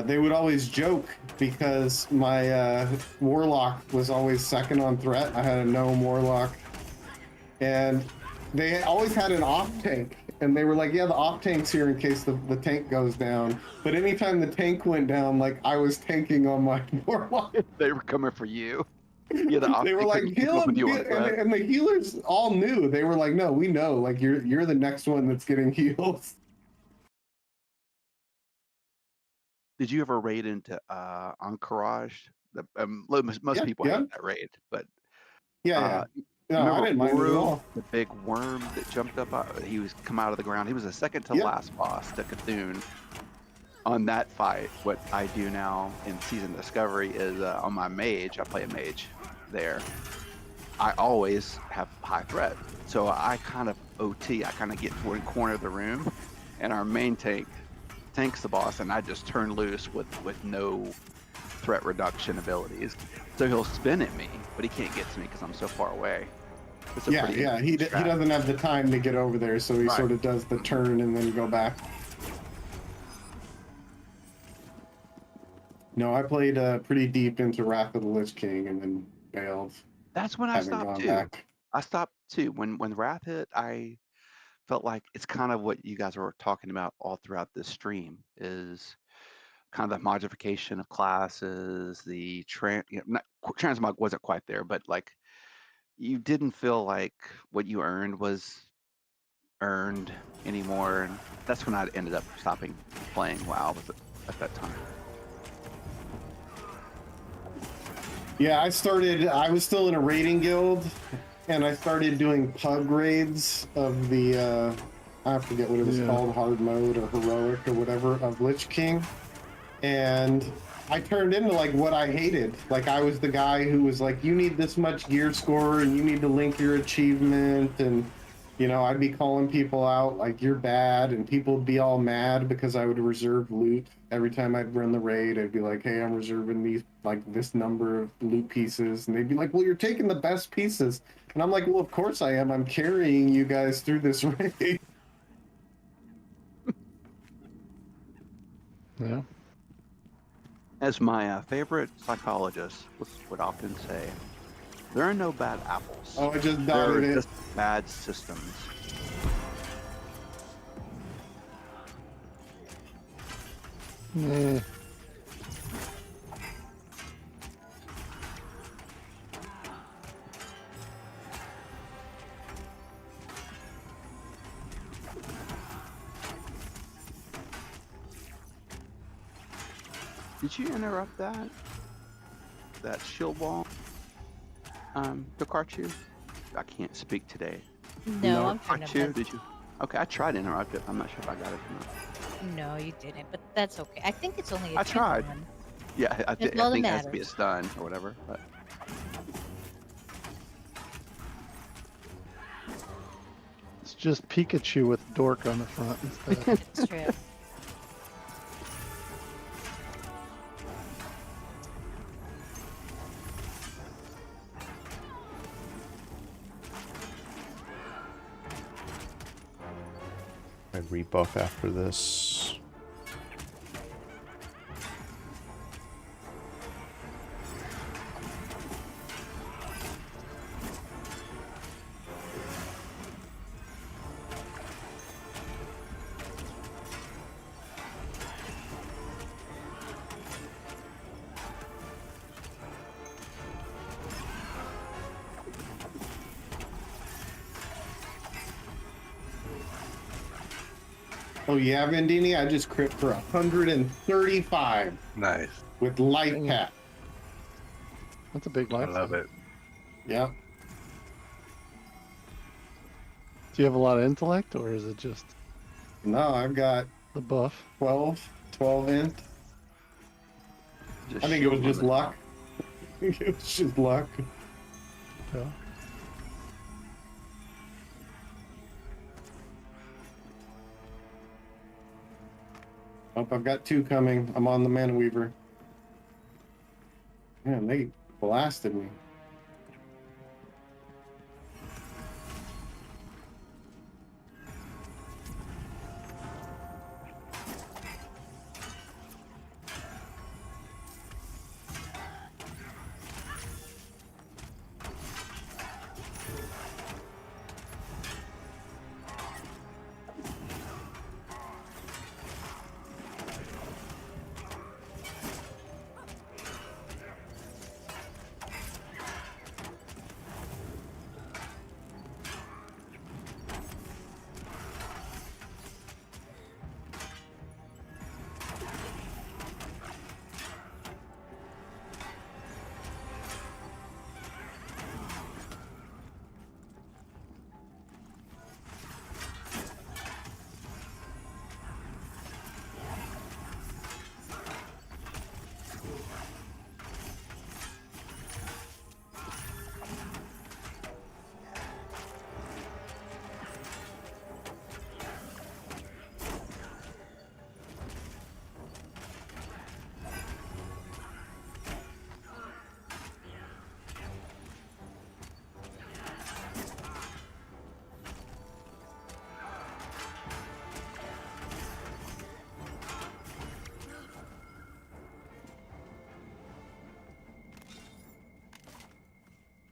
They would always joke because my warlock was always second on threat. I had a gnome warlock, and they always had an off tank. And they were like, yeah, the off tank's here in case the tank goes down. But anytime the tank went down, like I was tanking on my warlock. they were coming for you. Yeah, they were like, heal him, and the healers all knew. They were like, no, we know, like you're the next one that's getting healed. Did you ever raid into Encourage? Most people hate that raid, but yeah. No, I remember didn't mind it at all. the big worm that jumped up? He was come out of the ground. He was the second to last boss to Cthulhu. On that fight, what I do now in Season Discovery is on my mage, I play a mage there. I always have high threat. So I kind of OT, I kind of get to one corner of the room, and our main tank tanks the boss, and I just turn loose with no threat reduction abilities. So he'll spin at me, but he can't get to me because I'm so far away. He doesn't have the time to get over there, so he sort of does the turn and then go back. No, I played pretty deep into Wrath of the Lich King and then bailed. That's when I stopped too. I stopped too. When Wrath hit, I felt like it's kind of what you guys were talking about all throughout this stream, is kind of the modification of classes, the transmog wasn't quite there, but like you didn't feel like what you earned was earned anymore, and that's when I ended up stopping playing WoW at that time. Yeah, I was still in a raiding guild, and I started doing pug raids of the, I forget what it was called, hard mode or heroic or whatever, of Lich King. And I turned into like what I hated. Like I was the guy who was like, you need this much gear score and you need to link your achievement. And, you know, I'd be calling people out like, you're bad. And people would be all mad because I would reserve loot. Every time I'd run the raid, I'd be like, hey, I'm reserving these, like this number of loot pieces. And they'd be like, well, you're taking the best pieces. And I'm like, well, of course I am. I'm carrying you guys through this raid. Yeah. As my favorite psychologist would often say, there are no bad apples. Oh, I just there dotted are it. just bad systems. Yeah. Did you interrupt that shield wall, Pikachu? I can't speak today. No, I'm trying to. Did you? Okay, I tried to interrupt it. I'm not sure if I got it or not. No, you didn't, but that's okay. I think it's only a I tried. one. Yeah, I think it has to be a stun or whatever. But It's just Pikachu with Dork on the front instead. It's true. I rebuff after this. Oh yeah, Vindini, I just crit for 135. Nice. With light cap. That's a big life. I love it. Yeah. Do you have a lot of intellect, or is it just No, I've got the buff? 12 int. I think it was just luck. It was just luck. Yeah. Oh, I've got 2 coming. I'm on the Man Weaver. Man, they blasted me.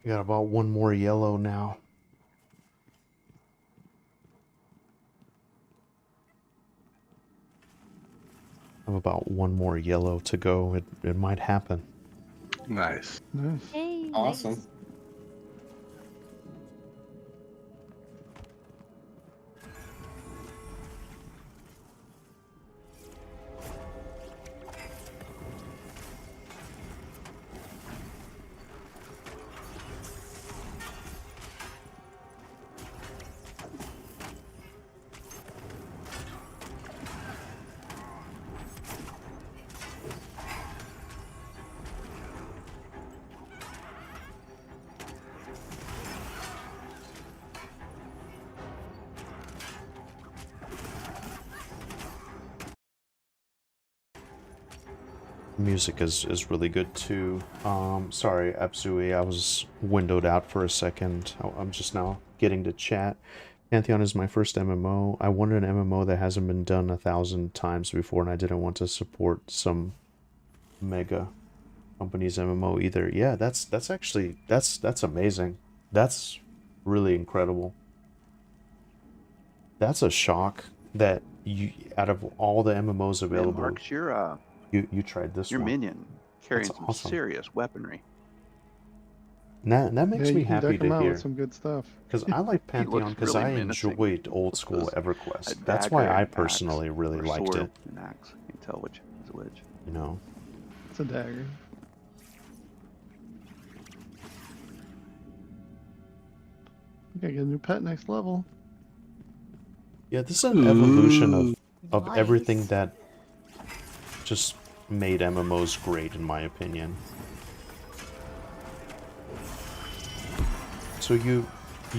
We got about 1 more yellow now. I have about 1 more yellow to go. It might happen. Nice. Nice. Hey, Awesome. nice. Music is really good too. Sorry, Absui, I was windowed out for a second. I'm just now getting to chat. Pantheon is my first MMO. I wanted an MMO that hasn't been done 1,000 times before, and I didn't want to support some mega company's MMO either. Yeah, that's actually that's amazing. That's really incredible. That's a shock that you, out of all the MMOs Man, available, Marks, your you tried this one. minion carrying That's some awesome. serious weaponry. And that makes Yeah, me you can happy deck them to out hear. with some good stuff. Because I like He looks Pantheon because really I menacing. enjoyed old school Those- EverQuest. A That's dagger why I and personally axe, really or liked sword it. and axe. You can tell which is which. You know? It's a dagger. I gotta get a new pet next level. Yeah, this is an evolution of Nice. everything that just made MMOs great, in my opinion. So you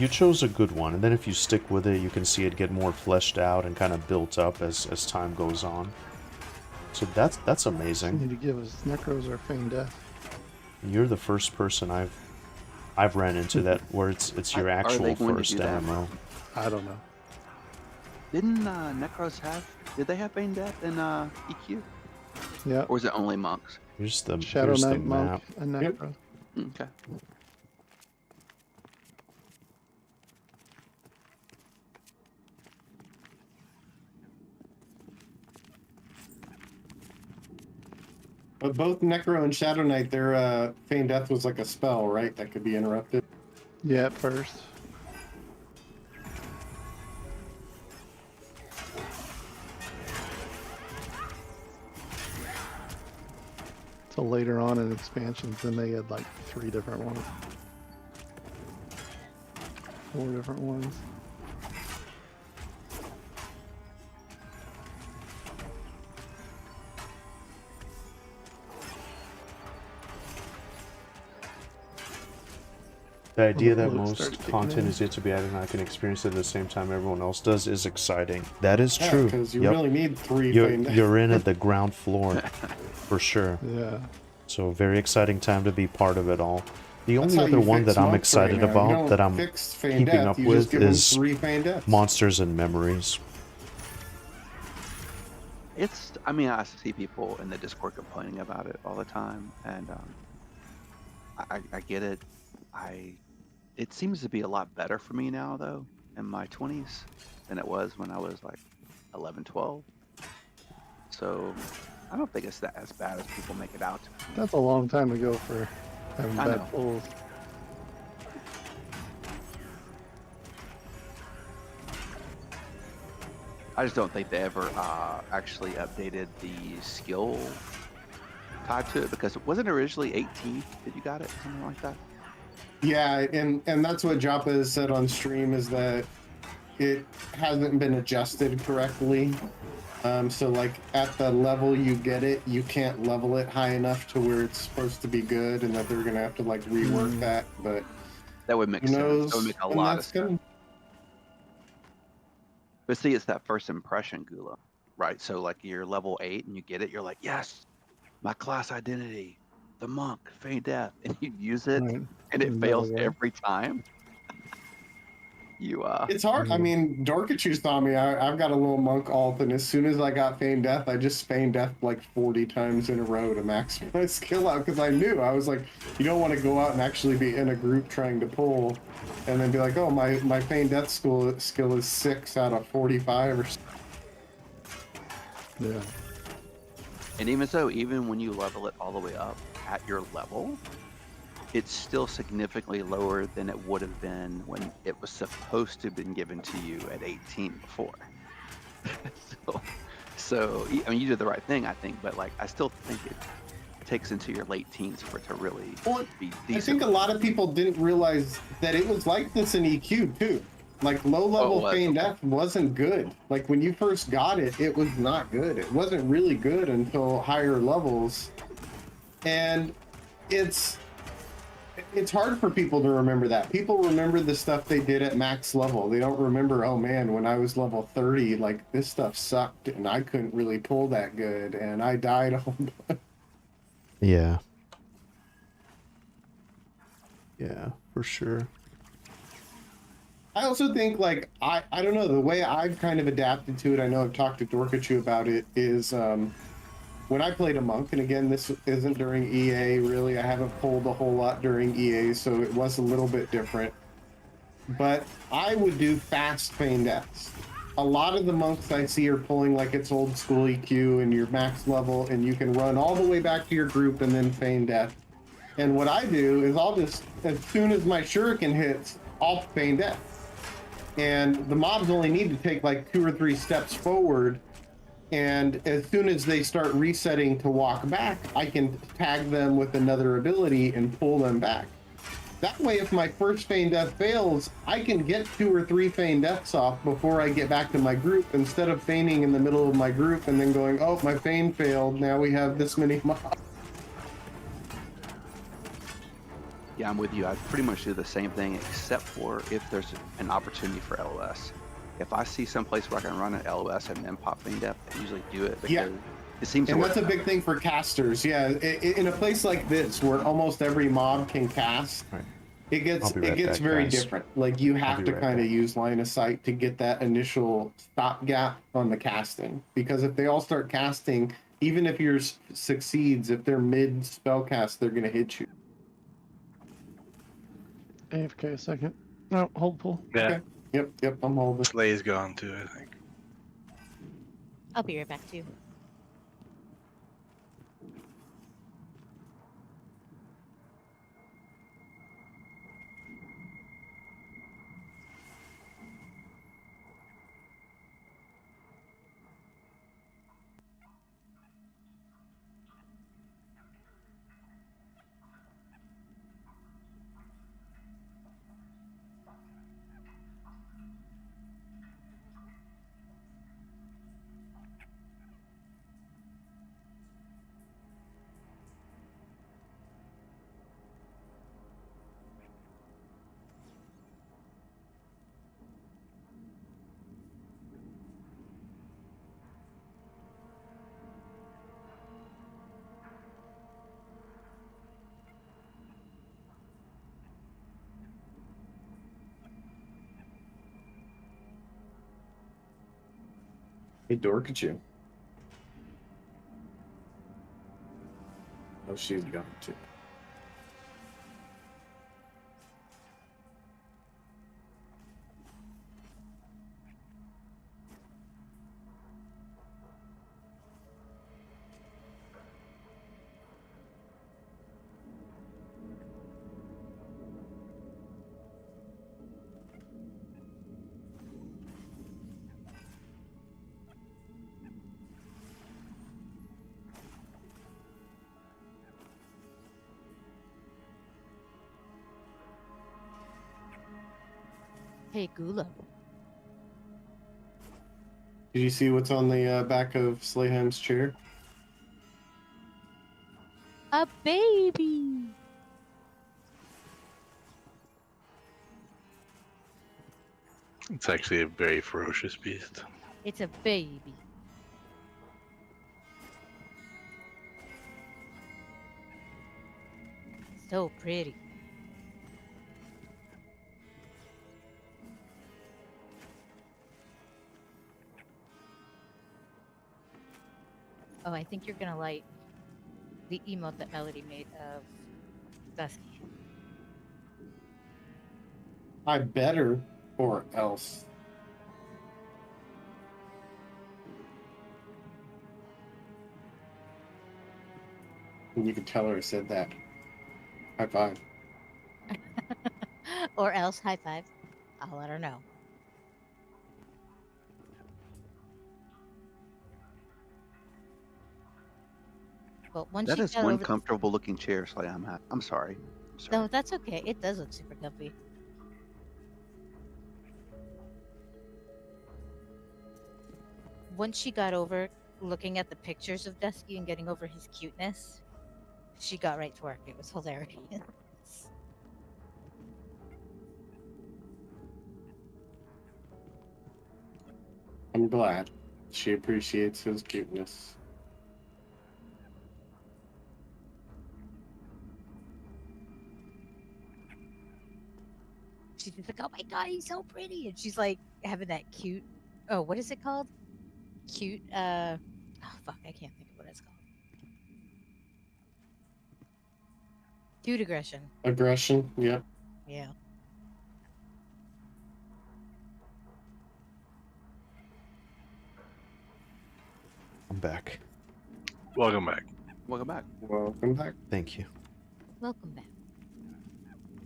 chose a good one, and then if you stick with it, you can see it get more fleshed out and kind of built up as time goes on. So that's You amazing. need to give us Necros or Feigned Death. You're the first person I've ran into that where it's your Are actual they going to first do that? MMO. I don't know. Didn't Necros have? Did they have Bane Death in EQ? Yeah. Or was it only monks? Here's the Shadow here's the Knight, Monk, map. and Yep. Necro. Okay. But both Necro and Shadow Knight, their Feigned Death was like a spell, right? That could be interrupted. Yeah, at first. So later on in expansions, then they had like 3 different ones. 4 different ones. The idea that Loot starts most kicking content in. is yet to be added and I can experience it at the same time everyone else does is exciting. That is Yeah, true. because you Yep. really need 3 You're, feigned deaths. you're in at the ground floor, for sure. Yeah. So very exciting time to be part of it all. The That's only how other you one fix that I'm monks right excited now. You about don't that I'm fix feigned keeping death, up you just with give them is 3 feigned deaths. Monsters and Memories. I mean, I see people in the Discord complaining about it all the time, and I get it. It seems to be a lot better for me now, though, in my 20s than it was when I was like 11, 12. So I don't think it's that as bad as people make it out to be. That's a long time ago for having I bad know. pulls. I just don't think they ever actually updated the skill tied to it, because it wasn't originally 18 that you got it, something like that. Yeah, and that's what Joppa has said on stream, is that it hasn't been adjusted correctly. So like at the level you get it, you can't level it high enough to where it's supposed to be good, and that they're gonna have to like rework that. But That would make who sense. knows? That would make a when lot of that's sense. coming. But see, it's that first impression, Gula, right? So like you're level 8 and you get it, you're like, yes, my class identity, the monk, feign death, and you use it, Right. and it You fails never go. every time. It's hard. I mean, Dorkachu saw me. I've got a little monk alt, and as soon as I got feigned death, I just feigned death like 40 times in a row to max my skill out, because I knew, I was like, you don't want to go out and actually be in a group trying to pull, and then be like, oh, my feigned death skill is 6 out of 45 or something. Yeah. And even so, even when you level it all the way up at your level, it's still significantly lower than it would have been when it was supposed to have been given to you at 18 before. so I mean, you did the right thing, I think, but like I still think it takes into your late teens for it to really be decent. I think a lot of people didn't realize that it was like this in EQ too. Like low level feigned death wasn't good. Like when you first got it, it was not good. It wasn't really good until higher levels. And it's hard for people to remember that. People remember the stuff they did at max level. They don't remember, oh man, when I was level 30, like this stuff sucked and I couldn't really pull that good and I died a whole bunch. Yeah. Yeah, for sure. I also think, like, I don't know, the way I've kind of adapted to it, I know I've talked to Dorkachu about it, is when I played a monk, and again, this isn't during EA, really, I haven't pulled a whole lot during EA, so it was a little bit different. But I would do fast feign deaths. A lot of the monks I see are pulling like it's old school EQ and your max level, and you can run all the way back to your group and then feign death. And what I do is I'll just, as soon as my shuriken hits, I'll feign death. And the mobs only need to take like 2 or 3 steps forward, and as soon as they start resetting to walk back, I can tag them with another ability and pull them back. That way, if my first feign death fails, I can get 2 or 3 feign deaths off before I get back to my group, instead of feigning in the middle of my group and then going, oh, my feign failed, now we have this many mobs. Yeah, I'm with you. I pretty much do the same thing, except for if there's an opportunity for LOS. If I see some place where I can run an LOS and then pop feign death, I usually do it because it seems to and work. That's a big thing for casters. Yeah, in a place like this where almost every mob can cast, it gets very different. Like you have to kind of use line of sight to get that initial stopgap on the casting, because if they all start casting, even if yours succeeds, if they're mid spellcast, they're gonna hit you. AFK a second. No, hold pull. Yeah. Okay. Yep, I'm holding. Slay's gone too, I think. I'll be right back too. Hey, Dorkachu. Oh, she's gone too. Hey, Gula. Did you see what's on the back of Slayham's chair? A baby. It's actually a very ferocious beast. It's a baby. So pretty. Oh, I think you're gonna like the emote that Melody made of Dusky. I better, or else. And you can tell her I said that. High five. Or else, high five. I'll let her know. But once That she is got one over comfortable looking chair, Slay. I'm sorry. I'm sorry. No, that's okay. It does look super comfy. Once she got over looking at the pictures of Dusky and getting over his cuteness, she got right to work. It was hilarious. I'm glad. She appreciates his cuteness. She's just like, oh my god, he's so pretty. And she's like having that cute, oh, what is it called? Cute, oh fuck, I can't think of what it's called. Cute aggression. Aggression, yep. Yeah. I'm back. Welcome back. Welcome back. Welcome back. Thank you. Welcome back.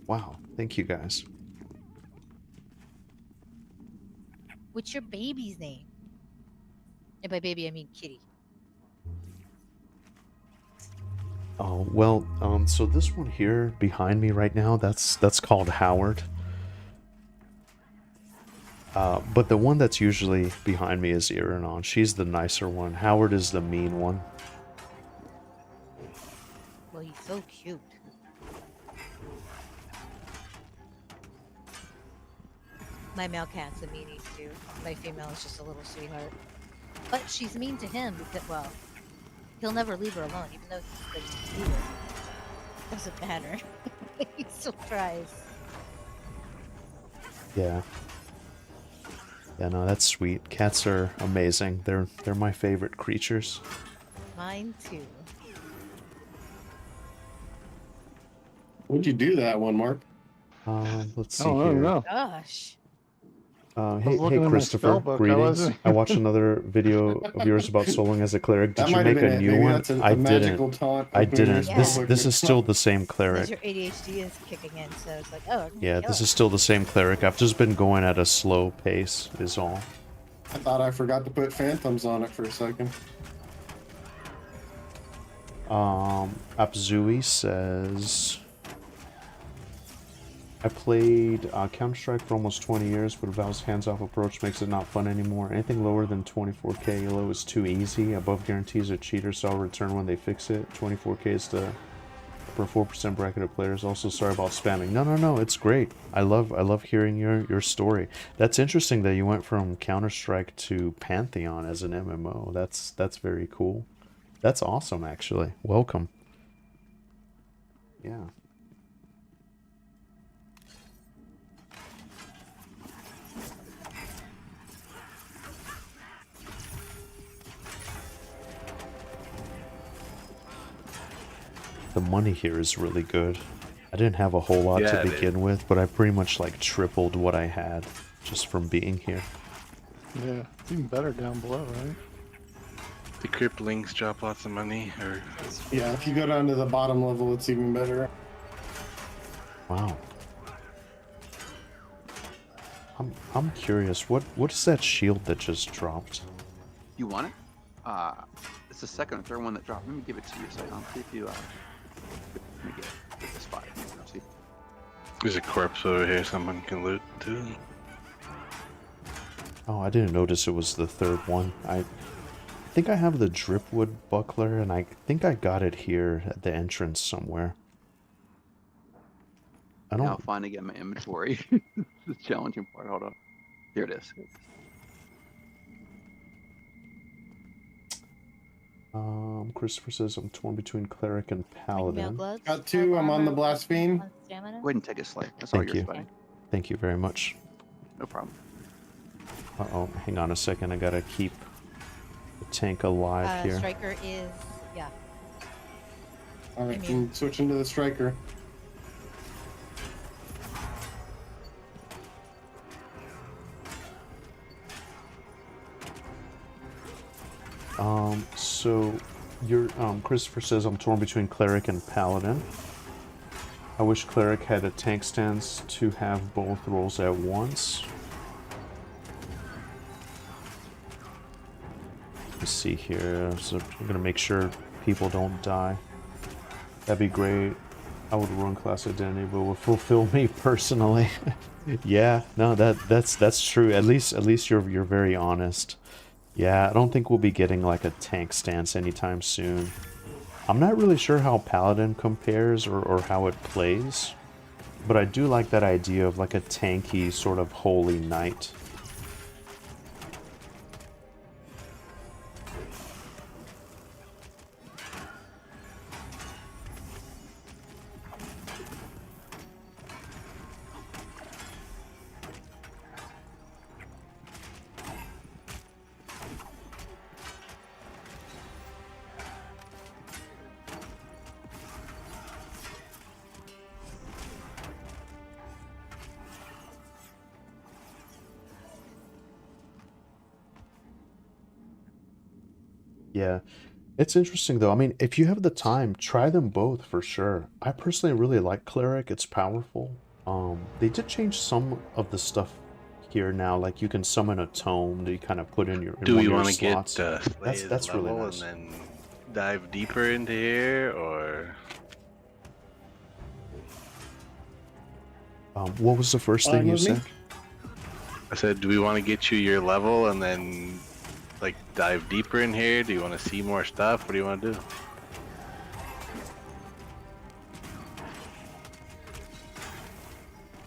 Wow. Thank you, guys. What's your baby's name? And by baby, I mean kitty. Oh, well, so this one here behind me right now, that's called Howard. But the one that's usually behind me is Iranon. She's the nicer one. Howard is the mean one. Well, he's so cute. My male cat's a meanie too. My female is just a little sweetheart. But she's mean to him because, well, he'll never leave her alone, even though he's the leader. Doesn't matter. He still tries. Yeah. Yeah, no, that's sweet. Cats are amazing. They're my favorite creatures. Mine too. Would you do that one, Mark? Let's see Oh, I here. don't know. Gosh. Hey, looking in my Christopher. spellbook, I Greetings. wasn't- I watched another video of yours about soloing as a cleric. Did That you might have make been a it. new Maybe one? that's a I magical didn't. taunt. I opening your didn't. This spellbook. is still the same Because cleric. your ADHD is kicking in, so it's like, oh, Yeah, this is still the same cleric. I've just been going at a slow pace, is all. I thought I forgot to put phantoms on it for a second. Apzui says, I played Counter-Strike for almost 20 years, but Valve's hands-off approach makes it not fun anymore. Anything lower than 24k ELO is too easy. Above guarantees are cheaters, so I'll return when they fix it. 24k is the upper 4% bracket of players. Also, sorry about spamming. No, it's great. I love hearing your story. That's interesting that you went from Counter-Strike to Pantheon as an MMO. That's very cool. That's awesome, actually. Welcome. Yeah. The money here is really good. I didn't have a whole lot to begin with, but I pretty much like tripled what I had just from being here. Yeah, it's even better down below, right? The cripplings drop lots of money, or Yeah, if you go down to the bottom level, it's even better. Wow. I'm curious. What is that shield that just dropped? You want it? It's the second or third one that dropped. Let me give it to you. So I'll see if you. Let me get this spot. See. there's a corpse over here someone can loot too. Oh, I didn't notice it was the third one. I think I have the dripwood buckler, and I think I got it here at the entrance somewhere. I don't. Now finding it in my inventory. The challenging part. Hold on. Here it is. Christopher says I'm torn between cleric and paladin. Gloves, Got two. I'm on the blaspheme. Go ahead and take a slave. That's all Thank yours, you. buddy. Thank you very much. No problem. Uh-oh, hang on a second. I gotta keep the tank alive here. Striker is, yeah. All right, I mean- I'm switching to the striker. So your Christopher says I'm torn between cleric and paladin. I wish cleric had a tank stance to have both roles at once. Let's see here. So I'm gonna make sure people don't die. That'd be great. I would run class identity, but would fulfill me personally. Yeah, no, that's true. At least you're very honest. Yeah, I don't think we'll be getting like a tank stance anytime soon. I'm not really sure how Paladin compares or how it plays, but I do like that idea of like a tanky sort of holy knight. Yeah, it's interesting though. I mean, if you have the time, try them both for sure. I personally really like Cleric. It's powerful. They did change some of the stuff here now. Like you can summon a tome that you kind of put in your Do one we of your want to get slots. That's really level nice. and then dive deeper into here, or What was the first thing you with me? said? I said, do we want to get you your level and then like dive deeper in here? Do you want to see more stuff? What do you want to do?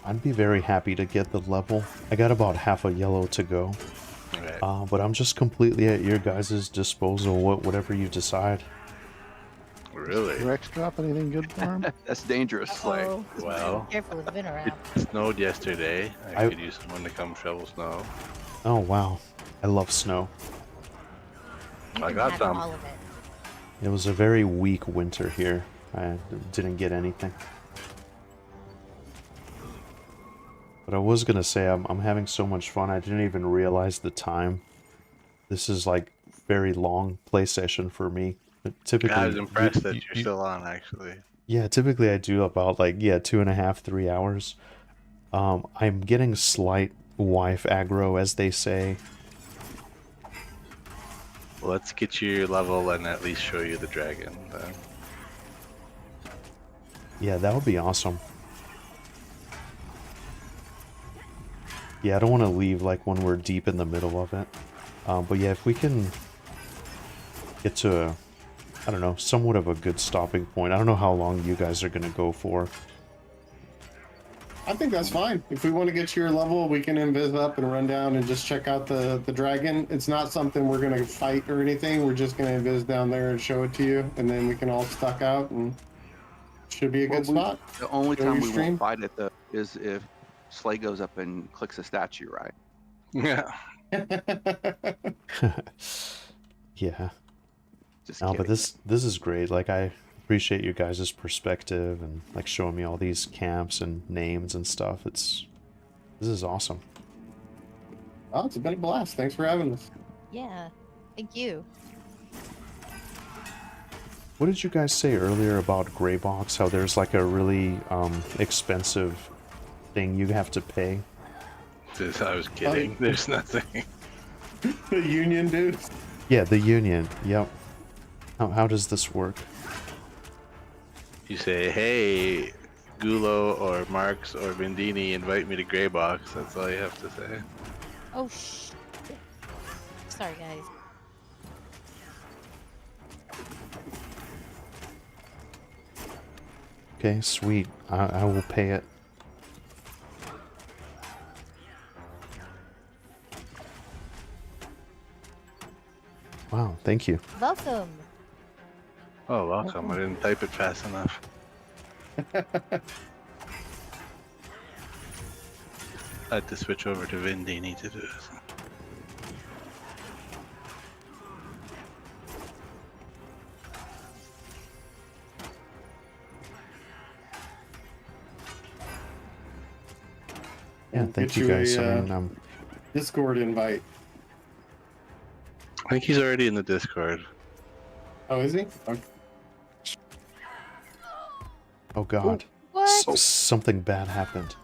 I'd be very happy to get the level. I got about half a yellow to go. Alright. But I'm just completely at your guys' disposal, whatever you decide. Really? Rex drop anything good for him? That's dangerous, Slay. Oh, Well, careful with Vin around. It snowed yesterday. I I- could use someone to come shovel snow. Oh wow, I love snow. You I can got have some. all of it. It was a very weak winter here. I didn't get anything. But I was gonna say I'm having so much fun. I didn't even realize the time. This is like very long play session for me. Typically, I was impressed that you're you- still on, actually. Yeah, typically I do about like 2.5, 3 hours. I'm getting slight wife aggro, as they say. Well, let's get you your level and at least show you the dragon, then. Yeah, that would be awesome. Yeah, I don't want to leave like when we're deep in the middle of it. But yeah, if we can get to, I don't know, somewhat of a good stopping point. I don't know how long you guys are going to go for. I think that's fine. If we want to get to your level, we can invis up and run down and just check out the dragon. It's not something we're going to fight or anything. We're just going to invis down there and show it to you, and then we can all stuck out, and should be a good spot. The only Show time your we stream. won't fight it though is if Slay goes up and clicks a statue, right? Yeah. Yeah. Just No, kidding. but this is great. Like I appreciate you guys' perspective and like showing me all these camps and names and stuff. This is awesome. Oh, it's been a blast. Thanks for having us. Yeah. Thank you. What did you guys say earlier about Greybox? How there's like a really expensive thing you have to pay? I was kidding. There's nothing. The union, dude. Yeah, the union. Yep. How does this work? You say, hey, Gulo or Marks or Vindini, invite me to Greybox. That's all you have to say. Oh, sorry, guys. Okay, sweet. I will pay it. Wow, thank you. Welcome. Oh, welcome. I didn't type it fast enough. I had to switch over to Vindini to do this. Yeah, thank you guys. I mean, Discord invite. I think he's already in the Discord. Oh, is he? Okay. oh god. What? Something bad happened.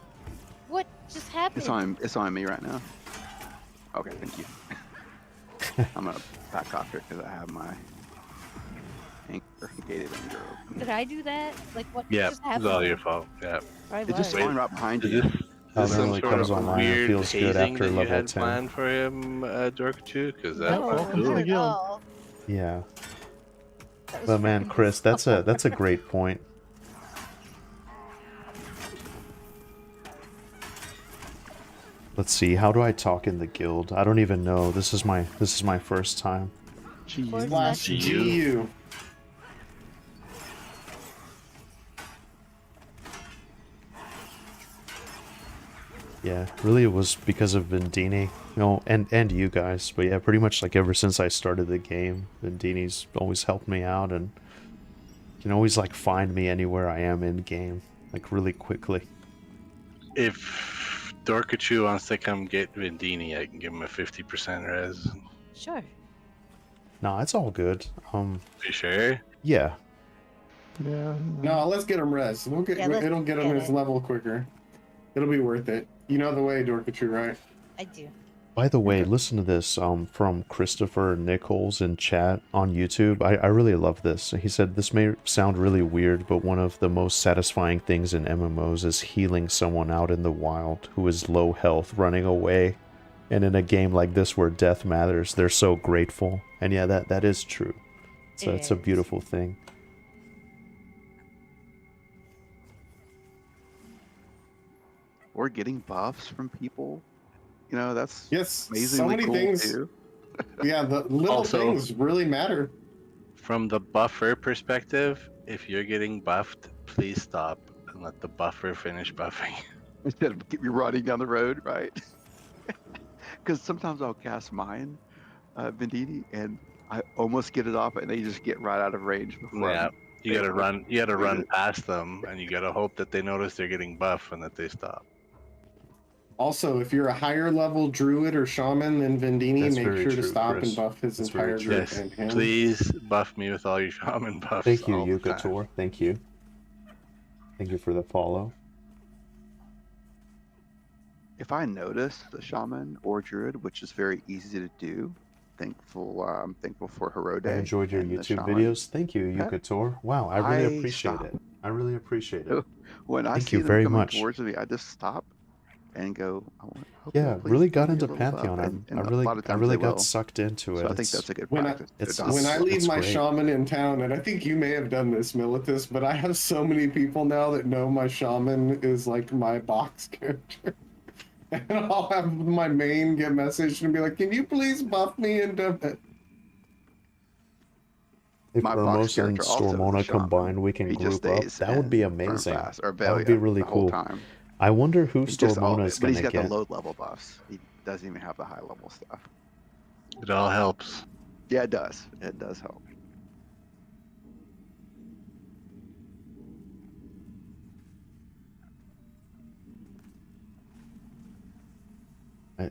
What just happened? It's on me right now. Okay, thank you. I'm gonna back off here because I have my gated anchor open. Did I do that? Like what Yeah, just it's happened? all your fault. Yeah. It's just going right behind you. Is this some normally sort comes of online and weird feels good hazing after that you level had 10. planned for him, Dorkachu? Because that No, was welcome to cool. the not at guild. all. Yeah. That was But man, freaking Chris, that's a great point. Let's see, how do I talk in the guild? I don't even know. This is my first time. Jeez. Slash GU. GU. Yeah, really it was because of Vindini. No, and you guys. But yeah, pretty much like ever since I started the game, Vindini's always helped me out and can always like find me anywhere I am in game, like really quickly. If Dorkachu wants to come get Vindini, I can give him a 50% res. Sure. Nah, it's all good. You sure? Yeah. Yeah. No, let's get him res. We'll get. Yeah, let's it'll get him get his it. level quicker. It'll be worth it. You know the way, Dorkachu, right? I do. By the way, listen to this from Christopher Nichols in chat on YouTube. I really love this. He said, this may sound really weird, but one of the most satisfying things in MMOs is healing someone out in the wild who is low health running away. And in a game like this where death matters, they're so grateful. And yeah, that is true. So it's a It is. beautiful thing. Or getting buffs from people. You know, that's Yes. amazingly So many cool things. too. Yeah, the little Also- things really matter. From the buffer perspective, if you're getting buffed, please stop and let the buffer finish buffing. Instead of keep you running down the road, right? Because sometimes I'll cast mine, Vindini, and I almost get it off, and they just get right out of range before. Yeah, you gotta able to run. You gotta do run it. past them, and you gotta hope that they notice they're getting buff and that they stop. Also, if you're a higher level druid or shaman than Vindini, That's make very sure to true, stop Chris. and buff his That's very entire true. group Yes, and him. please buff me with all your shaman buffs. Thank you, all the time. Yukator. Thank you. Thank you for the follow. If I notice the shaman or druid, which is very easy to do, I'm thankful for Herode. I enjoyed your and the YouTube shaman. videos. Thank you, Yeah. Yukator. Wow, I really I appreciate stop. it. I really appreciate it. When I Thank see you them very coming much. towards me, I just stop and go. Hope Yeah, you'll please really give got me a into little buff," Pantheon. and I a really, lot of I times really they got will. sucked into it. So I think that's a good When I- practice. to it's- adopt. When I leave It's my great. shaman in town, and I think you may have done this, Militus, but I have so many people now that know my shaman is like my box character. And I'll have my main get messaged and be like, can you please buff me into it? If My box Ramos and character also is a Stormona shaman. combined, we can He just group up. stays That would be in Burn amazing. Fast or That would be Velia really the whole cool. time. I wonder who He just Stormona is but he's gonna got get. the low level buffs. He doesn't even have the high level stuff. It all helps. Yeah, it does. It does help.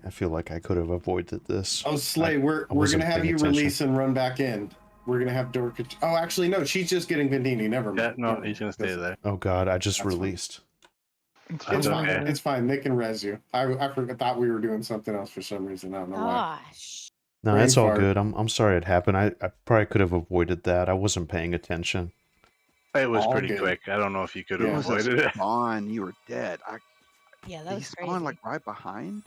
I feel like I could have avoided this. Oh, Slay, we're wasn't gonna have paying you attention. release and run back in. We're gonna have Dorka. Oh, actually, no, she's just getting Vindini. Never mind. Yeah, no, Never he's mind. gonna stay there. Oh god, I just That's fine. released. It's That's fine. okay. It's fine. They can res you. I thought we were doing something else for some reason. I don't know why. Gosh. No, Brain it's all fart. good. I'm sorry it happened. I probably could have avoided that. I wasn't paying attention. It was All pretty good. quick. I don't know if you could Yeah. have It was a avoided it. spawn. You were dead. Yeah, that He was crazy. spawned like right behind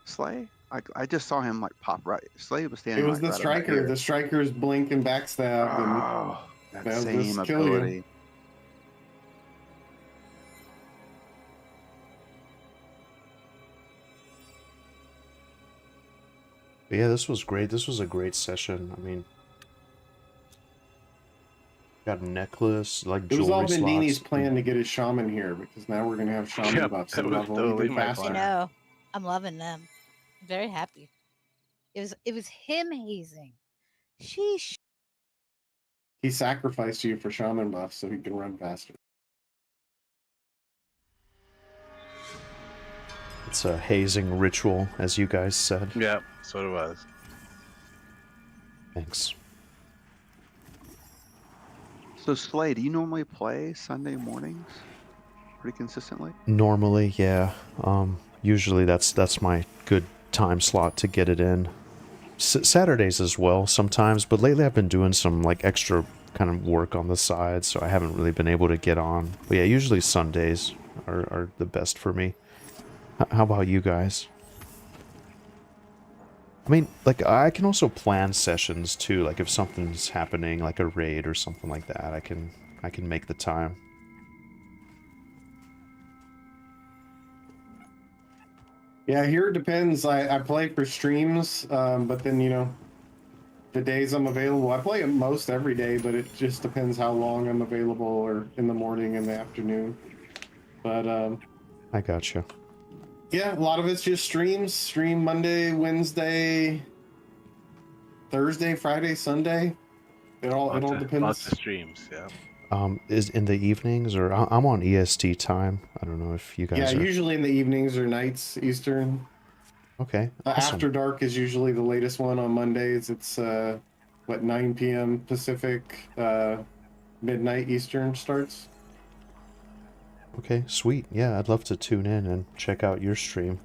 Slay. I just saw him like pop right. Slay was It standing. was the like, right over striker. here. The striker's blink and backstab, and Oh, that they'll same just kill you. ability. But yeah, this was great. This was a great session. I mean, got a necklace, like it was all jewelry Vindini's slots. plan to get his shaman here, because now we're gonna have shaman Yep, buffs that and was level totally even my faster. I plan. know. I'm loving them. I'm very happy. It was him hazing. Sheesh. He sacrificed you for shaman buffs so he can run faster. It's a hazing ritual, as you guys said. Yeah, that's what it was. Thanks. So Slay, do you normally play Sunday mornings pretty consistently? Normally, yeah. Usually that's my good time slot to get it in. Saturdays as well sometimes, but lately I've been doing some like extra kind of work on the side, so I haven't really been able to get on. But yeah, usually Sundays are the best for me. How about you guys? I mean, like, I can also plan sessions too, like if something's happening, like a raid or something like that, I can make the time. Yeah, here it depends. I play for streams, but then, you know, the days I'm available, I play most every day, but it just depends how long I'm available, or in the morning, in the afternoon. But I gotcha. yeah, a lot of it's just streams. Stream Monday, Wednesday, Thursday, Friday, Sunday. It all depends. Lots of streams, yeah. Is in the evenings, or I'm on EST time. I don't know if you guys Yeah, are. usually in the evenings or nights, Eastern. Okay, awesome. After Dark is usually the latest one on Mondays. It's 9 p.m. Pacific, midnight Eastern starts. Okay, sweet. Yeah, I'd love to tune in and check out your stream.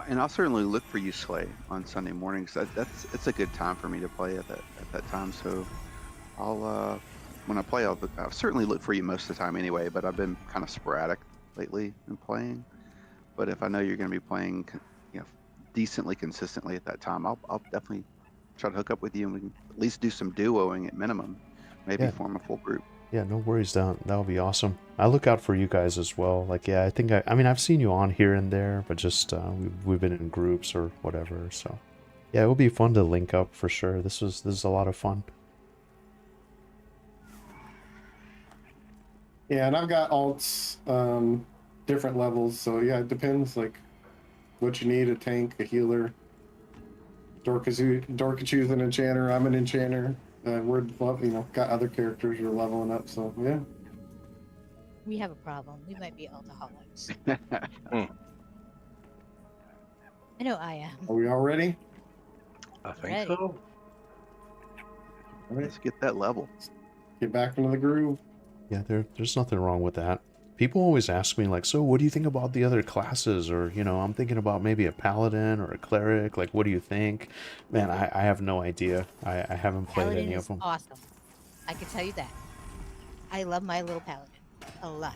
And I'll certainly look for you, Slay, on Sunday mornings. It's a good time for me to play at that time. So I'll when I play, I'll certainly look for you most of the time anyway. But I've been kind of sporadic lately in playing. But if I know you're going to be playing, you know, decently consistently at that time, I'll definitely try to hook up with you, and we can at least do some duoing at minimum. Maybe Yeah. form a full group. Yeah, no worries. That would be awesome. I look out for you guys as well. Like, yeah, I think I mean, I've seen you on here and there, but just we've been in groups or whatever. So, yeah, it will be fun to link up for sure. This is a lot of fun. Yeah, and I've got alts, different levels. So yeah, it depends like what you need: a tank, a healer. Dorkachu's an enchanter. I'm an enchanter. We're got other characters we're leveling up. So yeah. We have a problem. We might be alcoholics. I know I am. Are we all ready? I think Ready. so. All right, Let's get that level. get back into the groove. Yeah, there's nothing wrong with that. People always ask me, like, so what do you think about the other classes? Or, you know, I'm thinking about maybe a paladin or a cleric. Like, what do you think? Man, I have no idea. I haven't played Paladin any is of them. awesome. I can tell you that. I love my little paladin a lot.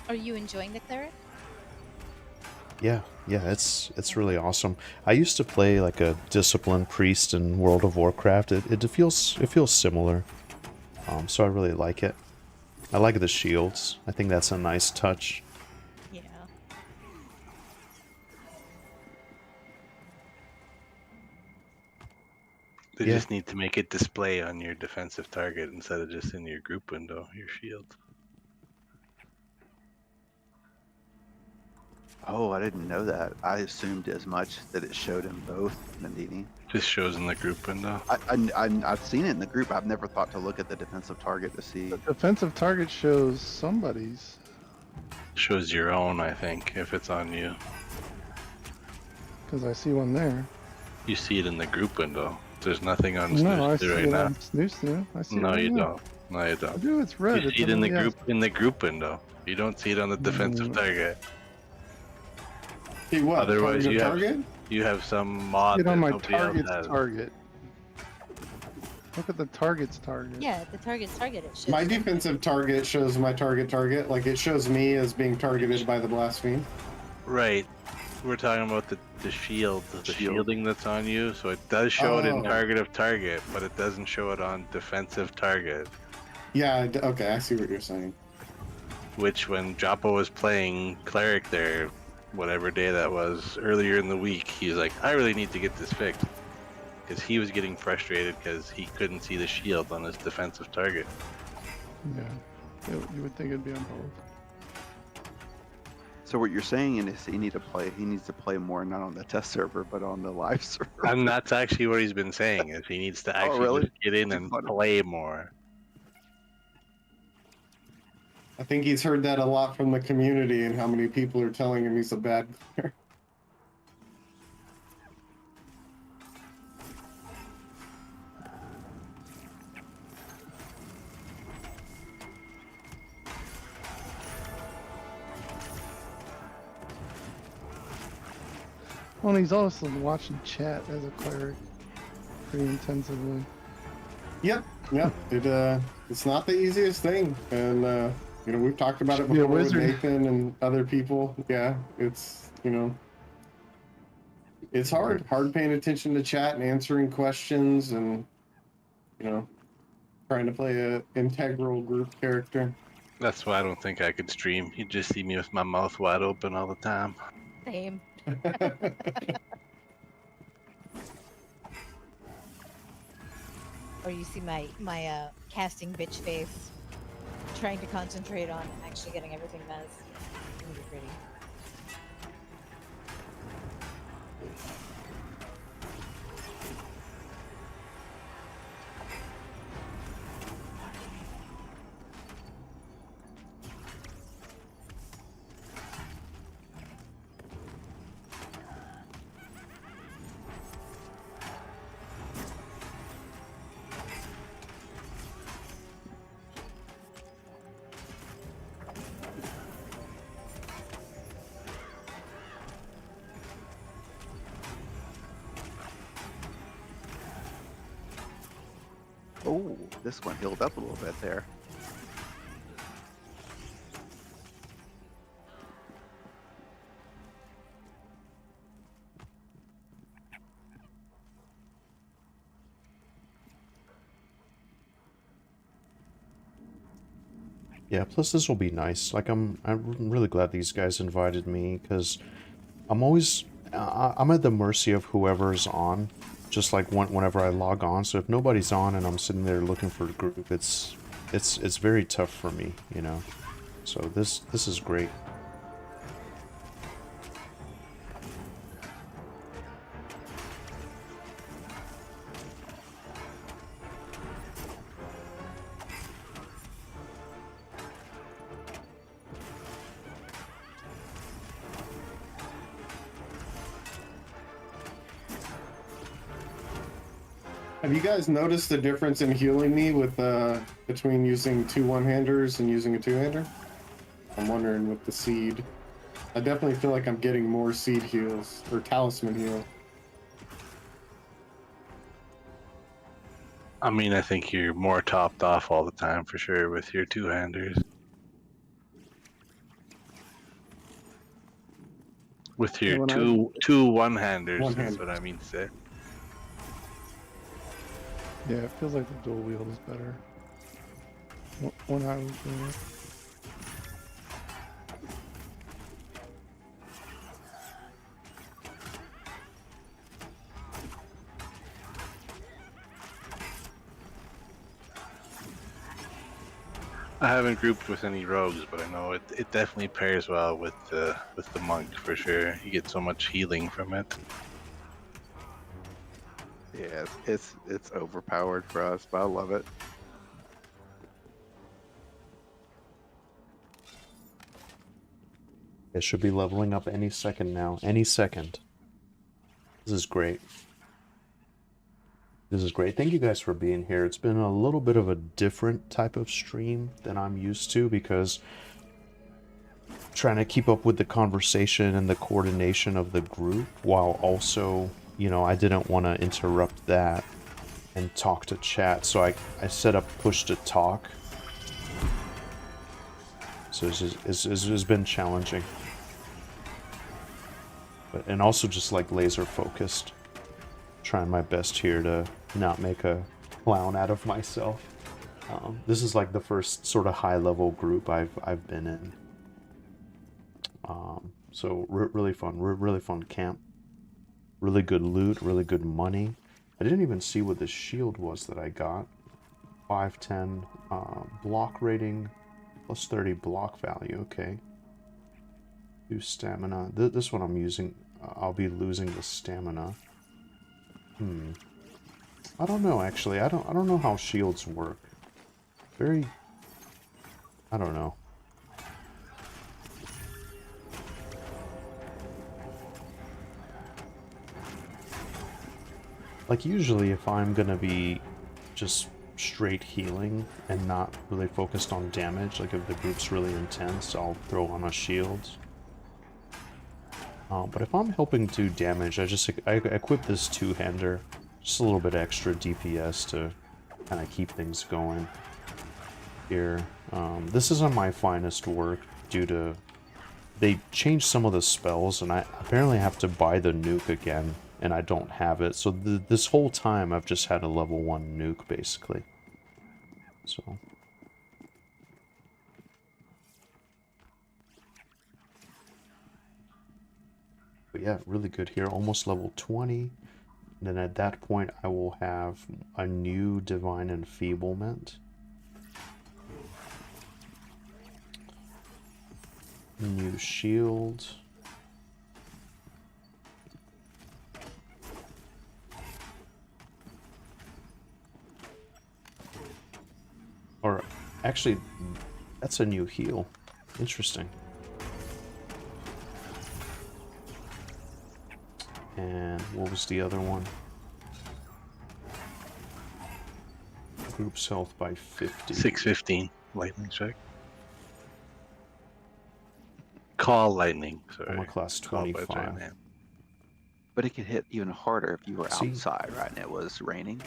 Are you enjoying the cleric? Yeah, it's really awesome. I used to play like a disciplined priest in World of Warcraft. It feels similar. So I really like it. I like the shields. I think that's a nice touch. Yeah. They Yeah. just need to make it display on your defensive target instead of just in your group window, your shield. Oh, I didn't know that. I assumed as much that it showed in both, Vindini. Just shows in the group window. I've seen it in the group. I've never thought to look at the defensive target to see. The defensive target shows somebody's. Shows your own, I think, if it's on you. Because I see one there. You see it in the group window. There's nothing on No, I Snooze see right it now. on Snoo. I see it No, right you now. don't. No, you I don't. do. It's red. You It's see it in the yeah. group window. You don't see it on the defensive target. See what? Otherwise, Target? you have some mod Get that on my nobody else target's has. target. Look at the target's target. Yeah, the target's target. It shows My something. defensive target shows my target. Like it shows me as being targeted by the blaspheme. Right. We're talking about the shield, the shielding that's on you. So it does show it in Oh. target of target, but it doesn't show it on defensive target. Yeah, okay, I see what you're saying. Which, when Joppa was playing cleric there, whatever day that was, earlier in the week, he was like, I really need to get this fixed. Because he was getting frustrated because he couldn't see the shield on his defensive target. Yeah. You would think it'd be on both. So what you're saying is he needs to play more not on the test server but on the live server. And that's actually what he's been saying, is he needs to actually really? just get in Too and funny. play more. I think he's heard that a lot from the community and how many people are telling him he's a bad player. Well, and he's also watching chat as a cleric pretty intensively. Yep. It's not the easiest thing, and we've talked about it Should be a before with wizard. Nathan and other people. Yeah, it's it's hard paying attention to chat and answering questions, and trying to play a integral group character. That's why I don't think I could stream. You'd just see me with my mouth wide open all the time. Same. Or you see my casting bitch face, trying to concentrate on actually getting everything done. It's gonna be pretty. Oh, this one healed up a little bit there. Yeah, plus this will be nice. Like, I'm really glad these guys invited me, because I'm always I'm at the mercy of whoever's on. Just like whenever I log on, so if nobody's on and I'm sitting there looking for a group, it's very tough for me, So this is great. Have you guys noticed the difference in healing me with between using 2 one-handers and using a 2-hander? I'm wondering with the seed. I definitely feel like I'm getting more seed heals or talisman heal. I mean, I think you're more topped off all the time for sure with your two-handers. With your when two one-handers is One-handers. what I mean to say. Yeah, it feels like the dual wield is better. When I was doing it. I haven't grouped with any rogues, but I know it definitely pairs well with the monk for sure. You get so much healing from it. Yeah, it's overpowered for us, but I love it. It should be leveling up any second now. Any second. This is great. This is great. Thank you guys for being here. It's been a little bit of a different type of stream than I'm used to because trying to keep up with the conversation and the coordination of the group while also, you know, I didn't want to interrupt that and talk to chat. So I set up push to talk. So it's been challenging. But, and also just like laser focused. Trying my best here to not make a clown out of myself. This is like the first sort of high level group I've been in. So really fun camp. Really good loot, really good money. I didn't even see what the shield was that I got. 510 block rating plus 30 block value. Okay. 2 stamina. This one I'm using. I'll be losing the stamina. I don't know actually. I don't know how shields work. I don't know. Like usually if I'm gonna be just straight healing and not really focused on damage, like if the group's really intense, I'll throw on a shield. But if I'm helping do damage, I equip this two-hander, just a little bit extra DPS to kind of keep things going here. This is on my finest work due to they changed some of the spells, and I apparently have to buy the nuke again, and I don't have it. So this whole time I've just had a level 1 nuke basically. So. But yeah, really good here. Almost level 20. And then at that point, I will have a new Divine Enfeeblement. New shield. Or actually, that's a new heal. Interesting. And what was the other one? Group's health by 50. 615 lightning strike. Call lightning. Sorry. Armor class 25. But it could hit even harder if you were outside, right? And it was raining.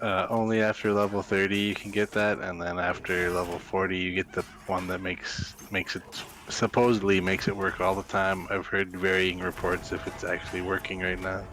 Only after level 30 you can get that, and then after level 40 you get the one that makes it supposedly makes it work all the time. I've heard varying reports if it's actually working right now.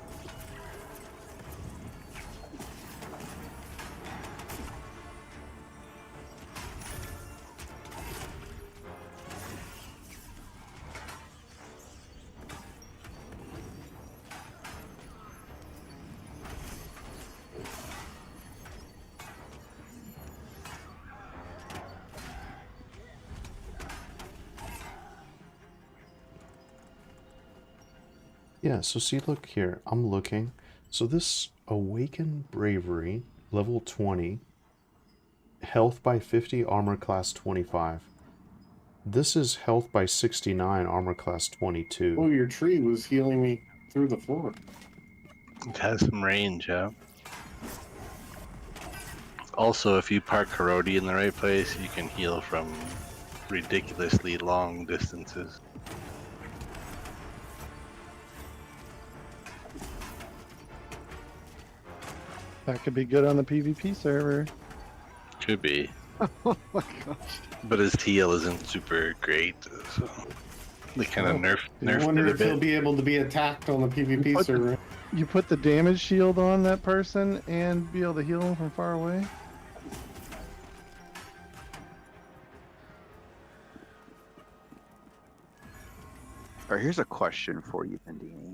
Yeah, so see, look here. I'm looking. So this Awaken Bravery, level 20, health by 50, armor class 25. This is health by 69, armor class 22. Oh, your tree was healing me through the floor. It has some range, yeah. Also, if you park Karodi in the right place, you can heal from ridiculously long distances. That could be good on the PvP server. Could be. Oh my gosh. But his heal isn't super great, so they kind of nerfed I wonder it a if he'll bit. be able to be attacked on the PvP server. You put the damage shield on that person and be able to heal them from far away? All right, here's a question for you, Vindini.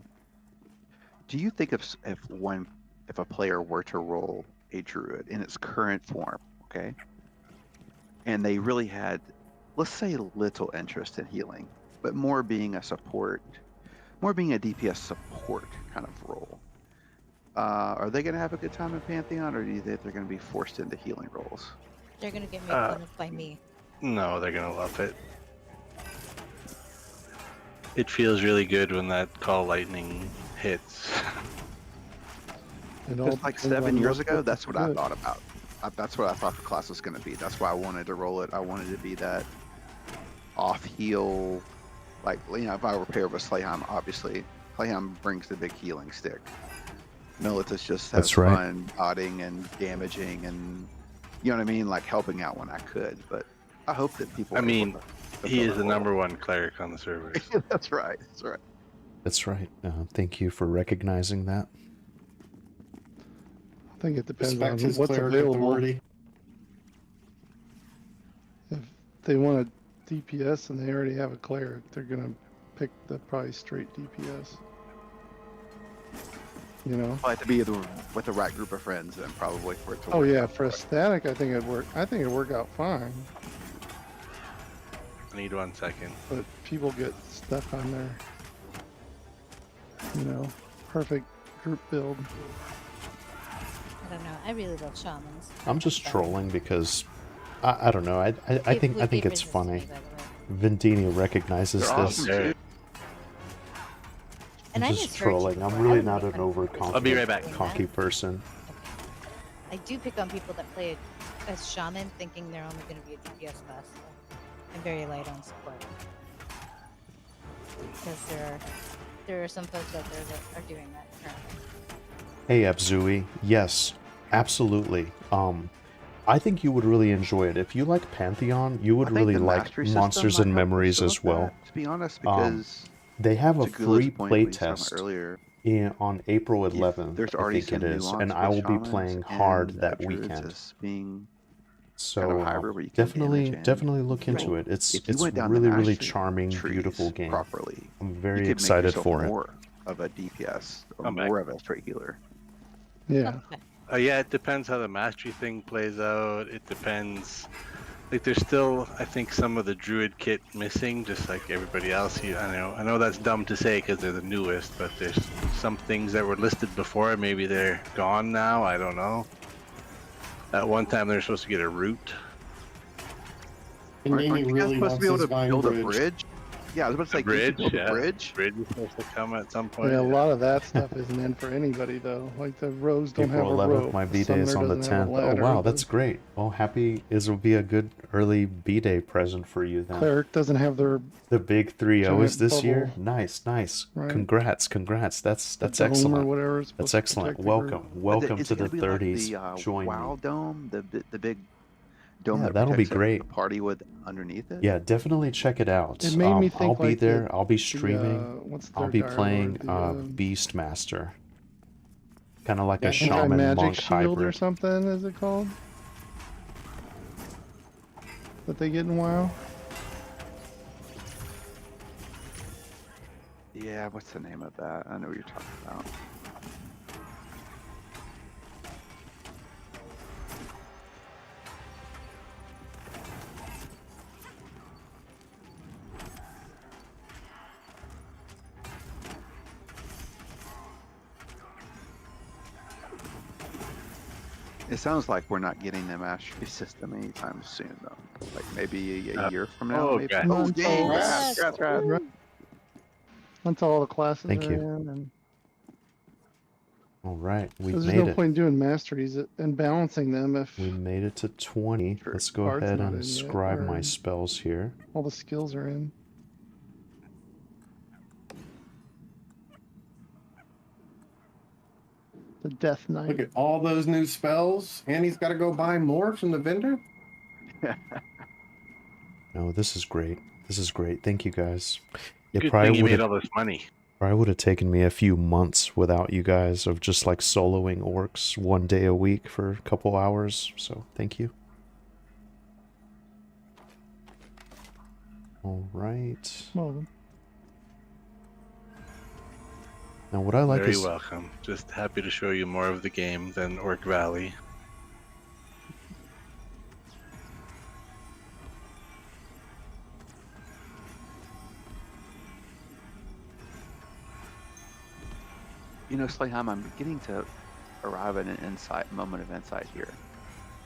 Do you think if a player were to roll a druid in its current form, okay, and they really had, let's say, little interest in healing, but more being a support, more being a DPS support kind of role. Are they going to have a good time in Pantheon, or do you think they're going to be forced into healing roles? They're gonna get made fun of by me. No, they're gonna love it. It feels really good when that call lightning hits. It all Just like depends 7 on years what ago, gets that's what I good. thought about. That's what I thought the class was going to be. That's why I wanted to roll it. I wanted to be that off heal, like, you know, if I were paired with Slayheim, obviously Slayheim brings the big healing stick. Militus just has That's right. fun odding and damaging and, you know what I mean, like helping out when I could. But I hope that people. I are able mean, to he fill is that the role. #1 cleric on the server. That's right. That's right. That's right. Thank you for recognizing that. I think it depends Respect on his what's cleric available. authority. If they want a DPS and they already have a cleric, they're gonna pick the probably straight DPS. You know? I have to be with the right group of friends then probably for it to work. Oh yeah, out. for a static, I think it'd work. I think it'd work out fine. I need 1 second. But people get stuck on their, you know, perfect group build. I don't know. I really love shamans. I'm just Sorry. trolling because I don't know. I think They it's resist funny. me, by the way. Vindini recognizes They're this. awesome There. too. And I'm I just misheard you trolling. I'm before. I really wouldn't not make an fun of people overconfident, I'll be right back. doing that. cocky person. I do pick on people that play as shaman thinking they're only going to be a DPS class. So I'm very light on support. Because there are some folks out there that are doing that currently. Hey, Abzui. Yes, absolutely. I think you would really enjoy it. If you like Pantheon, you would I think really the like mastery system Monsters might and help us Memories with as well. that, to be honest, because They have a to Gula's free point, what he was talking about playtest earlier, on April 11th, there's I already think it some is, nuance and I with will be shamans playing hard and that druids weekend. as being So kind of hybrid where you can damage and definitely look heal. into it. It's If you went down really the really mastery charming, trees beautiful game. properly, I'm you very could make excited yourself for it. more of a DPS or I'm back. more of a straight healer. Yeah. Okay. Yeah, it depends how the mastery thing plays out. It depends. Like, there's still, I think, some of the druid kit missing, just like everybody else. I know that's dumb to say because they're the newest, but there's some things that were listed before. Maybe they're gone now. I don't know. At one time, they're supposed to get a root. And Aren't Nini you guys really supposed to be able loves to his vine build a bridge. bridge? Yeah, I was about to say, A bridge, can't you build yeah. a bridge? Bridge is supposed to come at some point. Yeah, a lot of that stuff isn't in for anybody though. Like the rows don't April have a 11th, rope. my The B-Day is summoner on the doesn't have a 10th. Oh ladder, wow, the that's great. Well, this will be a good early B-Day present for you then. cleric doesn't have their The big 3-0 is giant this year? bubble. Nice. Right. Congrats. That's dome or excellent. whatever. Is That's supposed to excellent. protect the group. Welcome Is to it the gonna be 30s. like the Join WoW me. dome, the big dome Yeah, that that'll be protects great. the party with underneath it? Yeah, definitely check it out. It made me I'll think be like there. I'll be the streaming. what's I'll their be dire playing lord? The Beastmaster. Kind of like Yeah, a I think shaman anti-magic monk shield or hybrid. something. Is it called? That they get in WoW. Yeah, what's the name of that? I know what you're talking about. It sounds like we're not getting the mastery system anytime soon, though. Like maybe a year from now. oh, maybe. okay. Oh, Until- dang! Yes. Congrats. Until all the classes Thank are you. in, and All right, we there's made no it. point in doing masteries and balancing them if We made it to 20. Sure. Let's go Bard's ahead not and in yet, scribe my or- spells here. all the skills are in. The Death Knight. Look at all those new spells, and he's got to go buy more from the vendor. No, this is great. This is great. Thank you guys. It Good probably thing you would made have all this money. taken me a few months without you guys of just like soloing orcs 1 day a week for a couple hours. So thank you. All right. Well, Now what I like Very is welcome. Just happy to show you more of the game than Orc Valley. You know, Slayheim, I'm beginning to arrive at an moment of insight here.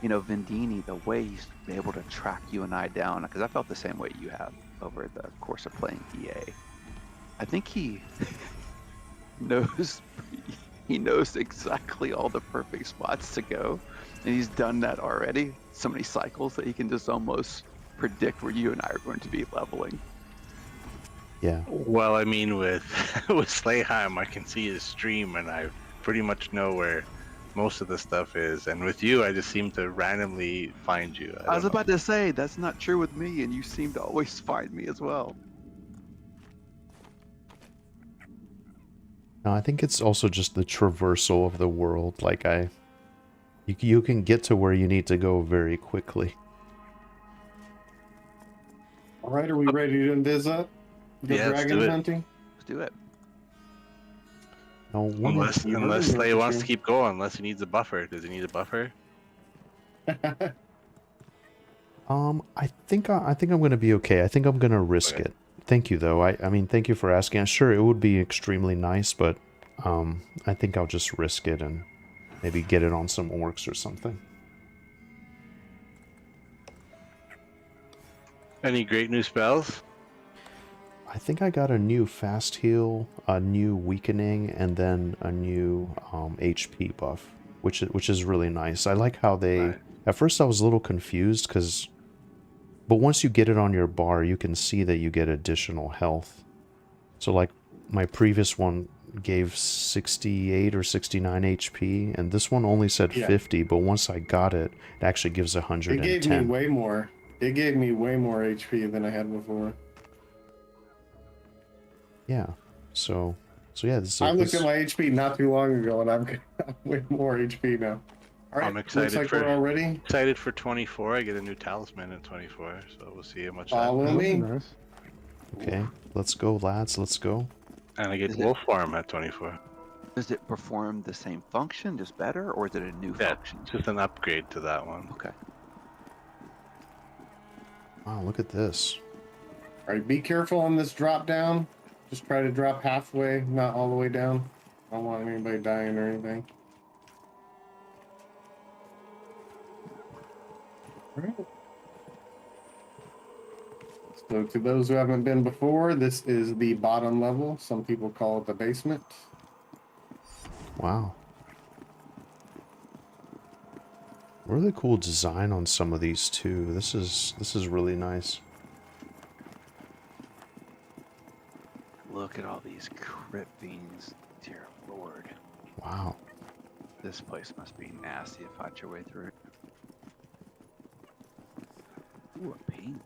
You know, Vindini, the way he's been able to track you and I down, because I felt the same way you have over the course of playing EA. I think he knows exactly all the perfect spots to go, and he's done that already so many cycles that he can just almost predict where you and I are going to be leveling. Yeah. Well, I mean, with Slayheim, I can see his stream, and I pretty much know where most of the stuff is. And with you, I just seem to randomly find you. I was about to say, that's not true with me, and you seem to always find me as well. No, I think it's also just the traversal of the world. Like, you can get to where you need to go very quickly. All right, are we ready to invis up? Go Yeah, let's dragon do it. hunting? Let's do it. No, Unless Slay wants to keep going, unless he needs a buffer. Does he need a buffer? I think I'm gonna be okay. I think I'm gonna risk it. Thank you, though. I mean, thank you for asking. Sure, it would be extremely nice, but I think I'll just risk it and maybe get it on some orcs or something. Any great new spells? I think I got a new fast heal, a new weakening, and then a new HP buff, which is really nice. I like how they. Right. At first, I was a little confused but once you get it on your bar, you can see that you get additional health. So, like, my previous one gave 68 or 69 HP, and this one only said 50. But once I got it, it actually gives 110. It gave me way more. It gave me way more HP than I had before. Yeah. So yeah. I looked at my HP not too long ago, and I'm way more HP now. All right, I'm excited looks like we're all ready. Excited for 24. I get a new talisman in 24, so we'll see how much. Follow me. Nice. Okay, let's go, lads. Let's go. And I get wolf farm at 24. Does it perform the same function, just better, or is it a new Yeah, function? just an upgrade to that one. Okay. Wow, look at this. All right, be careful on this drop down. Just try to drop halfway, not all the way down. I don't want anybody dying or anything. All right. So to those who haven't been before, this is the bottom level. Some people call it the basement. Wow. Really cool design on some of these too. This is really nice. Look at all these crypt fiends, dear lord. Wow. This place must be nasty to fight your way through it. Ooh, a pain.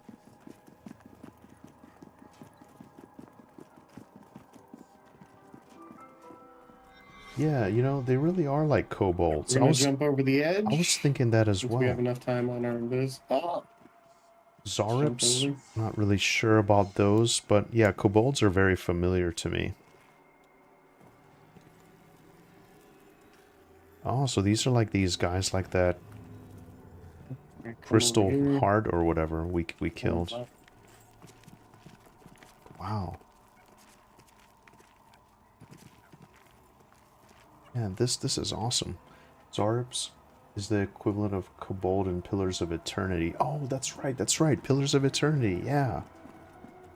Yeah, you know, they really are like kobolds. We're gonna jump over the edge. I was thinking that as If well. we have enough time on our invis. Oh, Zarips, Jump not really sure about those, but yeah, kobolds are very familiar to me. Oh, so these are like these guys like that come crystal over here. heart or whatever we killed. Wow. Yeah, this is awesome. Zarips is the equivalent of kobold in Pillars of Eternity. Oh, that's right. Pillars of Eternity, yeah.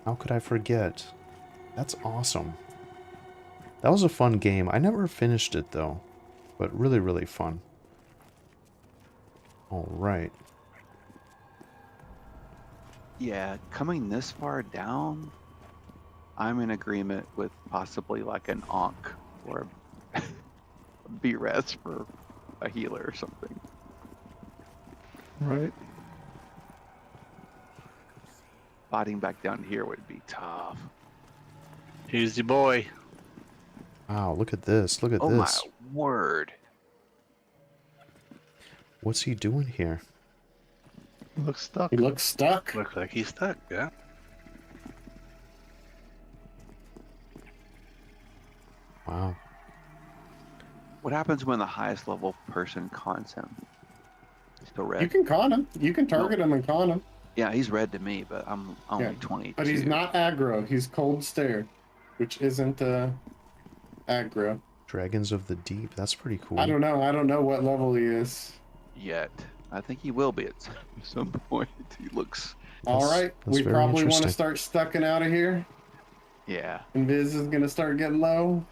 How could I forget? That's awesome. That was a fun game. I never finished it, though. But really, really fun. Alright. Yeah, coming this far down, I'm in agreement with possibly like an Ankh or a B-Res for a healer or something. Right. Fighting back down here would be tough. Here's the boy. Wow, look at this. Look at Oh this. my word. What's he doing here? Looks stuck. He looks stuck. Looks like he's stuck, yeah. Wow. What happens when the highest level person cons him? He's still red. You can con him. You can target him and con him. Yeah, he's red to me, but I'm only Yeah, 22. But he's not aggro. He's cold stare, which isn't aggro. Dragons of the Deep. That's pretty cool. I don't know. I don't know what level he is. Yet. I think he will be at some point. He looks... All right. We very probably want to interesting. start stucking out of here. Yeah. And Viz is going to start getting low.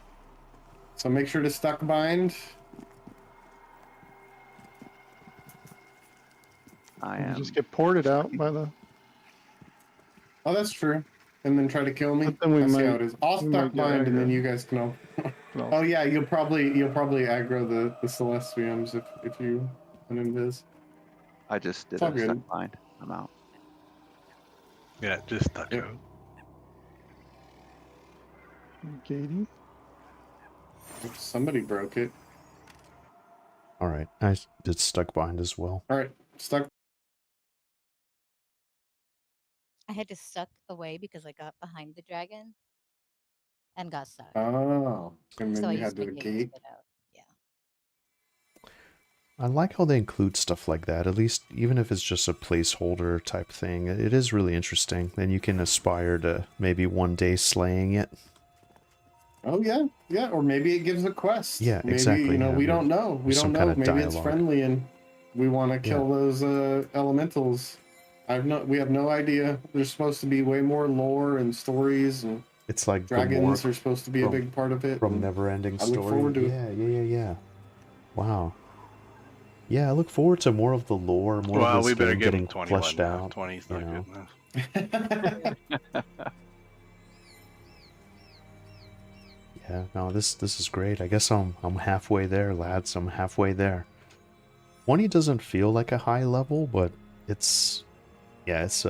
So make sure to stuck bind. I You am. just get ported out by the. Oh, that's true. And then try to kill me. But then we That's might- how it is. I'll we stuck might get bind and then aggro. you guys can all... No. Oh yeah, you'll probably aggro the Celestiums if you an invis. I just did It's all a good. stuck bind. I'm out. Yeah, just stuck Yep. out. Gating. Somebody broke it. All right, I did stuck bind as well. All right, stuck. I had to suck away because I got behind the dragon and got stuck. Oh, and then so I you had used my to gate gate. to get out. Yeah. I like how they include stuff like that, at least even if it's just a placeholder type thing. It is really interesting. Then you can aspire to maybe one day slaying it. Oh yeah, or maybe it gives a quest. Yeah, maybe, exactly, You know, yeah, we maybe don't know. We there's don't some know. kind of Maybe it's dialogue. friendly and we want to kill those elementals. We have no idea. There's supposed to be way more lore and stories, and It's like dragons the are supposed to be a from- big part of it. from and Neverending I Story. look forward to it. Yeah. Wow. Yeah, I look forward to more of the lore, more Well, of this we better game give him getting 21 fleshed now. out. 20 is you not know. good enough. Yeah, no, this is great. I guess I'm halfway there, lads. I'm halfway there. 20 doesn't feel like a high level, but it's I guess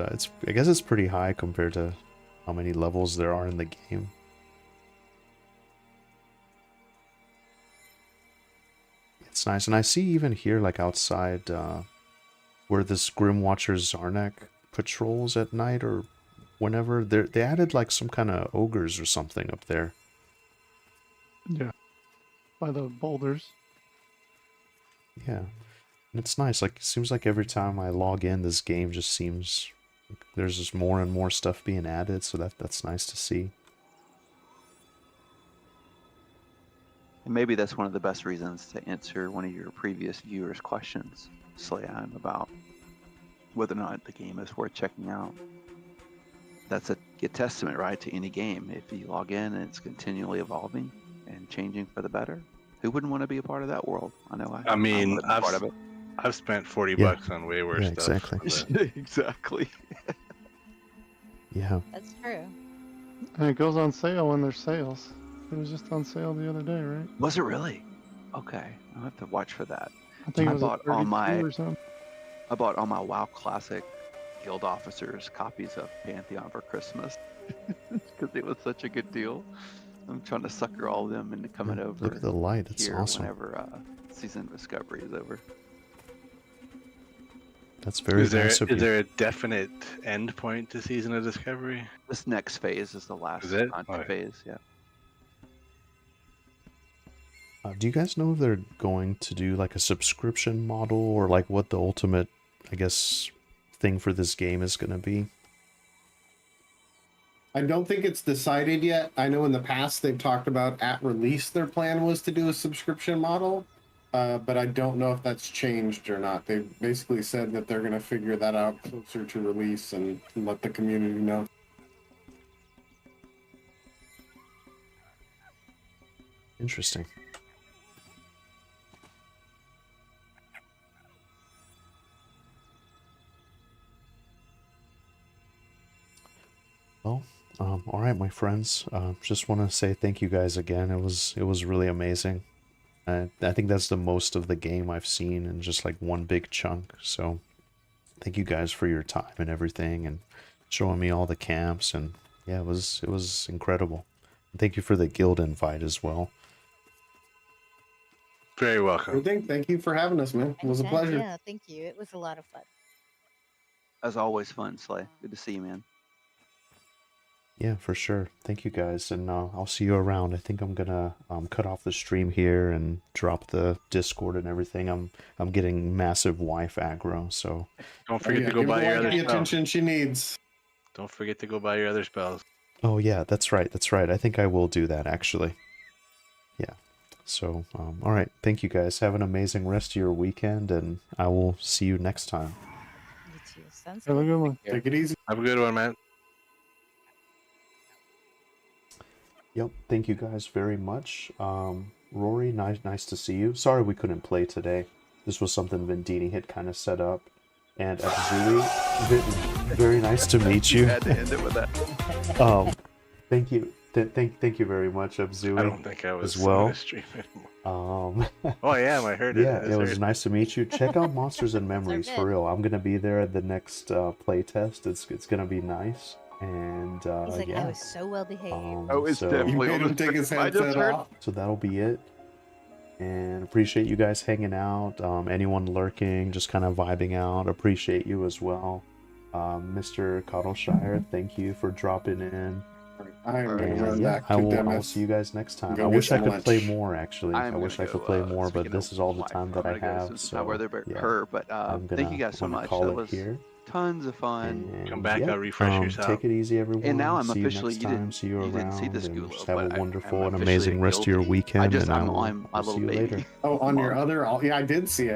it's pretty high compared to how many levels there are in the game. It's nice, and I see even here, like outside, where this Grimwatcher Zarnak patrols at night or whenever, they added like some kind of ogres or something up there. Yeah. By the boulders. Yeah, and it's nice. Like, it seems like every time I log in, this game just seems like there's just more and more stuff being added. So that's nice to see. And maybe that's one of the best reasons to answer one of your previous viewers' questions, Slayan, about whether or not the game is worth checking out. That's a testament, right, to any game. If you log in and it's continually evolving and changing for the better, who wouldn't want to be a part of that world? I know. I mean, I'm part of it. I've spent 40 Yeah. bucks on way worse Yeah, stuff. exactly. but- Exactly. Yeah. That's true. And it goes on sale when there's sales. It was just on sale the other day, right? Was it really? Okay, I'll have to watch for that. I think I it was at bought all 32 my- or something. I bought all my WoW Classic Guild officers copies of Pantheon for Christmas because it was such a good deal. I'm trying to sucker all of them into coming over. Look at the light. It's here awesome. whenever Season of Discovery is over. That's very Is there nice of you. a definite end point to Season of Discovery? This next phase is the last Is it? content Okay. phase. Yeah. Do you guys know if they're going to do like a subscription model or like what the ultimate, I guess, thing for this game is going to be? I don't think it's decided yet. I know in the past they've talked about at release their plan was to do a subscription model, but I don't know if that's changed or not. They basically said that they're going to figure that out closer to release and let the community know. Interesting. Well, all right, my friends. Just want to say thank you guys again. It was really amazing. I think that's the most of the game I've seen in just like one big chunk. So, thank you guys for your time and everything, and showing me all the camps. And yeah, it was incredible. Thank you for the guild invite as well. Very welcome. Thank you for having us, man. It was a Anytime. pleasure. Yeah, thank you. It was a lot of fun. As always, fun, Slay. Good to see you, man. Yeah, for sure. Thank you guys, and I'll see you around. I think I'm gonna cut off the stream here and drop the Discord and everything. I'm getting massive wife aggro, so Don't forget to go Give buy the your wife other the spells. attention she needs. Don't forget to go buy your other spells. oh yeah, that's right. I think I will do that actually. Yeah. So, all right. Thank you guys. Have an amazing rest of your weekend, and I will see you next time. You too. Sounds Have a good. good one. Take it easy. Have a good one, man. Yep. Thank you guys very much. Rory, nice to see you. Sorry we couldn't play today. This was something Vindini had kind of set up. And Abzui, very nice to meet you. Had to end it with that. Thank you. Thank you very much, Abzui. I don't think I was as well. on the stream anymore. Oh, I am. I heard it. yeah, it was nice to meet you. Check out Monsters and Memories good. for real. I'm gonna be there at the next play test. It's gonna be nice. And He's like, I yeah. was so well behaved. Oh, it's so, You definitely made him take his I just headset heard. off. so that'll be it. And appreciate you guys hanging out. Anyone lurking, just kind of vibing out. Appreciate you as well. Mr. Cottleshire, thank you for dropping in. I'm gonna And run yeah, back I to will Demis. see you guys next time. Go I get wish I some could play lunch. more, actually. I I'm wish I gonna could go, play more, but speaking this of is all the life, time that I'm I gonna go have. since So my weather yeah, occur, but I'm thank you guys so gonna much. call That it was here. tons of fun. And Come back, yeah, I'll refresh yourself. take it easy, everyone. And now I'm see officially you you next time. didn't See you you didn't see around, this and Gulo, just have but a wonderful I'm and officially amazing rest of your guilty. weekend. I just and I I'm will my I'll see little you baby. later. Oh, on your Mom. other, yeah, I did see.